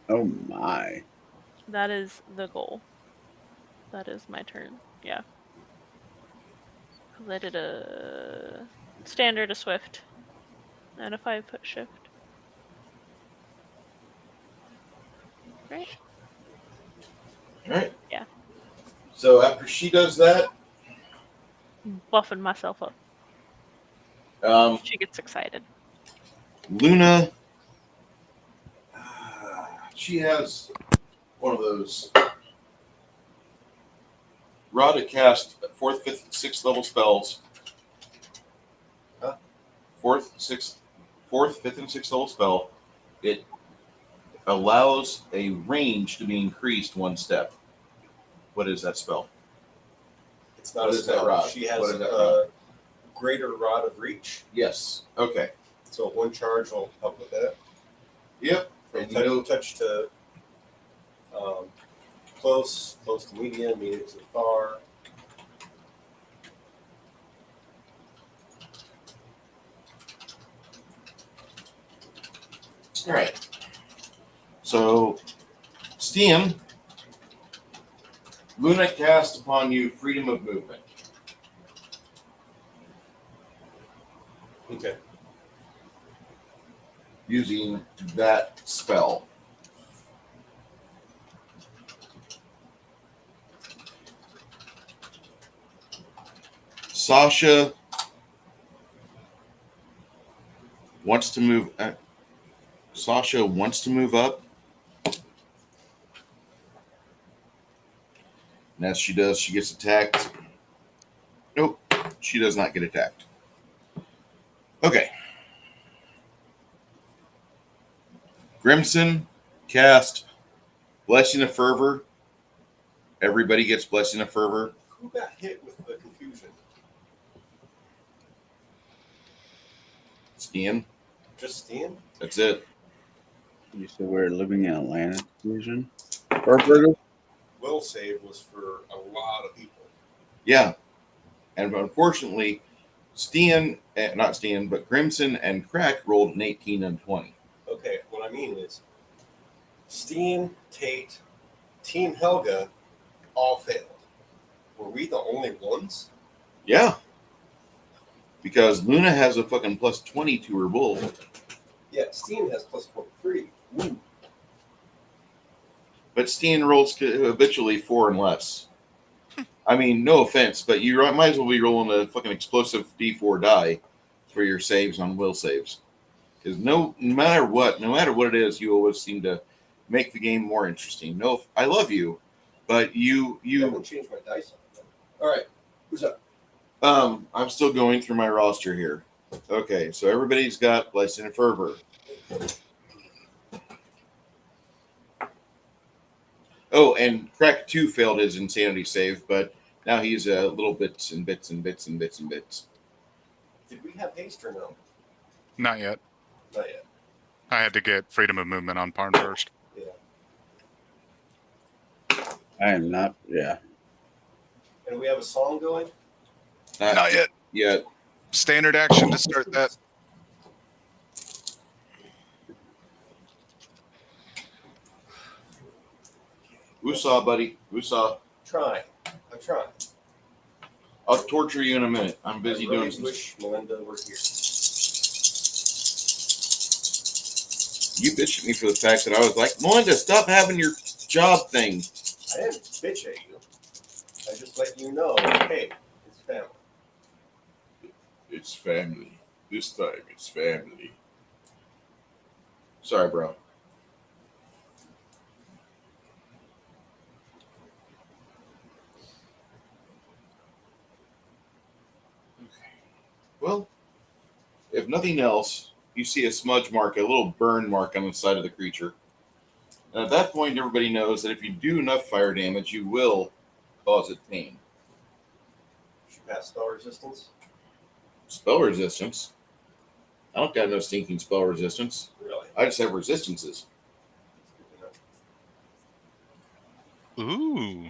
Oh my. That is the goal. That is my turn. Yeah. 'Cause I did a standard, a swift, and a 5-foot shift. Right? All right. Yeah. So after she does that, Buffing myself up. She gets excited. Luna, she has one of those raw to cast 4th, 5th, 6th level spells. 4th, 5th, and 6th level spell. It allows a range to be increased 1 step. What is that spell? It's not What a is that spell. rod? She has What is that a greater rod of reach. Yes. Okay. So 1 charge will help with that. Yep. From And you know, touch to close to medium, medium to far. all right. So, Stian, Luna casts upon you freedom of movement. Okay. Using that spell. Sasha wants to move. Sasha wants to move up. And as she does, she gets attacked. Nope, she does not get attacked. Okay. Grimson cast Blessing of Fervor. Everybody gets Blessing of Fervor. Who got hit with the confusion? Stian. Just Stian? That's it. You said we're living in a land of confusion. Purple. Will save was for a lot of people. Yeah. And unfortunately, not Stian, but Crimson and Crack rolled an 18 and 20. Okay, what I mean is Steen, Tate, Team Helga all failed. Were we the only ones? Yeah. Because Luna has a fucking plus 20 to her bull. Yeah, Steen has plus 23. Ooh. But Steen rolls habitually 4 and less. I mean, no offense, but you might as well be rolling a fucking explosive D4 die for your saves on will saves. Because no matter what it is, you always seem to make the game more interesting. No, I love you, but you I'm gonna change my dice. All right, who's up? I'm still going through my roster here. Okay, so everybody's got Blessing and Fervor. Oh, and Crack 2 failed his insanity save, but now he's little bits and bits and bits and bits and bits. Did we have haste or no? Not yet. Not yet. I had to get freedom of movement on Parn first. Yeah. I am not. Yeah. And we have a song going? Not yet. Yeah. Standard action to start that. Woosah, buddy. Woosah. I'm trying. I'll torture you in a minute. I'm busy I really doing some wish Melinda were here. You bitched at me for the fact that I was like, Melinda, stop having your job thing. I didn't bitch at you. I just let you know, hey, it's family. It's family. This time it's family. Sorry, bro. Okay. Well, if nothing else, you see a smudge mark, a little burn mark on the side of the creature. And at that point, everybody knows that if you do enough fire damage, you will cause it pain. She passed spell resistance. Spell resistance? I don't got no stinking spell resistance. Really? I just have resistances. Ooh.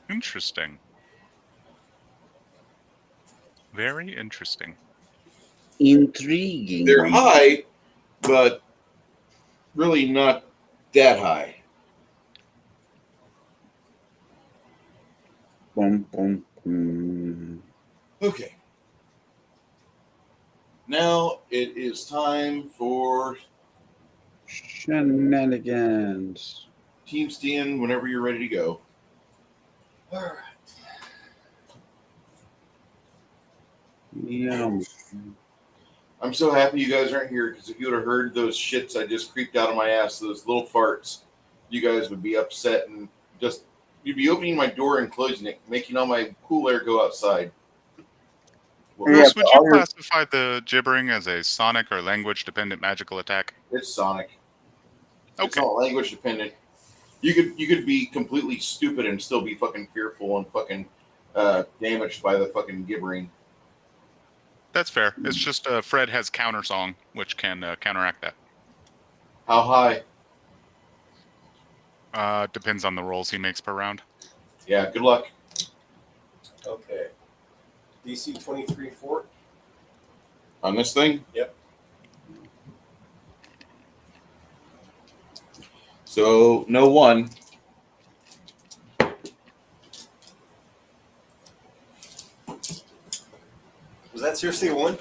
Interesting. Very interesting. Intriguing. They're high, but really not that high. Boom, boom, boom. Okay. Now it is time for Shenanigans. Team Stan whenever you're ready to go. All right. Yeah. I'm so happy you guys aren't here because if you would have heard those shits I just creeped out of my ass, those little farts, you guys would be upset and just, you'd be opening my door and closing it, making all my cool air go outside. Bruce, would you classify the gibbering as a sonic or language-dependent magical attack? It's sonic. Okay. It's not language dependent. You could be completely stupid and still be fucking fearful and fucking damaged by the fucking gibbering. That's fair. It's just Fred has counter song, which can counteract that. How high? Depends on the rolls he makes per round. Yeah, good luck. Okay. DC 23 fort. On this thing? Yep. So, no one. Was that seriously a one?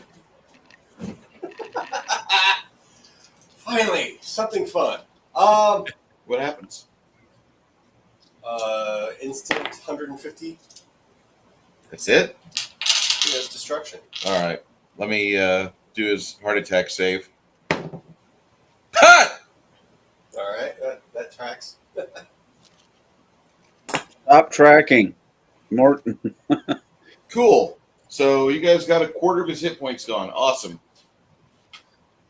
Finally, something fun. What happens? Instant 150. That's it? Yes, destruction. All right. Let me do his heart attack save. Cut! All right, that tracks. Stop tracking, Morton. Cool. So you guys got a quarter of his hit points gone. Awesome.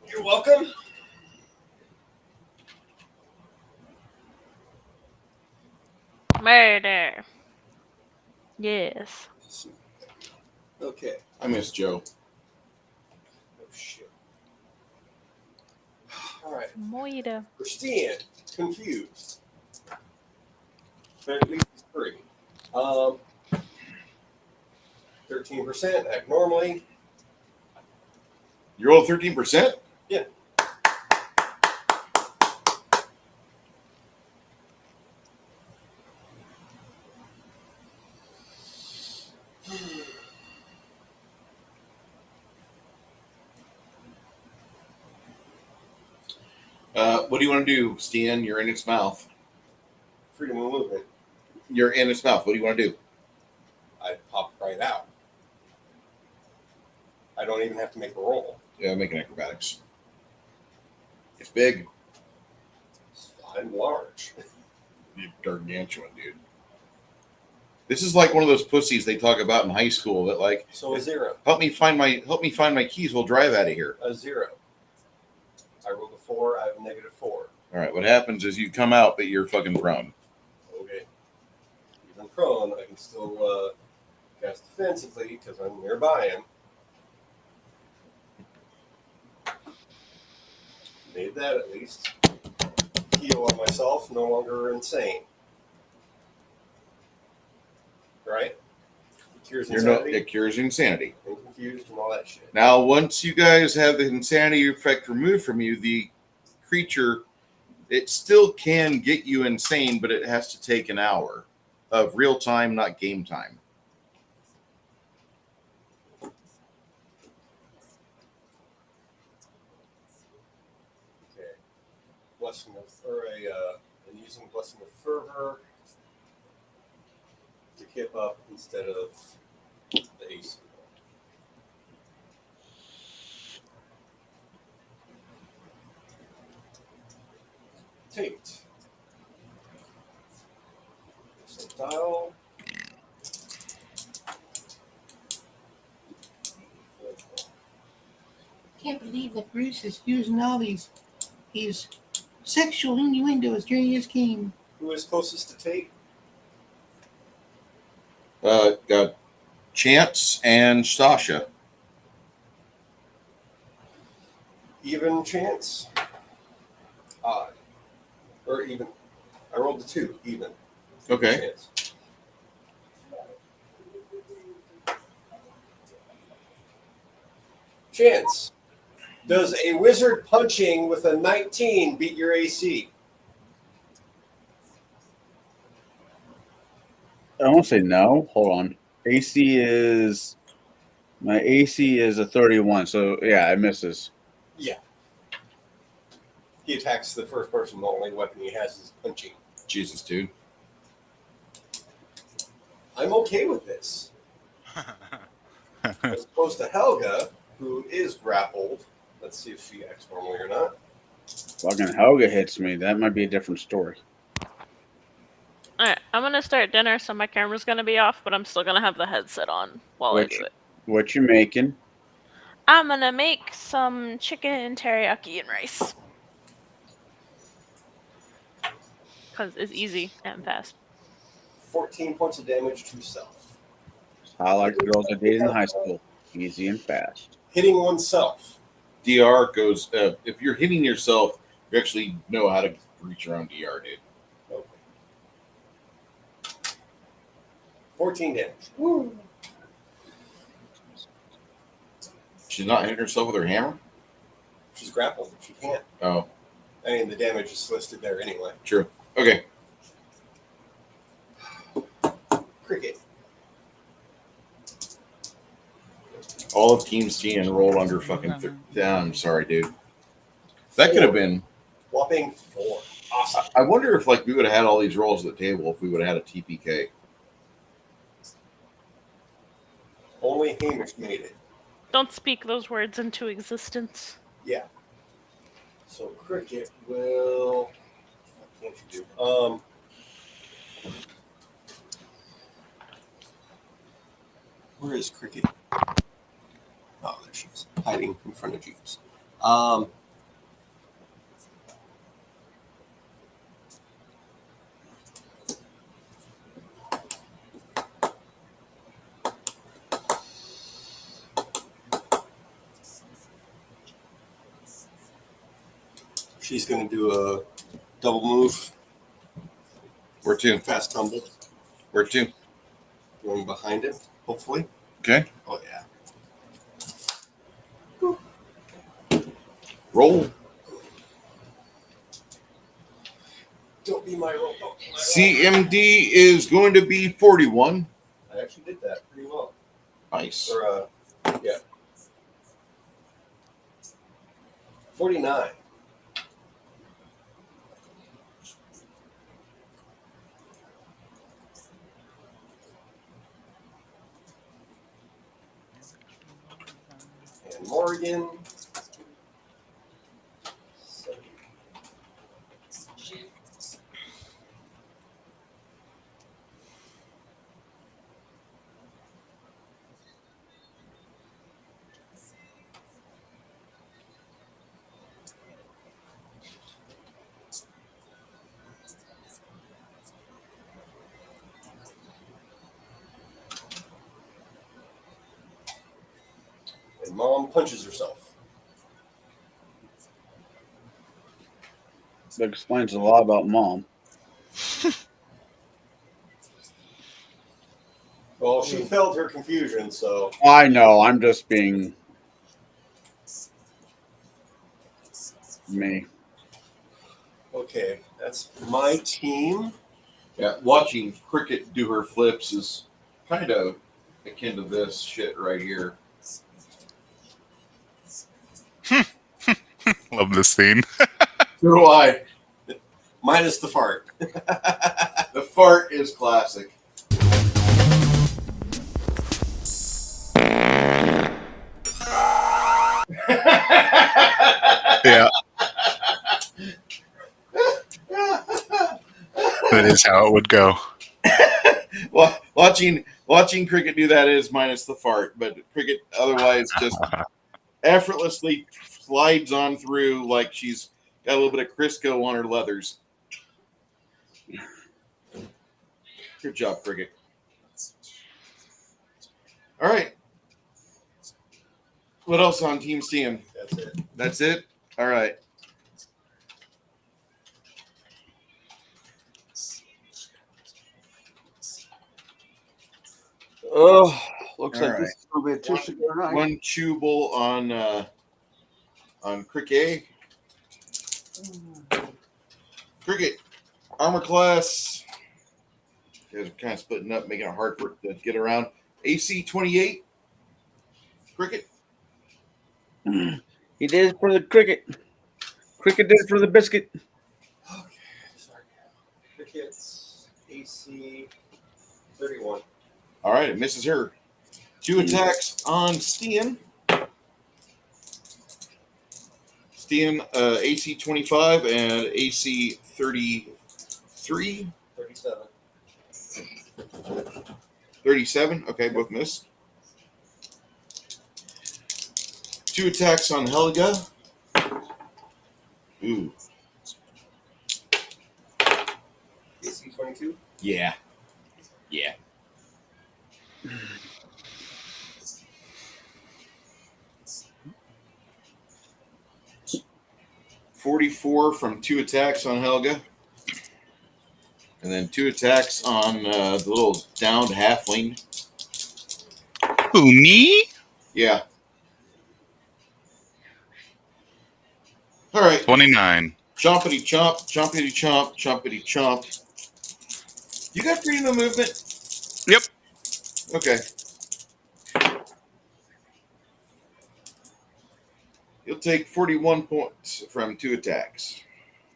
You're welcome. Murder. Yes. Okay. I miss Joe. Oh shit. All right. Moida. Christine, confused. But at least it's free. 13%, act normally. You rolled 13%? Yeah. What do you want to do, Stan? You're in its mouth. Freedom of movement. You're in its mouth. What do you want to do? I pop right out. I don't even have to make a roll. Yeah, make an acrobatics. It's big. It's I'm large. You're gargantuan, dude. This is like one of those pussies they talk about in high school that like, So a 0. help me find my keys. We'll drive out of here. A 0. I rolled a 4. I have a -4. All right. What happens is you come out, but you're fucking prone. Okay. Even prone, I can still cast defensively because I'm nearby him. Made that at least. Heal on myself, no longer insane. Right? Cures insanity. It cures insanity. And confused and all that shit. Now, once you guys have the insanity effect removed from you, the creature, it still can get you insane, but it has to take an hour of real time, not game time. Okay. Blessing of, and using Blessing of Fervor to keep up instead of the AC. Tate. Dial. Can't believe that Bruce is using all these sexual innuendos during his game. Who is closest to Tate? Got Chance and Sasha. Even chance? Odd. Or even. I rolled a 2. Even. Okay. Chance. Chance. Does a wizard punching with a 19 beat your AC? I want to say no. Hold on. My AC is a 31, so yeah, it misses. Yeah. He attacks the first person. The only weapon he has is punching. Jesus, dude. I'm okay with this. As opposed to Helga, who is grappled. Let's see if she acts normally or not. Fucking Helga hits me. That might be a different story. Alright, I'm gonna start dinner, so my camera's gonna be off, but I'm still gonna have the headset on while I do it. What you making? I'm gonna make some chicken teriyaki and rice. Because it's easy and fast. 14 points of damage to self. I like the girls I dated in high school. Easy and fast. Hitting oneself. DR goes, if you're hitting yourself, you actually know how to reach your own DR, dude. Okay. 14 damage. Woo. She's not hitting herself with her hammer? She's grappled. She can't. Oh, I mean, the damage is listed there anyway. true. Okay. Cricket. All of Team Steen rolled under fucking... I'm sorry, dude. That could have been... Whopping 4. Awesome. I wonder if like we would have had all these rolls at the table if we would have had a TPK. Only Hamish made it. Don't speak those words into existence. Yeah. So Cricket will... What can't you do? Where is Cricket? Oh, there she is. Hiding in front of Jeeps. She's going to do a double move. Where to? Fast tumble. Where to? Going behind him, hopefully. Okay. Oh, yeah. Roll. Don't be my roll. Don't be my roll. CMD is going to be 41. I actually did that pretty well. Nice. Or, yeah. 49. And Morgan. 7. And Mom punches herself. That explains a lot about Mom. Well, she felt her confusion, so. I know. I'm just being me. Okay, that's my team. Yeah, watching Cricket do her flips is kind of akin to this shit right here. Love this scene. So do I. Minus the fart. The fart is classic. Yeah. That is how it would go. Well, watching Cricket do that is minus the fart, but Cricket otherwise just effortlessly slides on through like she's got a little bit of Crisco on her leathers. Good job, Cricket. All right. What else on Team Steam? That's it. That's it? All right. Oh, looks All like this is going to be a two-cigar night. One chewable on Cricket. Cricket, armor class. You guys are kind of splitting up, making it hard for it to get around. AC 28. Cricket. He did it for the cricket. Cricket did it for the biscuit. Okay, sorry. Cricket's AC 31. All right, it misses her. 2 attacks on Stian. Stian, AC 25 and AC 33. 37. 37. Okay, both missed. 2 attacks on Helga. Ooh. AC 22. Yeah. Yeah. $44 from 2 attacks on Helga. And then 2 attacks on the little downed halfling. Who, me? Yeah. All right. 29. Chompity chomp, chompity chomp, chompity chomp. You got freedom of movement? Yep. Okay. You'll take 41 points from 2 attacks.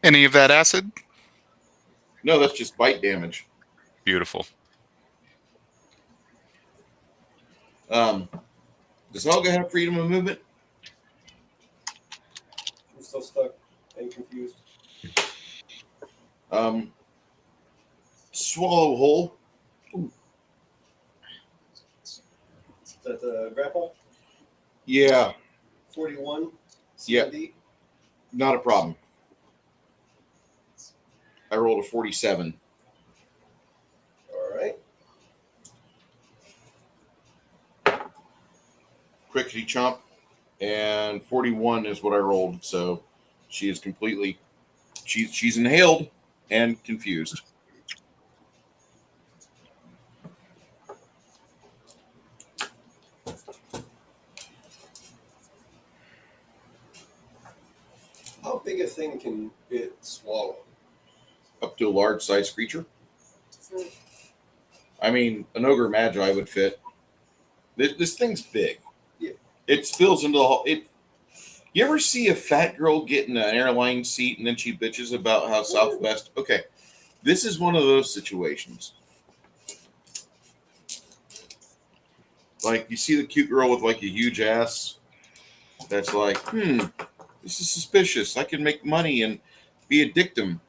Any of that acid? No, that's just bite damage. Beautiful. Does Helga have freedom of movement? I'm still stuck and confused. Swallow whole. Is that the grapple? Yeah, 41. Yeah. CMD? not a problem. I rolled a 47. All right. Crickety chomp. And 41 is what I rolled. So she is completely, she's inhaled and confused. How big a thing can it swallow? Up to a large size creature. I mean, an ogre magi would fit. This thing's big. Yeah. It spills into the whole. You ever see a fat girl get in an airline seat and then she bitches about how Southwest? Okay, this is one of those situations. Like, you see the cute girl with like a huge ass that's like, this is suspicious. I can make money and be a dictum.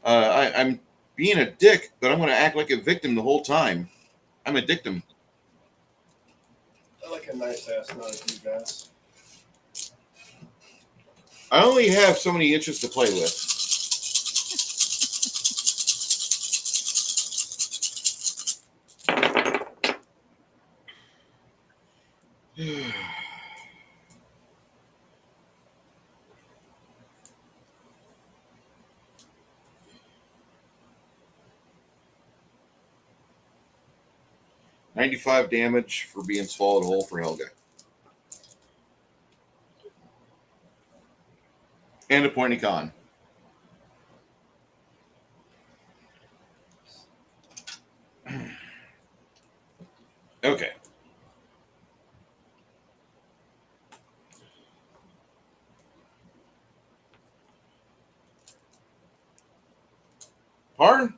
I'm being a dick, but I'm going to act like a victim the whole time. I'm a dictum. I like a nice ass, not a huge ass. I only have so many inches to play with. 95 damage for being swallowed whole for Helga. And a point of con. Okay. Pardon?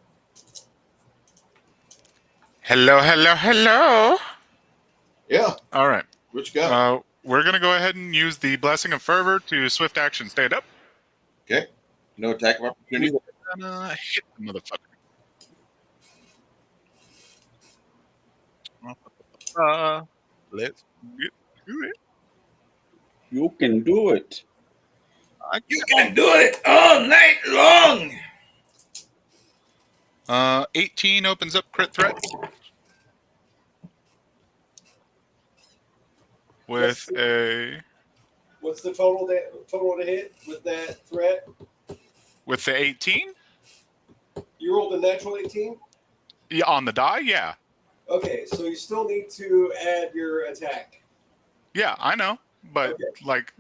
Hello, hello, hello. Yeah. All right. What you got? We're going to go ahead and use the Blessing of Fervor to swift action stand up. Okay. No attack of opportunity. We're going to hit the motherfucker. Let's get to it. You can do it. You can do it all night long. 18 opens up crit threat. With What's the total to hit with that threat? With the 18? You rolled a natural 18? Yeah, on the die, yeah. Okay, so you still need to add your attack. Yeah, I know. But Okay. like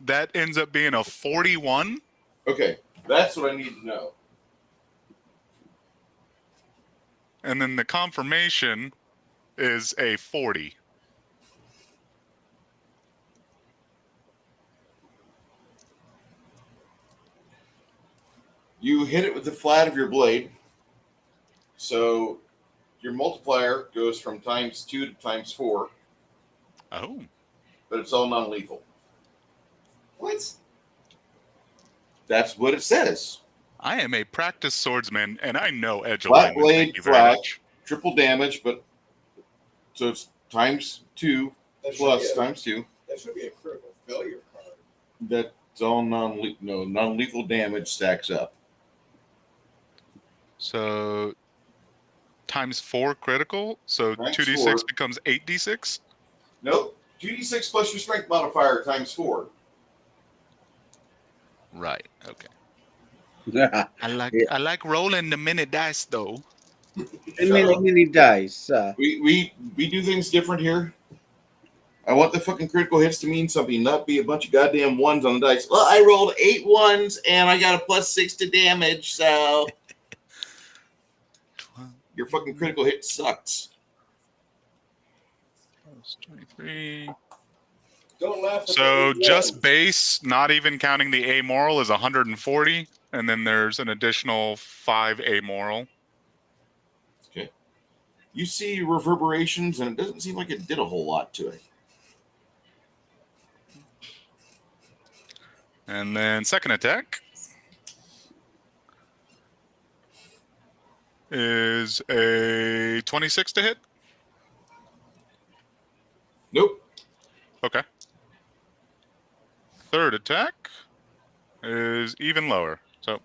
that ends up being a 41. Okay. That's what I need to know. And then the confirmation is a 40. You hit it with the flat of your blade. So your multiplier goes from ×2 to ×4. Oh. But it's all non-lethal. What? That's what it says. I am a practiced swordsman, and I know edge Flat alignment. Thank blade, you very flat, much. triple damage, but so it's ×2 plus ×2. That should be a critical failure card. That's all non-lethal damage stacks up. So ×4 critical, so Times 2d6 4. becomes 8d6. Nope. 2d6 plus your strength modifier ×4. Right. Okay. Yeah. I like rolling the mini dice though. Mini dice. We do things different here. I want the fucking critical hits to mean something, not be a bunch of goddamn ones on the dice. Well, I rolled 8 ones and I got a +6 to damage, so your fucking critical hit sucks. Plus 23. Don't laugh. So just base, not even counting the amoral, is 140, and then there's an additional 5 amoral. Okay. You see reverberations, and it doesn't seem like it did a whole lot to it. And then second attack is a 26 to hit. Nope. Okay. Third attack is even lower. So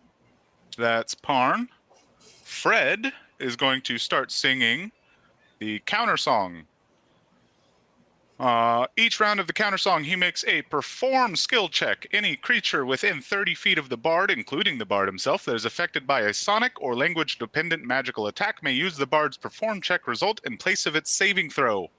that's Parn. Fred is going to start singing the counter song. Each round of the counter song, he makes a perform skill check. Any creature within 30 feet of the bard, including the bard himself, that is affected by a sonic or language-dependent magical attack may use the bard's perform check result in place of its saving throw.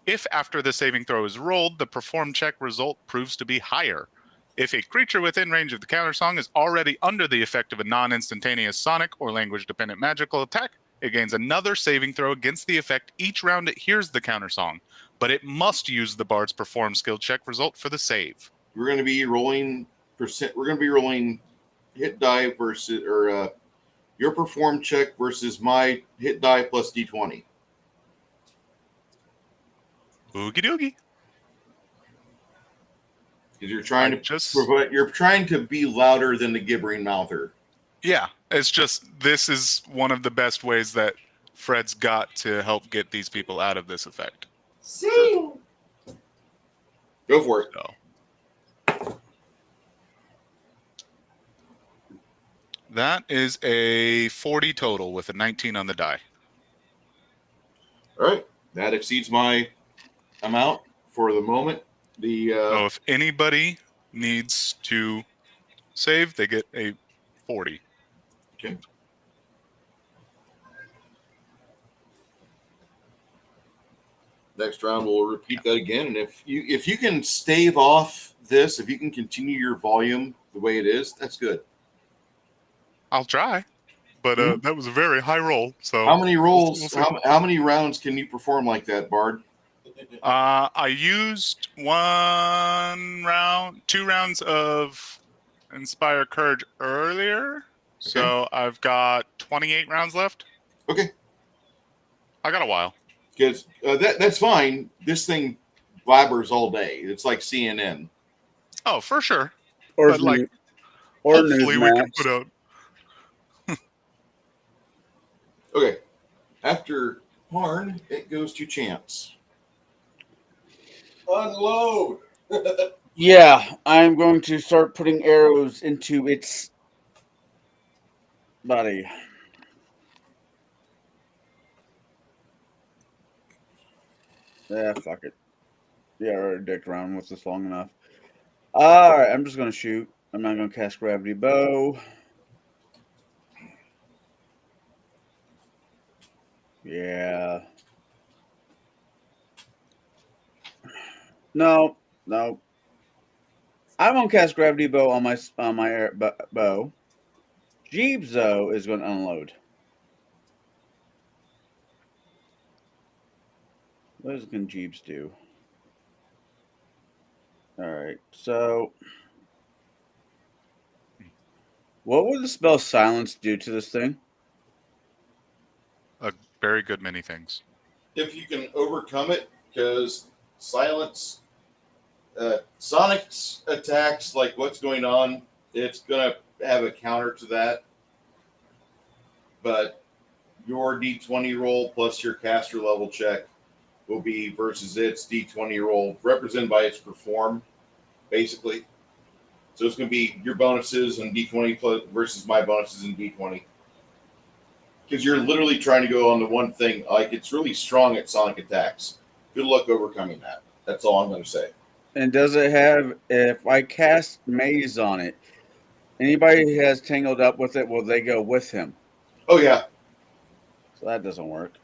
If after the saving throw is rolled, the perform check result proves to be higher. If a creature within range of the counter song is already under the effect of a non-instantaneous sonic or language-dependent magical attack, it gains another saving throw against the effect each round it hears the counter song, but it must use the bard's perform skill check result for the save. We're going to be rolling percent. We're going to be rolling hit die versus your perform check versus my hit die plus d20. Oogie doogie. Because you're trying to be louder than the gibbering mouther. Yeah, it's just this is one of the best ways that Fred's got to help get these people out of this effect. Sing. Go for it. So, that is a 40 total with a 19 on the die. All right, that exceeds my amount for the moment. So if anybody needs to save, they get a 40. Okay. next round we'll repeat that again. And if you can stave off this, if you can continue your volume the way it is, that's good. I'll try. But that was a very high roll. So how many rolls? We'll see. How many rounds can you perform like that, Bard? I used 2 rounds of Inspire Courage earlier. So I've got 28 rounds left. Okay. I got a while. Because that's fine. This thing blabbers all day. It's like CNN. Oh, for sure. Or but like, or hopefully we can Newsmax. put out. Okay. After Harn, it goes to Chance. Unload. Yeah, I'm going to start putting arrows into its body. Yeah, fuck it. Yeah, I already dicked around with this long enough. Alright, I'm just going to shoot. I'm not going to cast Gravity Bow. Yeah. No. I'm going to cast Gravity Bow on my bow. Jeeves, though, is going to unload. What can Jeeves do? Alright, so what would the spell Silence do to this thing? A very good many things. If you can overcome it, because silence, Sonic's attacks, like what's going on, it's going to have a counter to that. But your D20 roll plus your caster level check will be versus its D20 roll, represented by its perform, basically. So it's going to be your bonuses and D20 plus versus my bonuses in D20. Because you're literally trying to go on the one thing. Like, it's really strong at Sonic attacks. Good luck overcoming that. That's all I'm going to say. And does it have, if I cast Maze on it, anybody who has tangled up with it, will they go with him? Oh, yeah. So that doesn't work.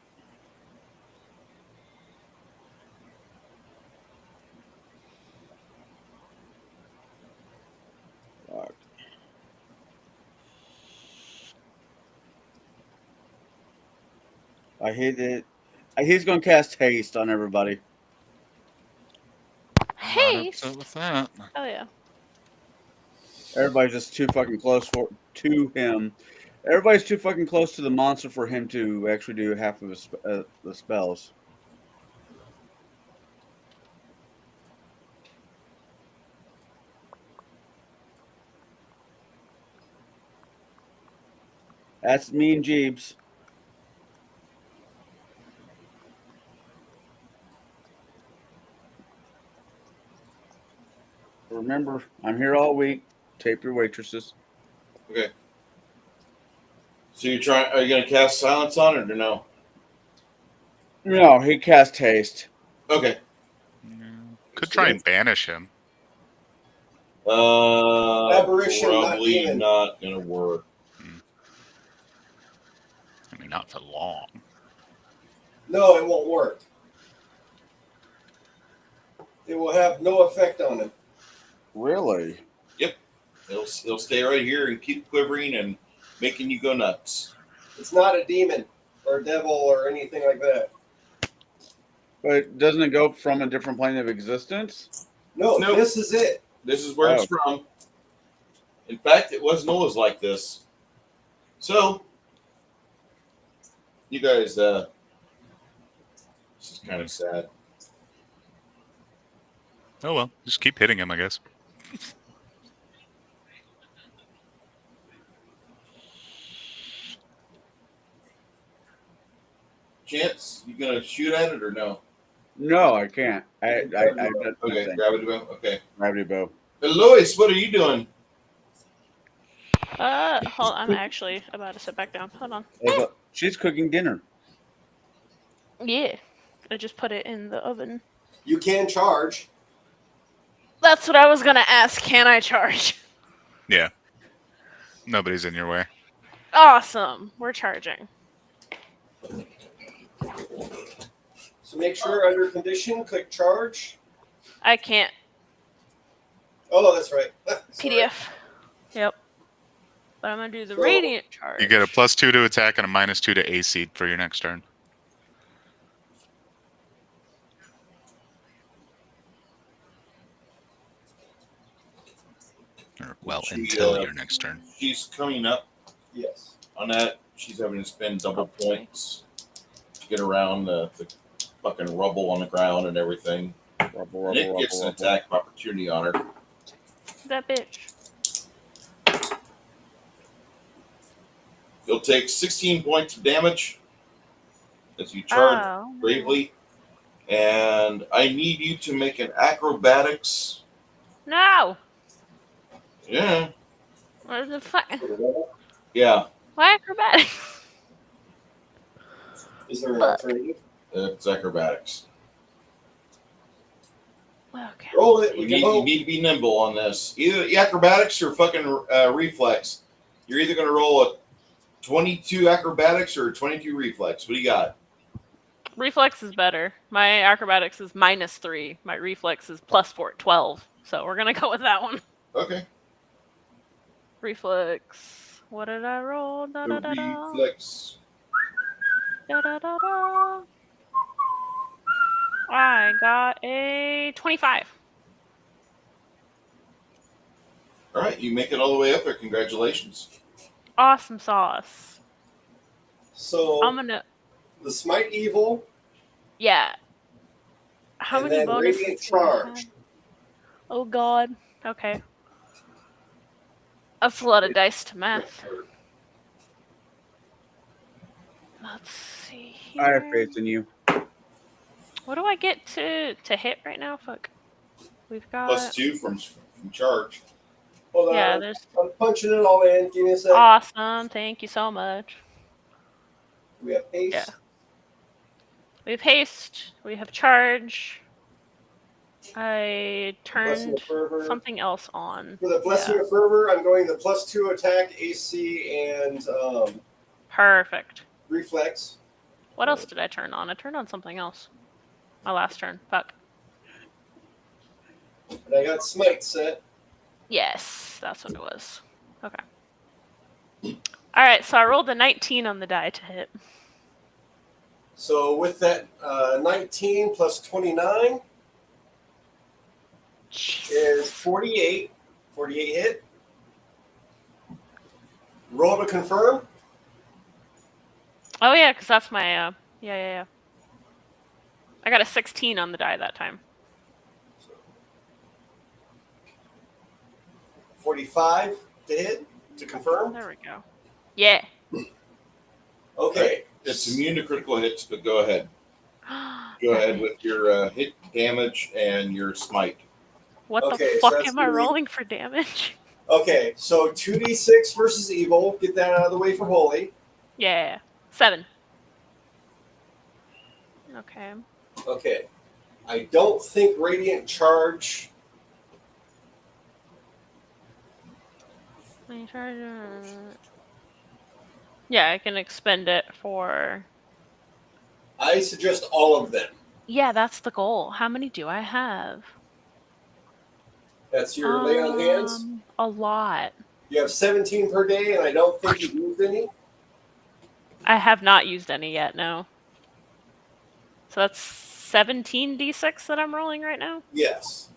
Fuck. I hate it. He's going to cast Haste on everybody. Haste. Not upset with that. Oh yeah. Everybody's just too fucking close to him. Everybody's too fucking close to the monster for him to actually do half of the spells. That's me and Jeeves. Remember, I'm here all week. Tape your waitresses. Okay. So are you going to cast silence on it or no? No, he cast Haste. Okay. Could try and banish him. Aberration, probably not not going to work. I mean, not for long. No, it won't work. It will have no effect on him. Really? Yep. It'll stay right here and keep quivering and making you go nuts. It's not a demon or a devil or anything like that. But doesn't it go from a different plane of existence? No, Nope. This is it. This is where it's from. In fact, it wasn't always like this. So, you guys, this is kind of sad. Oh well, just keep hitting him, I guess. Chance, you gonna shoot at it or no? No, I can't. Okay, gravity bow. Okay, gravity bow. Lois, what are you doing? Hold on, I'm actually about to sit back down. Hold on. She's cooking dinner. Yeah. I just put it in the oven. You can charge. That's what I was gonna ask. Can I charge? Yeah. Nobody's in your way. Awesome. We're charging. So So make sure under condition, click charge. I can't. Oh, that's right. Sorry. PDF. Yep. But I'm gonna do the So- radiant charge. You get a +2 to attack and a -2 to AC for your next turn. Or, well, She, until your next turn. She's coming up Yes. on that. She's having to spend double Hopefully. points to get around the fucking rubble on the ground and everything. Rubble, And it gets an attack of opportunity on her. That bitch. You'll take 16 points of damage as you charge Oh. bravely. And I need you to make an acrobatics. No. Yeah. What the fuck? Yeah. Why acrobatics? Is there an Fuck. alternative? It's acrobatics. Okay. Roll it. You We need, can you hope. need to be nimble on this. Either acrobatics or fucking reflex. You're either going to roll a 22 acrobatics or a 22 reflex. What do you got? Reflex is better. My acrobatics is -3. My reflex is +4, 12. So we're gonna go with that one. Okay. Reflex. What did I roll? Da, da, da, The da. reflex. Da, da, da, da. I got a 25. All right. You make it all the way up there. Congratulations. Awesome sauce. So I'm gonna. the smite evil, Yeah. How and many then bonuses? radiant do I charge. have? Oh god. Okay. That's a lot of dice to math. Let's see here. I have faith in you. What do I get to hit right now? Fuck. We've got. +2 from charge. Hold on. Yeah, there's. I'm punching it all in. Give me a sec. Awesome. Thank you so much. We have haste. Yeah. We have haste. We have charge. I Blessing turned of fervor. something else on. For the blessing Yeah. of fervor, I'm going the +2 attack, AC, and Perfect. reflex. What else did I turn on? I turned on something else. My last turn. Fuck. And I got smite set. Yes, that's what it was. Okay. Alright, so I rolled a 19 on the die to hit. So with that 19 plus 29 is 48. 48 hit. Roll to confirm. Oh yeah, because that's my yeah. I got a 16 on the die that time. 45 to hit to confirm. There we go. Yeah. Okay. It's immune to critical hits, but go ahead. Go ahead with your hit damage and your smite. What Okay, the so fuck that's am I gonna be- rolling for damage? Okay, so 2d6 versus evil. Get that out of the way for holy. Yeah. 7. Okay. Okay. I don't think radiant charge. Yeah, I can expend it for. I suggest all of them. Yeah, that's the goal. How many do I have? That's your lay on hands. A lot. You have 17 per day, and I don't think you've used any. I have not used any yet, no. So that's 17 d6 that I'm rolling right now? Yes.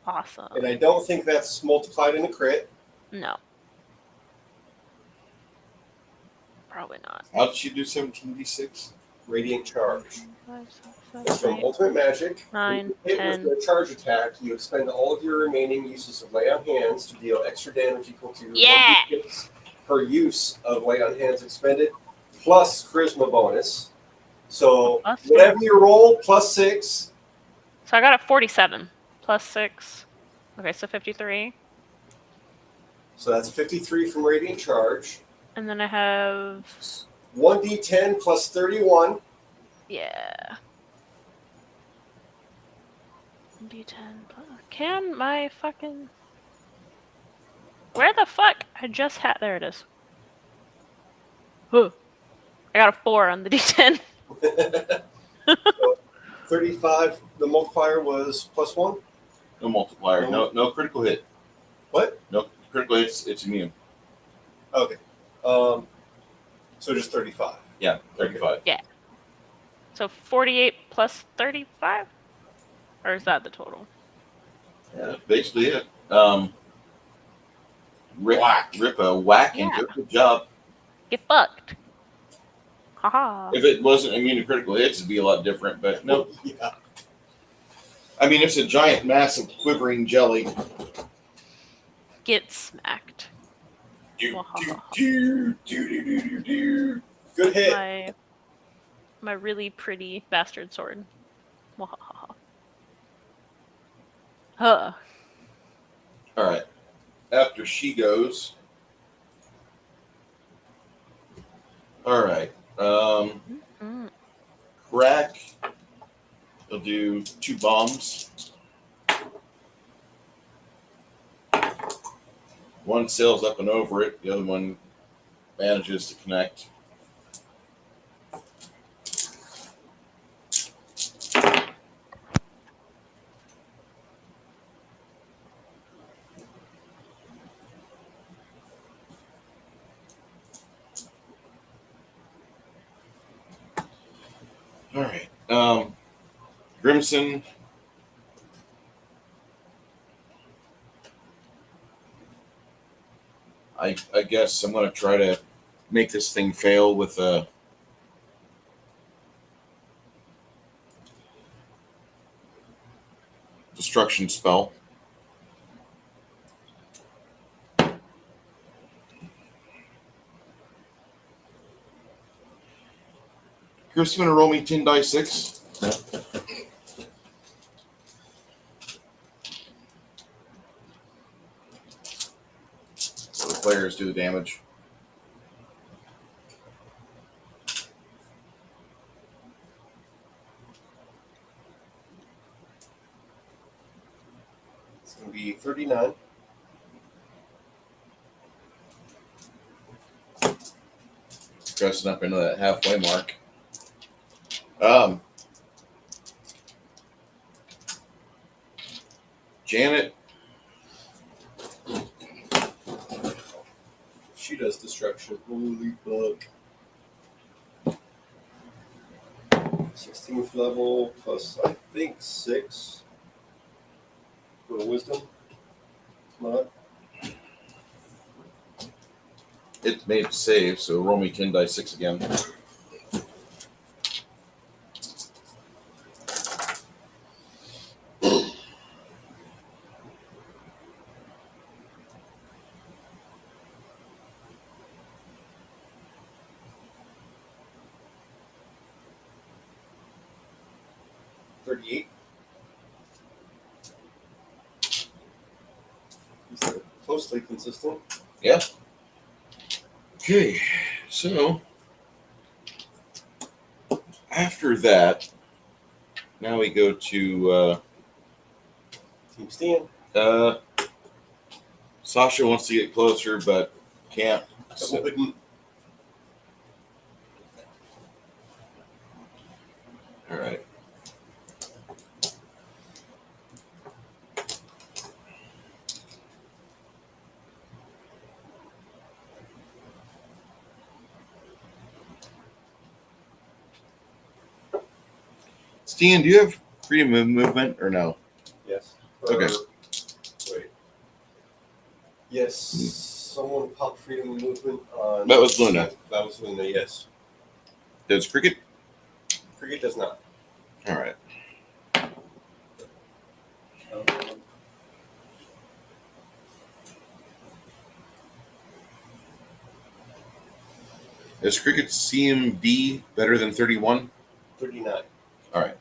Awesome. And I don't think that's multiplied in a crit. No. Probably not. How did you do 17d6? Radiant charge. 5, 6, That's 7, from Ultimate Magic. 9, Hit 10. with a charge attack, you expend all of your remaining uses of lay on hands to deal extra damage equal to Yeah! 1d6 per use of lay on hands expended, plus charisma bonus. So Plus whatever you roll, +6. So I got a 47 plus 6. Okay, so 53. So that's 53 from Radiant Charge. And then I have 1d10 plus 31. yeah. D10. Can my fucking where the fuck? I just had there it is. Huh. I got a 4 on the D10. 35. The multiplier was +1. No multiplier. No critical hit. What? No critical hits. It's immune. Okay. So just 35. Yeah, 35. Yeah. So 48 plus 35? Or is that the total? Yeah, that's basically it. Rip a whack Yeah. into it. Good job. Get fucked. Haha. If it wasn't immune to critical hits, it'd be a lot different. But no. Yeah. I mean, it's a giant, massive, quivering jelly. Get smacked. Do, Wahaha. do, do, do, do, do, do. Good hit. My really pretty bastard sword. Wahaha. Huh. All right. After she goes. All right. Crack. He'll do 2 bombs. One sails up and over it. The other one manages to connect. All right. Grimson. I guess I'm going to try to make this thing fail with a destruction spell. Chris, you want to roll me 10 die 6? So the players do the damage. It's going to be 39. Dressing up into that halfway mark. Janet. She does destruction. Holy fuck. 16th level plus, I think, 6 for wisdom. Not. It made a save, so roll me 10 die 6 again. Closely consistent. Yeah. Okay, so after that, now we go to Team Stan. Sasha wants to get closer, but can't. So, all right. Stan, do you have freedom of movement or no? Yes. Okay. Wait. Yes. Someone popped freedom of movement on. That was Luna. That was Luna, yes. Does Cricket? Cricket does not. All right. Is Cricket's CMD better than 31? 39. All right.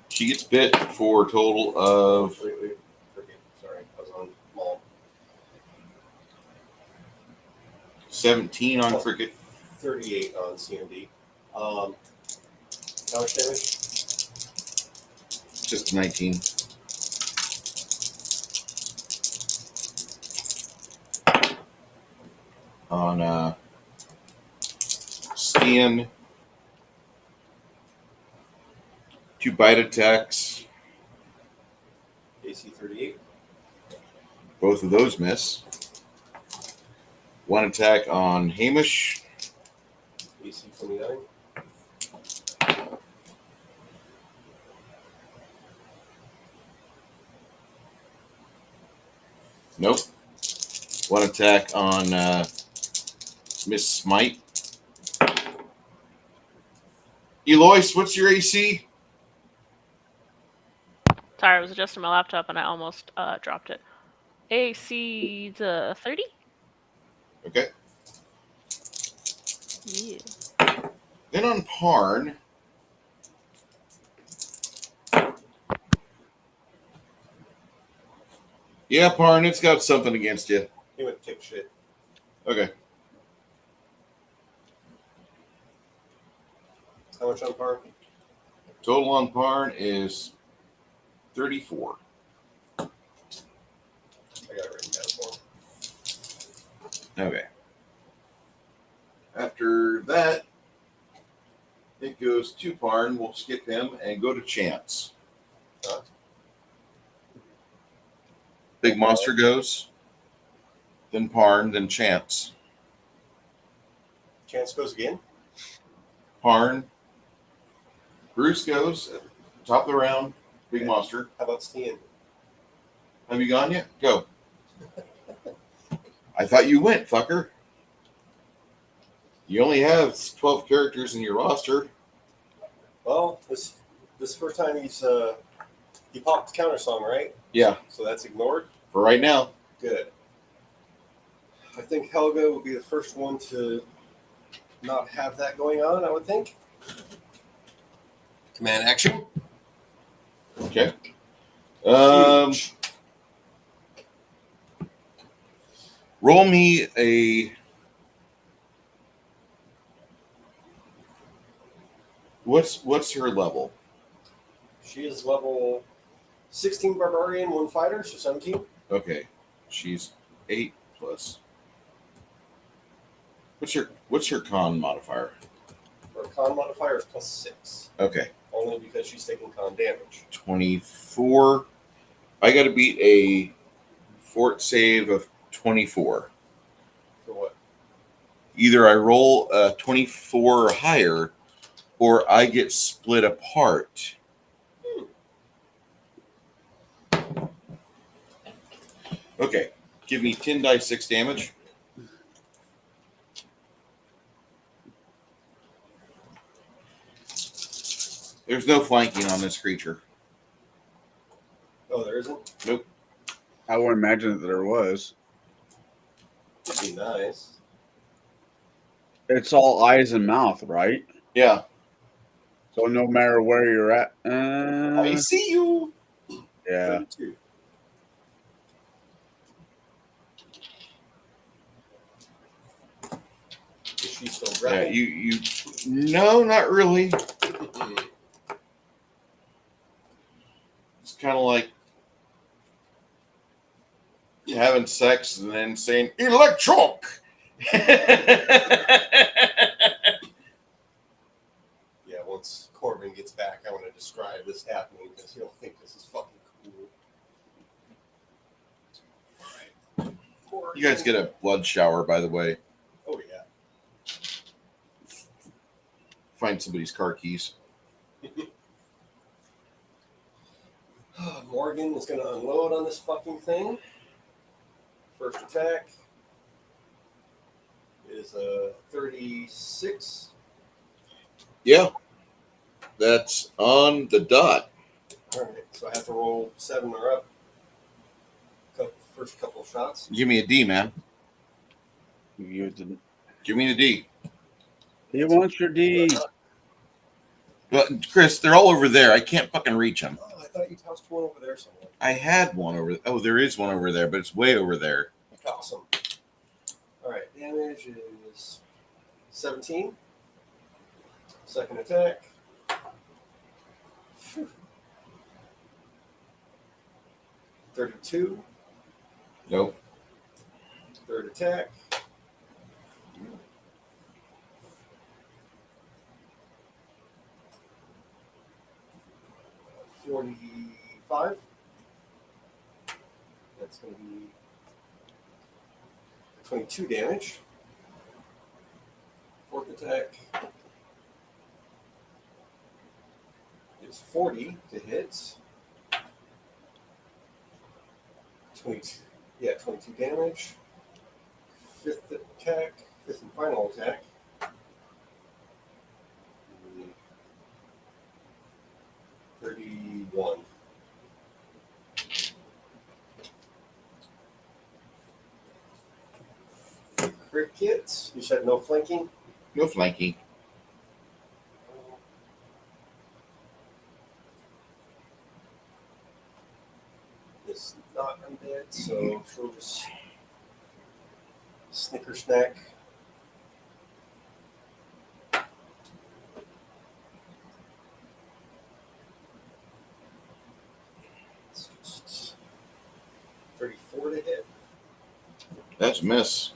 She gets bit for a total of. Wait. Cricket. Sorry, I was on Maul. 17 on Cricket. 38 on CMD. How much damage? Just 19. On Stan, 2 bite attacks. AC 38. Both of those miss. 1 attack on Hamish. AC 29. Nope. 1 attack on Miss Smite. Eloise, what's your AC? Sorry, I was adjusting my laptop and I almost dropped it. AC 30? Okay. Yeah. Then on Parn. Yeah, Parn, it's got something against you. He went to take shit. Okay. How much on par? Total on Parn is 34. I got it written down for him. Okay. After that, it goes to Parn. We'll skip him and go to Chance. Big Monster goes. Then Parn, then Chance. Chance goes again. Parn. Bruce goes at the top of the round. Big Okay. Monster. How about Steen? Have you gone yet? Go. I thought you went, fucker. You only have 12 characters in your roster. Well, this first time he popped the counter song, right? Yeah, So that's ignored. for right now. Good. I think Helga will be the first one to not have that going on, I would think. Command action. Okay. Huge. Roll me a. What's her level? She is level 16 barbarian, 1 fighter, so 17. Okay, she's 8 plus. What's her con modifier? Her con modifier is +6. Okay, Only because she's taking con damage. 24. I got to beat a fort save of 24. For what? Either I roll a 24 or higher, or I get split apart. Okay, give me 10 dice 6 damage. There's no flanking on this creature. Oh, there isn't? Nope. I would imagine that there was. Would be nice. It's all eyes and mouth, right? Yeah. So no matter where you're at. I see you. Yeah. 32. Is she still Yeah, grappled? you no, not really. It's kind of like having sex and then saying electroc. Yeah, once Corbin gets back, I want to describe this happening because he'll think this is fucking cool. All right. You guys get a blood shower, by the way. Oh, yeah. Find somebody's car keys. Morgan is going to unload on this fucking thing. First attack is a 36. Yeah, that's on the dot. All right, so I have to roll 7 or up. First couple of shots. Give me a D, man. You didn't. Give me a D. He wants your D. But Chris, they're all over there. I can't fucking reach them. Oh, I thought you tossed one over there somewhere. I had one over. Oh, there is one over there, but it's way over there. Awesome. All right, damage is 17. Second attack. 32. Nope. Third attack. 5. That's going to be 22 damage. Fourth attack is 40 to hit. 22 damage. Fifth attack, fifth and final attack. 31. Crickets. You said no flanking? No flanking. This is not undead, so she'll just snicker snack. It's just 34 to hit. That's a miss.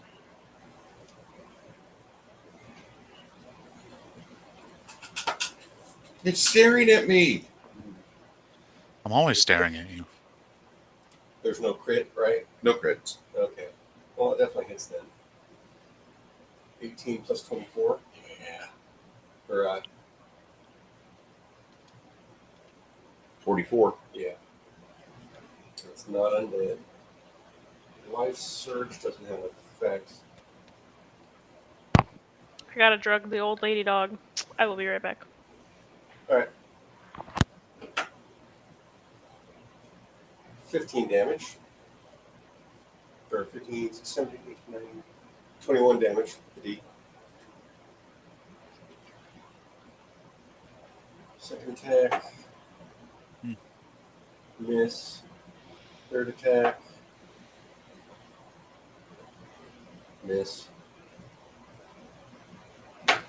It's staring at me. I'm always staring at you. There's no crit, right? No crits. Okay. Well, it definitely hits then. 18 plus 24. Yeah. Or, 44. yeah. It's not undead. Life Surge doesn't have an effect. I gotta drug the old lady dog. I will be right back. Alright. 15 damage. Or 15, 17, 18, 19, 21 damage. The D. Second attack. Miss. Third attack. Miss. There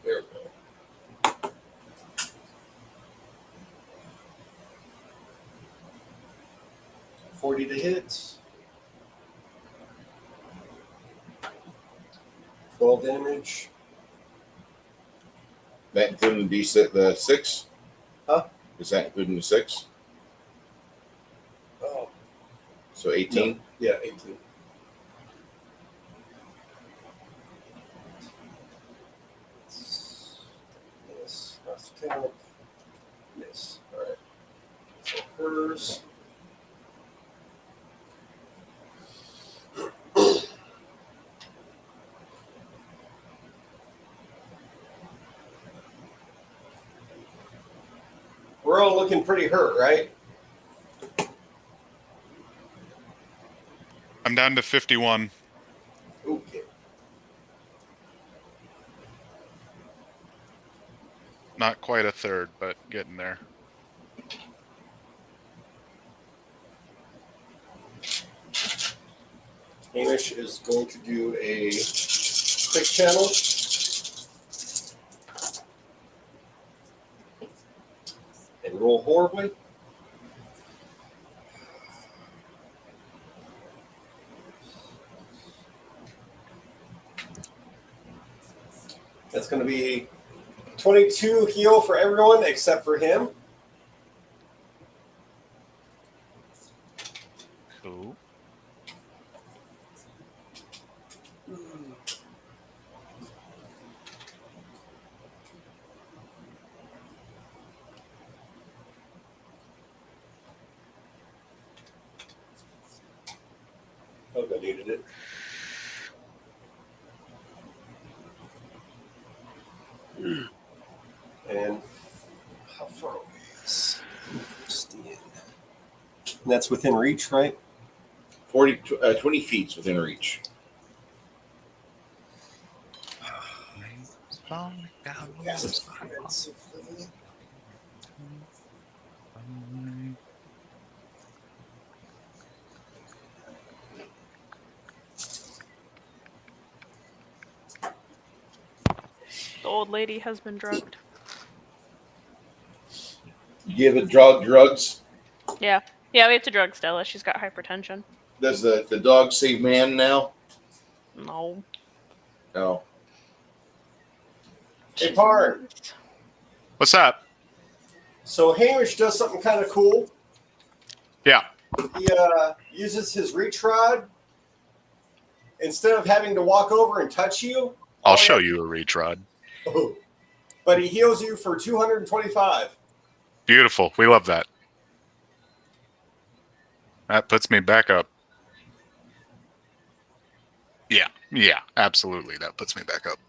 we go. $40 to hit. 12 damage. That including the D6, the 6? Huh? Is that including the 6? Oh. So 18? No. Yeah, 18. Miss. Last attack. Miss. Alright. So hers. We're all looking pretty hurt, right? I'm down to 51. Okay. Not quite a third, but getting there. Hamish is going to do a quick channel. And roll horribly. That's going to be 22 heal for everyone except for him. Cool. Oh, I needed it. And how far away is Stan? And that's within reach, right? 20 feet within reach. The old lady has been drugged. You give it drugs. Yeah. Yeah, we have to drug Stella. She's got hypertension. Does the dog say man now? No. No. Hey, Parr. What's up? So Hamish does something kind of cool. Yeah. He uses his reach rod. Instead of having to walk over and touch you, I'll show you a reach rod. Oh, but he heals you for 225. Beautiful. We love that. That puts me back up. Yeah, absolutely. That puts me back up.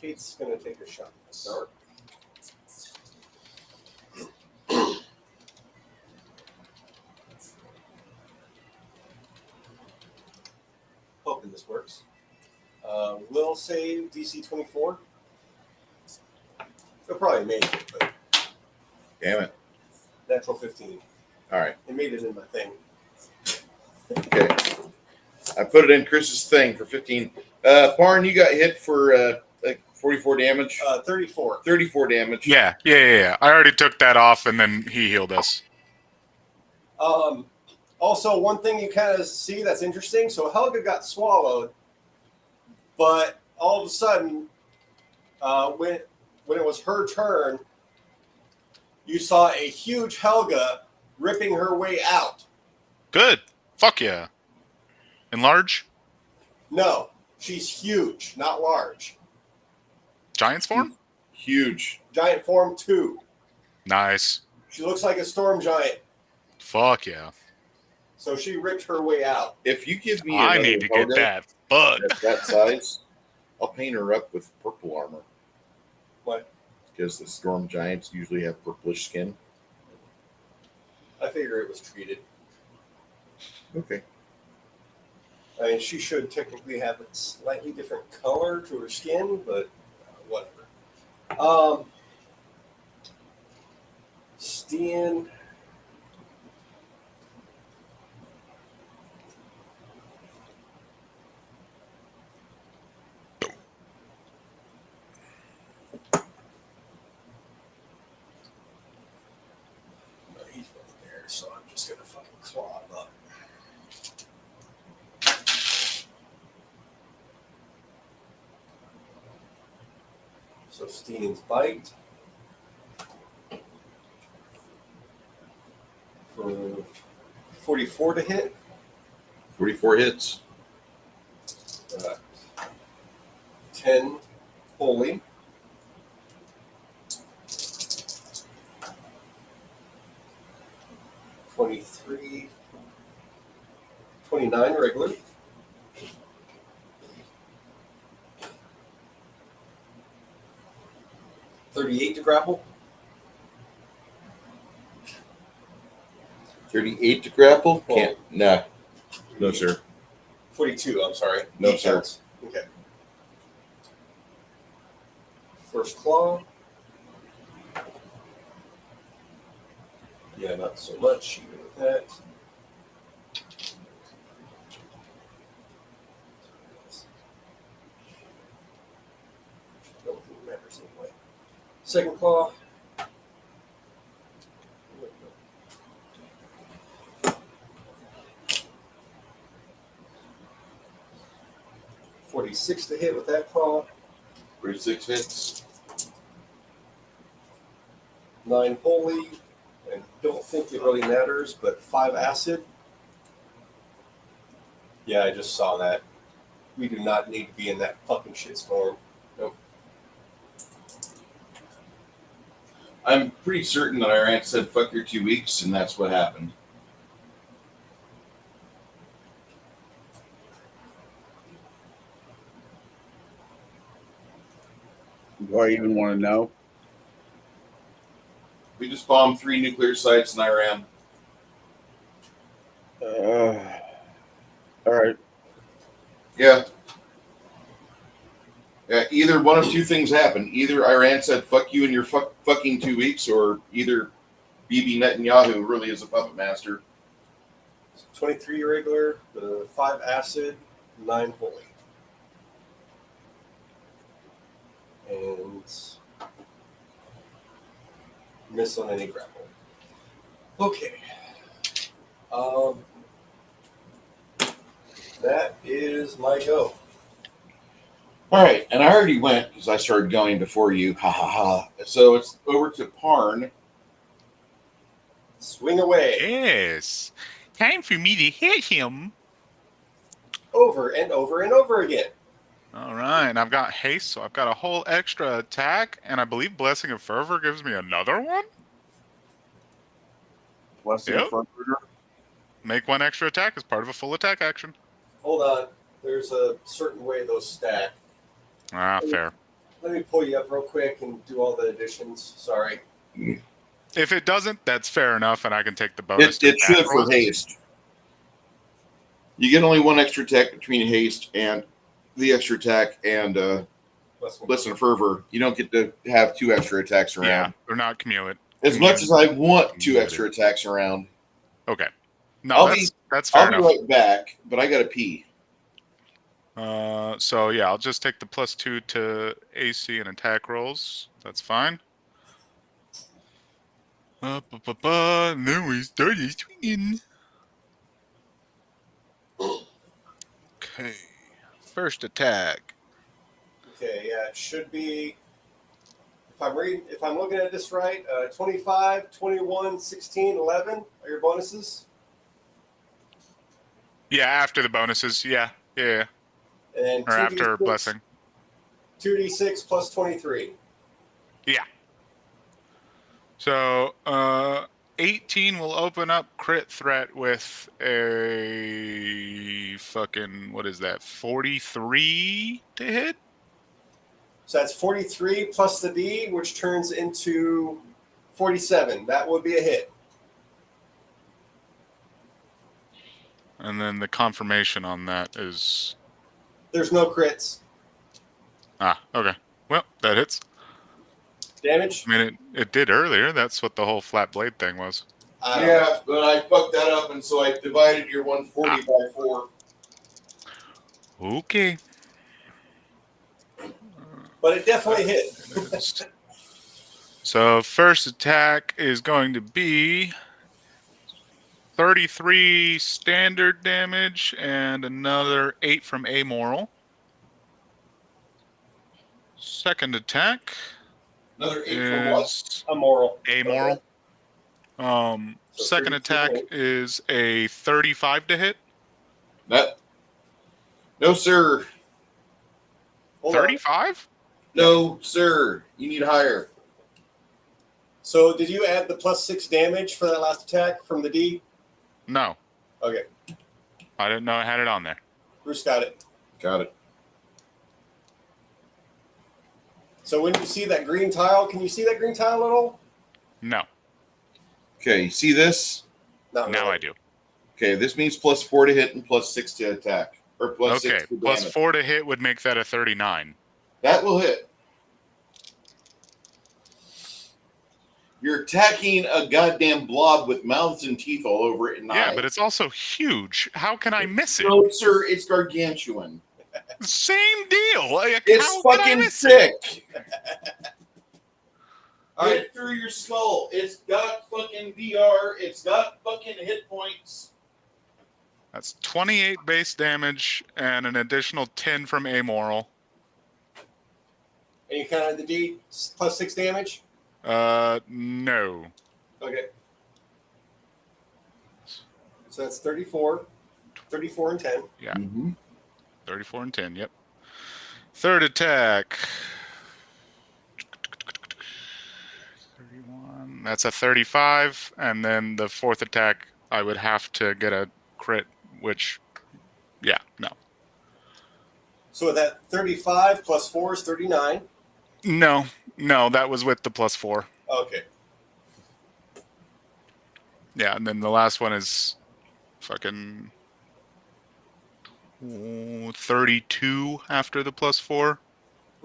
Kate's going to take a shot. Dark. Hoping this works. Will save DC 24. He'll probably make it, but Damn it. natural 15. All right. He made it in my thing. Okay. I put it in Chris's thing for 15. Barn, you got hit for like 44 damage. 34. 34 damage. Yeah. I already took that off, and then he healed us. Also, one thing you kind of see that's interesting. So Helga got swallowed, but all of a sudden, when it was her turn, you saw a huge Helga ripping her way out. Good. Fuck yeah. Enlarge? No, she's huge, not large. Giant's form? Huge. Giant form 2. Nice. She looks like a storm giant. Fuck yeah. So she ripped her way out. If you give me I another need to get Helga that. Fuck. that's that size, I'll paint her up with purple armor. What? Because the storm giants usually have purplish skin. I figure it was treated. Okay. I mean, she should technically have a slightly different color to her skin, but whatever. Steen. He's right there, so I'm just gonna fucking claw him up. So Steen's bite for 44 to hit. 44 hits. 10 holy. 23, 29 regular. 38 to grapple. 38 to grapple? Well, Can't. Nah. No, sir. 42, I'm sorry. No, 8 sir. counts. Okay. First claw. Yeah, not so much. Even with that. Don't think it matters anyway. Second claw. .46 to hit with that claw. 36 hits. 9 holy. I don't think it really matters, but 5 acid. Yeah, I just saw that. We do not need to be in that fucking shitstorm. Nope. I'm pretty certain that our aunt said fuck your 2 weeks, and that's what happened. Do I even want to know? We just bombed 3 nuclear sites in Iran. All right. Yeah. Yeah, either one of 2 things happened. Either Iran said fuck you in your fucking 2 weeks, or either Bibi Netanyahu really is a puppet master. 23 regular, 5 acid, 9 holy. And miss on any grapple. Okay. That is my go. All right, and I already went because I started going before you. Ha ha ha. So it's over to Parn. Swing away. Yes. Time for me to hit him. Over and over and over again. All right, and I've got haste, so I've got a whole extra attack, and I believe Blessing of Fervor gives me another one. Blessing Yep. Fervor. Make one extra attack as part of a full attack action. Hold on. There's a certain way those stack. Ah, fair. Let me pull you up real quick and do all the additions. Sorry. If it doesn't, that's fair enough, and I can take the bonus. It should attack for rolls. haste. You get only one extra attack between haste and the extra attack and Listen Fervor. You don't get to have two extra attacks around. Yeah, they're not cumulative. As much as I want two extra attacks around. Okay. No, that's fair enough. I'll be right back, but I gotta pee. So yeah, I'll just take the +2 to AC and attack rolls. That's fine. And then we started swinging. Okay. First attack. Okay, yeah, it should be. If I'm looking at this right, 25, 21, 16, 11 are your bonuses. Yeah, after the bonuses. Yeah. And then Or after blessing. 2d6 plus 23. Yeah. So 18 will open up crit threat with a fucking, what is that, 43 to hit? So that's 43 plus the D, which turns into 47. That would be a hit. And then the confirmation on that is... There's no crits. Ah, okay. Well, that hits. Damage? I mean, it did earlier. That's what the whole flat blade thing was. Yeah, but I fucked that up, and so I divided your 140 by 4. Okay. But it definitely hit. So first attack is going to be 33 standard damage and another 8 from amoral. Second attack. Another 8 from what? Amoral. Amoral. So Second 32 attack hit. is a 35 to hit. No, sir. 35? No, sir. You need higher. So did you add the +6 damage for that last attack from the D? No. Okay. I didn't know I had it on there. Bruce got it. Got it. So when you see that green tile, can you see that green tile at all? No. Okay, you see this? No. Now I do. Okay, this means +4 to hit and +6 to attack. Or +6 Okay, to damage. +4 to hit would make that a 39. That will hit. You're attacking a goddamn blob with mouths and teeth all over it and Yeah, eyes. but it's also huge. How can I miss it? No, sir, it's gargantuan. Same deal. Like, It's how can I fucking miss it? thick. Right through your skull. It's got fucking VR. It's got fucking hit points. That's 28 base damage and an additional 10 from amoral. And you counted the D +6 damage? No. Okay. So that's 34. 34 and 10. Yeah. Mm-hmm. 34 and 10, yep. Third attack. 31. That's a 35. And then the fourth attack, I would have to get a crit, which, yeah, no. So that 35 plus 4 is 39. No, that was with the +4. Okay. Yeah, and then the last one is fucking 32 after the +4.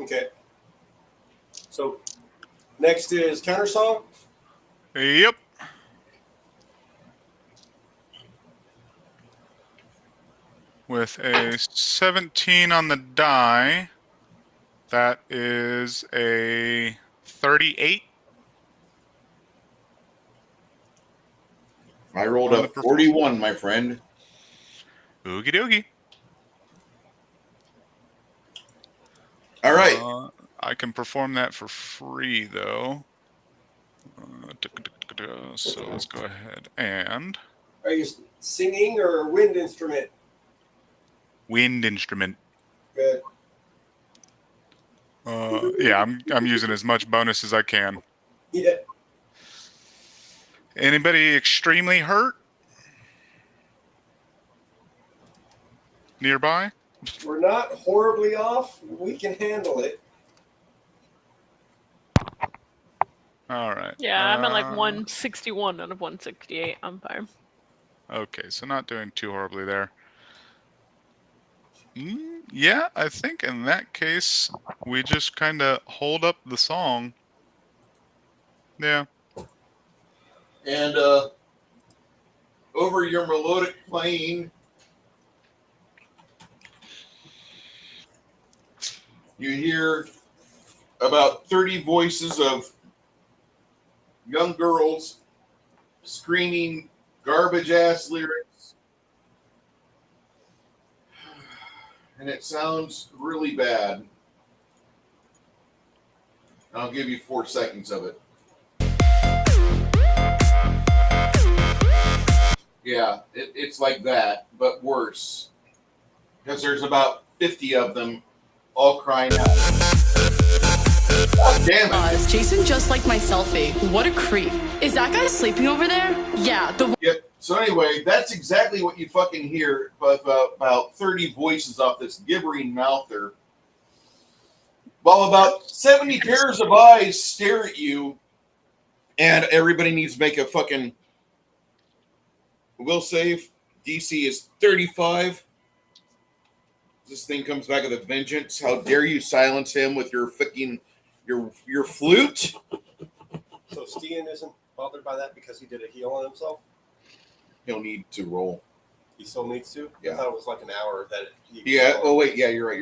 Okay. So next is Countersong. Yep. With a 17 on the die. That is a 38. I rolled On a the performance. 41, my friend. Oogie doogie. All right. I can perform that for free, though. So let's go ahead and... Are you singing or a wind instrument? Wind instrument. Good. Yeah, I'm using as much bonus as I can. Yeah. Anybody extremely hurt? Nearby? We're not horribly off. We can handle it. All right. Yeah, I'm at like 161 out of 168. I'm fine. Okay, so not doing too horribly there. Yeah, I think in that case, we just kind of hold up the song. Yeah. And over your melodic playing, you hear about 30 voices of young girls screaming garbage ass lyrics. And it sounds really bad. I'll give you 4 seconds of it. Yeah, it's like that, but worse. Because there's about 50 of them all crying out. God damn it. Jason just liked my selfie. What a creep. Is that guy sleeping over there? Yeah, Yep. So anyway, that's exactly what you fucking hear, but about 30 voices off this gibbering mouth there. While about 70 pairs of eyes stare at you, and everybody needs to make a fucking will save. DC is 35. This thing comes back with a vengeance. How dare you silence him with your fucking your flute? So Stian isn't bothered by that because he did a heal on himself? He'll need to roll. He still needs to? Yeah. I thought it was like an hour that Yeah. Oh wait. Yeah, you're right.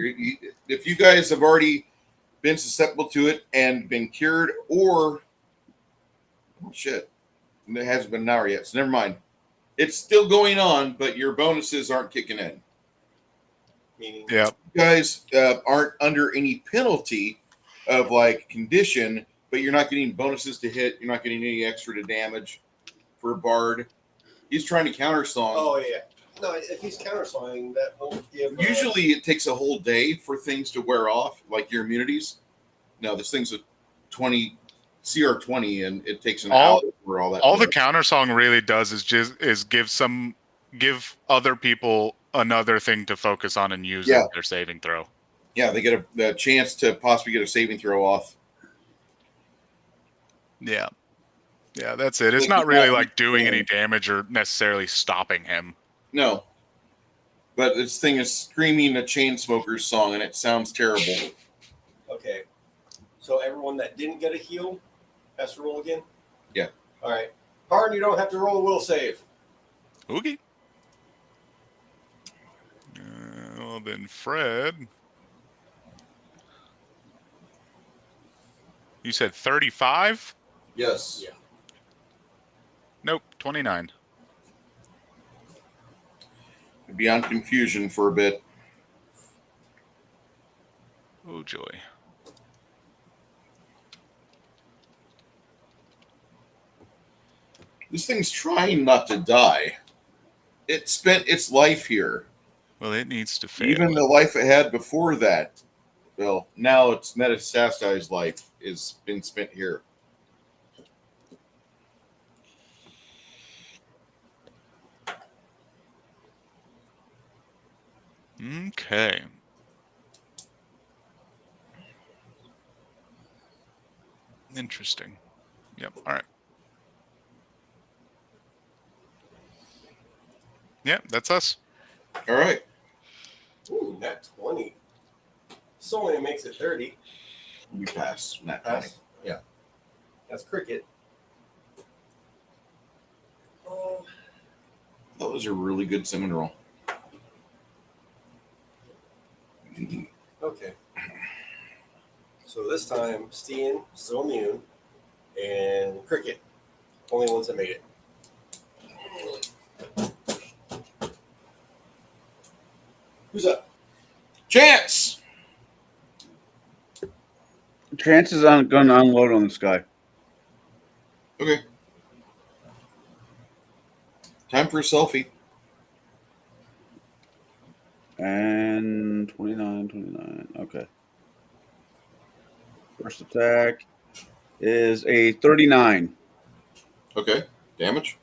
If you guys have already been susceptible to it and been cured, or shit, it hasn't been an hour yet. So never mind. It's still going on, but your bonuses aren't kicking in. Meaning, yeah, You guys aren't under any penalty of like condition, but you're not getting bonuses to hit. You're not getting any extra to damage for a bard. He's trying to countersong. Oh yeah. No, if he's countersonging, that won't give. Usually, it takes a whole day for things to wear off, like your immunities. No, this thing's a 20 CR 20, and it takes an hour for all that. All the countersong really does is give other people another thing to focus on and use as their saving throw. Yeah, they get a chance to possibly get a saving throw off. Yeah. Yeah, that's it. It's not really like doing any damage or necessarily stopping him. No. But this thing is screaming a Chainsmokers song, and it sounds terrible. Okay. So everyone that didn't get a heal has to roll again? Yeah. All right. Pardon, you don't have to roll a will save. Oogie. Well, then Fred. You said 35? Yes. Yeah. Nope, 29. Beyond confusion for a bit. Oh, joy. This thing's trying not to die. It spent its life here. Well, it needs to fail. Even the life it had before that. Well, now its metastasized life has been spent here. Okay. Interesting. Yep. All right. Yep, that's us. All right. Ooh, nat 20. This only makes it 30. We pass. Nat 20. Pass? Yeah. That's cricket. Oh. That was a really good cinnamon roll. Okay. this time. Steen, still immune, and Cricket, only ones that made it. Who's up? Chance. Chance is going to unload on this guy. Okay. Time for a selfie. And 29. Okay. First attack is a 39. Okay. Damage.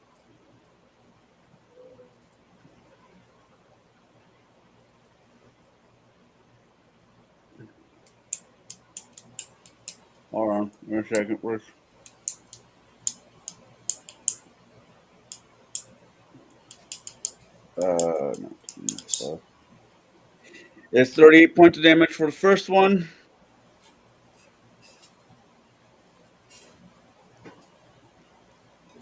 Hold on. Wait a second. Where's... no. So it's 38 points of damage for the first one.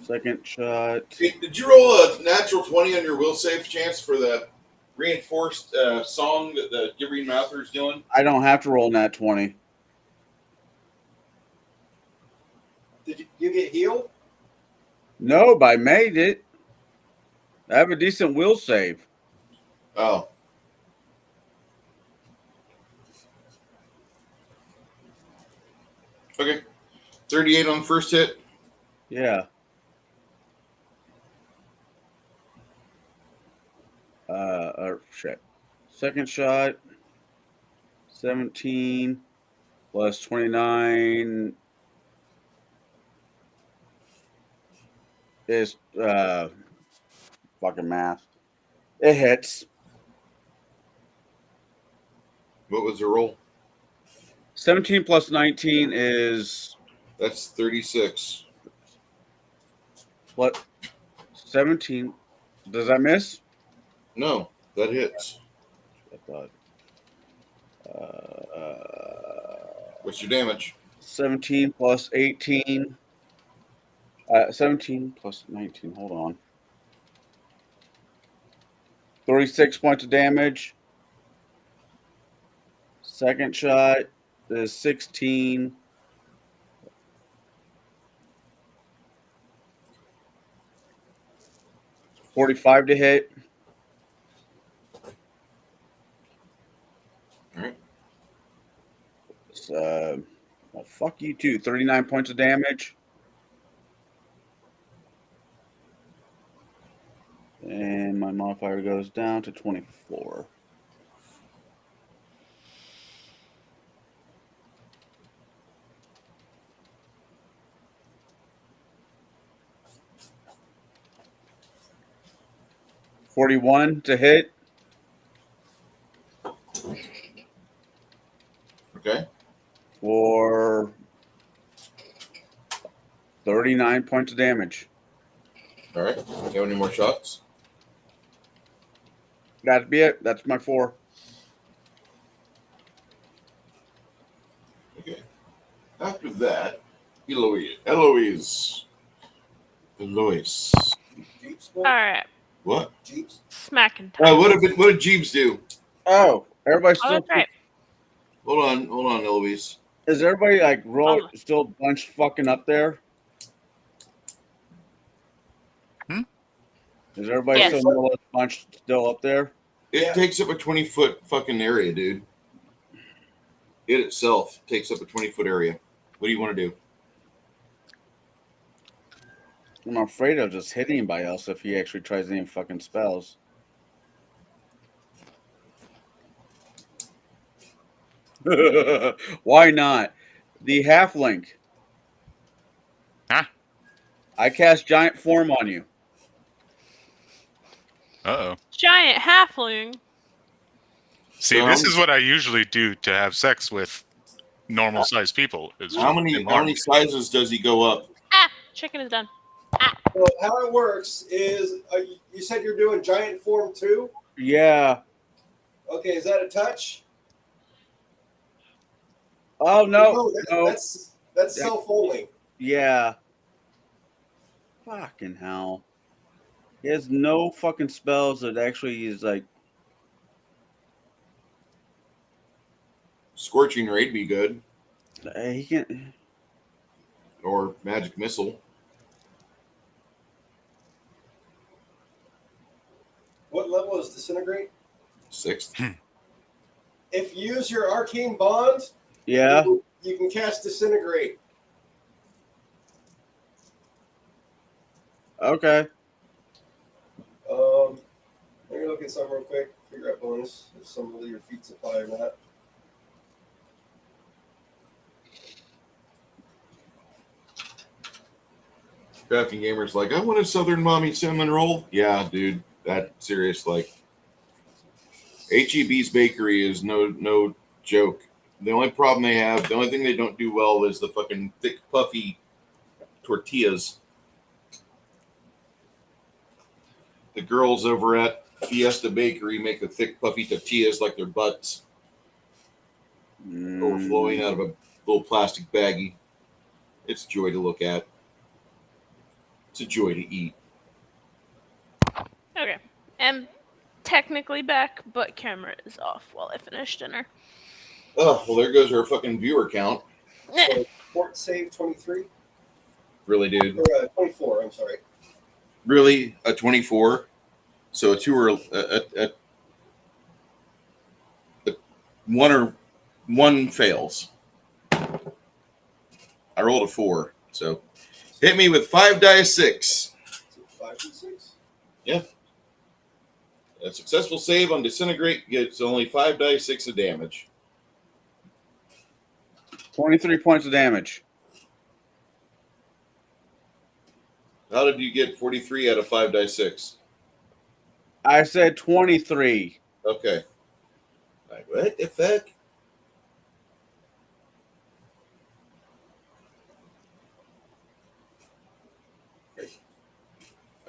Second shot. Hey, did you roll a natural 20 on your will save, Chance, for the reinforced song that the Gibbering Mouther is doing? I don't have to roll nat 20. Did you get healed? No, but I made it. I have a decent will save. Oh. Okay. 38 on the first hit. Yeah. Shit. Second shot, 17 plus 29 is fucking math. It hits. What was the roll? 17 plus 19 is That's 36. what? 17. Does that miss? No, that hits. I thought. What's your damage? 17 plus 18. 17 plus 19. Hold on. 36 points of damage. Second shot is 16. $45 to hit. All right. Well, fuck you too. 39 points of damage. And my modifier goes down to 24. $41 to hit. Okay. For 39 points of damage. All right. You have any more shots? That'd be it. That's my 4. Okay. After that, Eloise. All right. What? Jeeps? Smacking time. What did Jeeves do? Oh, everybody's Oh, still. that's right. Hold on, Eloise. Is everybody like Oh. still bunched fucking up there? Is everybody Yes. still more or less bunched still up there? It takes up a 20-foot fucking area, dude. It itself takes up a 20-foot area. What do you want to do? I'm afraid of just hitting anybody else if he actually tries any fucking spells. Why not? The halfling. Huh? I cast giant form on you. Uh-oh. Giant halfling. See, this is what I usually do to have sex with normal-sized people. Is How many sizes does he go up? Ah, chicken is done. So how it works is you said you're doing giant form 2? Yeah. Okay, is that a touch? Oh no. No. That's self only. Yeah. Fucking hell. He has no fucking spells that actually is like. Scorching Raid be good. He can. Or magic missile. What level is disintegrate? 6th. If you use your arcane bond, Yeah. you can cast disintegrate. Okay. Let me look at some real quick. Figure out bonus if some of your feats apply or not. Crafting Gamer's like, I want a Southern Mommy cinnamon roll. Yeah, dude, that serious. Like, HEB's bakery is no joke. The only problem they have, the only thing they don't do well is the fucking thick, puffy tortillas. The girls over at Fiesta Bakery make the thick, puffy tortillas like their butts overflowing out of a little plastic baggie. It's a joy to look at. It's a joy to eat. Okay. I'm technically back, but camera is off while I finish dinner. Oh, well, there goes our fucking viewer count. So, fort save 23? Really, dude? Or 24, I'm sorry. Really? A 24? So a 2 or a one fails. I rolled a 4. So hit me with 5 dice 6. 5 and 6? Yeah. A successful save on disintegrate gets only 5 dice 6 of damage. 23 points of damage. How did you get 43 out of 5 dice 6? I said 23. Okay. Like, what the fuck?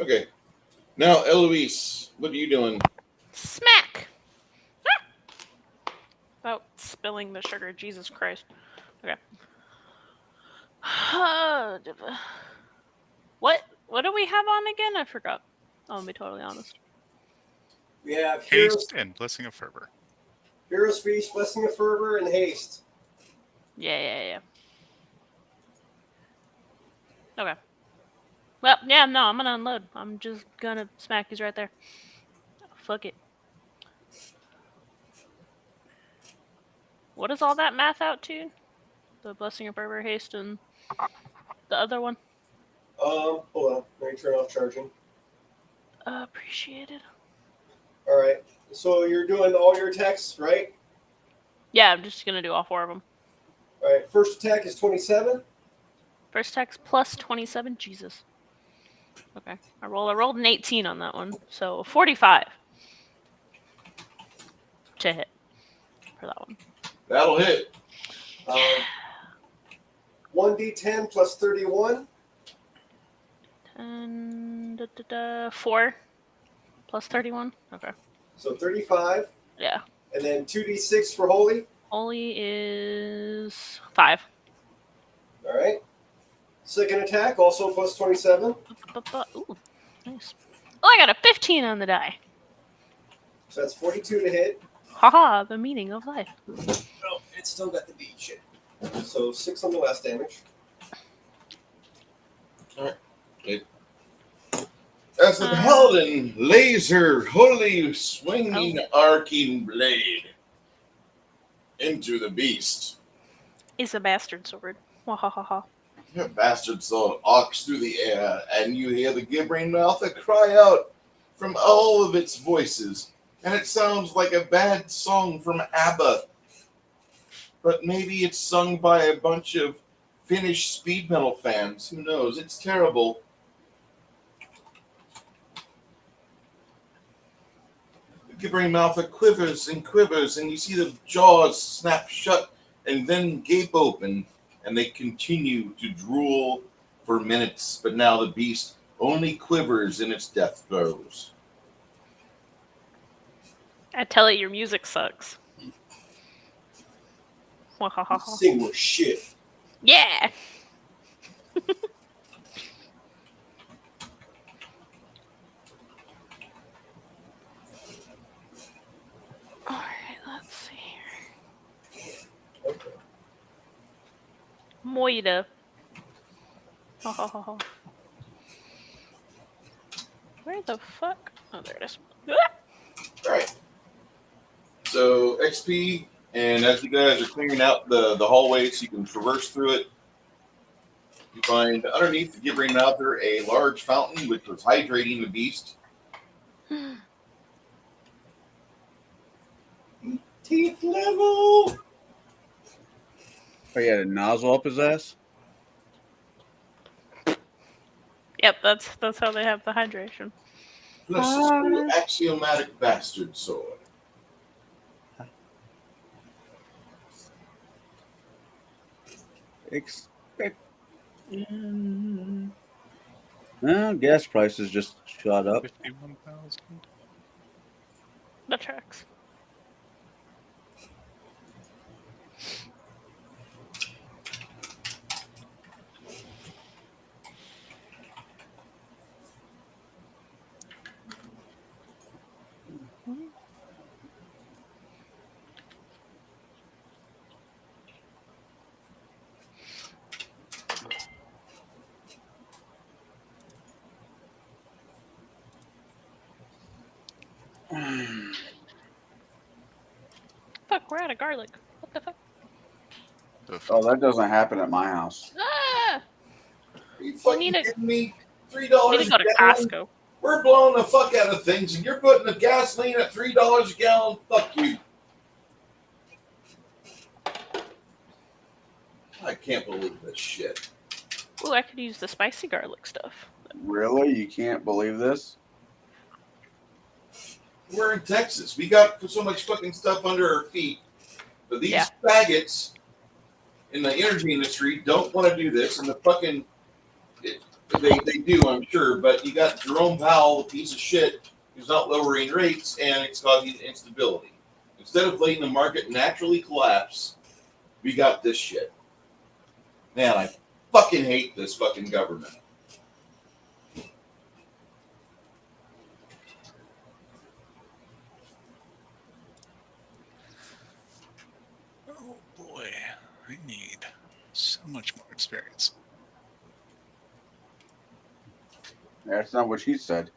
Okay. Now, Eloise, what are you doing? Smack! Oh, spilling the sugar. Jesus Christ. Okay. What do we have on again? I forgot. I'll be totally honest. We have Heroes, Haste and Blessing of Fervor. Heroes Feast, Blessing of Fervor, and Haste. Yeah. Okay. Well, yeah, no, I'm gonna unload. I'm just gonna smack these right there. Fuck it. What is all that math out to? The Blessing of Fervor, Haste, and the other one? Hold on. Let me turn off charging. Appreciated. Alright. So you're doing all your attacks, right? Yeah, I'm just gonna do all 4 of them. Alright. First attack is 27. First attack's plus 27. Jesus. Okay. I rolled an 18 on that one. So 45 to hit for that one. That'll hit. 1d10 plus 31. 4 plus 31. Okay. So 35. Yeah. And then 2d6 for Holy. Holy is 5. Alright. Second attack, also plus 27. Ooh, nice. Oh, I got a 15 on the die. So that's 42 to hit. Haha, the meaning of life. Oh, it's still got the beat shit. So 6 on the last damage. Alright. Okay. As the paladin lays her holy swinging arcing blade into the beast. It's a bastard sword. Wahahaha. Your bastard sword arcs through the air, and you hear the gibbering mouth cry out from all of its voices, and it sounds like a bad song from ABBA. But maybe it's sung by a bunch of Finnish speed metal fans. Who knows? It's terrible. The gibbering mouth quivers and quivers, and you see the jaws snap shut and then gape open, and they continue to drool for minutes, but now the beast only quivers in its death throes. I tell it your music sucks. Wahahaha. Sing more shit. Yeah! Alright, let's see here. Okay. moida. Ho, ho, ho, ho. Where the fuck? Oh, there it is. Ah! All right. So XP, and as you guys are clearing out the hallway so you can traverse through it, you find underneath the gibbering mouther a large fountain which was hydrating the beast. 18th level. Oh, he had a nozzle up his ass? Yep, that's how they have the hydration. Plus this new axiomatic bastard sword. Expect. Well, gas prices just shot up. 51,000. The tracks. Fuck, we're out of garlic. What the fuck? Oh, that doesn't happen at my house. Ah! Are you We fucking need to kidding me? $3 we need to go to a gallon? Costco. We're blowing the fuck out of things, and you're putting the gasoline at $3 a gallon? Fuck you. I can't believe this shit. Ooh, I could use the spicy garlic stuff. Really? You can't believe this? We're in Texas. We got so much fucking stuff under our feet. But these faggots in the energy industry don't want to do this, and the fucking they do, I'm sure. But you got Jerome Powell, a piece of shit, who's not lowering rates, and it's causing instability. Instead of letting the market naturally collapse, we got this shit. Man, I fucking hate this fucking government. Oh boy, I need so much more experience. That's not what she said.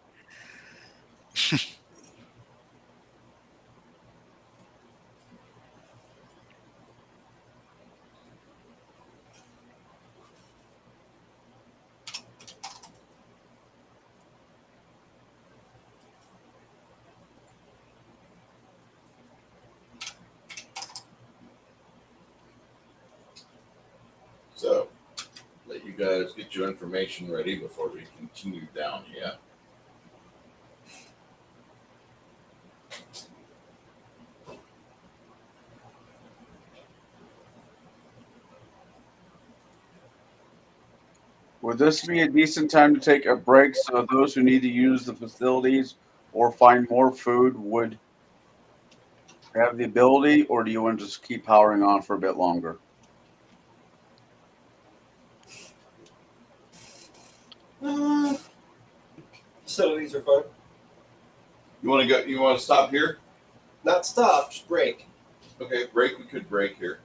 So, let you guys get your information ready before we continue down here. Would this be a decent time to take a break so those who need to use the facilities or find more food would have the ability, or do you want to just keep powering on for a bit longer? Facilities are fun. You want to go? You want to stop here? Not stop, just break. Okay, break. We could break here.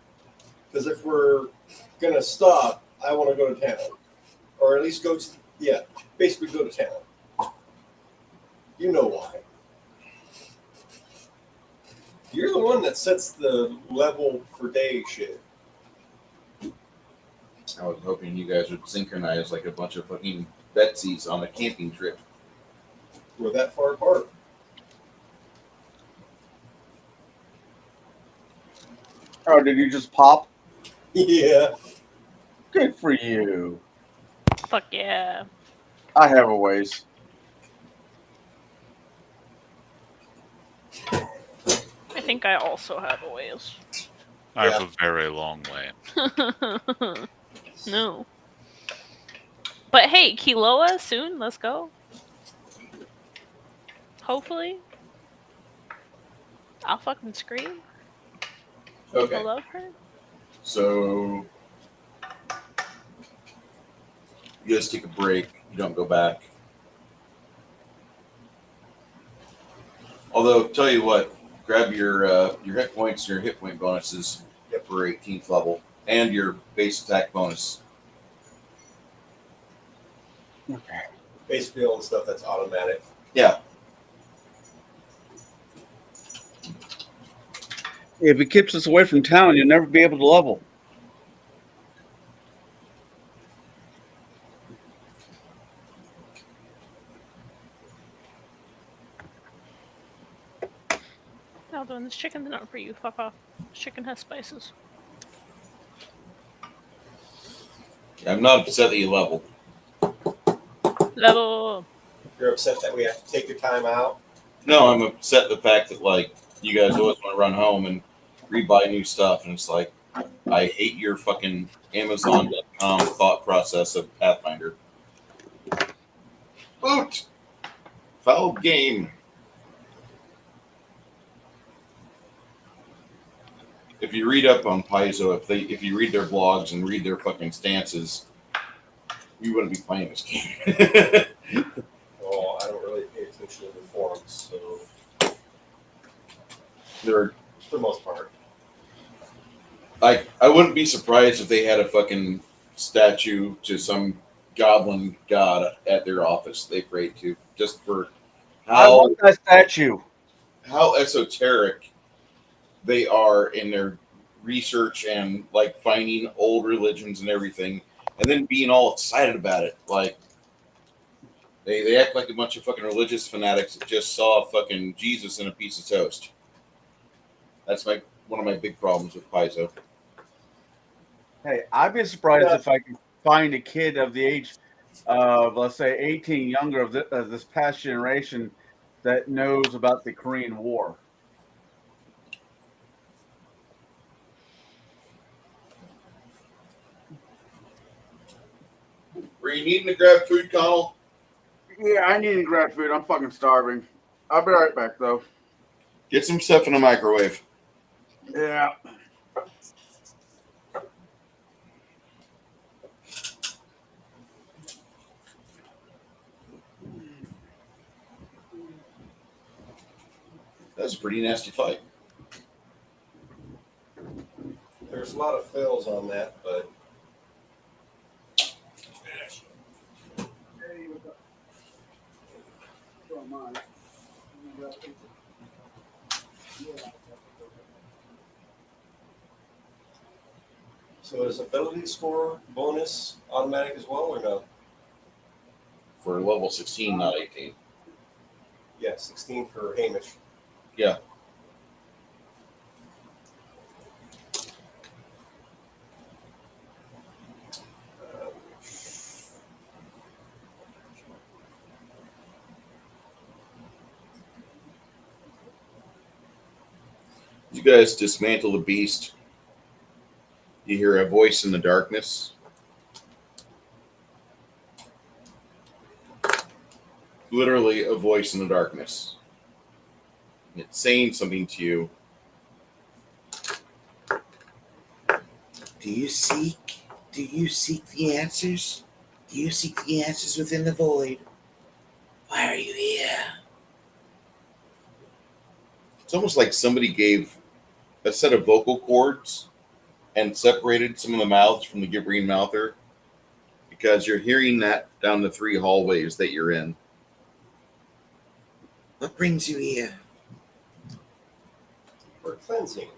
Because if we're gonna stop, I want to go to town, or at least go to basically go to town. You know why? You're the one that sets the level for day shit. I was hoping you guys would synchronize like a bunch of fucking Betsies on a camping trip. We're that far apart. Oh, did you just pop? Yeah. Good for you. Fuck yeah. I have a ways. I think I also have a ways. I have a very long way. No. But hey, Kiloa soon. Let's go. Hopefully. I'll fucking scream. Okay. I love her. So you guys take a break. You don't go back. Although, tell you what, grab your hit points and your hit point bonuses for 18th level, and your base attack bonus. Okay. Base build and stuff that's automatic. Yeah. If it keeps us away from town, you'll never be able to level. Alduin, this chicken's not for you. Fuck off. This chicken has spices. I'm not upset that you level. Level. You're upset that we have to take your time out. No, I'm upset at the fact that like you guys always want to run home and rebuy new stuff, and it's like I hate your fucking Amazon.com thought process of Pathfinder. Boot! Foul game. If you read up on Paizo, if you read their blogs and read their fucking stances, you wouldn't be playing this game. Oh, I don't really pay attention to the forums, so They're for the most part. I wouldn't be surprised if they had a fucking statue to some goblin god at their office they prayed to, just for I want that statue. how esoteric they are in their research and like finding old religions and everything, and then being all excited about it. Like they act like a bunch of fucking religious fanatics that just saw fucking Jesus in a piece of toast. That's one of my big problems with Paizo. Hey, I'd be surprised if I could find a kid of the age of, let's say, 18 younger of this past generation that knows about the Korean War. Were you needing to grab food, Connell? Yeah, I need to grab food. I'm fucking starving. I'll be right back, though. Get some stuff in the microwave. Yeah. That was a pretty nasty fight. There's a lot of fails on that, but so is ability score bonus automatic as well, or no? For level 16, not 18. Yeah, 16 for Hamish. Yeah. You guys dismantle the beast. You hear a voice in the darkness. Literally a voice in the darkness. It's saying something to you. Do you seek the answers? Do you seek the answers within the void? Why are you here? It's almost like somebody gave a set of vocal cords and separated some of the mouths from the Gibberine mouther, because you're hearing that down the 3 hallways that you're in. What brings you here? For cleansing.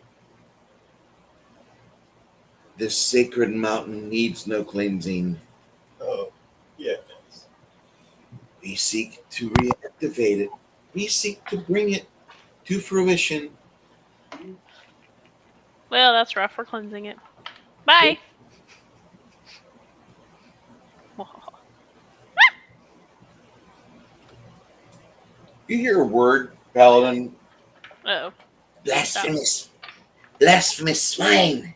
This sacred mountain needs no cleansing. Oh, yeah. We seek to reactivate it. We seek to bring it to fruition. Well, that's rough. We're cleansing it. Bye. You hear a word, Paladin. Uh-oh. Blasphemous swine.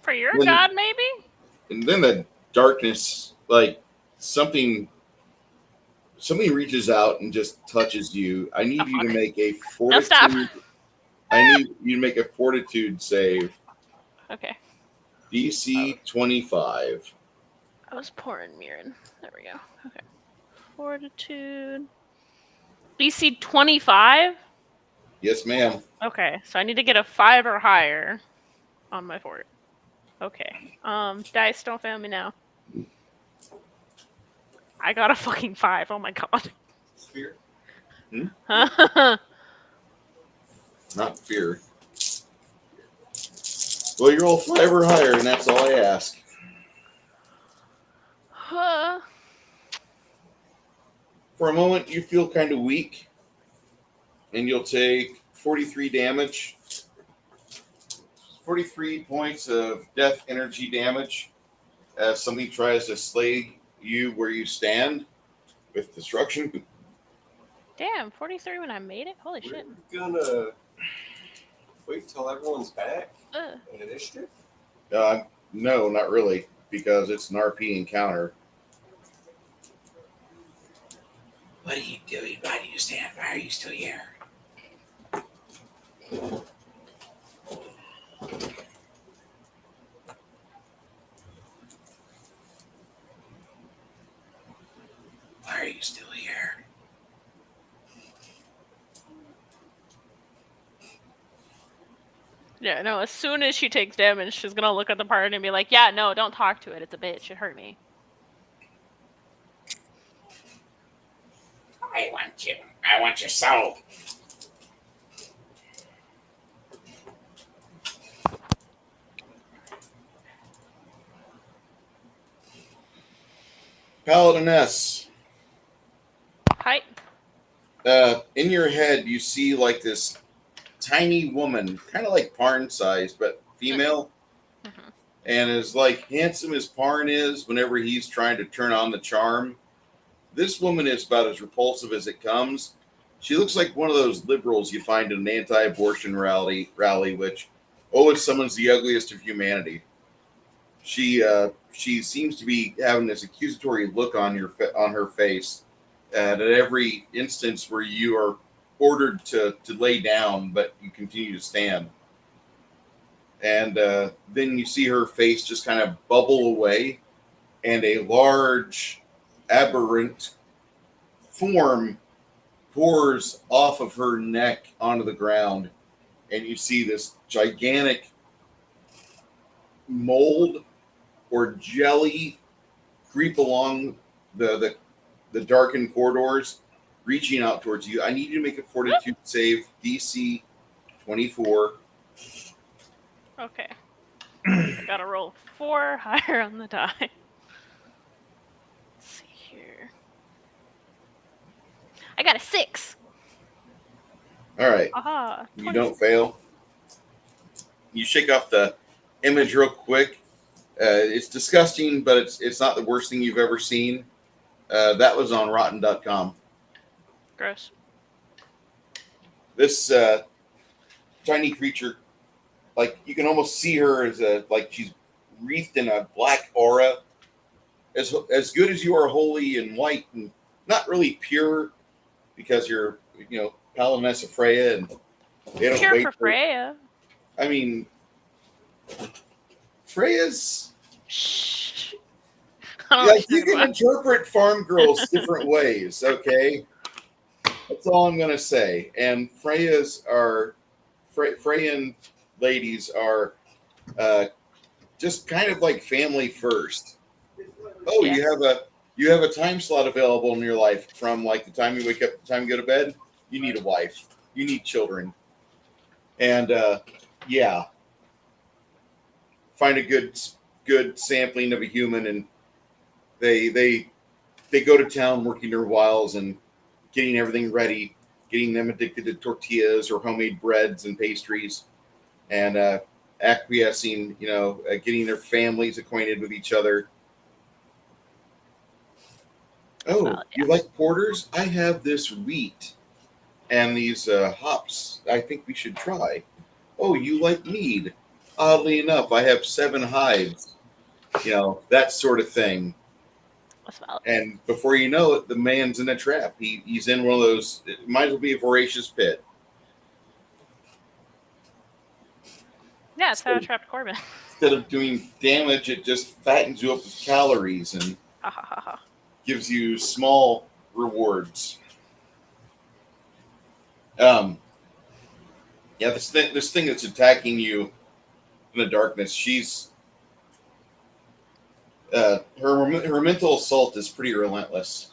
For your god, maybe? And then the darkness, like something reaches out and just touches you. I need you to make a fortitude. No, stop. I need you to make a fortitude save. Okay. DC 25. I was pouring Mirren. There we go. Okay. Fortitude. DC 25? Yes, ma'am. Okay, so I need to get a 5 or higher. on my fort. Okay. Dice, don't fail me now. I got a fucking 5. Oh my god. Sphere. Not fear. Well, you roll 5 or higher, and that's all I ask. For a moment, you feel kind of weak, and you'll take 43 damage. 43 points of death energy damage as something tries to slay you where you stand with destruction. Damn, 43 when I made it? Holy shit. We're gonna wait till everyone's back in initiative? No, not really, because it's an RP encounter. What are you doing? Why do you stand? Why are you still here? Why are you still here? Yeah, no, as soon as she takes damage, she's gonna look at the party and be like, yeah, no, don't talk to it. It's a bitch. It hurt me. I want you. I want your soul. Paladiness. Hi. In your head, you see like this tiny woman, kind of like Parn sized, but female, and as like handsome as Parn is whenever he's trying to turn on the charm. This woman is about as repulsive as it comes. She looks like one of those liberals you find in an anti-abortion rally, which always summons the ugliest of humanity. She seems to be having this accusatory look on her face, and at every instance where you are ordered to lay down, but you continue to stand. And then you see her face just kind of bubble away, and a large, aberrant form pours off of her neck onto the ground, and you see this gigantic mold or jelly creep along the darkened corridors, reaching out towards you. I need you to make a fortitude save, DC 24. Okay. I gotta roll 4 higher on the die. Let's see here. I got a 6. All right. Aha. You don't fail. You shake off the image real quick. It's disgusting, but it's not the worst thing you've ever seen. That was on rotten.com. Gross. This tiny creature, like you can almost see her as like she's wreathed in a black aura. As good as you are holy and white and not really pure, because you're Paladiness of Freya and they don't Pure wait for Freya. I mean, Freya's. Shh. Like you can interpret farm girls different ways, okay? That's all I'm gonna say. And Freya's are Freyan ladies are just kind of like family first. Oh, yeah. you have a time slot available in your life from like the time you wake up to the time you go to bed. You need a wife. You need children. And yeah, find a good sampling of a human, and they go to town working their wiles and getting everything ready, getting them addicted to tortillas or homemade breads and pastries, and acquiescing, getting their families acquainted with each other. Oh, well, yeah. You like porters? I have this wheat and these hops I think we should try. Oh, you like mead? Oddly enough, I have 7 hides. That sort of thing. And before you know it, the man's in a trap. He's in one of those, it might as well be a voracious pit. Yeah, it's how I trapped Corbin. Instead of doing damage, it just fattens you up with calories and gives you small rewards. Yeah, this thing that's attacking you in the darkness. She's her mental assault is pretty relentless.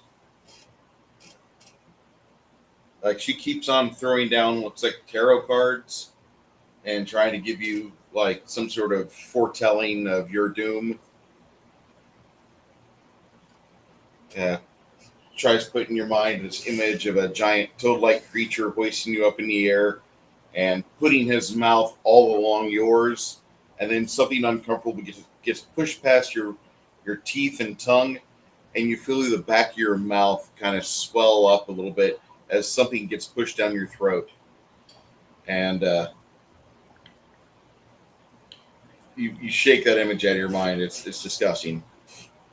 Like she keeps on throwing down looks like tarot cards and trying to give you like some sort of foretelling of your doom. Yeah. Tries to put in your mind this image of a giant toad-like creature hoisting you up in the air and putting his mouth all along yours, and then something uncomfortable gets pushed past your teeth and tongue, and you feel the back of your mouth kind of swell up a little bit as something gets pushed down your throat. And you shake that image out of your mind. It's disgusting.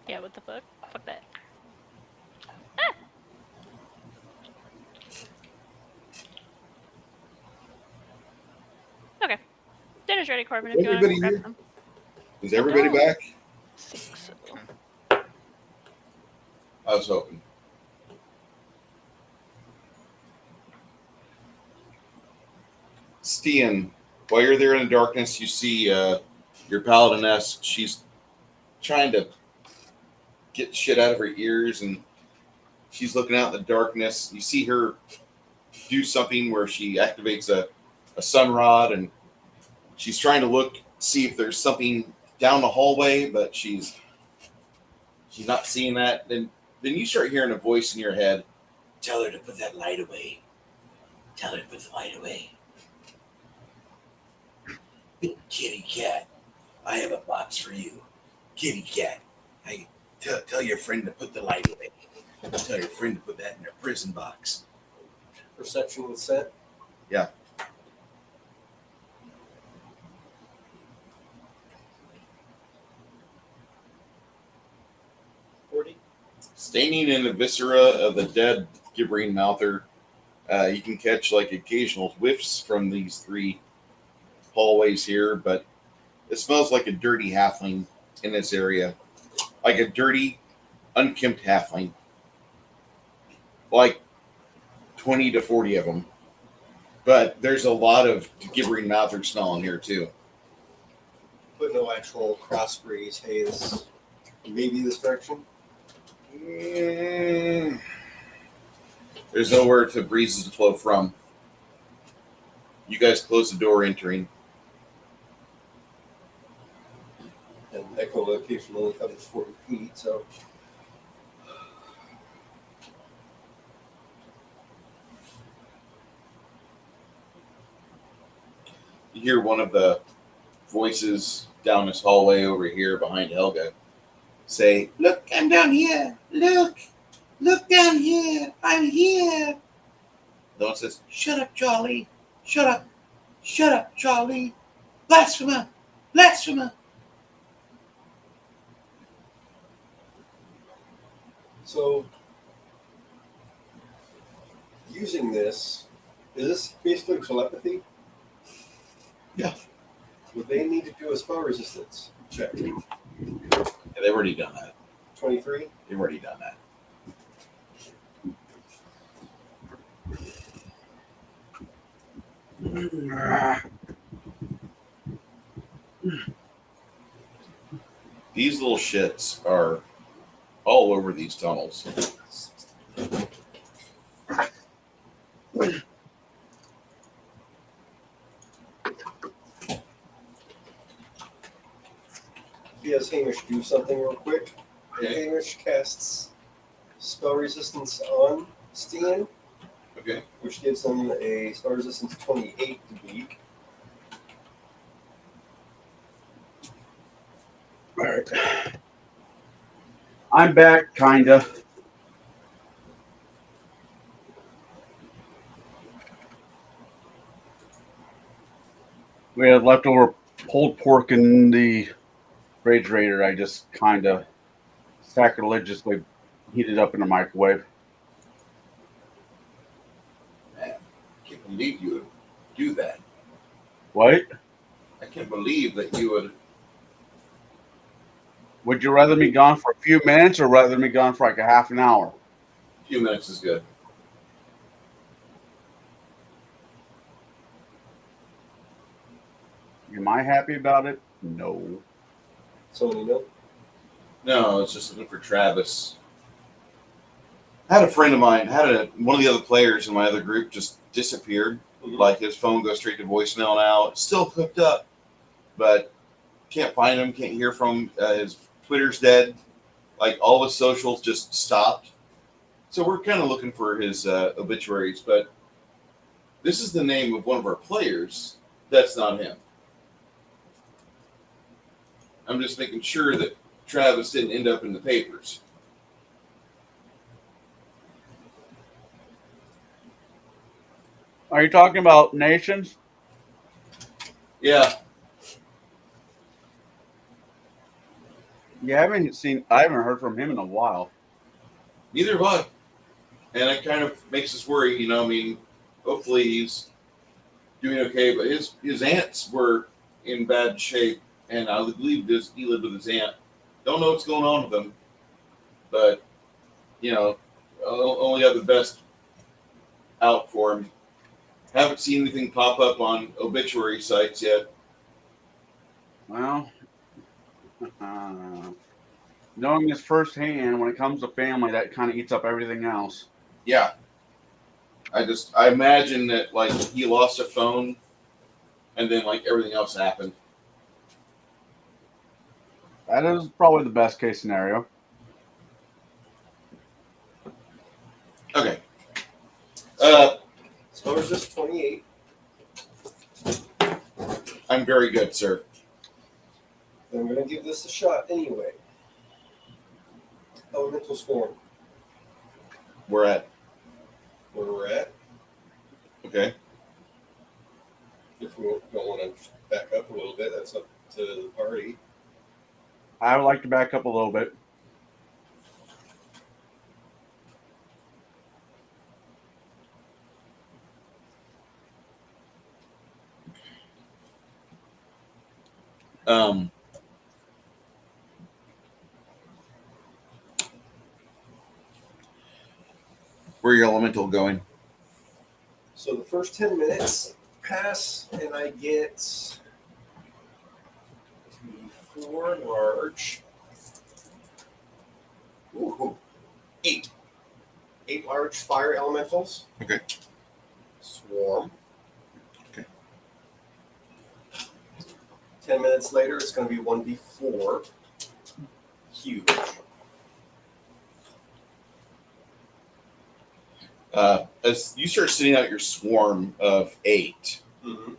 Yeah, what the fuck? Fuck that. Okay. Dinner's ready, Corbin, if you want to Everybody grab here? some. Is everybody back? I think so. I was hoping. Stian, while you're there in the darkness, you see your paladiness. She's trying to get shit out of her ears, and she's looking out in the darkness. You see her do something where she activates a sun rod, and she's trying to see if there's something down the hallway, but she's not seeing that. Then you start hearing a voice in your head. Tell her to put that light away. Tell her to put the light away. Kitty cat, I have a box for you. Kitty cat, tell your friend to put the light away. Tell your friend to put that in their prison box. Perception with set. Yeah. Staining in the viscera of the dead gibbering mouther, you can catch like occasional whiffs from these three hallways here, but it smells like a dirty halfling in this area. Like a dirty, unkempt halfling. Like 20 to 40 of them. But there's a lot of gibbering mouther smell in here too. But no actual crossbreeds. Hey, this maybe this direction. There's nowhere to breezes to flow from. You guys close the door entering. And echolocation only covers 40 feet, so. You hear one of the voices down this hallway over here behind Helga say, "Look, I'm down here. Look down here. I'm here." The one says, "Shut up, Charlie. Shut up, Charlie. Blasphemer. So, using this, is this basically telepathy? Yeah. Would they need to do a spell resistance check? Yeah, they've already done that. 23? They've already done that. These little shits are all over these tunnels. Yes, Hamish, do something real quick. Okay. Hamish casts spell resistance on Stian, Okay. which gives them a spell resistance 28 to beat. All right. I'm back, kinda. We had leftover pulled pork in the refrigerator. I just kinda sacrilegiously heated up in the microwave. Man, I can't believe you would do that. What? I can't believe that you would. Would you rather me gone for a few minutes or rather me gone for like a half an hour? A few minutes is good. Am I happy about it? No. So you know. No, it's just looking for Travis. I had a friend of mine, one of the other players in my other group just disappeared. Mhm. Like his phone goes straight to voicemail now. It's still hooked up, but can't find him, can't hear from him. His Twitter's dead. Like all his socials just stopped. So we're kind of looking for his obituaries, but this is the name of one of our players. That's not him. I'm just making sure that Travis didn't end up in the papers. Are you talking about nations? Yeah. I haven't heard from him in a while. Neither have I. And it kind of makes us worry, you know. I mean, hopefully he's doing okay, but his aunts were in bad shape, and I believe he lived with his aunt. Don't know what's going on with him, but, you know, only have the best out for him. Haven't seen anything pop up on obituary sites yet. Well, knowing this firsthand, when it comes to family, that kind of eats up everything else. Yeah. I imagine that, like, he lost a phone, and then, like, everything else happened. That is probably the best case scenario. Okay. So is this 28? I'm very good, sir. I'm going to give this a shot anyway. Elemental Swarm. We're at. Where we're at. Okay. If we don't want to back up a little bit, that's up to the party. I would like to back up a little bit. Where your elemental going? So the first 10 minutes pass, and I get 4 large. Ooh, 8. 8 large fire elementals. Okay. Swarm. Okay. 10 minutes later, it's going to be 1d4. Huge. As you start sending out your swarm of 8, Mm-hmm.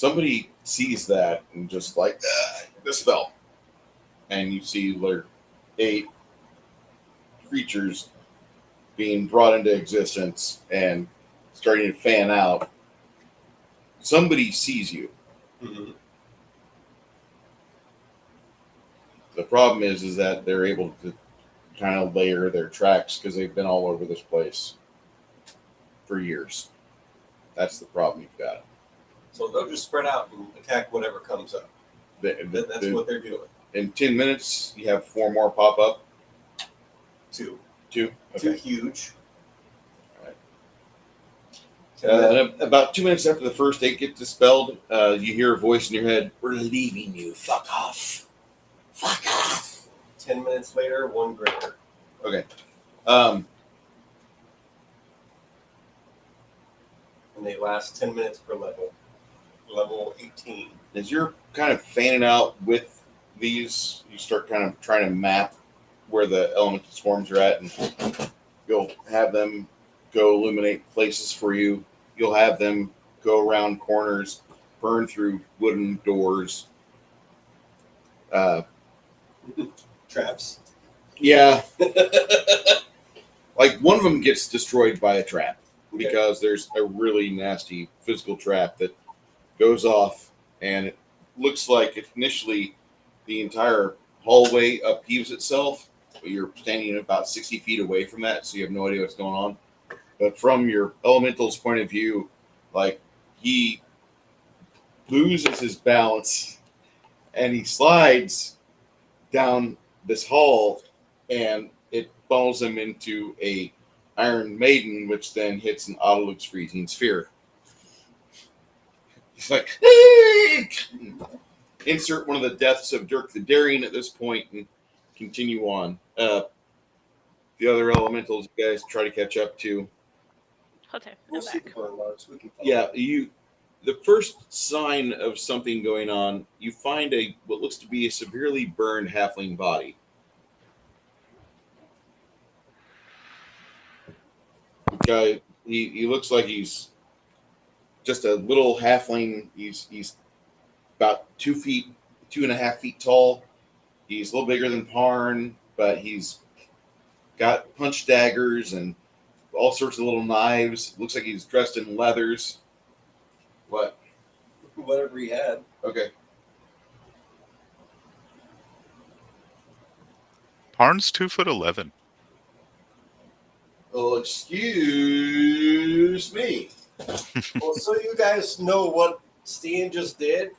somebody sees that and just like, dispel. And you see like 8 creatures being brought into existence and starting to fan out. Somebody sees you. Mm-hmm. The problem is that they're able to kind of layer their tracks because they've been all over this place for years. That's the problem you've got. So they'll just spread out and attack whatever comes up. That's what they're doing. In 10 minutes, you have 4 more pop up. 2. 2? 2 Okay. huge. About 2 minutes after the first 8 get dispelled, you hear a voice in your head, "We're leaving you. Fuck off. Fuck off." 10 minutes later, 1 greater. Okay. And they last 10 minutes per level. Level 18. As you're kind of fanning out with these, you start kind of trying to map where the elemental swarms are at, and you'll have them go illuminate places for you. You'll have them go around corners, burn through wooden doors. Traps. Yeah. Like one of them gets destroyed by a trap because there's a really nasty physical trap that goes off, and it looks like initially the entire hallway upheaves itself, but you're standing about 60 feet away from that, so you have no idea what's going on. But from your elemental's point of view, like he loses his balance and he slides down this hall, and it funnels him into a Iron Maiden, which then hits an Autolux freezing sphere. He's like, insert one of the deaths of Dirk the Daring at this point and continue on. The other elementals, you guys try to catch up to. Okay, We'll I'm see back. the burn marks. We can follow. Yeah, the first sign of something going on, you find what looks to be a severely burned halfling body. The guy, he looks like he's just a little halfling. He's about 2.5 feet tall. He's a little bigger than Parn, but he's got punch daggers and all sorts of little knives. Looks like he's dressed in leathers. What? Whatever he had. Okay. Parn's 2'11". Well, excuse me. Well, so you guys know what Steen just did.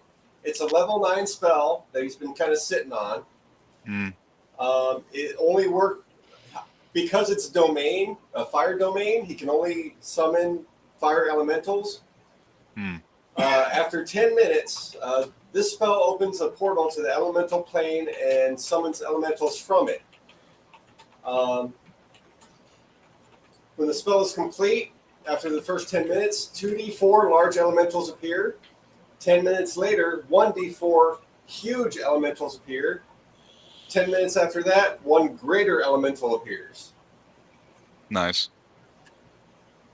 It's a level 9 spell that he's been kind of sitting on. Mm. It only worked because it's domain, a fire domain. He can only summon fire elementals. Hmm. After 10 minutes, this spell opens a portal to the elemental plane and summons elementals from it. When the spell is complete, after the first 10 minutes, 2d4 large elementals appear. 10 minutes later, 1d4 huge elementals appear. 10 minutes after that, 1 greater elemental appears. Nice.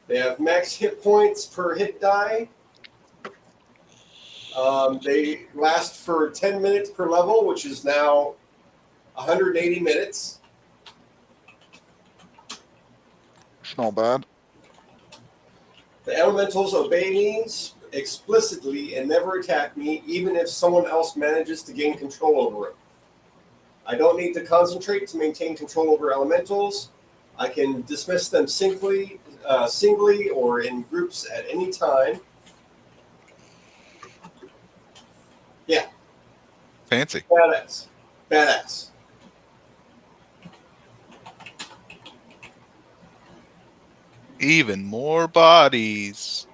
They have max hit points per hit die. They last for 10 minutes per level, which is now 180 minutes. It's not bad. The elementals obey me explicitly and never attack me, even if someone else manages to gain control over it. I don't need to concentrate to maintain control over elementals. I can dismiss them singly or in groups at any time. Yeah. Fancy. Badass. Badass. Even more bodies.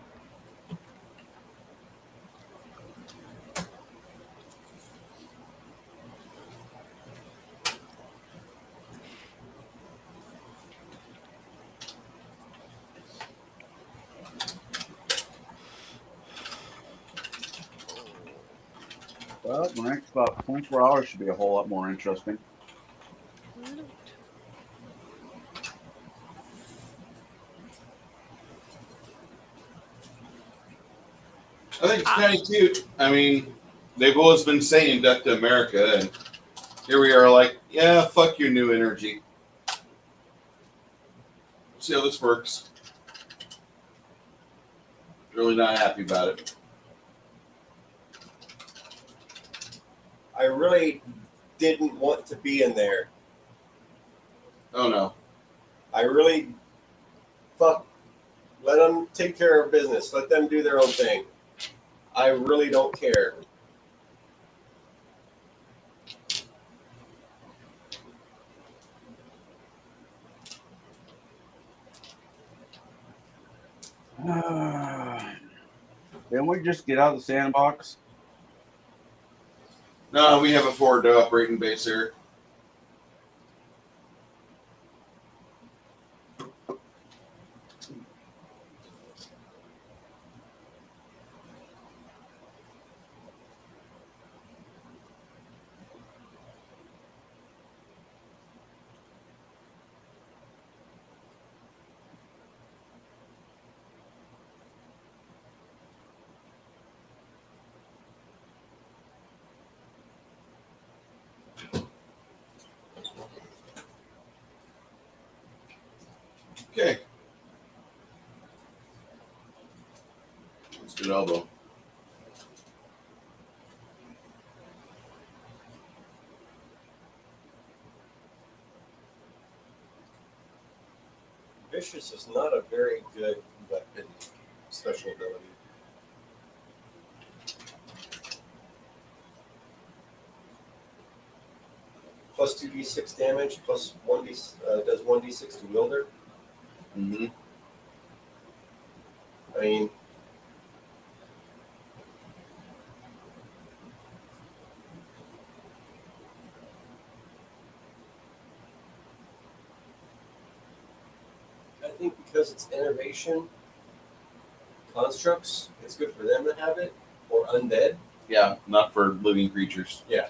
Well, the next about 24 hours should be a whole lot more interesting. I think it's kind of cute. I mean, they've always been saying death to America, and here we are like, yeah, fuck your new energy. See how this works. Really not happy about it. I really didn't want to be in there. Oh no. I really let them take care of business. Let them do their own thing. I really don't care. Didn't we just get out of the sandbox? No, we have a forward operating base here. Okay. Let's do an elbow. Vicious is not a very good weapon special ability. Plus 2d6 damage, plus 1d does 1d6 to wielder. Mm-hmm. I mean, I think because it's innovation constructs, it's good for them to have it, or undead. Yeah, not for living creatures. Yeah.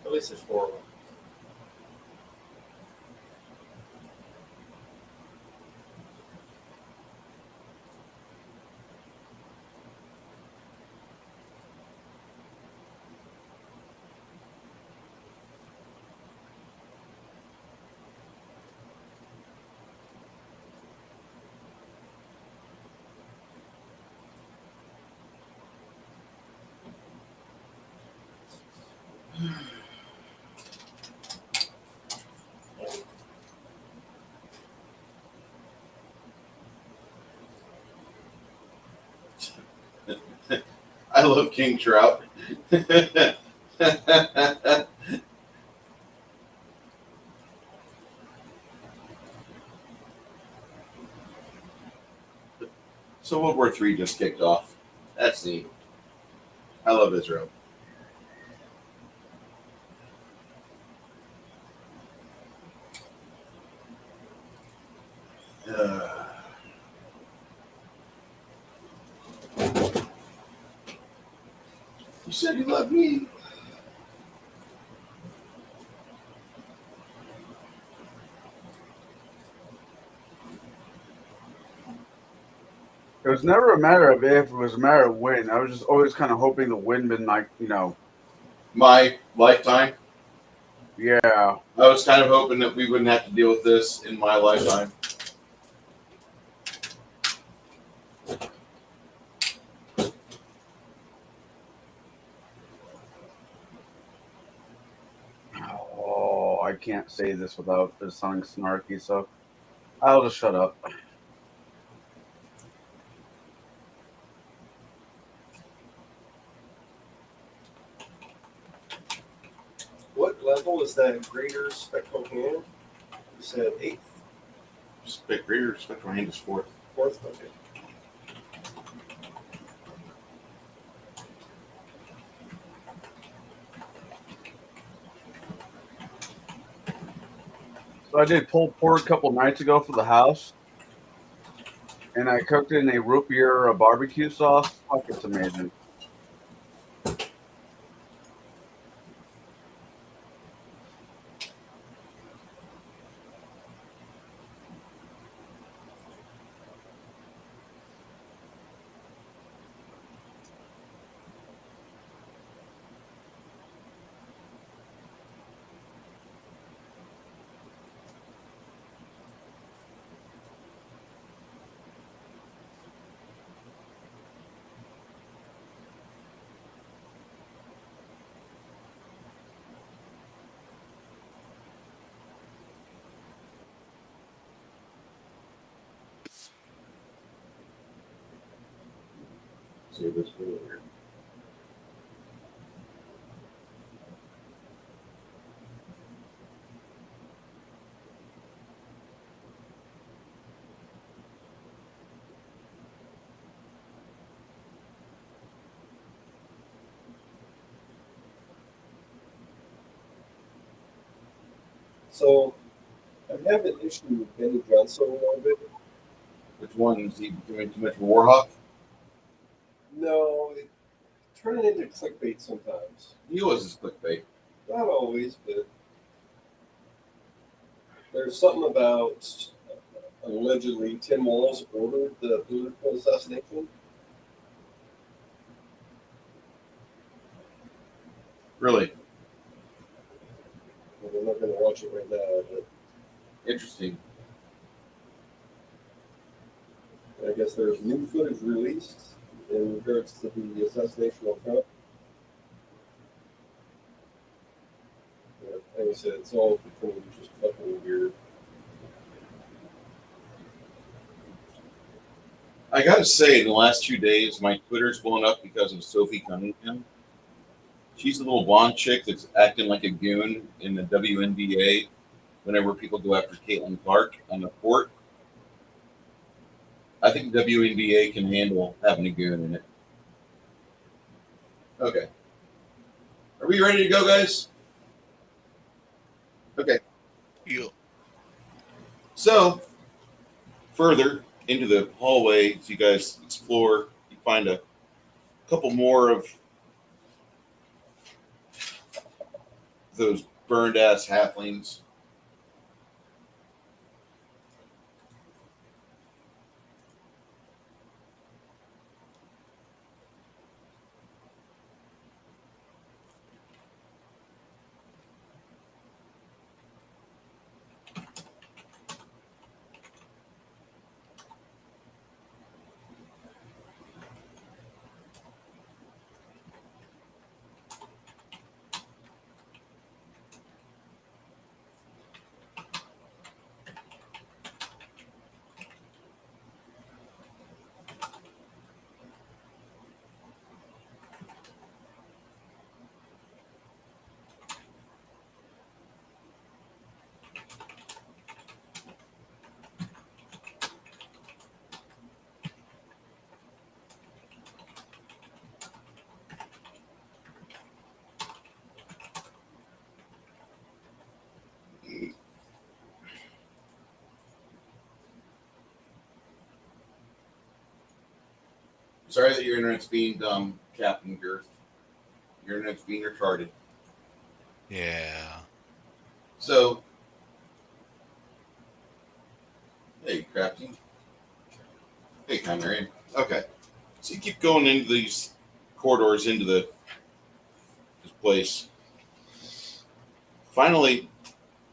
At least there's 4 of them. I love king trout. So World War III just kicked off. That's neat. I love Israel. You said you loved me. It was never a matter of if, it was a matter of when. I was just always kind of hoping the wind been like, My lifetime. Yeah. I was kind of hoping that we wouldn't have to deal with this in my lifetime. Oh, I can't say this without it sounding snarky, so I'll just shut up. What level is that greater spectral hand? You said 8th? Greater spectral hand is 4th. 4th? Okay. So I did pulled pork a couple nights ago for the house, and I cooked it in a root beer barbecue sauce. Fuck, it's amazing. Save this for later. So, I have an issue with Benny Johnson a little bit. Which one? Is he becoming too much of a warhawk? No, it turning into clickbait sometimes. He was his clickbait. Not always, but there's something about allegedly Tim Walz ordered the political assassination. Really Well, we're not going to watch it right now, but interesting. I guess there's new footage released in regards to the assassination of Trump. Yeah, like I said, it's all becoming just fucking weird. I gotta say, in the last 2 days, my Twitter's blown up because of Sophie Cunningham. She's a little blonde chick that's acting like a goon in the WNBA whenever people go after Caitlin Clark on the court. I think the WNBA can handle having a goon in it. Okay. Are we ready to go, guys? Okay. Yeah. So, further into the hallway, as you guys explore, you find a couple more of those burned ass halflings. Sorry that your internet's being dumb, Captain Girth. Your internet's being retarded. Yeah. So, hey, Crafty. Hey, Chimerian. Okay. So you keep going into these corridors into this place. Finally,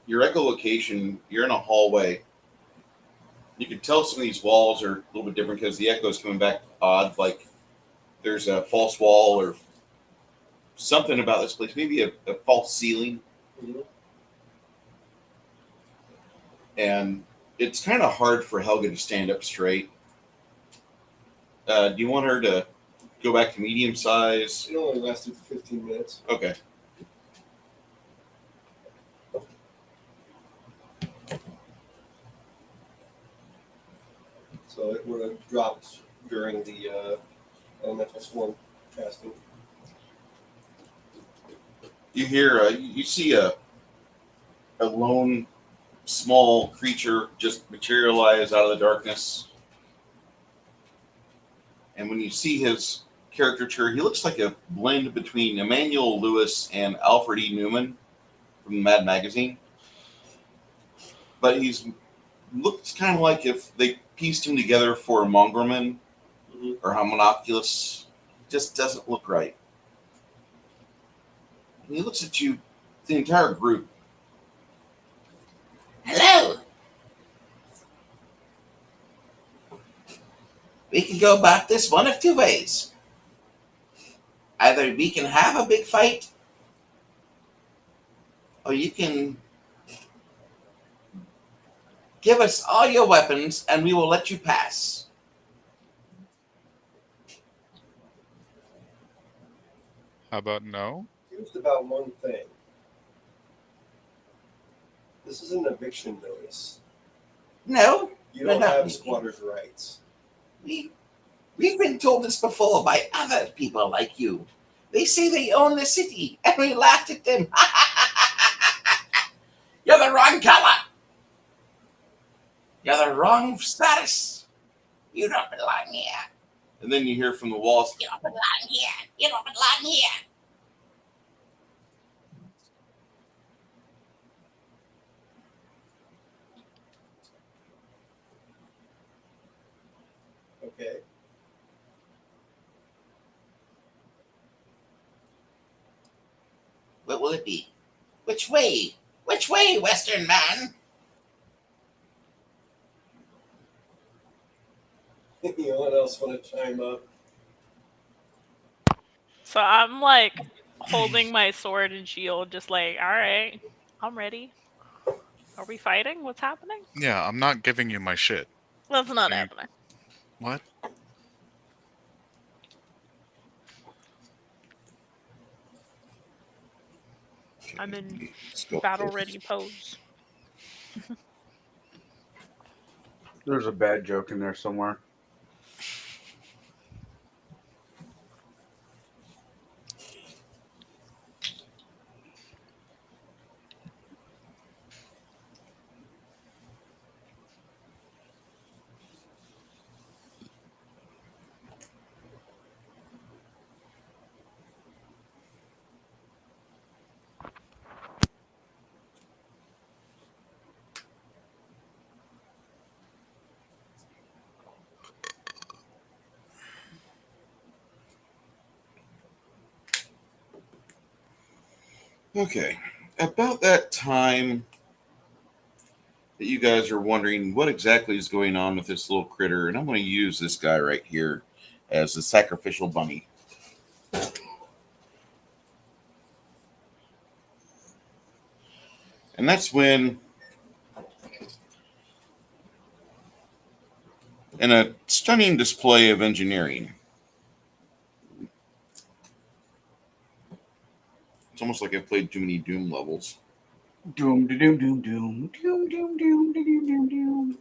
your echolocation, you're in a hallway. You can tell some of these walls are a little bit different because the echo is coming back odd, like there's a false wall or something about this place, maybe a false ceiling. Mhm. And it's kind of hard for Helga to stand up straight. Do you want her to go back to medium size? It only lasted for 15 minutes. Okay. So it would have dropped during the elemental swarm casting. You hear, you see a lone small creature just materialize out of the darkness. And when you see his caricature, he looks like a blend between Emmanuel Lewis and Alfred E. Newman from Mad Magazine. But he's looks kind of like if they pieced him together for a Mongrelman or Homunculus. Just doesn't look right. And he looks at you, the entire group. Hello. We can go about this one of two ways. Either we can have a big fight, or you can give us all your weapons and we will let you pass. How about no? Confused about one thing. This is an eviction notice. No, You don't we're not have leaving. squatters' rights. We've been told this before by other people like you. They say they own the city, and we laughed at them. You're the wrong color. You're the wrong status. You don't belong here. And then you hear from the walls, You don't belong here. You don't belong here. Okay. What will it be? Which way? Which way, Western man? Anyone else want to chime up? So I'm like holding my sword and shield, just like, all right, I'm ready. Are we fighting? What's happening? Yeah, I'm not giving you my shit. That's not You- happening. What? I'm in Let's go battle first. ready pose. There's a bad joke in there somewhere. Okay. About that time that you guys are wondering what exactly is going on with this little critter, and I'm going to use this guy right here as the sacrificial bunny. And that's when, in a stunning display of engineering, it's almost like I've played too many Doom levels. Doom, doom, doom, doom, doom, doom, doom, doom, doom, doom.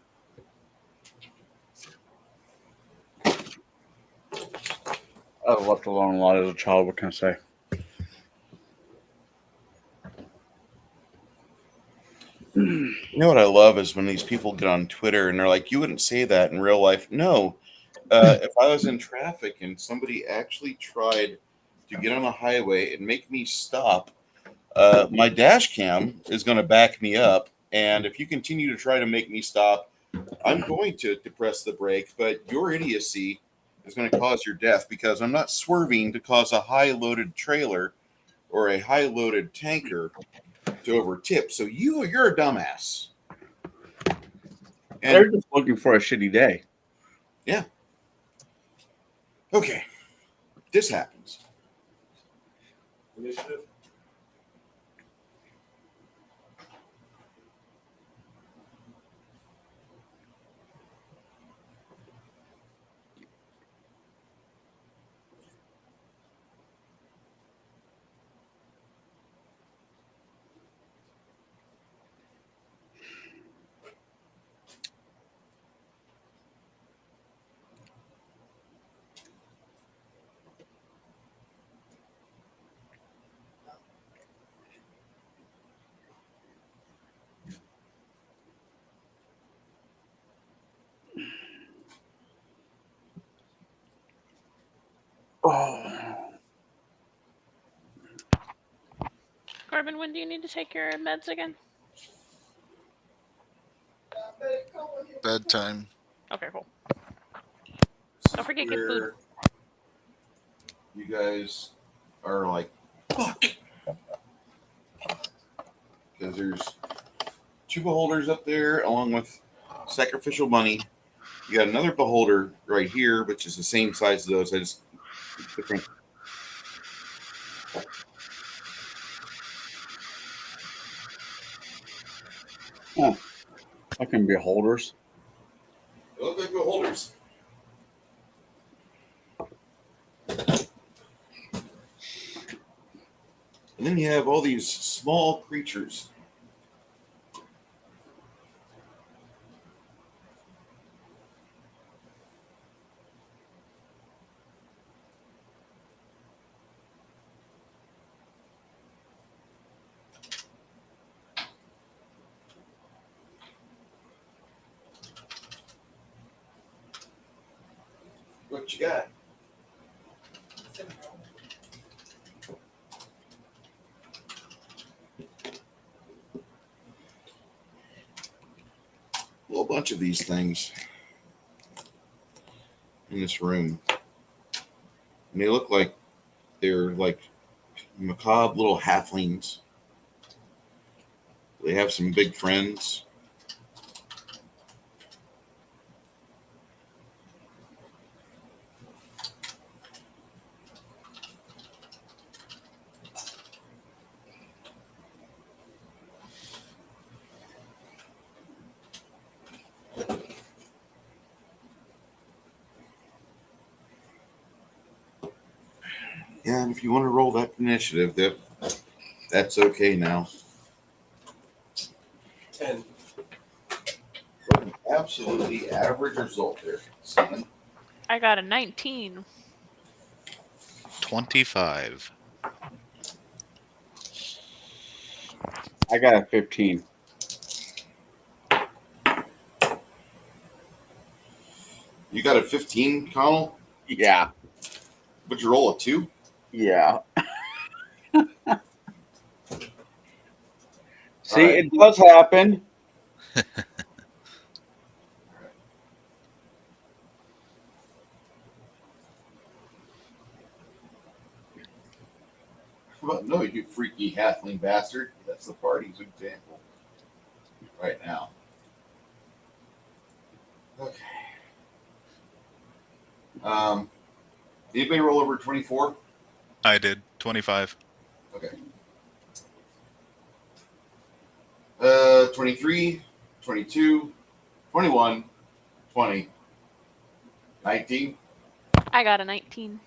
I was left alone a lot as a child. What can I say? You know what I love is when these people get on Twitter and they're like, "You wouldn't say that in real life." No, if I was in traffic and somebody actually tried to get on a highway and make me stop, my dash cam is going to back me up. And if you continue to try to make me stop, I'm going to depress the brake. But your idiocy is going to cause your death because I'm not swerving to cause a high loaded trailer or a high loaded tanker to overtip. So you're a dumbass. They're And just looking for a shitty day. yeah. Okay. This happens. Initiative. Oh. Corbin, when do you need to take your meds again? Bedtime. Okay, cool. This Don't is forget get food. where you guys are like, fuck. Because there's two beholders up there along with sacrificial bunny. You got another beholder right here, which is the same size as those. I just different. Huh. I can be holders. They look like beholders. And then you have all these small creatures. What you got? A whole bunch of these things in this room. And they look like they're like macabre little halflings. They have some big friends. Yeah, and if you want to roll that initiative, that's okay now. 10. What an absolutely average result there, son. I got a 19. 25. I got a 15. You got a 15, Connell? Yeah. Would you roll a 2? Yeah. See, All right. it does happen. Well, no, you freaky halfling bastard. That's the party's example right now. Okay. Anybody roll over 24? I did 25. Okay. 23, 22, 21, 20, 19. I got a 19.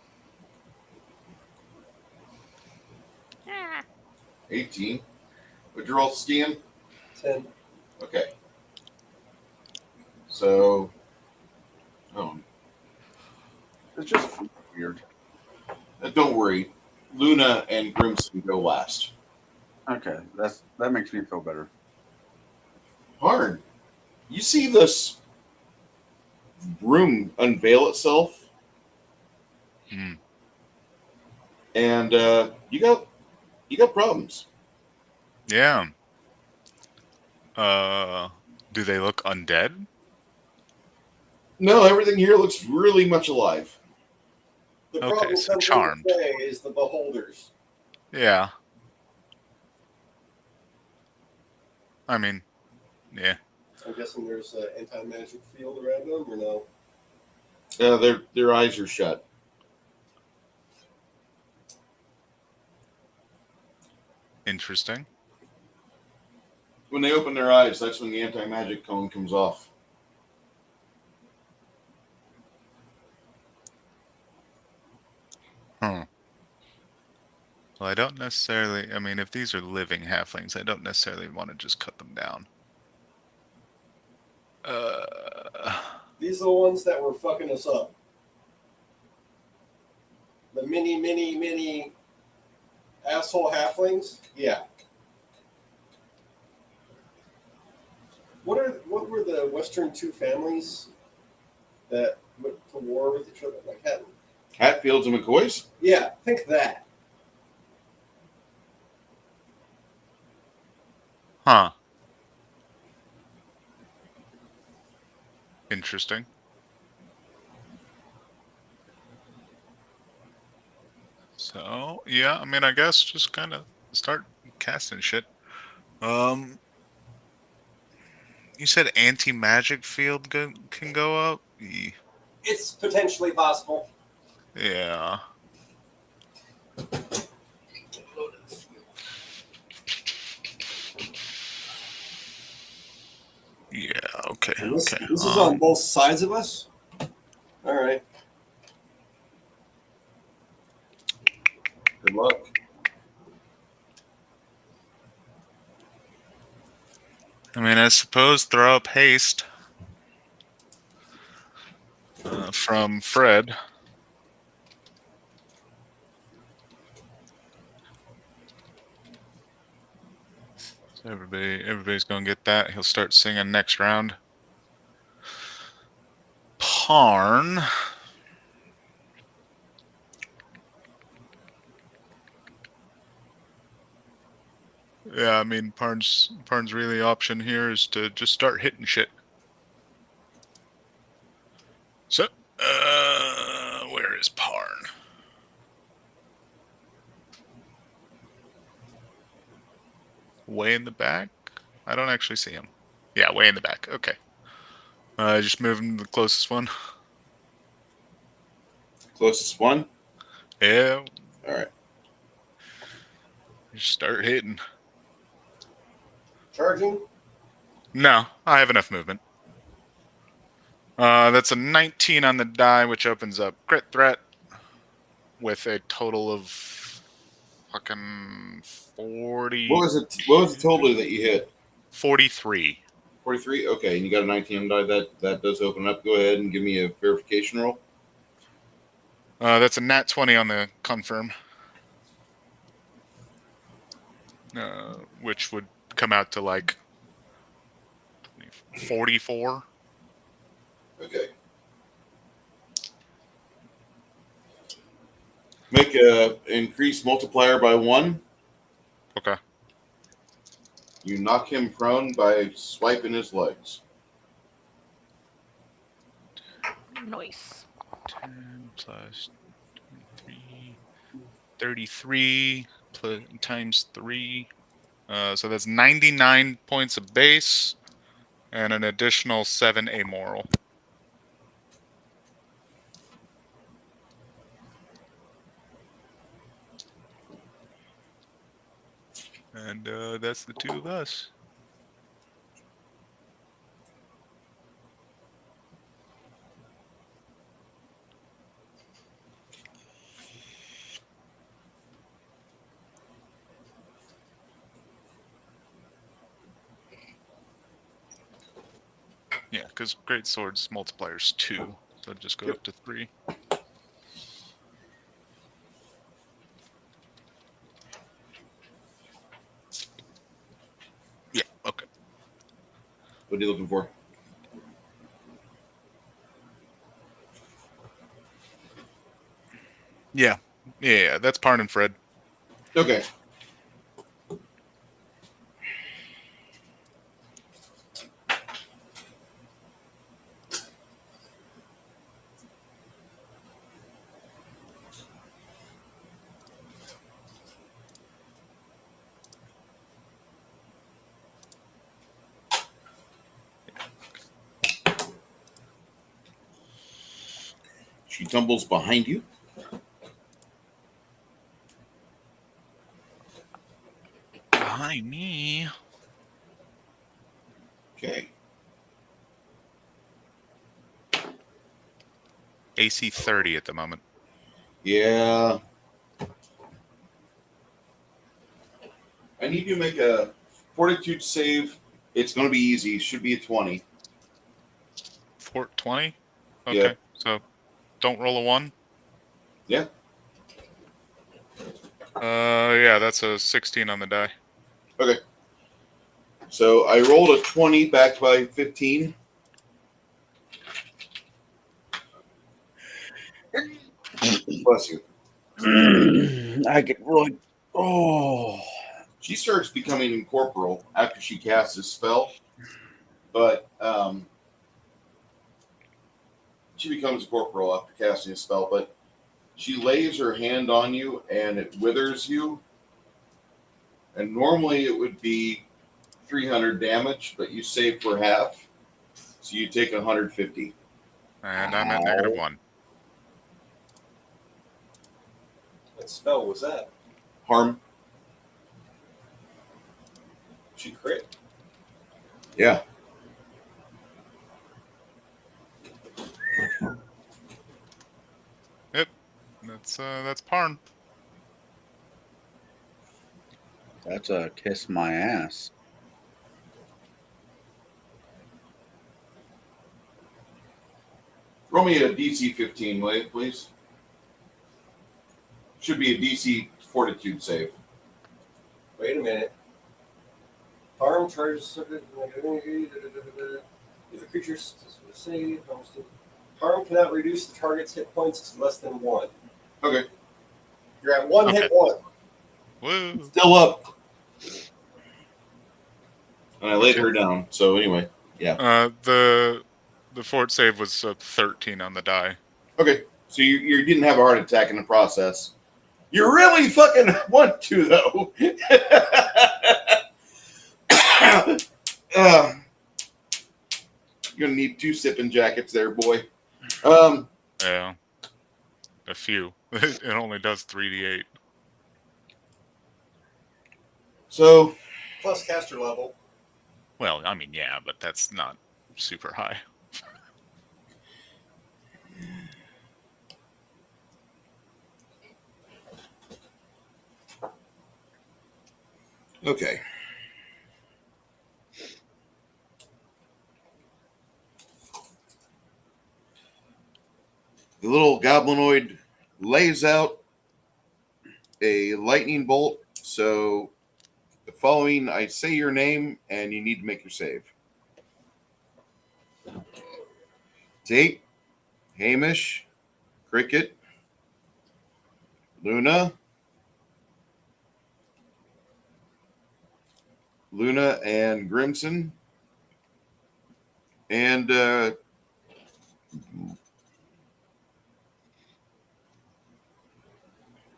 Ah. 18. Would you roll, Stian? 10. Okay. So, It's just weird. don't worry. Luna and Grimson go last. Okay, that makes me feel better. Harn, you see this room unveil itself, and you got problems. Yeah. Do they look undead? No, everything here looks really much alive. The Okay, problem so comes charmed. into play is the beholders. Yeah. I mean, yeah. I'm guessing there's an anti-magic field around them, or no? Their eyes are shut. Interesting. When they open their eyes, that's when the anti-magic cone comes off. Huh. Well, I don't necessarily... I mean, if these are living halflings, I don't necessarily want to just cut them down. These are the ones that were fucking us up. The mini asshole halflings? Yeah. What were the Western two families that went to war with each other? Like Hatfields and McCoys? Yeah, think that. Huh. Interesting. So, yeah, I mean, I guess just kind of start casting shit. You said anti-magic field can go up? It's potentially possible. Yeah. Yeah, okay, And this okay. is on both sides of us? All right. Good luck. I mean, I suppose throw up haste from Fred. So everybody's gonna get that. He'll start singing next round. Parn. Yeah, I mean, Parn's really option here is to just start hitting shit. So, where is Parn? Way in the back? I don't actually see him. Yeah, way in the back. Okay. Just move him to the closest one. Closest one? Yeah. All right. Just start hitting. Charging? No, I have enough movement. That's a 19 on the die, which opens up crit threat. with a total of fucking 40. What was it? What was the total that you hit? 43. 43. Okay, and you got a 19 die. That does open up. Go ahead and give me a verification roll. That's a nat 20 on the confirm. Which would come out to like 44. Okay. Make a increase multiplier by 1. Okay. You knock him prone by swiping his legs. Nice. 10 plus 23. 33 times 3. So that's 99 points of base and an additional 7 amoral. And that's the two of us. Yeah, because great swords multipliers 2, so it just goes up to 3. Yeah, okay. What are you looking for? Yeah, that's Parn and Fred. Okay. She tumbles behind you. Behind me. Okay. AC 30 at the moment. Yeah. I need you to make a fortitude save. It's going to be easy. Should be a 20. Fort 20? Okay, Yeah. so don't roll a 1? Yeah. Yeah, that's a 16 on the die. Okay. So I rolled a 20 backed by 15. Bless you. I get really. Oh. She starts becoming incorporeal after she casts this spell, but she becomes incorporeal after casting a spell, but she lays her hand on you and it withers you. And normally it would be 300 damage, but you save for half, so you take 150. And I'm at -1. What spell was that? Harm. She crit. Yeah. Yep, that's Parn. That's a kiss my ass. Roll me a DC 15, Wade, please. Should be a DC fortitude save. Wait a minute. Harm charges. If a creature save, harm cannot reduce the target's hit points to less than 1. Okay. You're at 1 hit point. Woo. Still up. And I laid her down. So anyway, yeah. The fort save was a 13 on the die. Okay. So you didn't have a heart attack in the process. You really fucking want to, though. You're gonna need 2 sipping jackets there, boy. Yeah, a few. It only does 3d8. So Plus caster level. Well, I mean, yeah, but that's not super high. Okay. The little goblinoid lays out a lightning bolt. So the following, I say your name, and you need to make your save. Tate, Hamish, Cricket, Luna and Grimson, and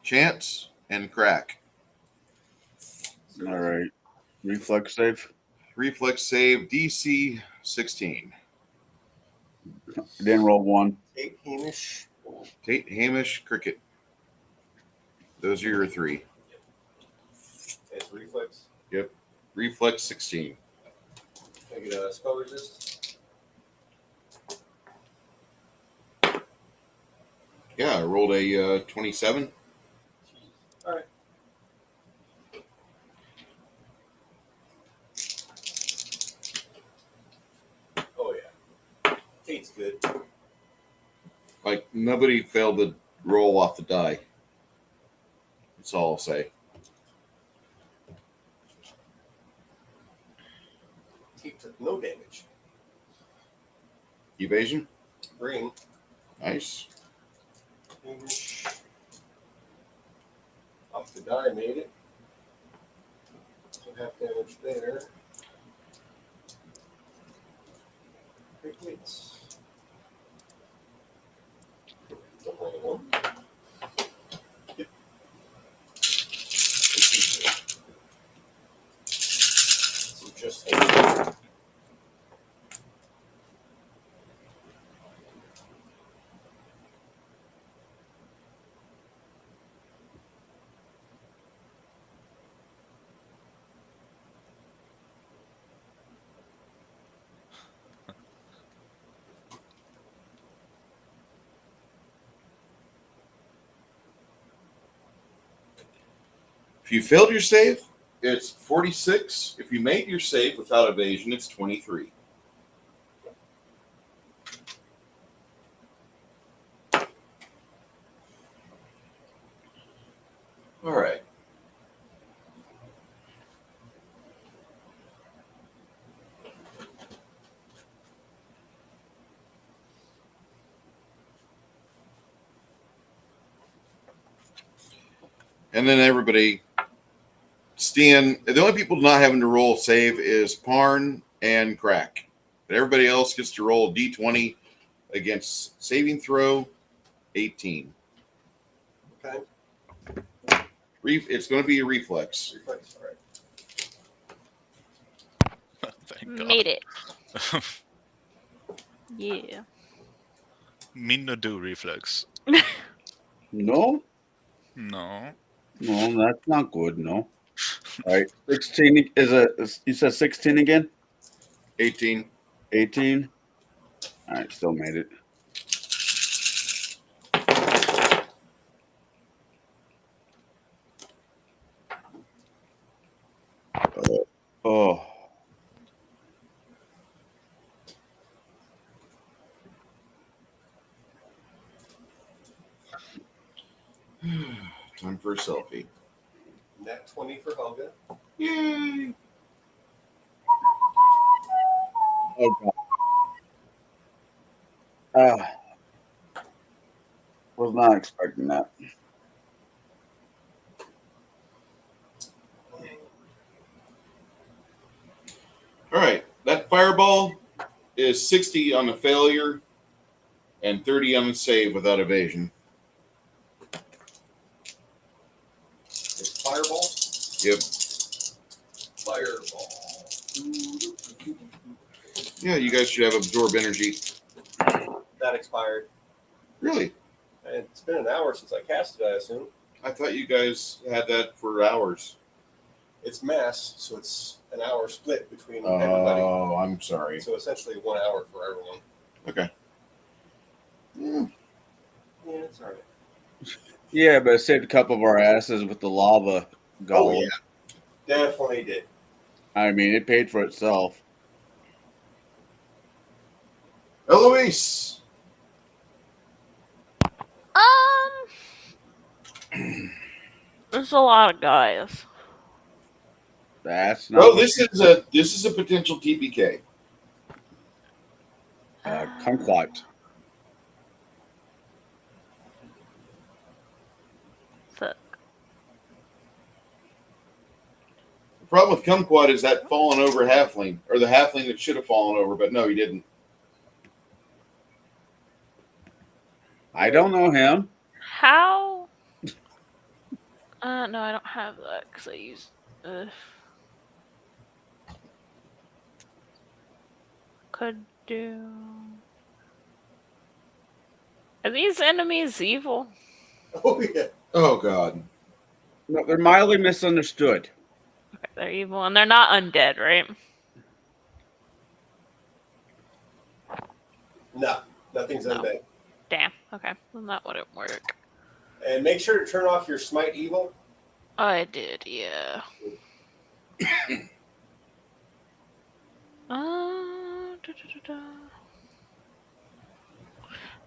Chance and Crack. All right. Reflex save. Reflex save DC 16. Didn't roll 1. Tate, Hamish. Tate, Hamish, Cricket. Those are your 3. It's reflex. Yep. Reflex 16. Can I get a spell resist? Yeah, I rolled a 27. All right. Oh yeah. Tate's good. Like, nobody failed to roll off the die. That's all I'll say. Tate took no damage. Evasion. Green. Nice. Hamish. Off the die, made it. So half damage there. Crickets. Don't blame him. Yep. So just Hamish. If you failed your save, it's 46. If you made your save without evasion, it's 23. All right. And then everybody, Stan, the only people not having to roll save is Parn and Crack. But everybody else gets to roll a d20 against saving throw 18. Okay. It's going to be a reflex. Reflex. All right. Thank God. Made it. Yeah. Me no do reflex. No? No. No, that's not good. No. All right. 16 is a. You said 16 again? 18. 18. All right. Still made it. Oh. Time for a selfie. Net 20 for Helga. Yay! Oh God. Was not expecting that. All right. That fireball is 60 on a failure and 30 on a save without evasion. It's fireball. Yep. Fireball. Yeah, you guys should have absorb energy. That expired. Really? And it's been an hour since I cast it, I assume. I thought you guys had that for hours. It's mass, so it's an hour split between everybody. Oh, I'm sorry. So essentially 1 hour for everyone. Okay. Yeah, it's all right. Yeah, but it saved a couple of our asses with the lava golem. Oh, yeah. Definitely did. I mean, it paid for itself. Eloise. There's a lot of guys. That's not. Oh, this is a potential TPK. Kumquat. Fuck. The problem with Kumquat is that fallen over halfling, or the halfling that should have fallen over, but no, he didn't. I don't know him. How? No, I don't have that because I used. Could do. Are these enemies evil? Oh yeah. Oh God. No, they're mildly misunderstood. Okay, they're evil and they're not undead, right? No, nothing's undead. Damn. Okay, then that wouldn't work. And make sure to turn off your smite evil. I did, yeah.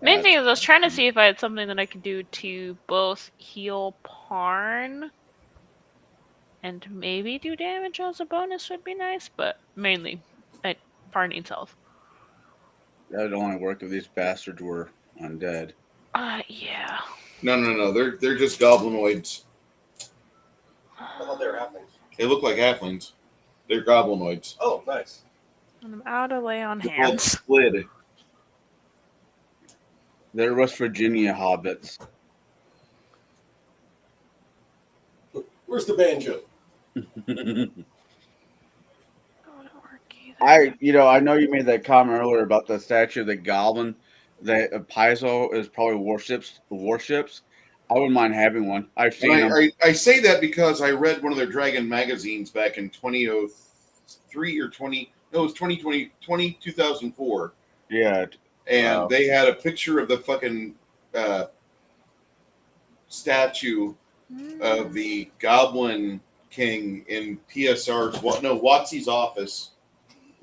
Main thing is I was trying to see if I had something that I could do to both heal Parn and maybe do damage as a bonus would be nice, but mainly Parn needs health. That would only work if these bastards were undead. Yeah. No. They're just goblinoids. I thought they were halflings. They look like halflings. They're goblinoids. Oh, nice. And I'm out of lay on They're called hands. Squid. They're West Virginia hobbits. Where's the banjo? I know you made that comment earlier about the statue of the goblin that Paizo is probably warships. I wouldn't mind having one. I've seen them. I say that because I read one of their Dragon magazines back in 2003 or 20. No, it was 2004. Yeah. And they had a picture of the fucking statue of the Goblin King in Watsy's office,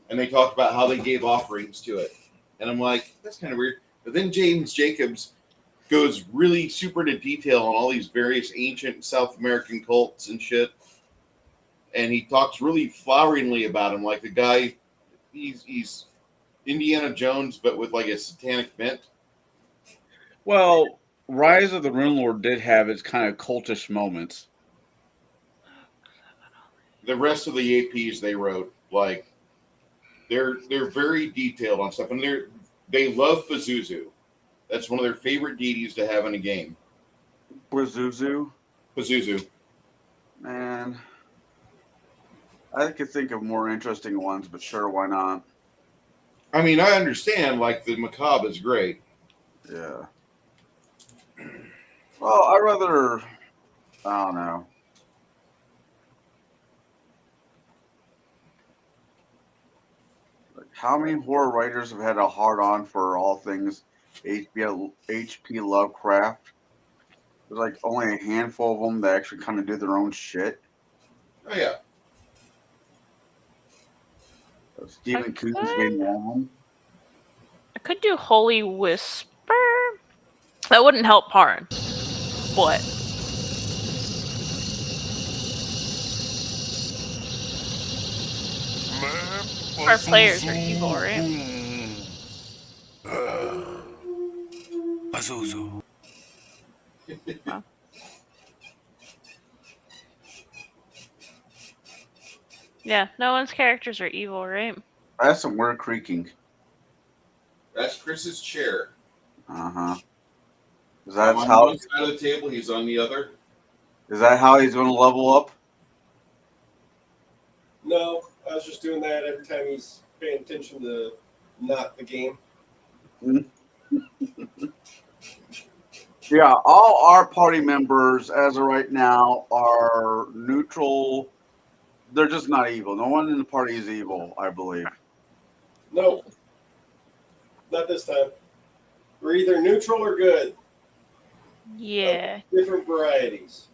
and they talked about how they gave offerings to it. And I'm like, that's kind of weird. But then James Jacobs goes really super into detail on all these various ancient South American cults and shit. And he talks really floweringly about him, like the guy, he's Indiana Jones, but with like a satanic bent. Well, Rise of the Rune Lord did have its kind of cultish moments. The rest of the APs they wrote, like, they're very detailed on stuff, and they love Pazuzu. That's one of their favorite deities to have in a game. Pazuzu? Pazuzu. Man, I could think of more interesting ones, but sure, why not? I mean, I understand, like, the macabre is great. Yeah. Well, I don't know. Like, how many horror writers have had a hard-on for all things H.P. Lovecraft? There's like only a handful of them that actually kind of do their own shit. Oh, yeah. Stephen Coon's getting one. I could do Holy Whisper. That wouldn't help Parn. But our players are evil, right? Wow. Yeah, no one's characters are evil, right? That's some weird creaking. That's Chris's chair. Uh-huh. Is I'm that on how? one side of the table, he's on the other. Is that how he's going to level up? No, I was just doing that every time he's paying attention to not the game. Yeah, all our party members, as of right now, are neutral. They're just not evil. No one in the party is evil, I believe. No, not this time. We're either neutral or good. Yeah. Different varieties.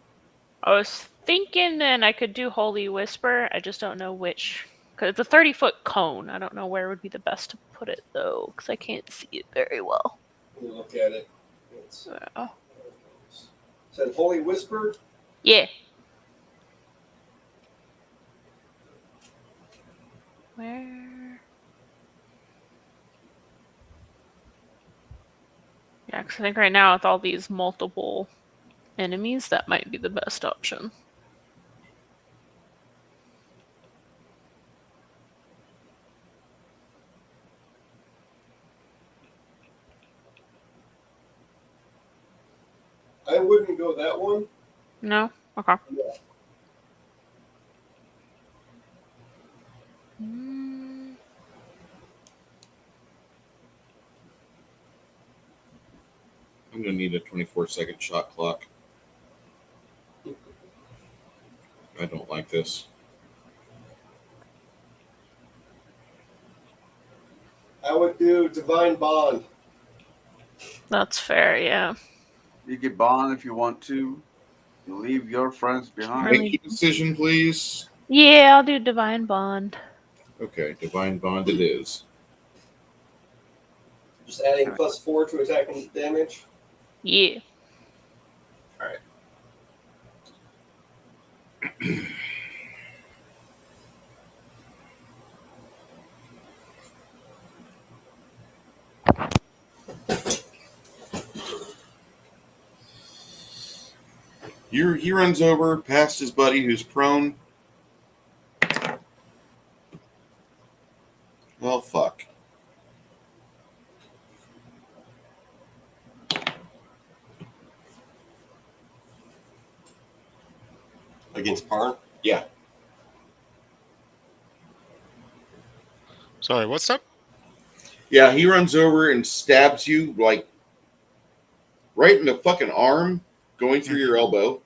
I was thinking then I could do Holy Whisper. I just don't know which. Because it's a 30-foot cone. I don't know where would be the best to put it, though, because I can't see it very well. Let me look at it. It's, So, said Holy Whisper. yeah. Where? Yeah, because I think right now with all these multiple enemies, that might be the best option. I wouldn't go that one. No? Okay. Yeah. Mm. I'm gonna need a 24-second shot clock. I don't like this. I would do Divine Bond. That's fair, yeah. You can bond if you want to. You leave your friends behind. Make your decision, please. Yeah, I'll do Divine Bond. Okay, Divine Bond it is. Just adding +4 to attacking damage. Yeah. All right. He runs over past his buddy who's prone. Well, fuck. Against Parn? Yeah. Sorry, what's up? Yeah, he runs over and stabs you, like, right in the fucking arm, going through your elbow.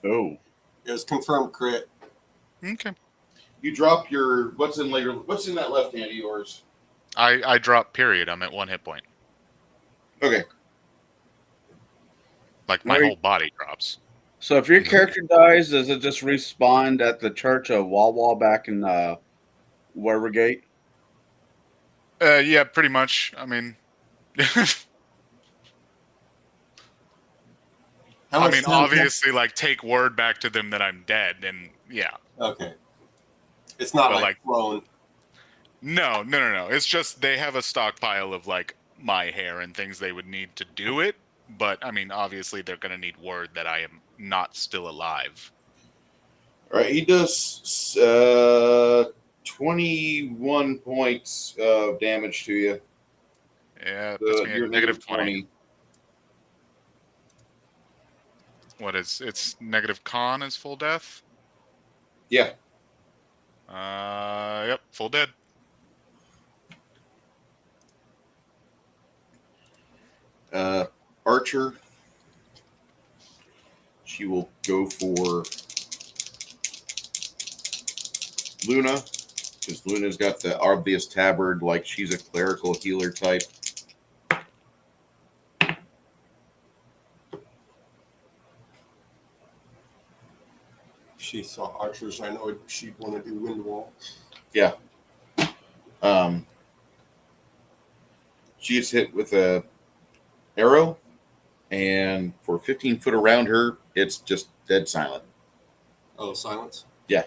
Oh. It was confirmed crit. Okay. You drop your... What's in that left hand of yours? I drop period. I'm at 1 hit point. Okay. Like, my whole body drops. So if your character dies, does it just respawn at the church of Wawa back in Watergate? Yeah, pretty much. I mean... obviously, like, take word back to them that I'm dead, and yeah. Okay. It's not like clone. No. It's just they have a stockpile of, like, my hair and things they would need to do it, but, I mean, obviously they're going to need word that I am not still alive. All right, he does 21 points of damage to you. Yeah, puts me You're at negative 20. What is it's negative con is full death? Yeah. Yep, full dead. Archer. She will go for Luna, because Luna's got the obvious tabard, like she's a clerical healer type. She saw archers. I know she'd want to do wind wall. Yeah. She gets hit with a arrow, and for 15 foot around her, it's just dead silent. Oh, silence? Yeah.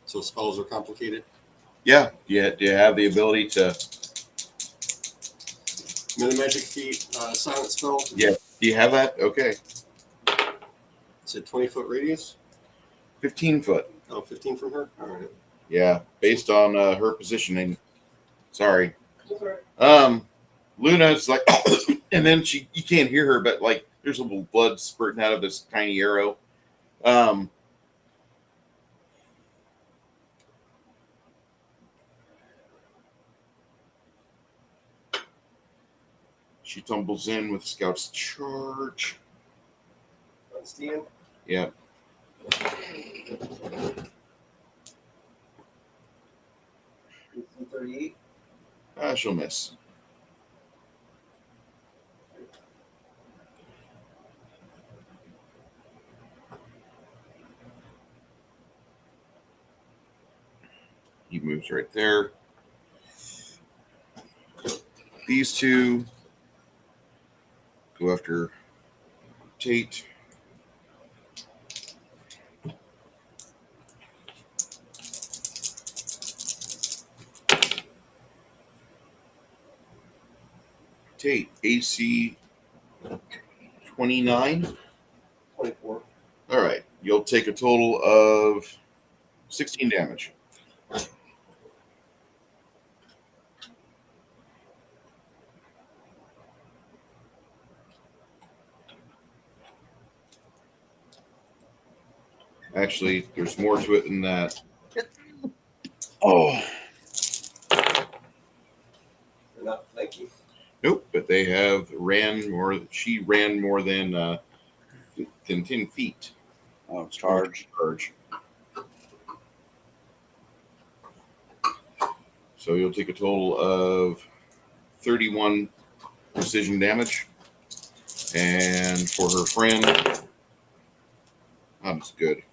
So spells are complicated? Yeah. Do you have the ability to... Metamagic feat, silent spell? Yeah. Do you have that? Okay. It's a 20-foot radius? 15 foot. Oh, 15 from her? All right. Yeah, based on her positioning. Sorry. Luna's like, and then you can't hear her, but like there's a little blood spurting out of this tiny arrow. She tumbles in with Scout's charge. Understand? Yeah. $38. She'll miss. names right there. These two go after Tate. Tate, AC 29. 24. All right. You'll take a total of 16 damage. Actually, there's more to it than that. Oh. They're not flaky. Nope, but they have ran more. She ran more than 10 feet. Oh, charge. So you'll take a total of 31 precision damage. And for her friend, that's good.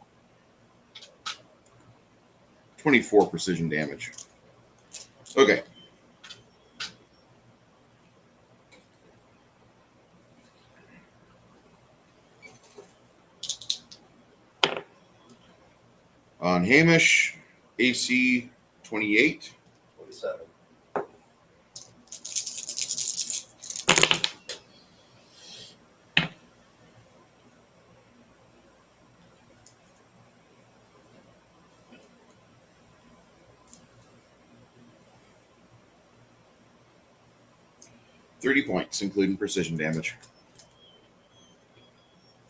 24 precision damage. Okay. On Hamish, AC 28. 27. $30 points, including precision damage.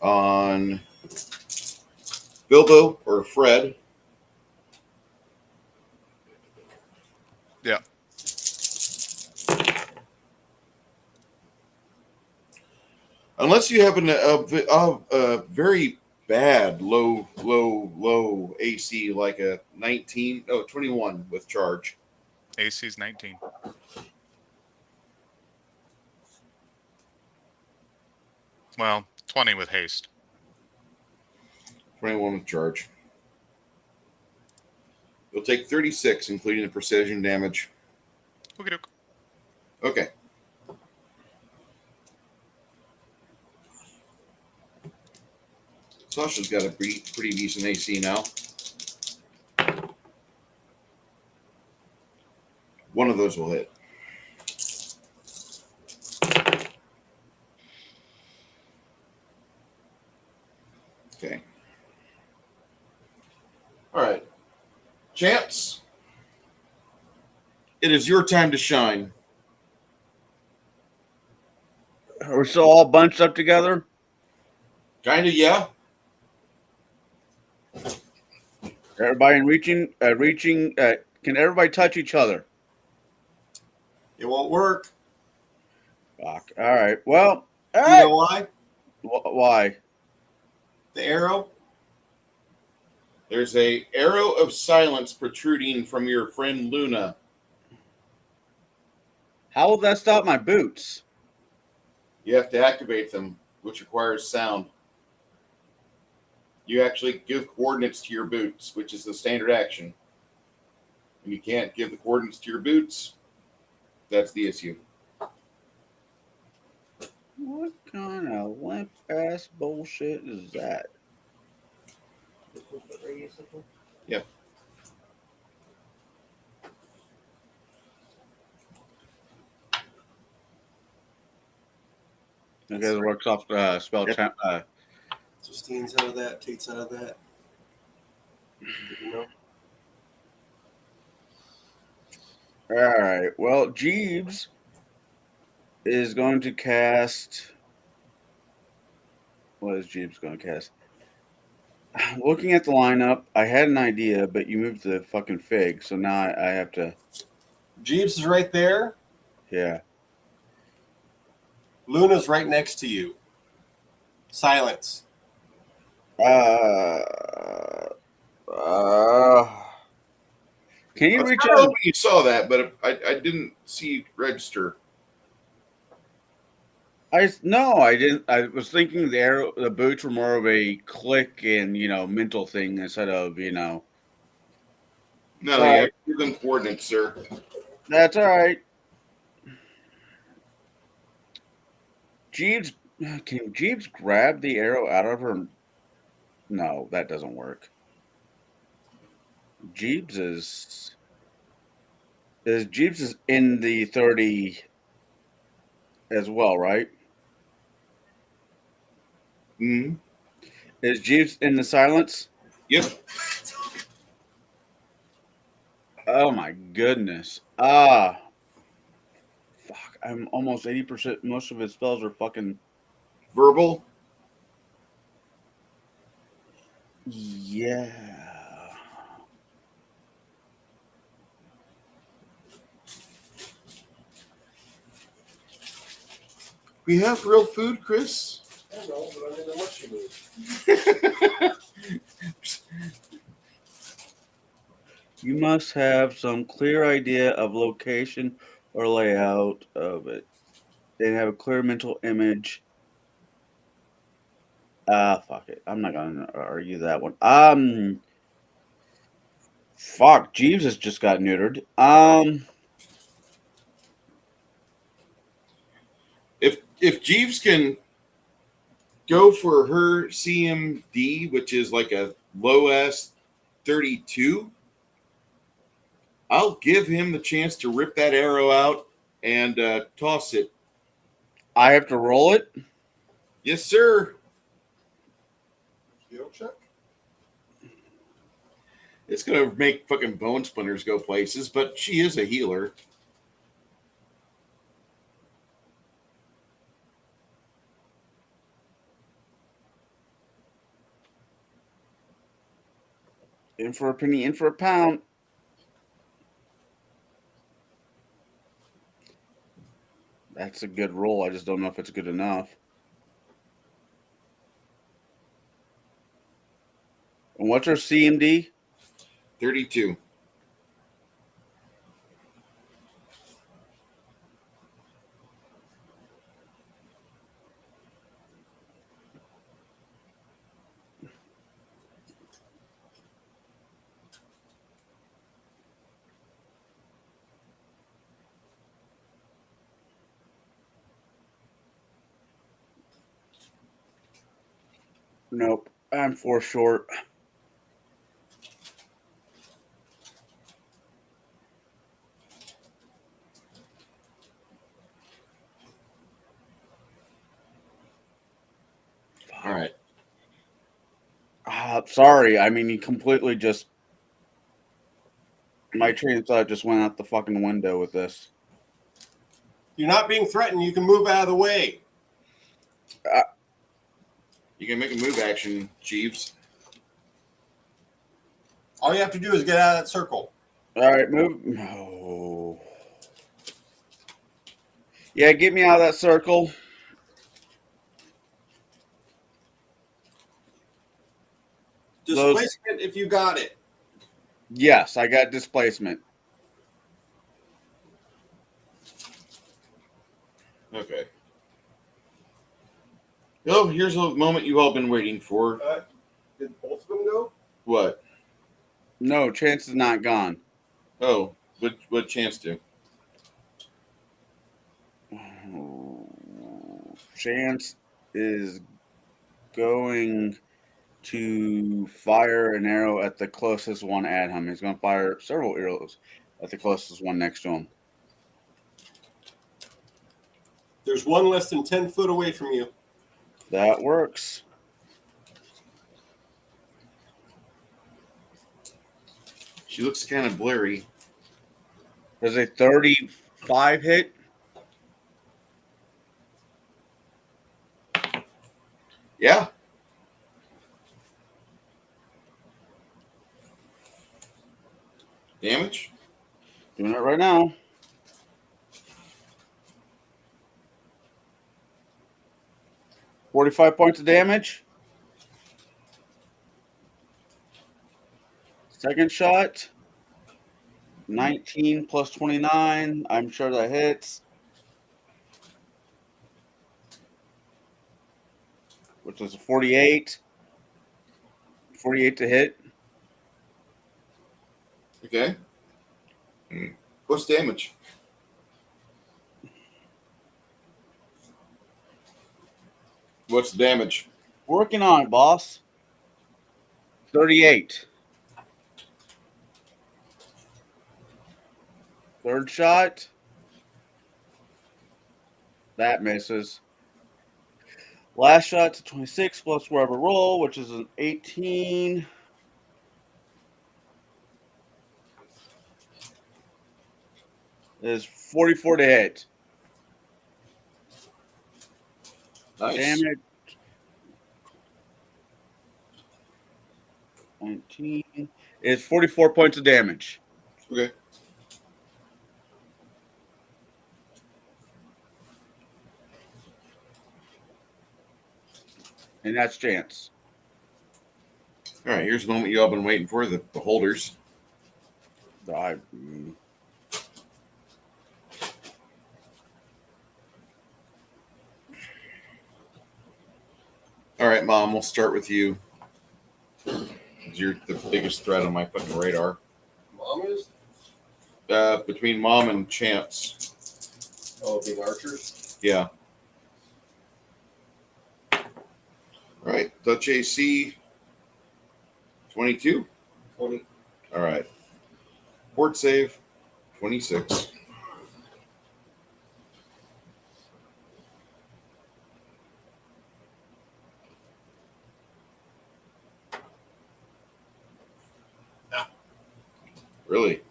On Bilbo or Fred. Yeah. Unless you have a very bad low AC, like a 21 with charge. AC's 19. Well, 20 with haste. 21 with charge. You'll take 36, including the precision damage. Okie doke. Okay. Sasha's got a pretty decent AC now. One of those will hit. Okay. All right. Chance, it is your time to shine. We're still all bunched up together? Kind of, yeah. Everybody reaching. Can everybody touch each other? It won't work. Fuck. All right. Well, all You right. know why? Why? The arrow. There's a arrow of silence protruding from your friend Luna. How will that stop my boots? You have to activate them, which requires sound. You actually give coordinates to your boots, which is the standard action. When you can't give the coordinates to your boots, that's the issue. What kind of limp ass bullshit is that? Yeah. Okay, it works off spell Yep. So Steen's out of that, Tate's out of that. You know? All right. Well, Jeeves is going to cast. What is Jeeves going to cast? Looking at the lineup, I had an idea, but you moved the fucking fig, so now I have to. Jeeves is right there. Yeah. Luna's right next to you. Silence. Can you I was reach kinda out? hoping you saw that, but I didn't see register. I didn't. I was thinking the boots were more of a click and mental thing instead of No, All you right. have to give them coordinates, sir. That's all right. Jeeves, can Jeeves grab the arrow out of her? No, that doesn't work. Jeeves is in the 30 as well, right? Mm-hmm. Is Jeeves in the silence? Yep. Oh my goodness. Fuck. I'm almost 80%. Most of his spells are fucking Verbal. yeah. We have real food, Chris. I know, but I'm in the mushy mood. You must have some clear idea of location or layout of it. They have a clear mental image. Fuck it. I'm not gonna argue that one. Fuck. Jeeves has just got neutered. If Jeeves can go for her CMD, which is like a low S 32, I'll give him the chance to rip that arrow out and toss it. I have to roll it. Yes, sir. Skill check. It's gonna make fucking bone splinters go places, but she is a healer. In for a penny, in for a pound. That's a good roll. I just don't know if it's good enough. And what's her CMD? 32. Nope. I'm 4 short. All right. Sorry. I mean, he completely just. My train of thought just went out the fucking window with this. You're not being threatened. You can move out of the way. You can make a move action, Jeeves. All you have to do is get out of that circle. All right, move. No. Yeah, get me out of that circle. Displacement if you got it. Yes, I got displacement. Okay. Oh, here's a moment you've all been waiting for. Did both of them go? What? No, Chance is not gone. Oh, what chance to? Chance is going to fire an arrow at the closest one at him. He's going to fire several arrows at the closest one next to him. There's one less than 10 foot away from you. That works. She looks kind of blurry. Does a 35 hit? Yeah. Damage? Doing it right now. $45 points of damage. Second shot. 19 plus 29. I'm sure that hits. Which is a 48. 48 to hit. Okay. What's damage? What's the damage? Working on it, boss. 38. Third shot. That misses. Last shot to 26 plus wherever roll, which is an 18. Is 44 to hit. Nice. Damage. 19 is 44 points of damage. Okay. And that's Chance. All right, here's the moment you all been waiting for, the beholders. All right, Mom, we'll start with you. You're the biggest threat on my fucking radar. Mom is? Between Mom and Chance. Oh, being archers? Yeah. All right, Dutch AC 22. 20. All right. Fort save 26. Really?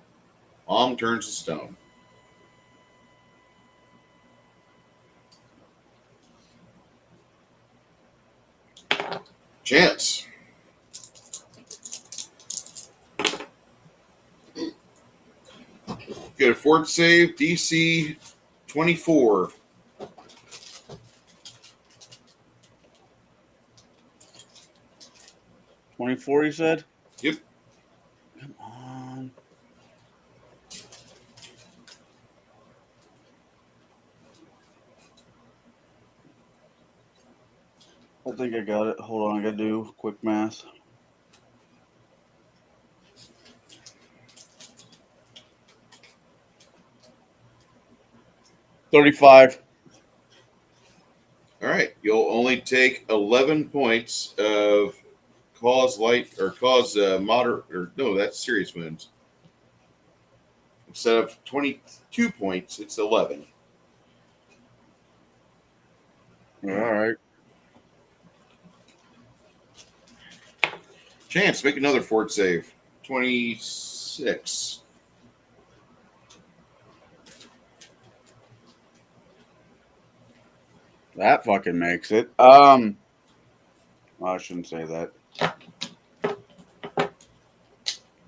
Mom turns to stone. Chance. Get a fort save, DC 24. $24, you said? Yep. Come on. I think I got it. Hold on, I gotta do quick math. $35. All right. You'll only take 11 points of cause moderate, or no, that's serious wounds. Instead of 22 points, it's 11. All right. Chance, make another fort save. 26. That fucking makes it. I shouldn't say that.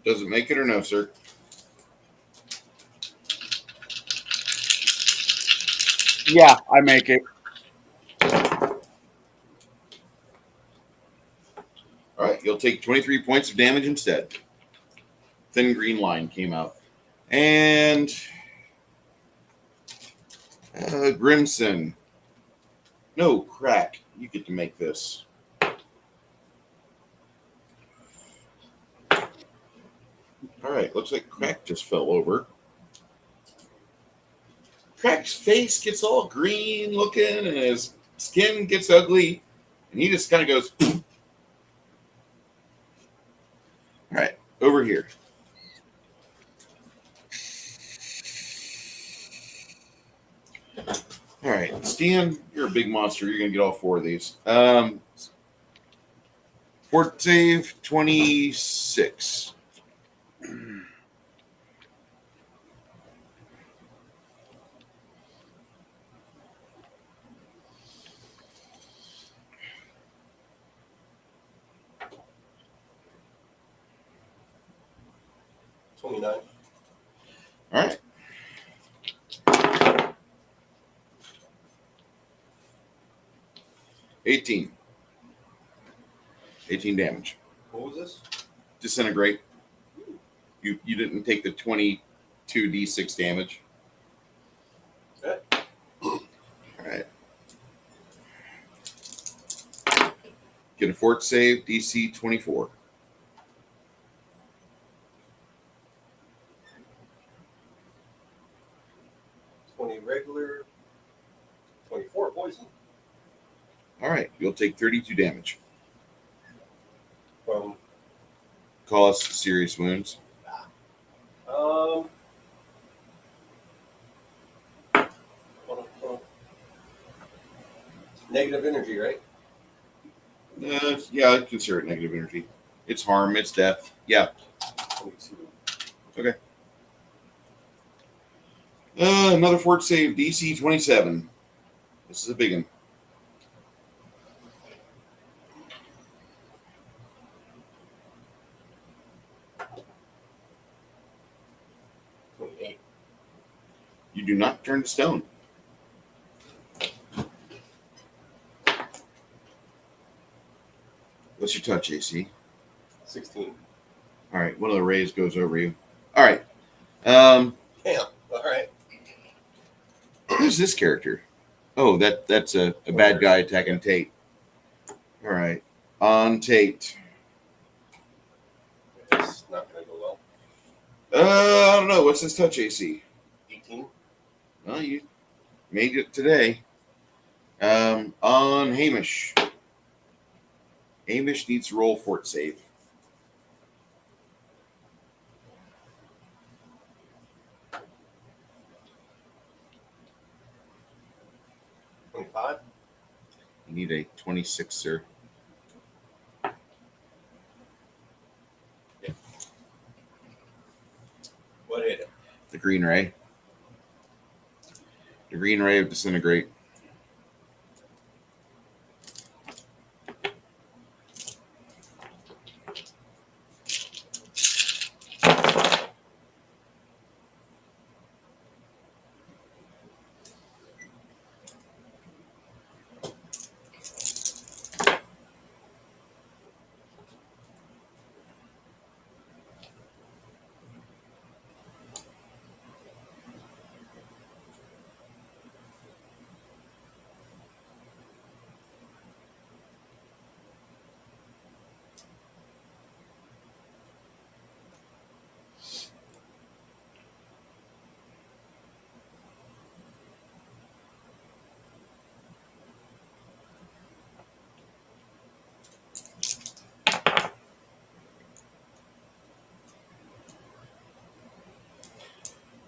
Does it make it or no, sir? Yeah, I make it. All right, you'll take 23 points of damage instead. Thin green line came out. And Grimson. No, Crack. You get to make this. All right, looks like Crack just fell over. Crack's face gets all green looking and his skin gets ugly. And he just kind of goes... All right, over here. All right, Stan, you're a big monster. You're going to get all four of these. Fort save 26. $29. All right. $18 damage. What was this? Disintegrate. You didn't take the 22d6 damage. Okay. All right. Get a fort save, DC 24. 20 regular, 24 poison. All right, you'll take 32 damage. From Cause serious wounds. hold on. Negative energy, right? Yeah, I'd consider it negative energy. It's harm, it's death. Yeah. 22. Okay. Another fort save, DC 27. This is a big one. You do not turn to stone. What's your touch AC? 16. All right, one of the rays goes over you. All right. Damn. All right. Who's this character? Oh, that's a bad guy attacking Tate. All right. On Tate. It's not going to go well. I don't know. What's his touch AC? 18. Well, you made it today. On Hamish. Hamish needs to roll fort save. You need a 26, sir. Yeah. What hit it? The green ray. The green ray of disintegrate.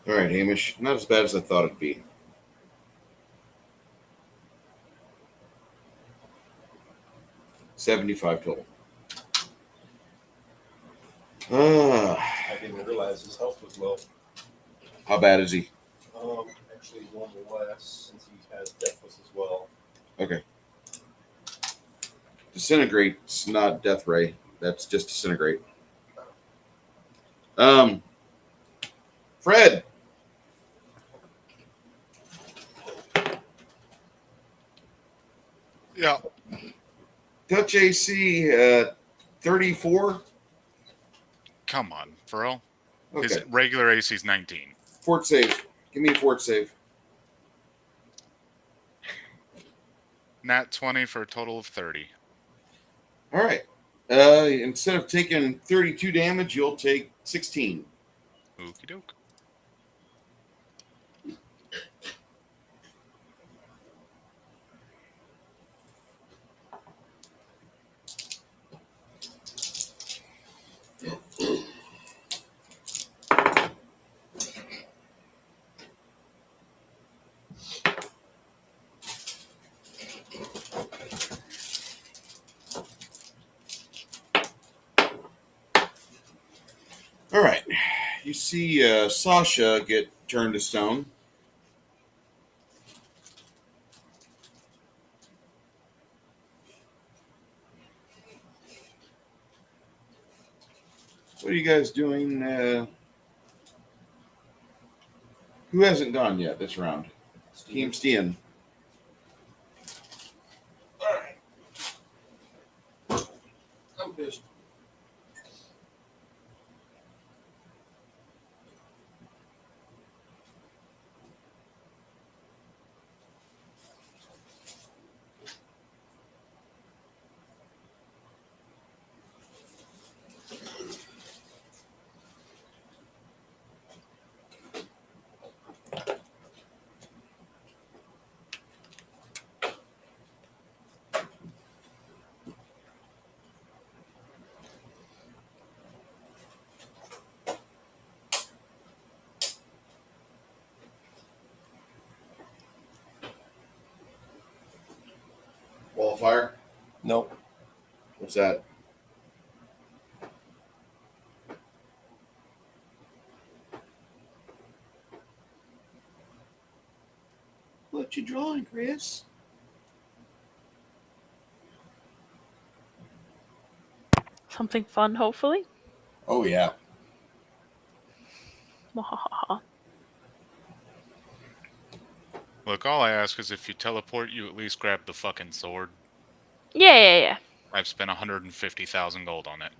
All right, Hamish. Not as bad as I thought it'd be. $75 total. I didn't realize his health was low. How bad is he? Actually, one less since he has deathless as well. Okay. Disintegrate's not death ray. That's just disintegrate. Fred. Yeah. Touch AC 34. Come on, for real? Okay. His regular AC is 19. Fort save. Give me a fort save. Nat 20 for a total of 30. All right. Instead of taking 32 damage, you'll take 16. Okie doke. All right. You see Sasha get turned to stone. What are you guys doing? Who hasn't gone yet this round? Team Steen. All right. I'm pissed. fire? Nope. What's that? What you drawing, Chris? Something fun, hopefully. Oh yeah. Look, all I ask is if you teleport, you at least grab the fucking sword. Yeah. I've spent 150,000 gold on it.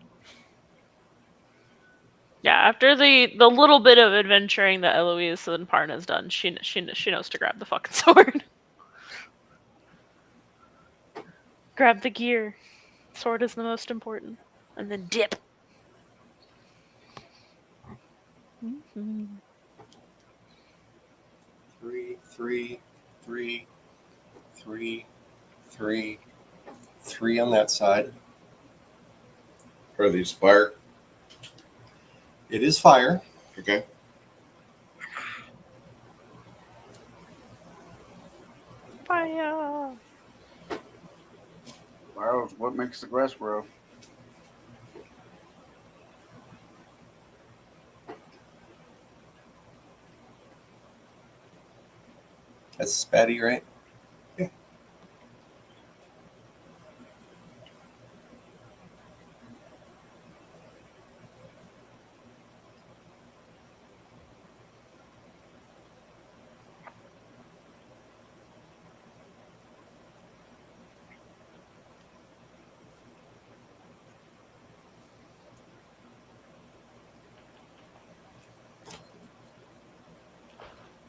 Yeah, after the little bit of adventuring that Eloise and Parna's done, she knows to grab the fucking sword. Grab the gear. Sword is the most important. And then dip. Mm-hmm. 3, 3, 3, 3, 3, 3 on that side. Are these fire? It is fire. Okay. Fire. Fire is what makes the grass grow. That's Spatty, right? Yeah.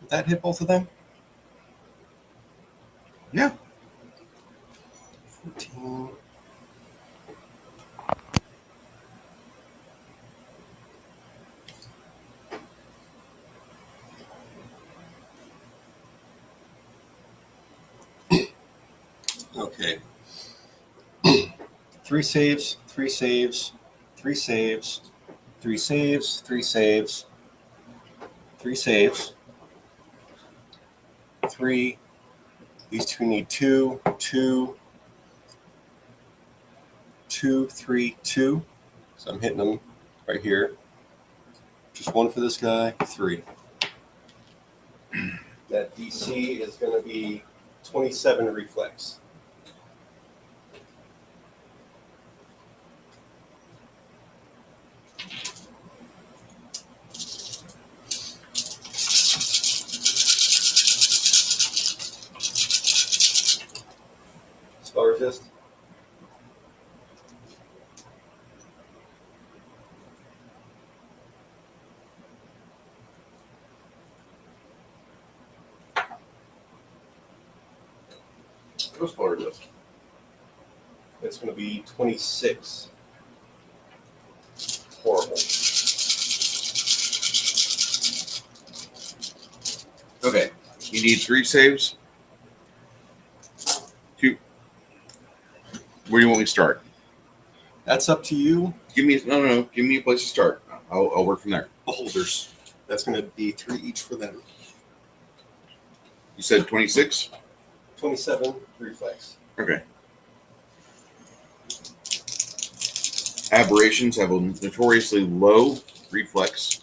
Did that hit both of them? Yeah. 14. Okay. 3 saves, 3 saves, 3 saves, 3 saves, 3 saves, 3 saves, 3. These two need 2, 2, 2, 3, 2. So I'm hitting them right here. Just 1 for this guy, 3. That DC is going to be 27 reflex. Spell resist. Go spell resist. It's going to be 26. Horrible. Okay. You need 3 saves. 2. Where do you want me to start? That's up to you. Give me no. Give me a place to start. I'll work from there. Beholders. That's going to be 3 each for them. You said 26. 27 reflex. Okay. Aberrations have a notoriously low reflex.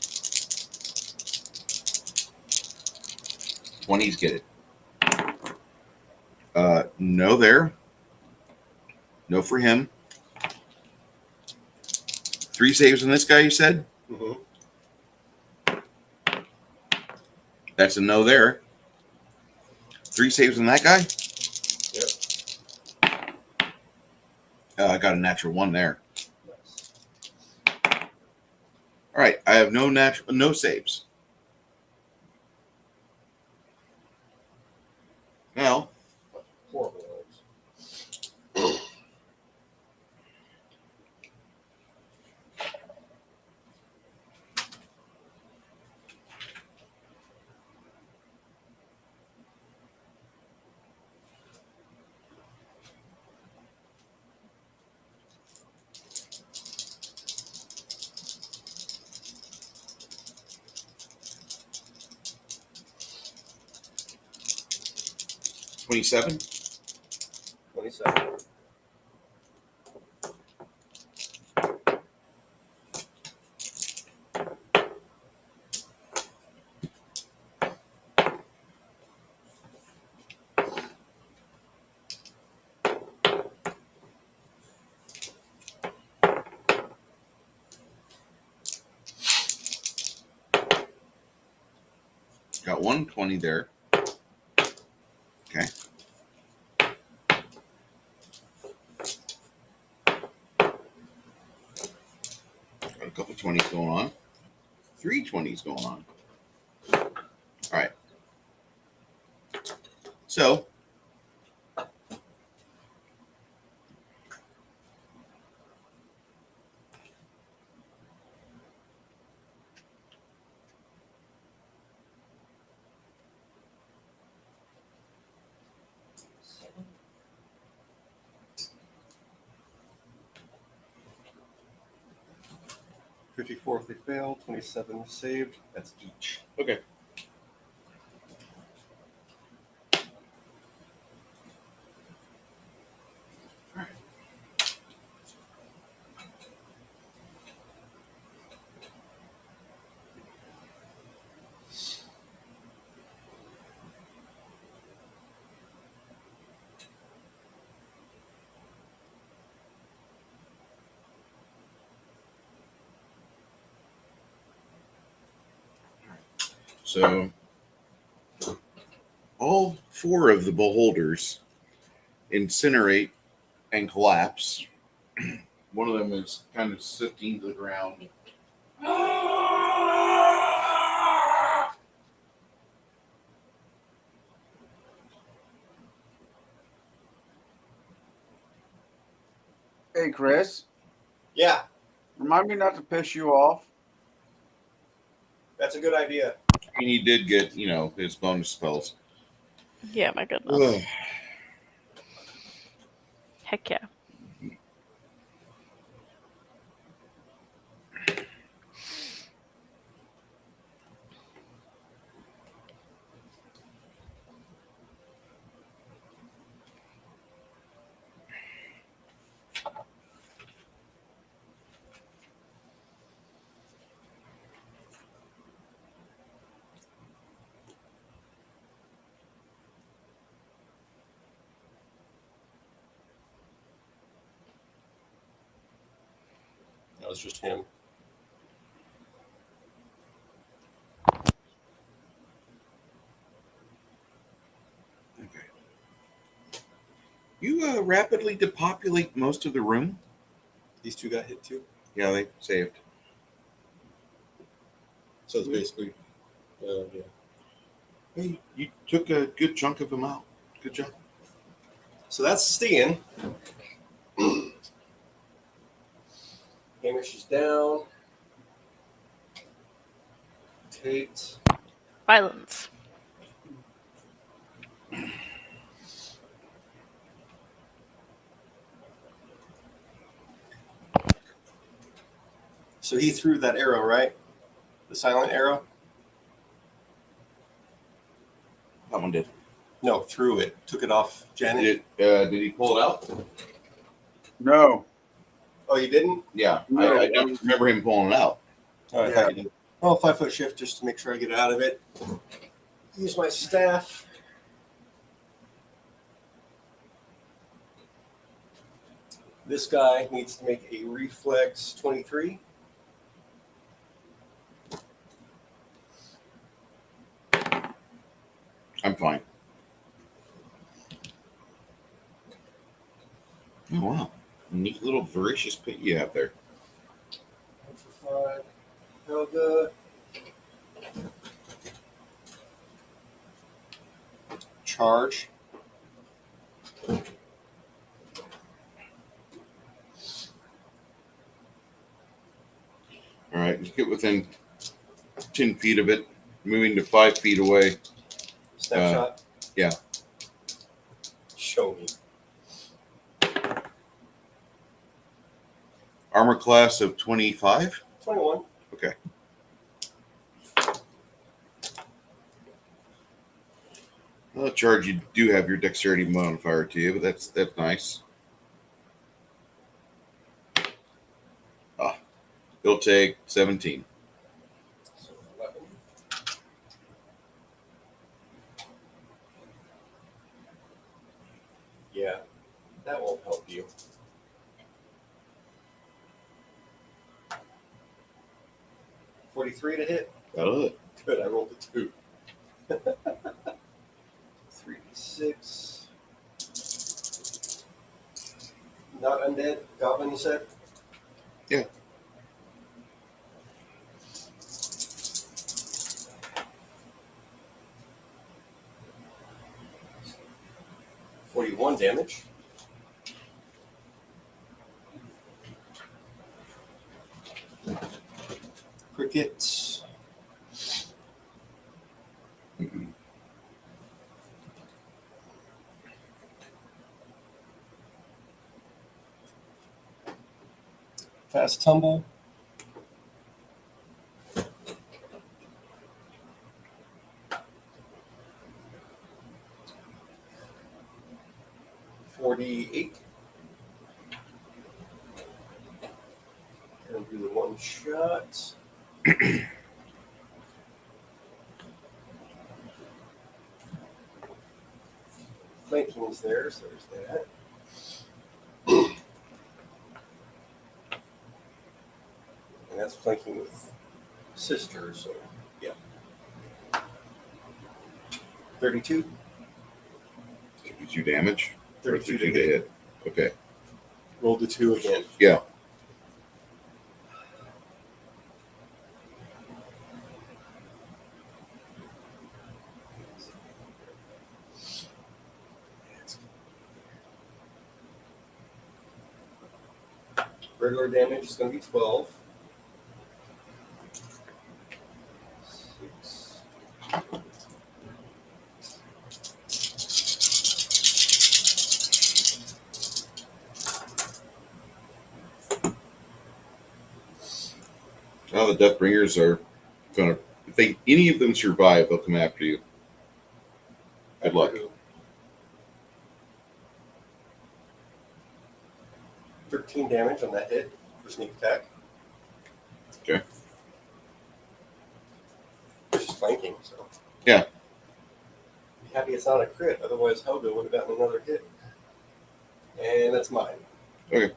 20s get it. No there. No for him. 3 saves on this guy, you said? Mm-hmm. That's a no there. 3 saves on that guy? Yep. I got a natural 1 there. All right, I have no saves. Now, Horrible. 27. 27. Got 120 there. Okay. Got a couple 20s going on. 3 20s going on. All right. So, $54 if they fail, 27 saved. That's each. okay. So, all 4 of the beholders incinerate and collapse. One of them is kind of sifting to the ground. Hey, Chris. Yeah, Remind me not to piss you off. that's a good idea. And he did get, his bonus spells. Yeah, my goodness. Heck yeah. That was just him. Okay. You rapidly depopulate most of the room. These 2 got hit too. Yeah, they saved. So it's basically, yeah. Hey, you took a good chunk of them out. Good job. So that's Stian. Hamish is down. Tate. Violence. So he threw that arrow, right? The silent arrow? That one did. No, threw it. Took it off Janet. Did he pull it out? No. Oh, you didn't? Yeah. No. I don't remember him pulling it out. Oh, I thought you did. Oh, 5-foot shift just to make sure I get out of it. Use my staff. This guy needs to make a reflex 23. I'm fine. Oh, wow. Neat little voracious pit you have there. 5. Helga. Charge. All right. Just get within 10 feet of it, moving to 5 feet away. Snapshot. Yeah. Show me. Armor class of 25? 21. Okay. Well, Charge, you do have your dexterity modifier to you, but that's nice. He'll take 17. So 11. Yeah, that won't help you. 43 to hit. That'll hit. Good, I rolled a 2. 3d6. Not undead, goblin, you said? Yeah. $41 damage. Crickets. Fast tumble. $48. Gonna do the one shot. Flanking's there, so there's that. And that's flanking with sister, so yeah. 32. 32 damage? 32 to to hit. hit. Okay. Roll the 2 again. Yeah. Regular damage is going to be 12. 6. Now the Deathbringers are gonna, if any of them survive, they'll come after you. Good luck. 13 damage on that hit for sneak attack. Okay. Which is flanking, so. Yeah. Be happy it's not a crit, otherwise Helga would have gotten another hit. And that's mine. Okay.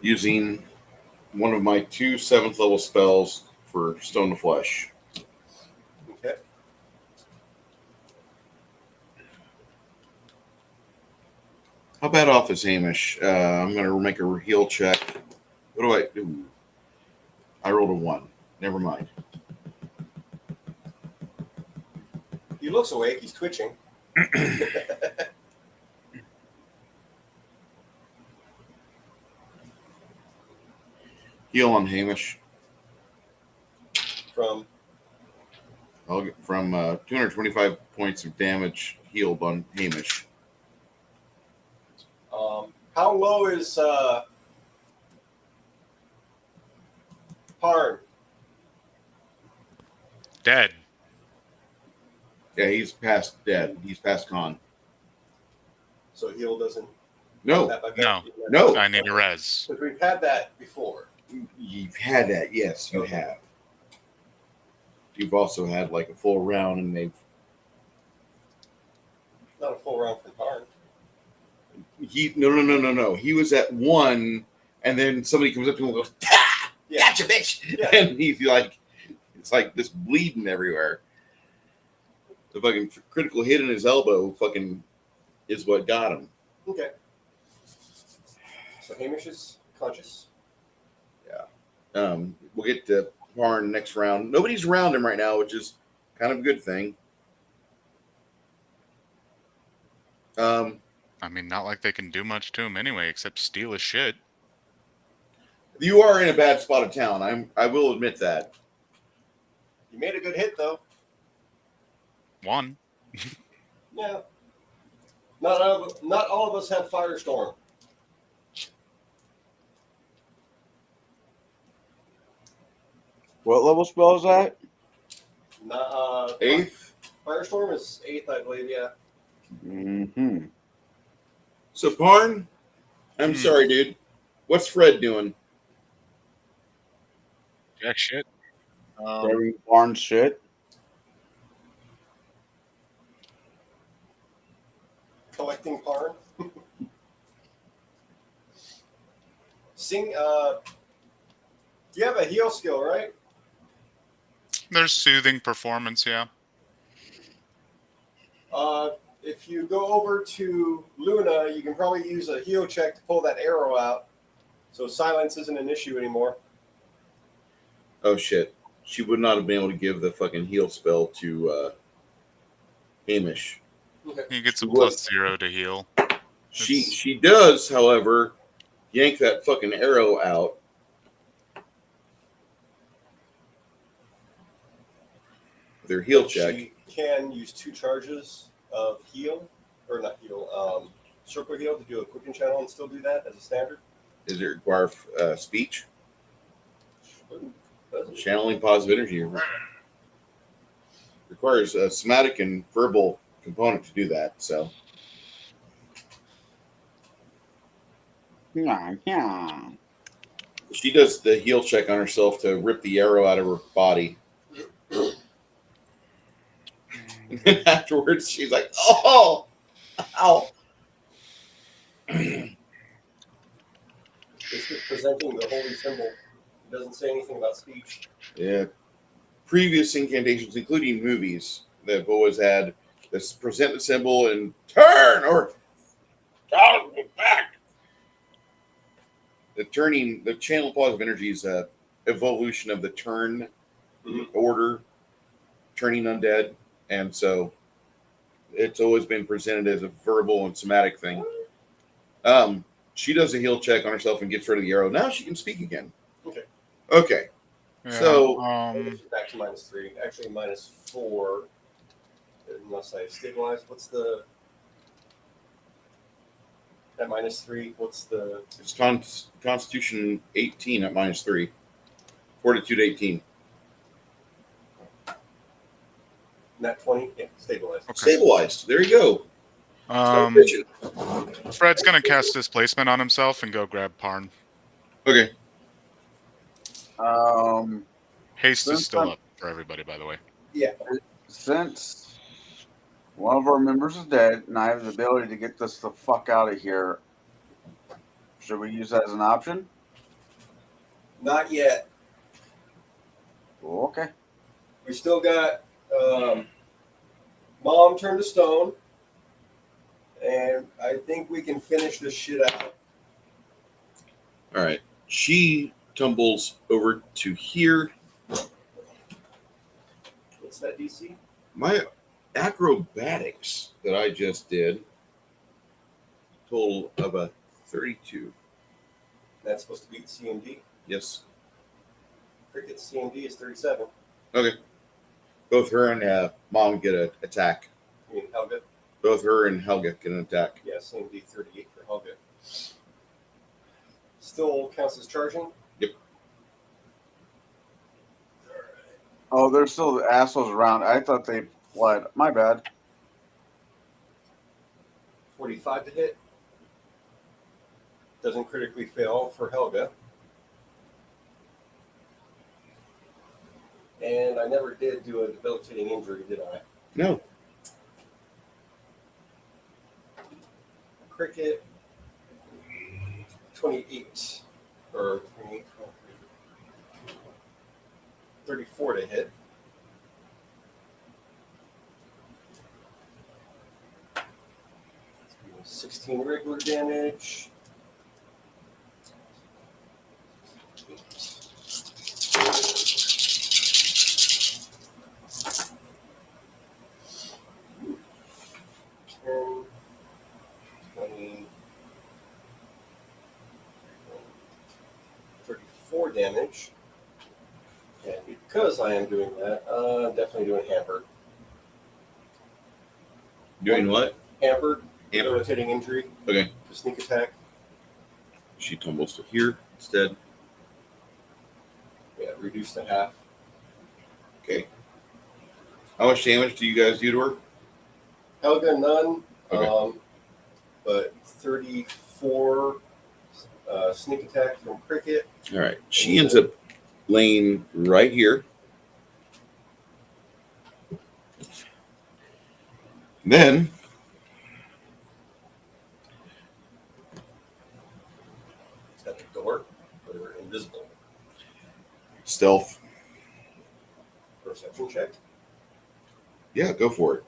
Using one of my 2 7th level spells for Stone of Flesh. Okay. How bad off is Hamish? I'm going to make a heal check. What do I do? I rolled a 1. Never mind. He looks awake, he's twitching. Heal on Hamish. From I'll get from 225 points of damage healed on Hamish. how low is Parn? Dead. Yeah, he's past dead. He's past con. So heal doesn't. No. No. I need a res. Because we've had that before. You've had that, yes, you have. You've also had like a full round, and they've. Not a full round from Parn. No. He was at 1, and then somebody comes up to him and goes, "Ha! Yeah. Gotcha, bitch!" Yeah. And he's like, it's like this bleeding everywhere. The fucking critical hit in his elbow, fucking, is what got him. Okay. So Hamish is conscious. We'll get to Parn next round. Nobody's around him right now, which is kind of a good thing. I mean, not like they can do much to him anyway, except steal his shit. You are in a bad spot of town. I will admit that. You made a good hit, though. One. Yeah. Not all of us have Firestorm. What level spell is that? Not, 8th. Firestorm is 8th, I believe. Yeah. Mm-hmm. So, Parn, I'm sorry, dude. What's Fred doing? Jack shit. Very barn shit. Collecting Parn. You have a heal skill, right? There's soothing performance, yeah. If you go over to Luna, you can probably use a heal check to pull that arrow out. So silence isn't an issue anymore. Oh, shit. She would not have been able to give the fucking heal spell to Hamish. Okay. He gets a What? +0 to heal. She does, however, yank that fucking arrow out. With her heal check. She can use 2 charges of heal, or not heal, circle heal to do a quicken channel and still do that as a standard. Does it require speech? Doesn't it? Channeling positive energy requires a somatic and verbal component to do that. So, Yeah. she does the heal check on herself to rip the arrow out of her body. And then afterwards, she's like, "Oh, ow!" It's just presenting the holy symbol. It doesn't say anything about speech. Yeah. Previous incantations, including movies, that have always had this present the symbol and turn or back. The channel of positive energy is a evolution of the turn order, turning undead, and so it's always been presented as a verbal and somatic thing. She does a heal check on herself and gets rid of the arrow. Now she can speak again. Okay. Yeah, So back to -3. Actually, -4. Unless I stabilize. What's the at -3? What's the? it's Constitution 18 at -3. Fortitude 18. Nat 20. Yeah, stabilized. Okay. Stabilized. There you go. Start pitching. Fred's gonna cast displacement on himself and go grab Parn. Okay. Haste is Since still I'm- up for everybody, by the way. Yeah. Since one of our members is dead and I have the ability to get this the fuck out of here, should we use that as an option? Not yet. Okay. We still got Mom turned to stone, and I think we can finish this shit out. All right. She tumbles over to here. What's that DC? My acrobatics that I just did total of a 32. That's supposed to beat CMD. Yes. Cricket's CMD is 37. Okay. Both her and Mom get an attack. I mean, Helga. Both her and Helga get an attack. Yeah, CMD 38 for Helga. Still counts as charging. Yep. Oh, there's still the assholes around. I thought they fled. My bad. 45 to hit. Doesn't critically fail for Helga. And I never did do a debilitating injury, did I? No. Cricket 28 or 28, 34 to hit. It's 16 regular damage. Ten, 20, 34 damage. And because I am doing that, I'm definitely doing hamper. Doing what? Hampered. Hampered. Debilitating injury. Okay. The sneak attack. She tumbles to here instead. Yeah, reduced to half. Okay. How much damage do you guys do to her? Helga, none. Okay. But 34 sneak attack from Cricket. All right. She ends up laying right here. Then It's got the door. They're invisible. stealth. Perception check. Yeah, go for it.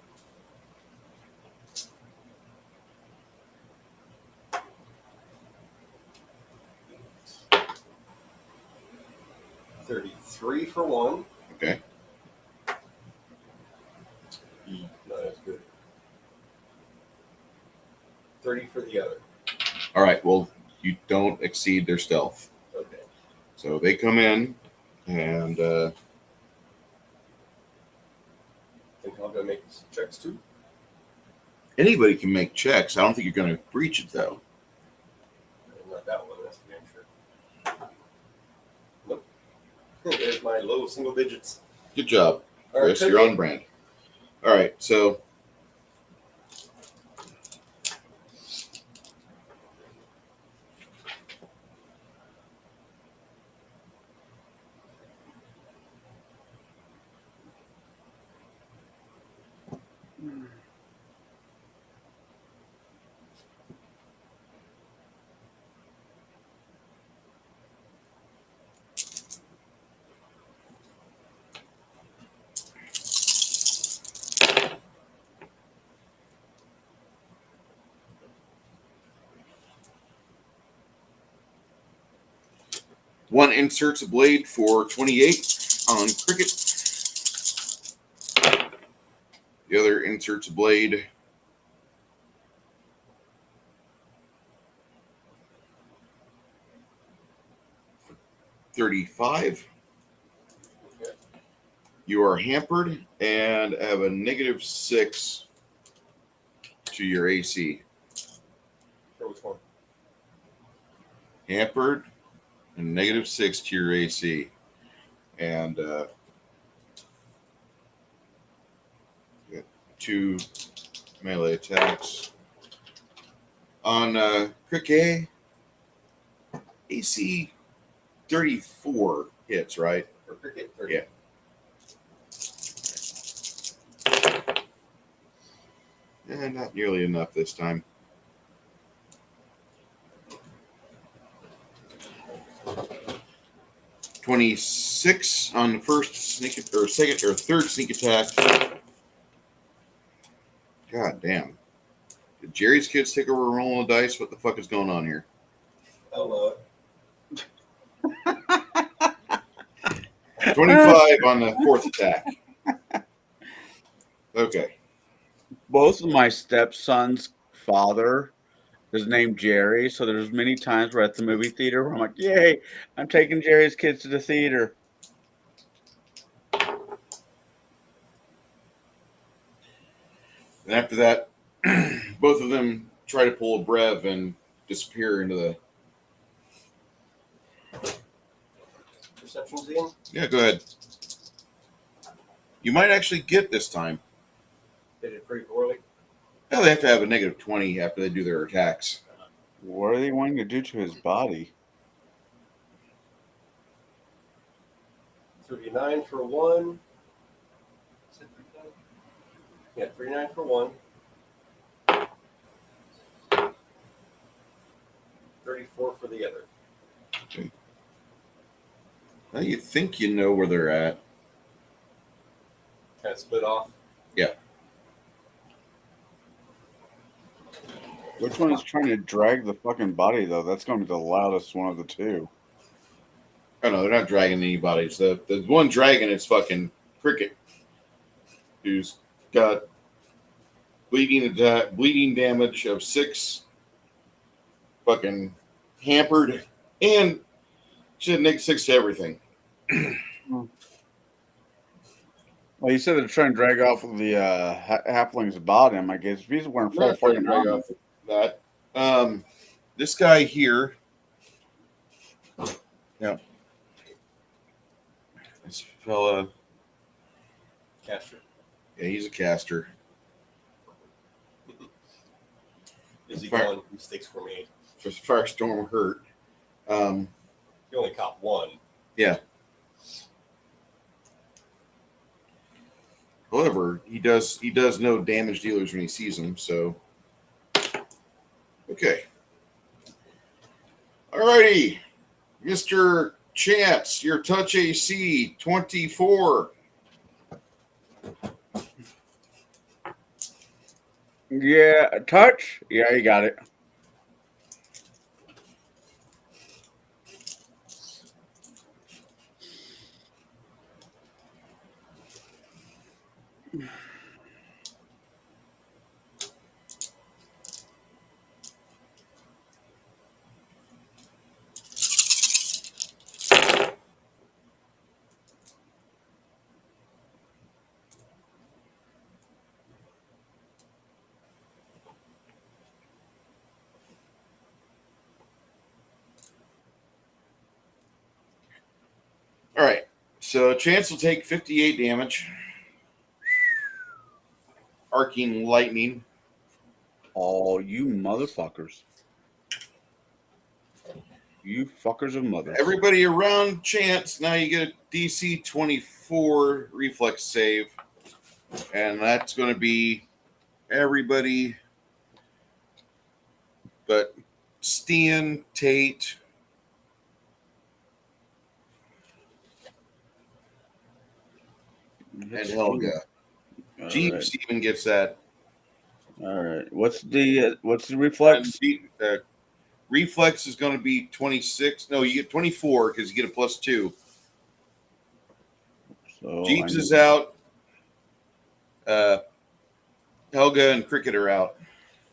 $33 for one. Okay. No, that's good. 30 for the other. All right. Well, you don't exceed their stealth. Okay. So they come in and Think I'll go make some checks too. anybody can make checks. I don't think you're going to breach it, though. Not that one, that's for damn sure. Nope. There's my low single digits. Good job, All right, Chris. You're on brand. All right. So one inserts a blade for 28 on Cricket. The other inserts a blade for 35. Okay. You are hampered and have a -6 to your AC. For which one? Hampered and -6 to your AC. And you got 2 melee attacks. On Cricket, AC 34 hits, right? For Cricket? 30. Yeah. And not nearly enough this time. $26 on the first sneak or second or third sneak attack. God damn. Did Jerry's kids take over rolling the dice? What the fuck is going on here? Hello. 25 on the fourth attack. Okay. Both of my stepson's father is named Jerry, so there's many times we're at the movie theater where I'm like, yay, I'm taking Jerry's kids to the theater. And after that, both of them try to pull a brev and disappear into the... Perception's in. Yeah, go ahead. You might actually get this time. They did pretty poorly. No, they have to have a -20 after they do their attacks. What are they wanting to do to his body? 39 for one. Is it 39? Yeah, 39 for one. 34 for the other. Okay. Now you think you know where they're at. Kind of split off. Yeah. Which one is trying to drag the fucking body, though? That's going to be the loudest one of the two. Oh, no, they're not dragging anybody. So the one dragging is fucking Cricket, who's got bleeding damage of 6, fucking hampered, and she had -6 to everything. Well, you said they're trying to drag off the halfling's bottom. I guess if he's wearing full Not trying to fucking drag armor. off that. This guy here. Yeah. This fella. Caster. Yeah, he's a caster. Is he Fire- going? Mistakes were made. Firestorm hurt. He only caught one. Yeah. However, he does know damage dealers when he sees them, so okay. Alrighty. Mr. Chance, your touch AC 24. Yeah, touch. Yeah, you got it. All right. So Chance will take 58 damage. Arcing lightning. Oh, you motherfuckers. You fuckers of mothers. Everybody around Chance, now you get a DC 24 reflex save. And that's going to be everybody but Steen, Tate, and Helga. Jeeves even gets that. All right. What's the reflex? Reflex is going to be 26. No, you get 24 because you get a +2. So Jeeves is out. Helga and Cricket are out.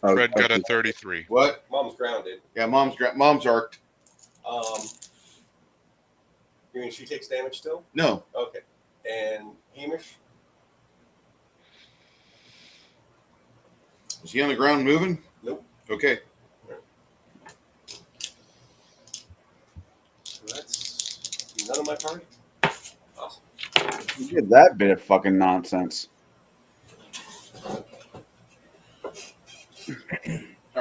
Fred got a 33. What? Mom's grounded. Yeah, mom's arced. You mean she takes damage still? No. Okay. And Hamish? Is he on the ground moving? Nope. Okay. So that's none of my party. Awesome. Look at that bit of fucking nonsense. All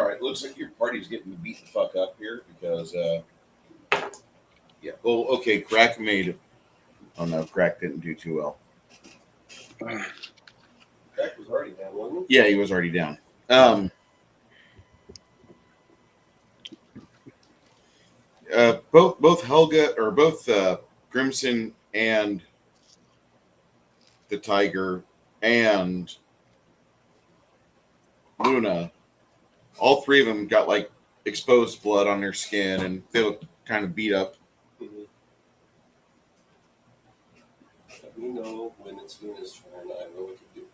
right. Looks like your party's getting beat the fuck up here because, yeah. Oh, okay. Crack made it. Oh, no. Crack didn't do too well. Crack was already down, wasn't Yeah, he was already down. Both Helga or both Crimson and the Tiger and Luna, all three of them got like exposed blood on their skin and they look kind of beat up. Let me know when it's Luna's turn. I know what to do.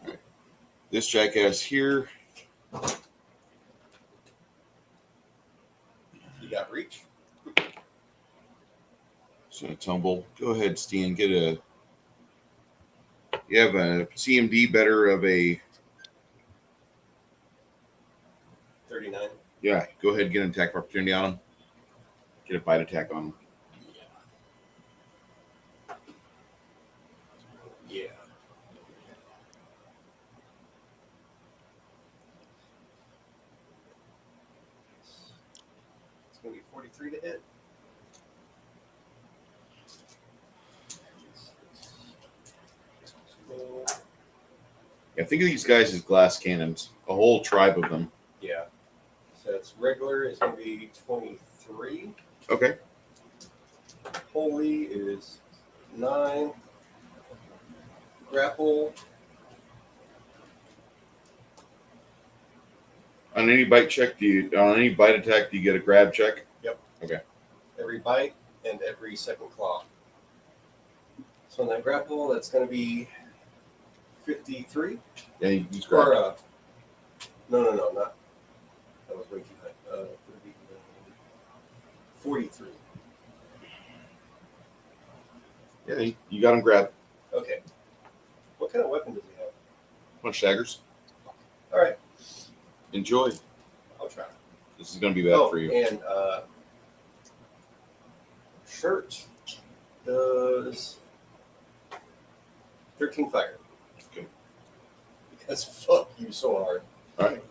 Right. This jackass here. You got reach? So tumble. Go ahead, Steen. Get a. You have a CMD better of a. 39. Yeah, go ahead and get an attack of opportunity on him. Get a bite attack on him. Yeah. It's going to be 43 to hit. Yeah, think of these guys as glass cannons. A whole tribe of them. Yeah. So it's regular is going to be 23. Okay. Holy is 9. Grapple. On any bite check, on any bite attack, do you get a grab check? Yep. Okay. Every bite and every second claw. So on that grapple, that's going to be 53. Yeah, he's Or, grabbed. no, not. That was way too high. 43. Yeah, you got him grabbed. Okay. What kind of weapon does he have? Punch daggers. All right, Enjoy. I'll try. This is going to be bad for you. And shirt does 13 fire. Okay. Because fuck you so hard. All right.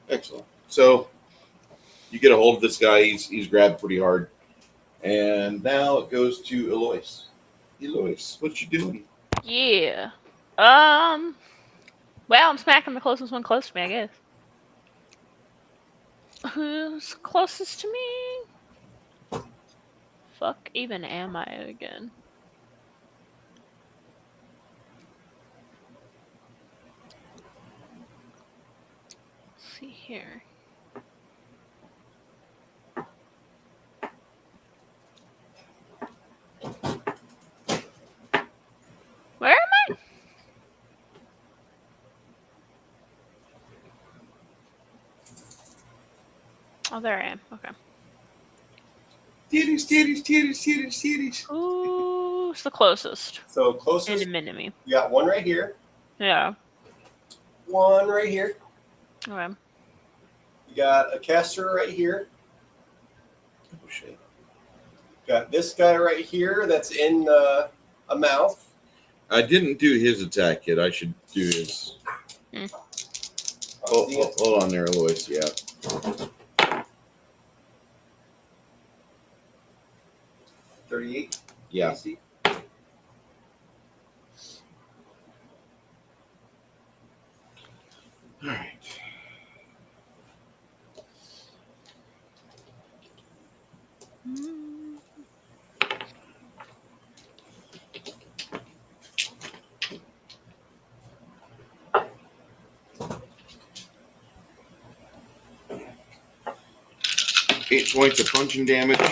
Excellent. So you get a hold of this guy. He's grabbed pretty hard, and now it goes to Eloise. Eloise, what you doing? Yeah. Well, I'm smacking the closest one close to me, I guess. Who's closest to me? Fuck even am I again? Let's see here. Where am I? Oh, there I am. Okay. Titties. Who's the closest? So closest, Enemy. you got one right here, Yeah. one right here. Okay. You got a caster right here. Oh shit. Got this guy right here that's in a mouth. I didn't do his attack yet. I should do his. Hold on there, Eloise. Yeah. $38. Yeah. AC. All right. Mm. 8 points of punching damage. 8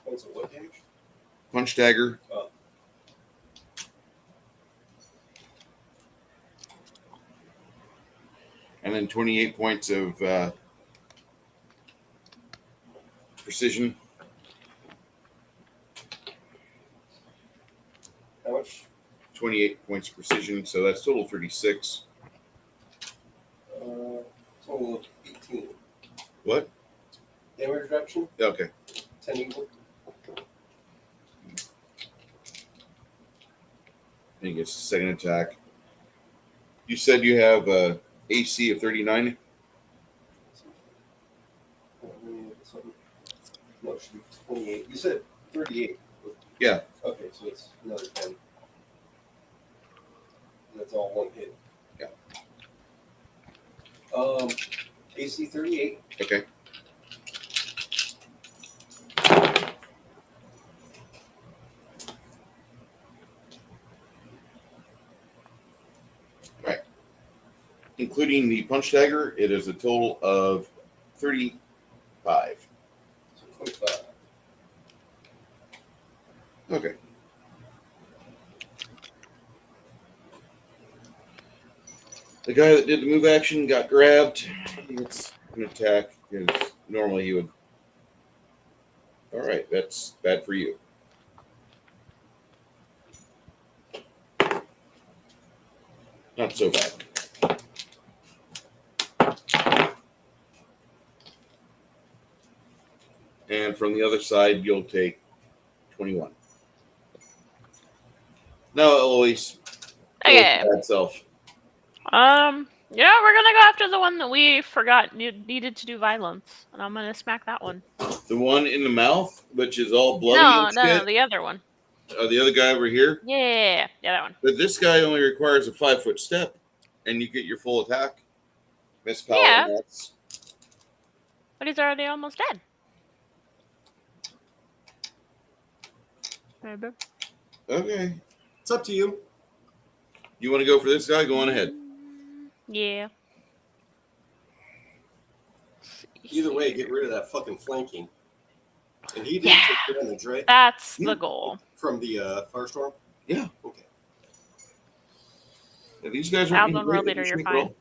points of what damage? Punch dagger. Oh. And then 28 points of precision. How much? 28 points of precision, so that's total 36. Total of 18. What? Damage reduction, Okay. 10 equal. And he gets a second attack. You said you have a AC of 39? No, it should be 28. You said 38. Yeah. Okay, so it's another 10. And that's all one hit. Yeah. AC 38. Okay. Right. Including the punch dagger, it is a total of 35. So 25. Okay. The guy that did the move action got grabbed. He gets an attack because normally he would. All right, that's bad for you. Not so bad. And from the other side, you'll take 21. Now, Eloise. Okay. Bad self. Yeah, we're gonna go after the one that we forgot needed to do violence, and I'm gonna smack that one. The one in the mouth, which is all bloody No, and no, shit. the other one. The other guy over here. Yeah, that one. But this guy only requires a 5-foot step, and you get your full attack. Miss Paladin. Yeah. That's But he's already almost dead. Maybe. okay. It's up to you. You want to go for this guy? Go on ahead. Yeah. Either way, get rid of that fucking flanking. And he didn't take damage, right? That's the goal. From the firestorm? Yeah. Okay. Yeah, these guys aren't Outland great World Leader, at you're shooting fine. roll.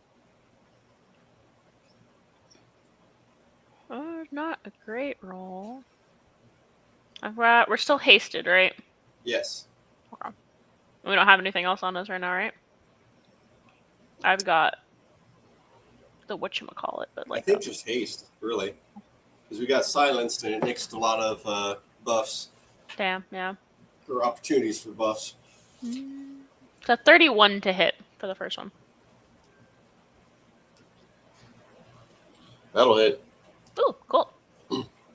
Not a great roll. We're still hasted, right? Yes. Okay. We don't have anything else on us right now, right? I've got the whatchamacallit, but I like think just haste, really. Because we got silenced and it nixed a lot of buffs damn, yeah. or opportunities for buffs. So 31 to hit for the first one. That'll hit. Ooh, cool.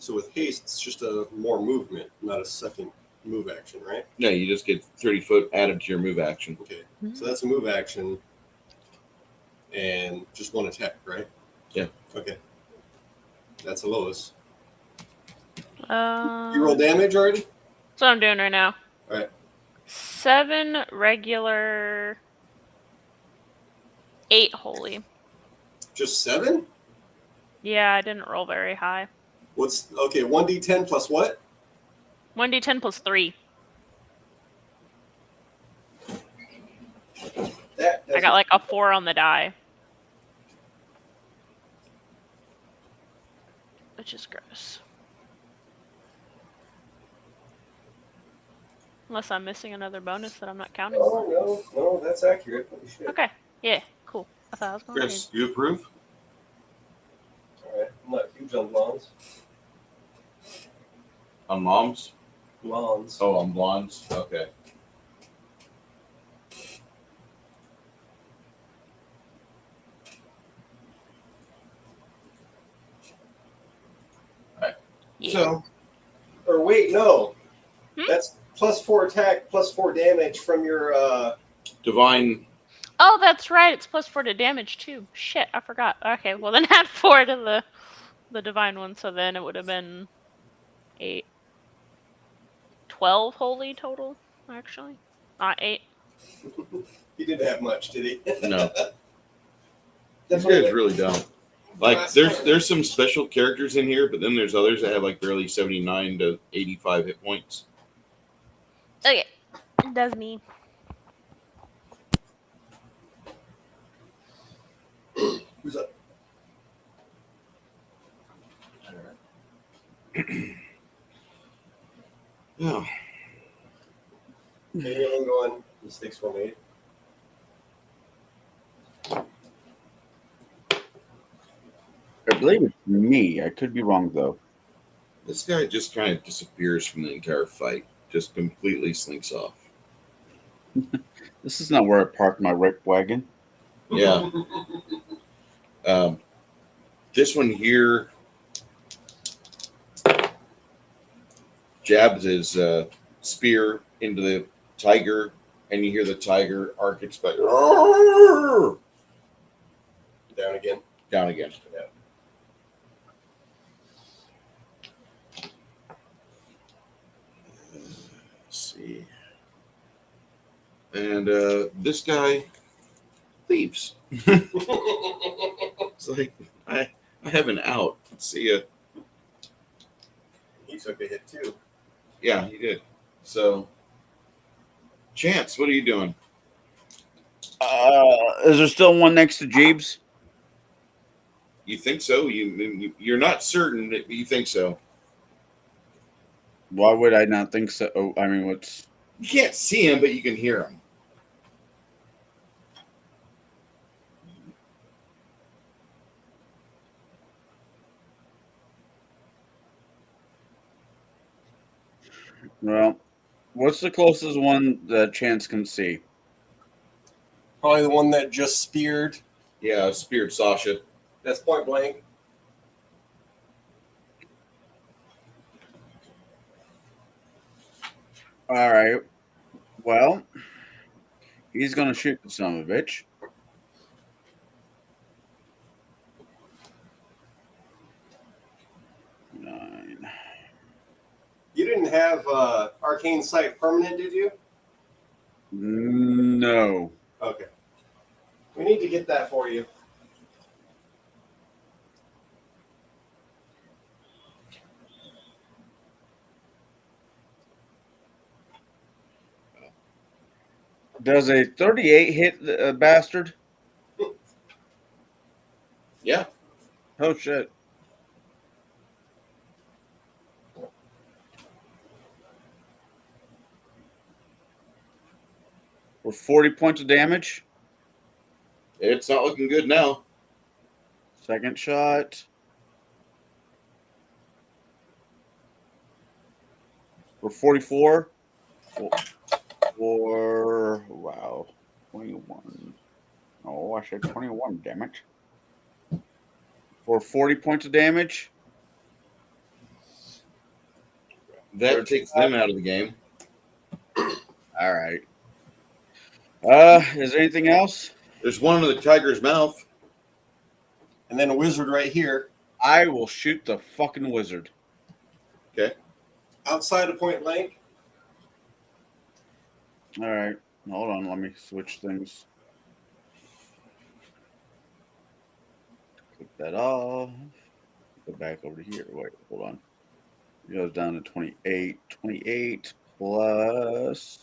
So with haste, it's just a more movement, not a second move action, right? Yeah, you just get 30 foot added to your move action. Okay. So that's a move action and just one attack, right? Yeah. Okay. That's the lowest. You You roll damage already? That's what I'm doing right now. All right. 7 regular, 8 holy. Just 7? Yeah, I didn't roll very high. What's okay? 1d10 plus what? 1d10 plus 3. I got like a 4 on the die. Which is gross. Unless I'm missing another bonus that I'm not counting. No, that's accurate. Holy shit. Okay. Yeah, cool. I thought I was going Chris, you approve? All right. I'm not huge on blondes. On moms? Blondes. Oh, on blondes? Okay. Alright. Yeah. So, Or wait, no. That's plus 4 attack, plus 4 damage from your divine. Oh, that's right. It's plus 4 to damage too. Shit, I forgot. Okay, well then add 4 to the divine one, so then it would have been 8. 12 holy total, actually. Not 8. He didn't have much, did he? No. These guys really don't. Like, there's some special characters in here, but then there's others that have like barely 79 to 85 hit points. Okay, that's me. Who's up? Yeah. Anyone going? Mistakes were made. I believe it's me. I could be wrong though. This guy just kind of disappears from the entire fight. Just completely slinks off. This is not where I parked my wreck wagon. Yeah. This one here jabs his spear into the tiger, and you hear the tiger arc its back. Down again. Down again. Yeah. Let's see. And this guy leaves. It's like, I have an out. See ya. He took a hit too. Yeah, he did. So, Chance, what are you doing? Is there still one next to Jeeves? You think so? You're not certain, but you think so. Why would I not think so? Oh, I mean, what's... You can't see him, but you can hear him. Well, what's the closest one that Chance can see? Probably the one that just speared. Yeah, speared Sasha. That's point blank. All right. Well, he's going to shoot the son of a bitch. You didn't have arcane sight permanent, did you? No. Okay. We need to get that for you. Does a 38 hit the bastard? Yeah. Oh shit. For 40 points of damage. It's not looking good now. Second shot. For 44. For wow. 21. Oh, I said 21, damn it. For 40 points of damage. That takes them out of the game. All right. Is there anything else? There's one in the tiger's mouth. And then a wizard right here. I will shoot the fucking wizard. Okay. Outside of point blank. All right. Hold on. Let me switch things. Click that off. Go back over to here. Wait, hold on. It goes down to 28. 28 plus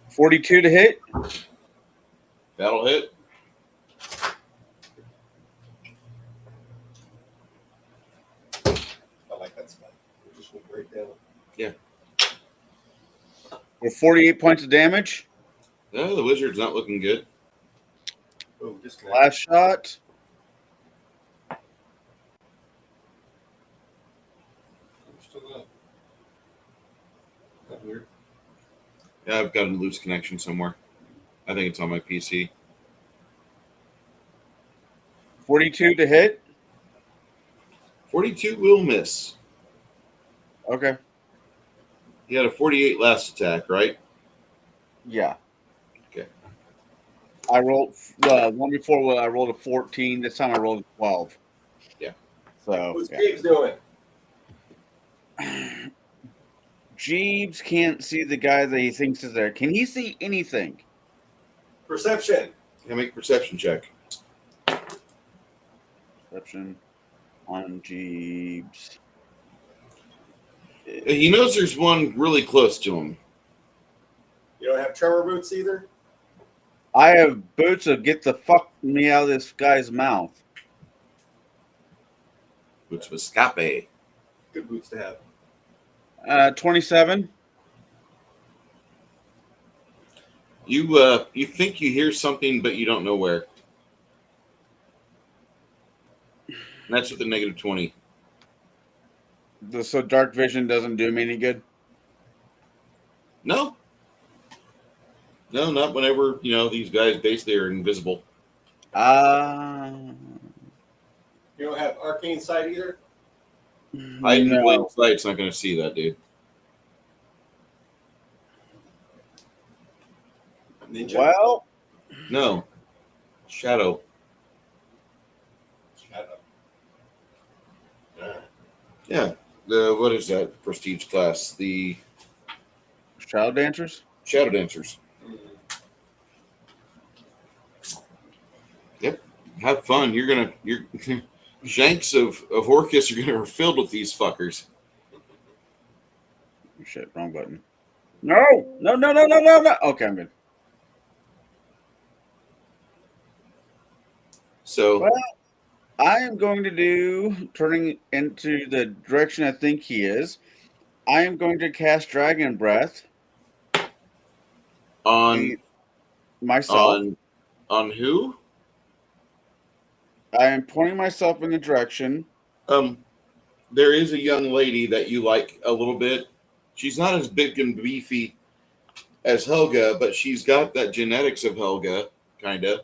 42 to hit. That'll hit. I like that spot. It just went right down. Yeah. For 48 points of damage. No, the wizard's not looking good. Boom, disconnect. Last shot. Still up. That weird. Yeah, I've got a loose connection somewhere. I think it's on my PC. 42 to hit. 42 will miss. Okay. You had a 48 last attack, right? Yeah. Okay. I rolled one before. I rolled a 14. This time I rolled a 12. Yeah. So What's yeah. Gabe's doing? Jeeves can't see the guy that he thinks is there. Can he see anything? Perception. Yeah, make a perception check. Perception on Jeeves. He knows there's one really close to him. You don't have tremor boots either? I have boots of get the fuck me out of this guy's mouth. Boots of escape. Good boots to have. 27. You think you hear something, but you don't know where. And that's with the negative 20. So dark vision doesn't do me any good? No. No, not whenever, these guys basically are invisible. You don't have arcane sight either? Hiding No. plain sight's not going to see that, dude. Ninja? Well, No. Shadow. Shadow. Yeah. What is that prestige class? The Shadow Dancers? Shadow Dancers. Yep. Have fun. You're Shanks of Orcus are gonna be filled with these fuckers. Shit, wrong button. No. Okay, I'm good. So Well, I am going to do, turning into the direction I think he is, I am going to cast Dragon Breath on myself. On who? I am pointing myself in the direction. There is a young lady that you like a little bit. She's not as big and beefy as Helga, but she's got that genetics of Helga, kind of,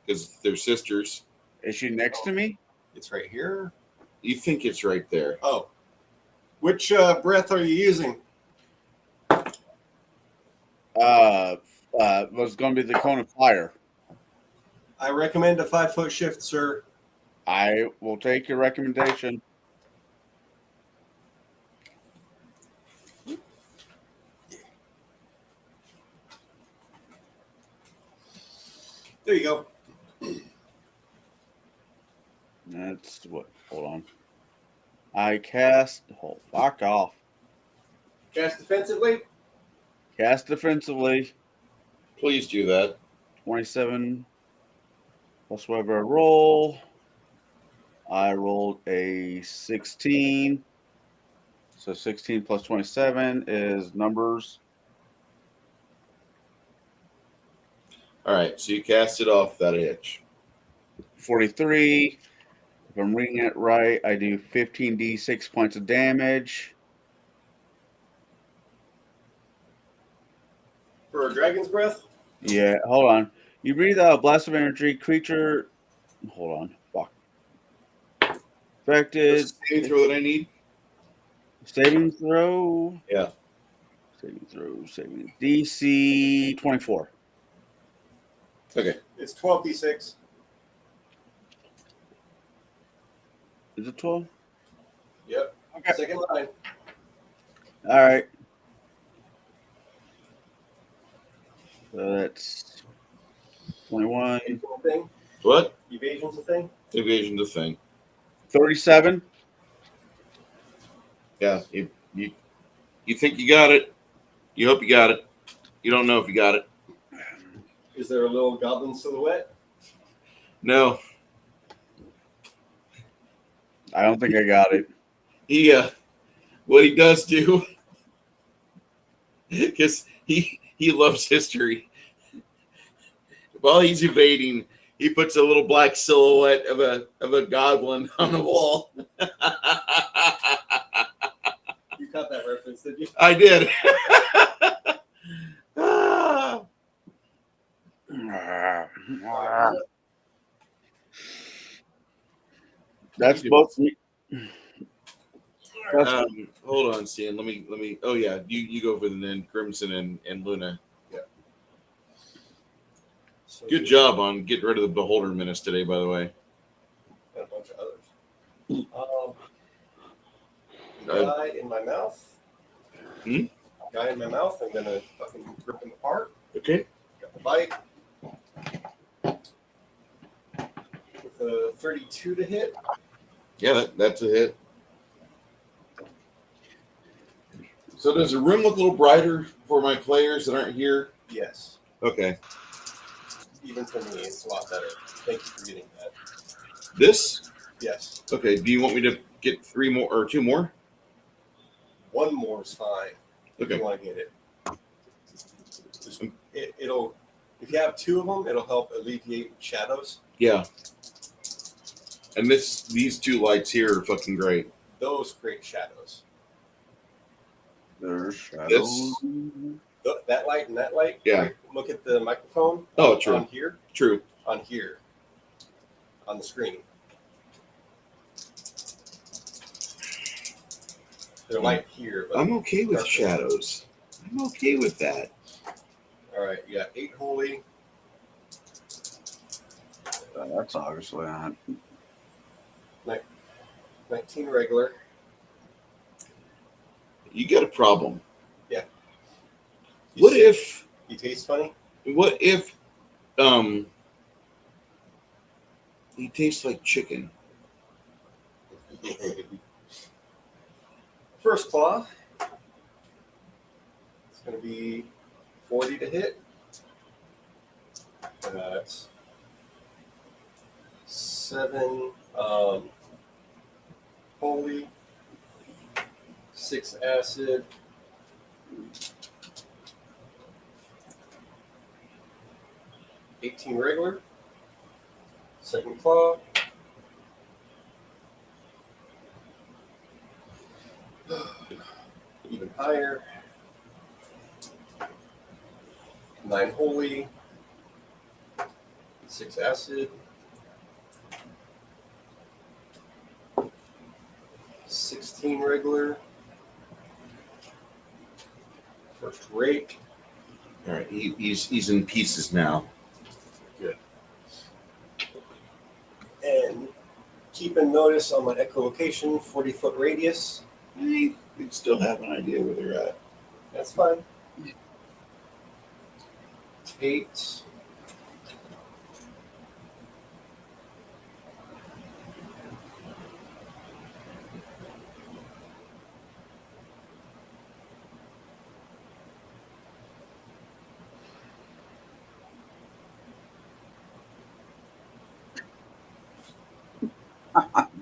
because they're sisters. Is she next to me? It's right here. You think it's right there? Oh. Which breath are you using? Was going to be the cone of fire. I recommend a 5-foot shift, sir. I will take your recommendation. There you go. That's what. Hold on. I cast. Oh, fuck off. Cast defensively. Cast defensively. Please do that. 27 plus whatever I roll. I rolled a 16. So 16 plus 27 is numbers. All right, so you cast it off that hitch. 43. If I'm reading it right, I do 15d6 points of damage. For a dragon's breath. Yeah, hold on. You breathe out a blast of energy, creature. Hold on. Fuck. Affected. Saving throw that I need. Saving throw. Yeah. Saving throw. Saving. DC 24. Okay. It's 12d6. Is it 12? Yep. Okay. Second line. All right. So that's 21. Evasion's a thing. What? Evasion's a thing. Evasion's a thing. 37. Yeah. You think you got it. You hope you got it. You don't know if you got it. Is there a little goblin silhouette? No. I don't think I got it. What he does do, because he loves history. While he's evading, he puts a little black silhouette of a goblin on the wall. You caught that reference, did you? I did. That's both. Hold on, Stan. Let me. Oh yeah, you go for the then Crimson and Luna. Yeah. So Good job on getting rid of the Beholder Menace today, by the way. And a bunch of others. Guy in my mouth. Guy in my mouth. I'm gonna fucking rip him apart. Okay. Got the bite. With a 32 to hit. Yeah, that's a hit. So does the room look a little brighter for my players that aren't here? Yes. Okay. Even for me, it's a lot better. Thank you for getting that. This? Yes. Okay. Do you want me to get 3 more or 2 more? 1 more is fine. Okay. If you want to get it. It'll. If you have 2 of them, it'll help alleviate shadows. Yeah. And these 2 lights here are fucking great. Those create shadows. There's shadows. That light and that light. Yeah. Right? Look at the microphone. Oh, true. On here. True. On here. On the screen. They're light here. But I'm okay with darker. shadows. I'm okay with that. All right. You got 8 holy. That's obviously not. 19 regular. You got a problem. Yeah. What if he tastes funny? What if he tastes like chicken? First claw. It's going to be 40 to hit. That's 7 holy, 6 acid, 18 regular. Second claw. Even higher. 9 holy, 6 acid, 16 regular. First rake. All right, he's in pieces now. Good. And keep a notice on my echolocation, 40-foot radius. You still have an idea where they're at. That's fine. 8.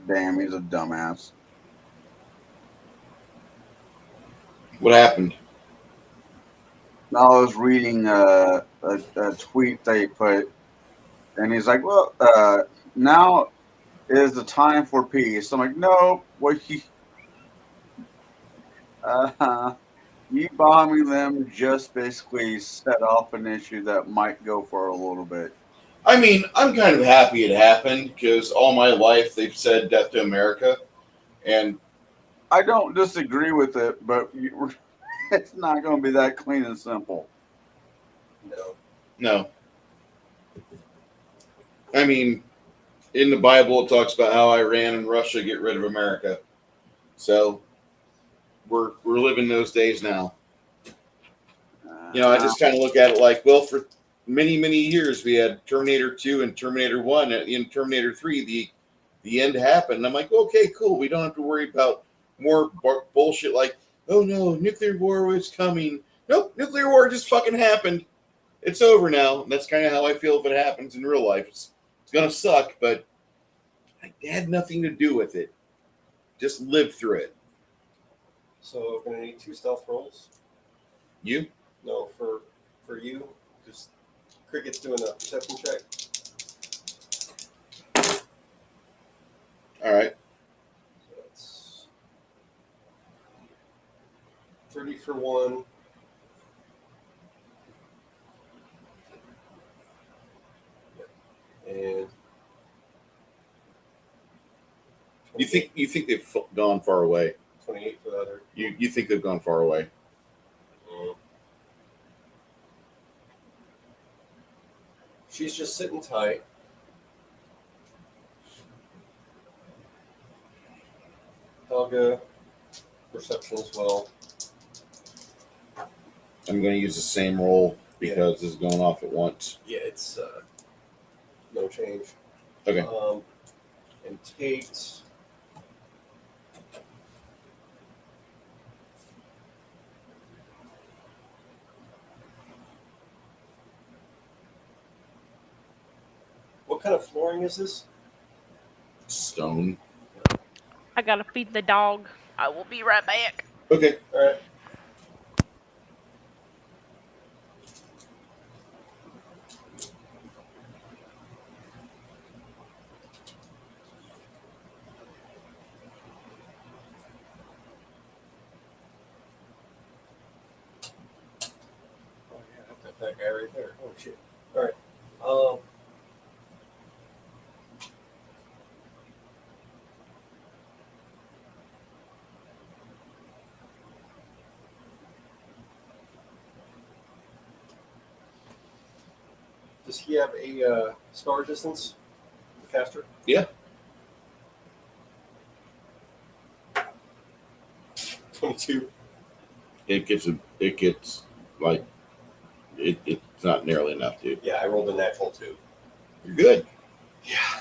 Damn, he's a dumbass. What happened? I was reading a tweet they put, and he's like, "Well, now is the time for peace." I'm like, "No, what you you bombing them just basically set off an issue that might go for a little bit." I mean, I'm kind of happy it happened because all my life they've said death to America, and I don't disagree with it, but it's not going to be that clean and simple. no. I mean, in the Bible it talks about how Iran and Russia get rid of America. So we're living those days now. I just kind of look at it like, well, for many years we had Terminator 2 and Terminator 1. In Terminator 3, the end happened. And I'm like, okay, cool. We don't have to worry about more bullshit like, oh no, nuclear war was coming. Nope, nuclear war just fucking happened. It's over now. And that's kind of how I feel if it happens in real life. It's gonna suck, but I had nothing to do with it. Just live through it. So we're gonna need 2 stealth rolls. You? No, for you, because Cricket's doing a perception check. All right. So that's 30 for 1. And You think they've gone far away? 28 for the other. You think they've gone far away? She's just sitting tight. Helga, perception as well. I'm going to use the same roll because this is going off at once. Yeah, it's no change. Okay. And Tate. What kind of flooring is this? Stone. I gotta feed the dog. I will be right back. Okay. All right. That guy right there. Oh shit. All right. Does he have a spell resistance? The caster? Yeah. 22. It's not nearly enough, dude. Yeah, I rolled a natural 2. You're good. Yeah.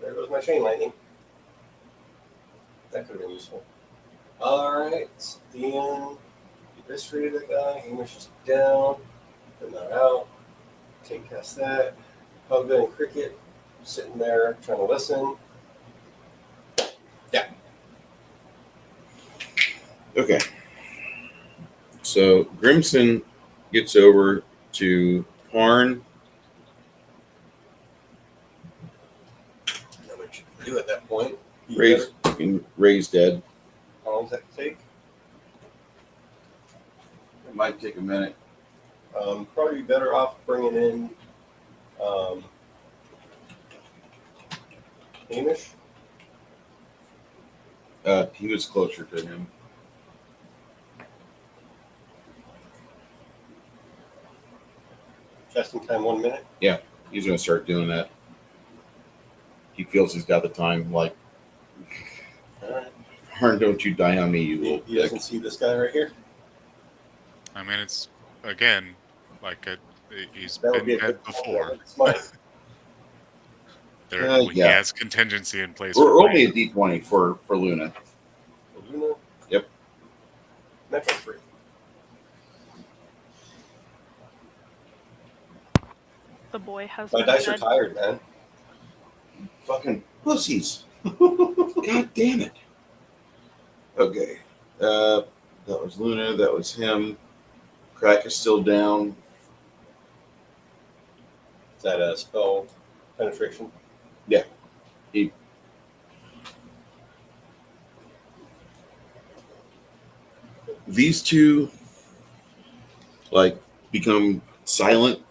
There goes my chain lightning. That could have been useful. Alright, Dean eviscerated that guy. Hamish is down. Put that out. Take cast that. Helga and Cricket sitting there trying to listen. Yeah. Okay. So Grimson gets over to Parn. Not much you can do at that point. Ray's dead. How long does that take? It might take a minute. Probably be better off bringing in Hamish. He was closer to him. Casting time 1 minute. Yeah, he's going to start doing that. He feels he's got the time. Like, All right. Parn, don't you die on me, you little He doesn't see this guy right here. I mean, it's again like he's That'll been be a dead good before. Smite. He yeah. has contingency in place. We're only a D20 for Luna. Luna? Yep. Metro 3. The boy has My been dice are dead. tired, man. Fucking Pussies. God damn it. Okay. That was Luna. That was him. Crack is still down. Is that a spell penetration? Yeah. These two become silent,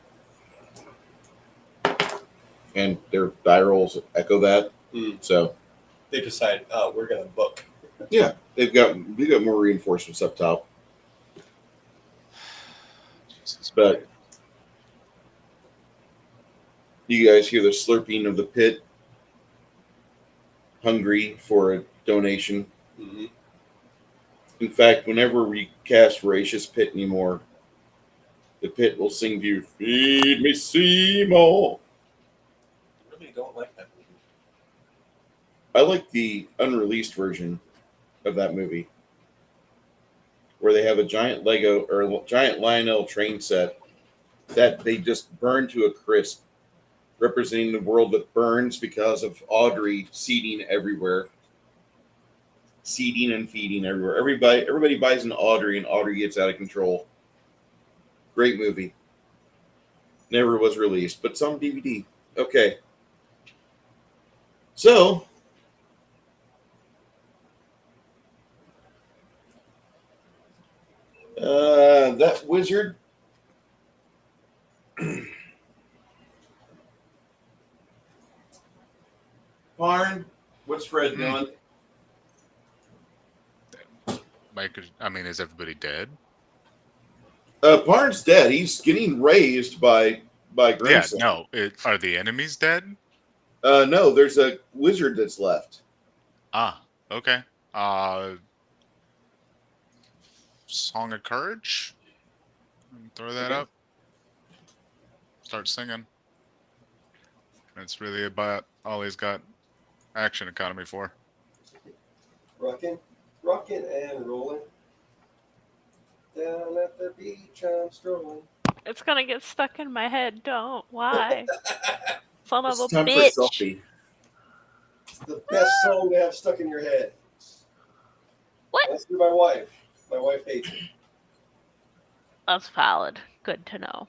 and their die rolls echo that. So they decide, we're gonna book. Yeah, they've got more reinforcements up top. Jesus, but you guys hear the slurping of the pit, hungry for a donation. Mm-hmm. In fact, whenever we cast Voracious Pit anymore, the pit will sing to you, "Feed me, Seymour." I really don't like that movie. I like the unreleased version of that movie, where they have a giant Lego or giant Lionel train set that they just burn to a crisp, representing the world that burns because of Audrey seeding everywhere. Seeding and feeding everywhere. Everybody buys an Audrey, and Audrey gets out of control. Great movie. Never was released, but it's on DVD. Okay. So, that wizard. Barn, what's Fred doing? Is everybody dead? Barn's dead. He's getting raised by Grimson. Yeah, no. Are the enemies dead? No, there's a wizard that's left. Ah, okay. Song of Courage? Throw that up. Start singing. That's really about all he's got action economy for. Rockin' and rolling. Down at the beach, I'm strolling. It's gonna get stuck in my head. Don't. Why? Son of a It's time for a bitch. selfie. It's the best song to have stuck in your head. What? That's my wife. My wife hates it. That's valid. Good to know.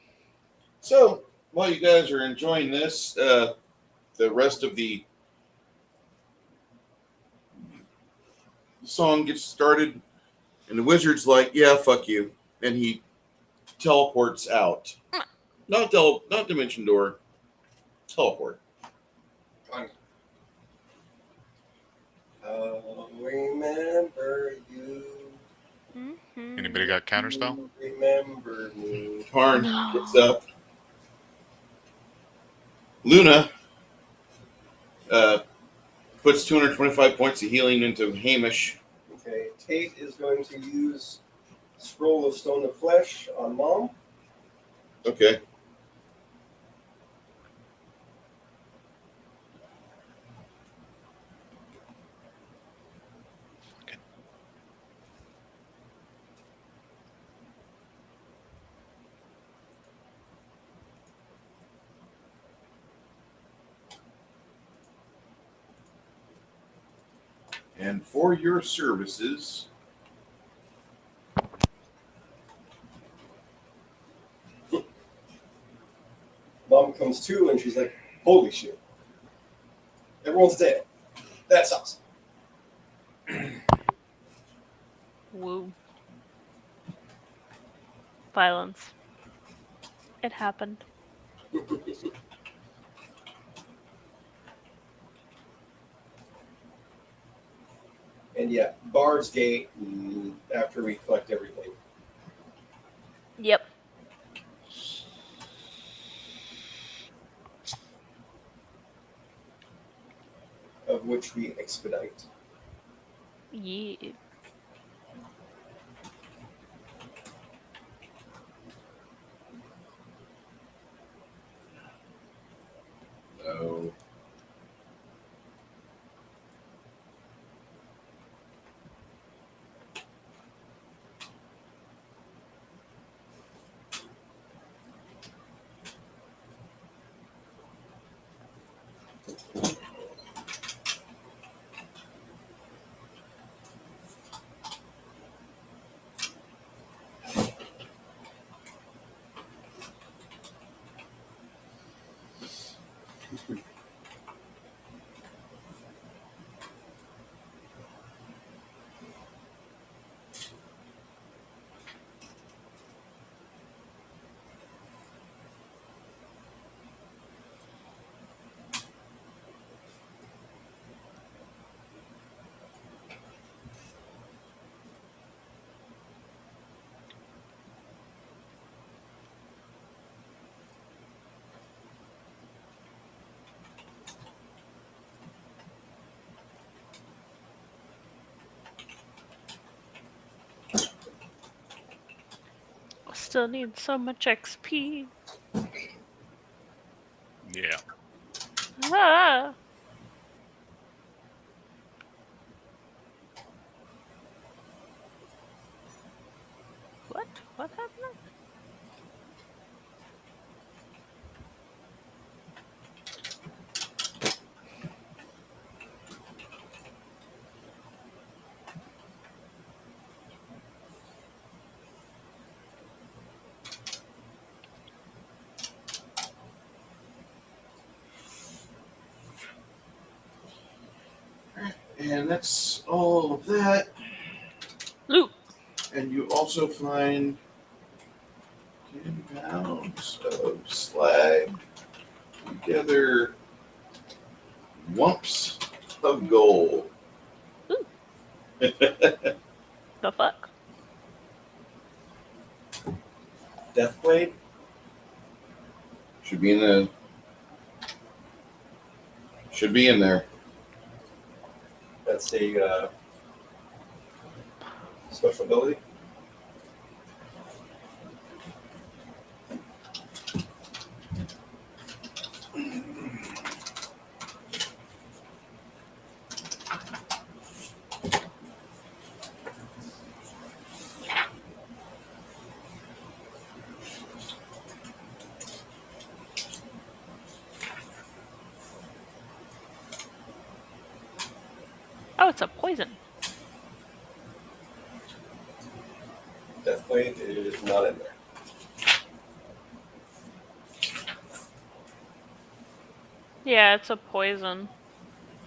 So, while you guys are enjoying this, the rest of the song gets started, and the wizard's like, "Yeah, fuck you," and he teleports out. Not dimension door. Teleport. I'll remember you. Mm-hmm. Anybody got counterspell? Remember me. Parn gets up. Luna puts 225 points of healing into Hamish. Okay, Tate is going to use Scroll of Stone of Flesh on Mom. Okay. And for your services, Mom comes to and she's like, "Holy shit. Everyone's dead. That's awesome." Woo. Violence. It happened. And yeah, Bard's Gate after we collect everything. Yep. Of which we expedite. Yeah. oh, still need so much XP. Yeah. Ah. What? What happened? And that's all of that. Loot. And you also find 10 pounds of slag, together lumps of gold. Ooh. The fuck? Deathblade? Should be in there. That's a special ability. Oh, it's a poison. Deathblade is not in there. Yeah, it's a poison.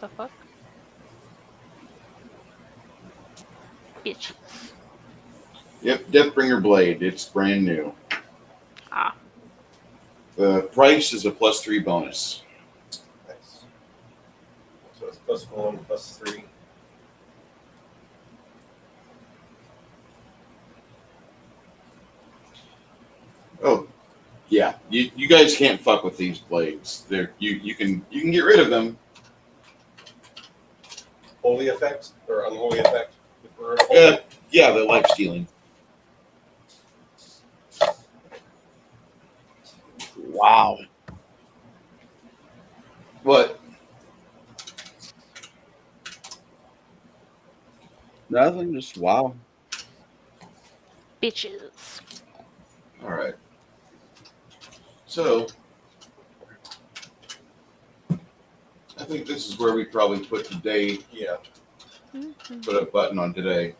The fuck? Bitches. Yep, Deathbringer Blade. It's brand new. Ah. The price is a +3 bonus. Nice. So it's +1, +3. Oh, yeah. You guys can't fuck with these blades. You can get rid of them. Holy effect or unholy effect? Yeah, the life stealing. Wow. What? Nothing, just wow. Bitches. All right. So, I think this is where we probably put today. Yeah. Put a button on today.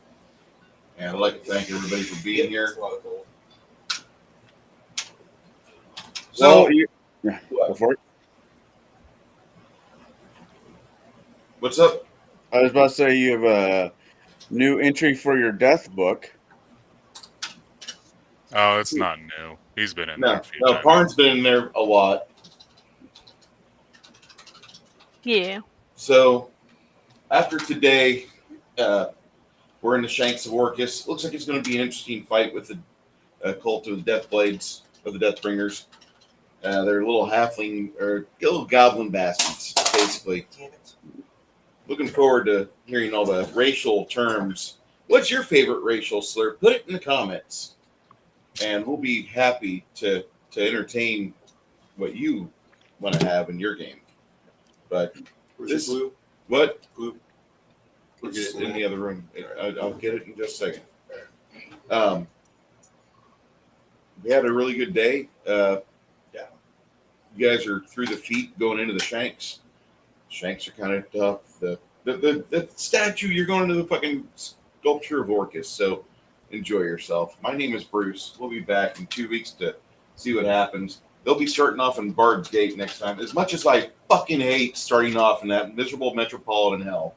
And I'd like to thank everybody for being here. It's a lot of gold. So, Yeah, go for it. What's up? I was about to say you have a new entry for your death book. Oh, it's not new. He's been in there a few No, times. Parn's been in there a lot. Yeah. So, after today, we're in the Shanks of Orcus. Looks like it's going to be an interesting fight with the cult of the Deathblades, of the Deathbringers. They're little halfling, or little goblin bastards, basically. Looking forward to hearing all the racial terms. What's your favorite racial slur? Put it in the comments. And we'll be happy to entertain what you want to have in your game. But this Blue. What? Blue. It's in the other room. I'll get it in just a second. We had a really good day. Yeah. You guys are through the feet going into the Shanks. Shanks are kind of tough. The statue, you're going into the fucking sculpture of Orcus. So enjoy yourself. My name is Bruce. We'll be back in 2 weeks to see what happens. They'll be starting off in Bard's Gate next time. As much as I fucking hate starting off in that miserable metropolitan hell.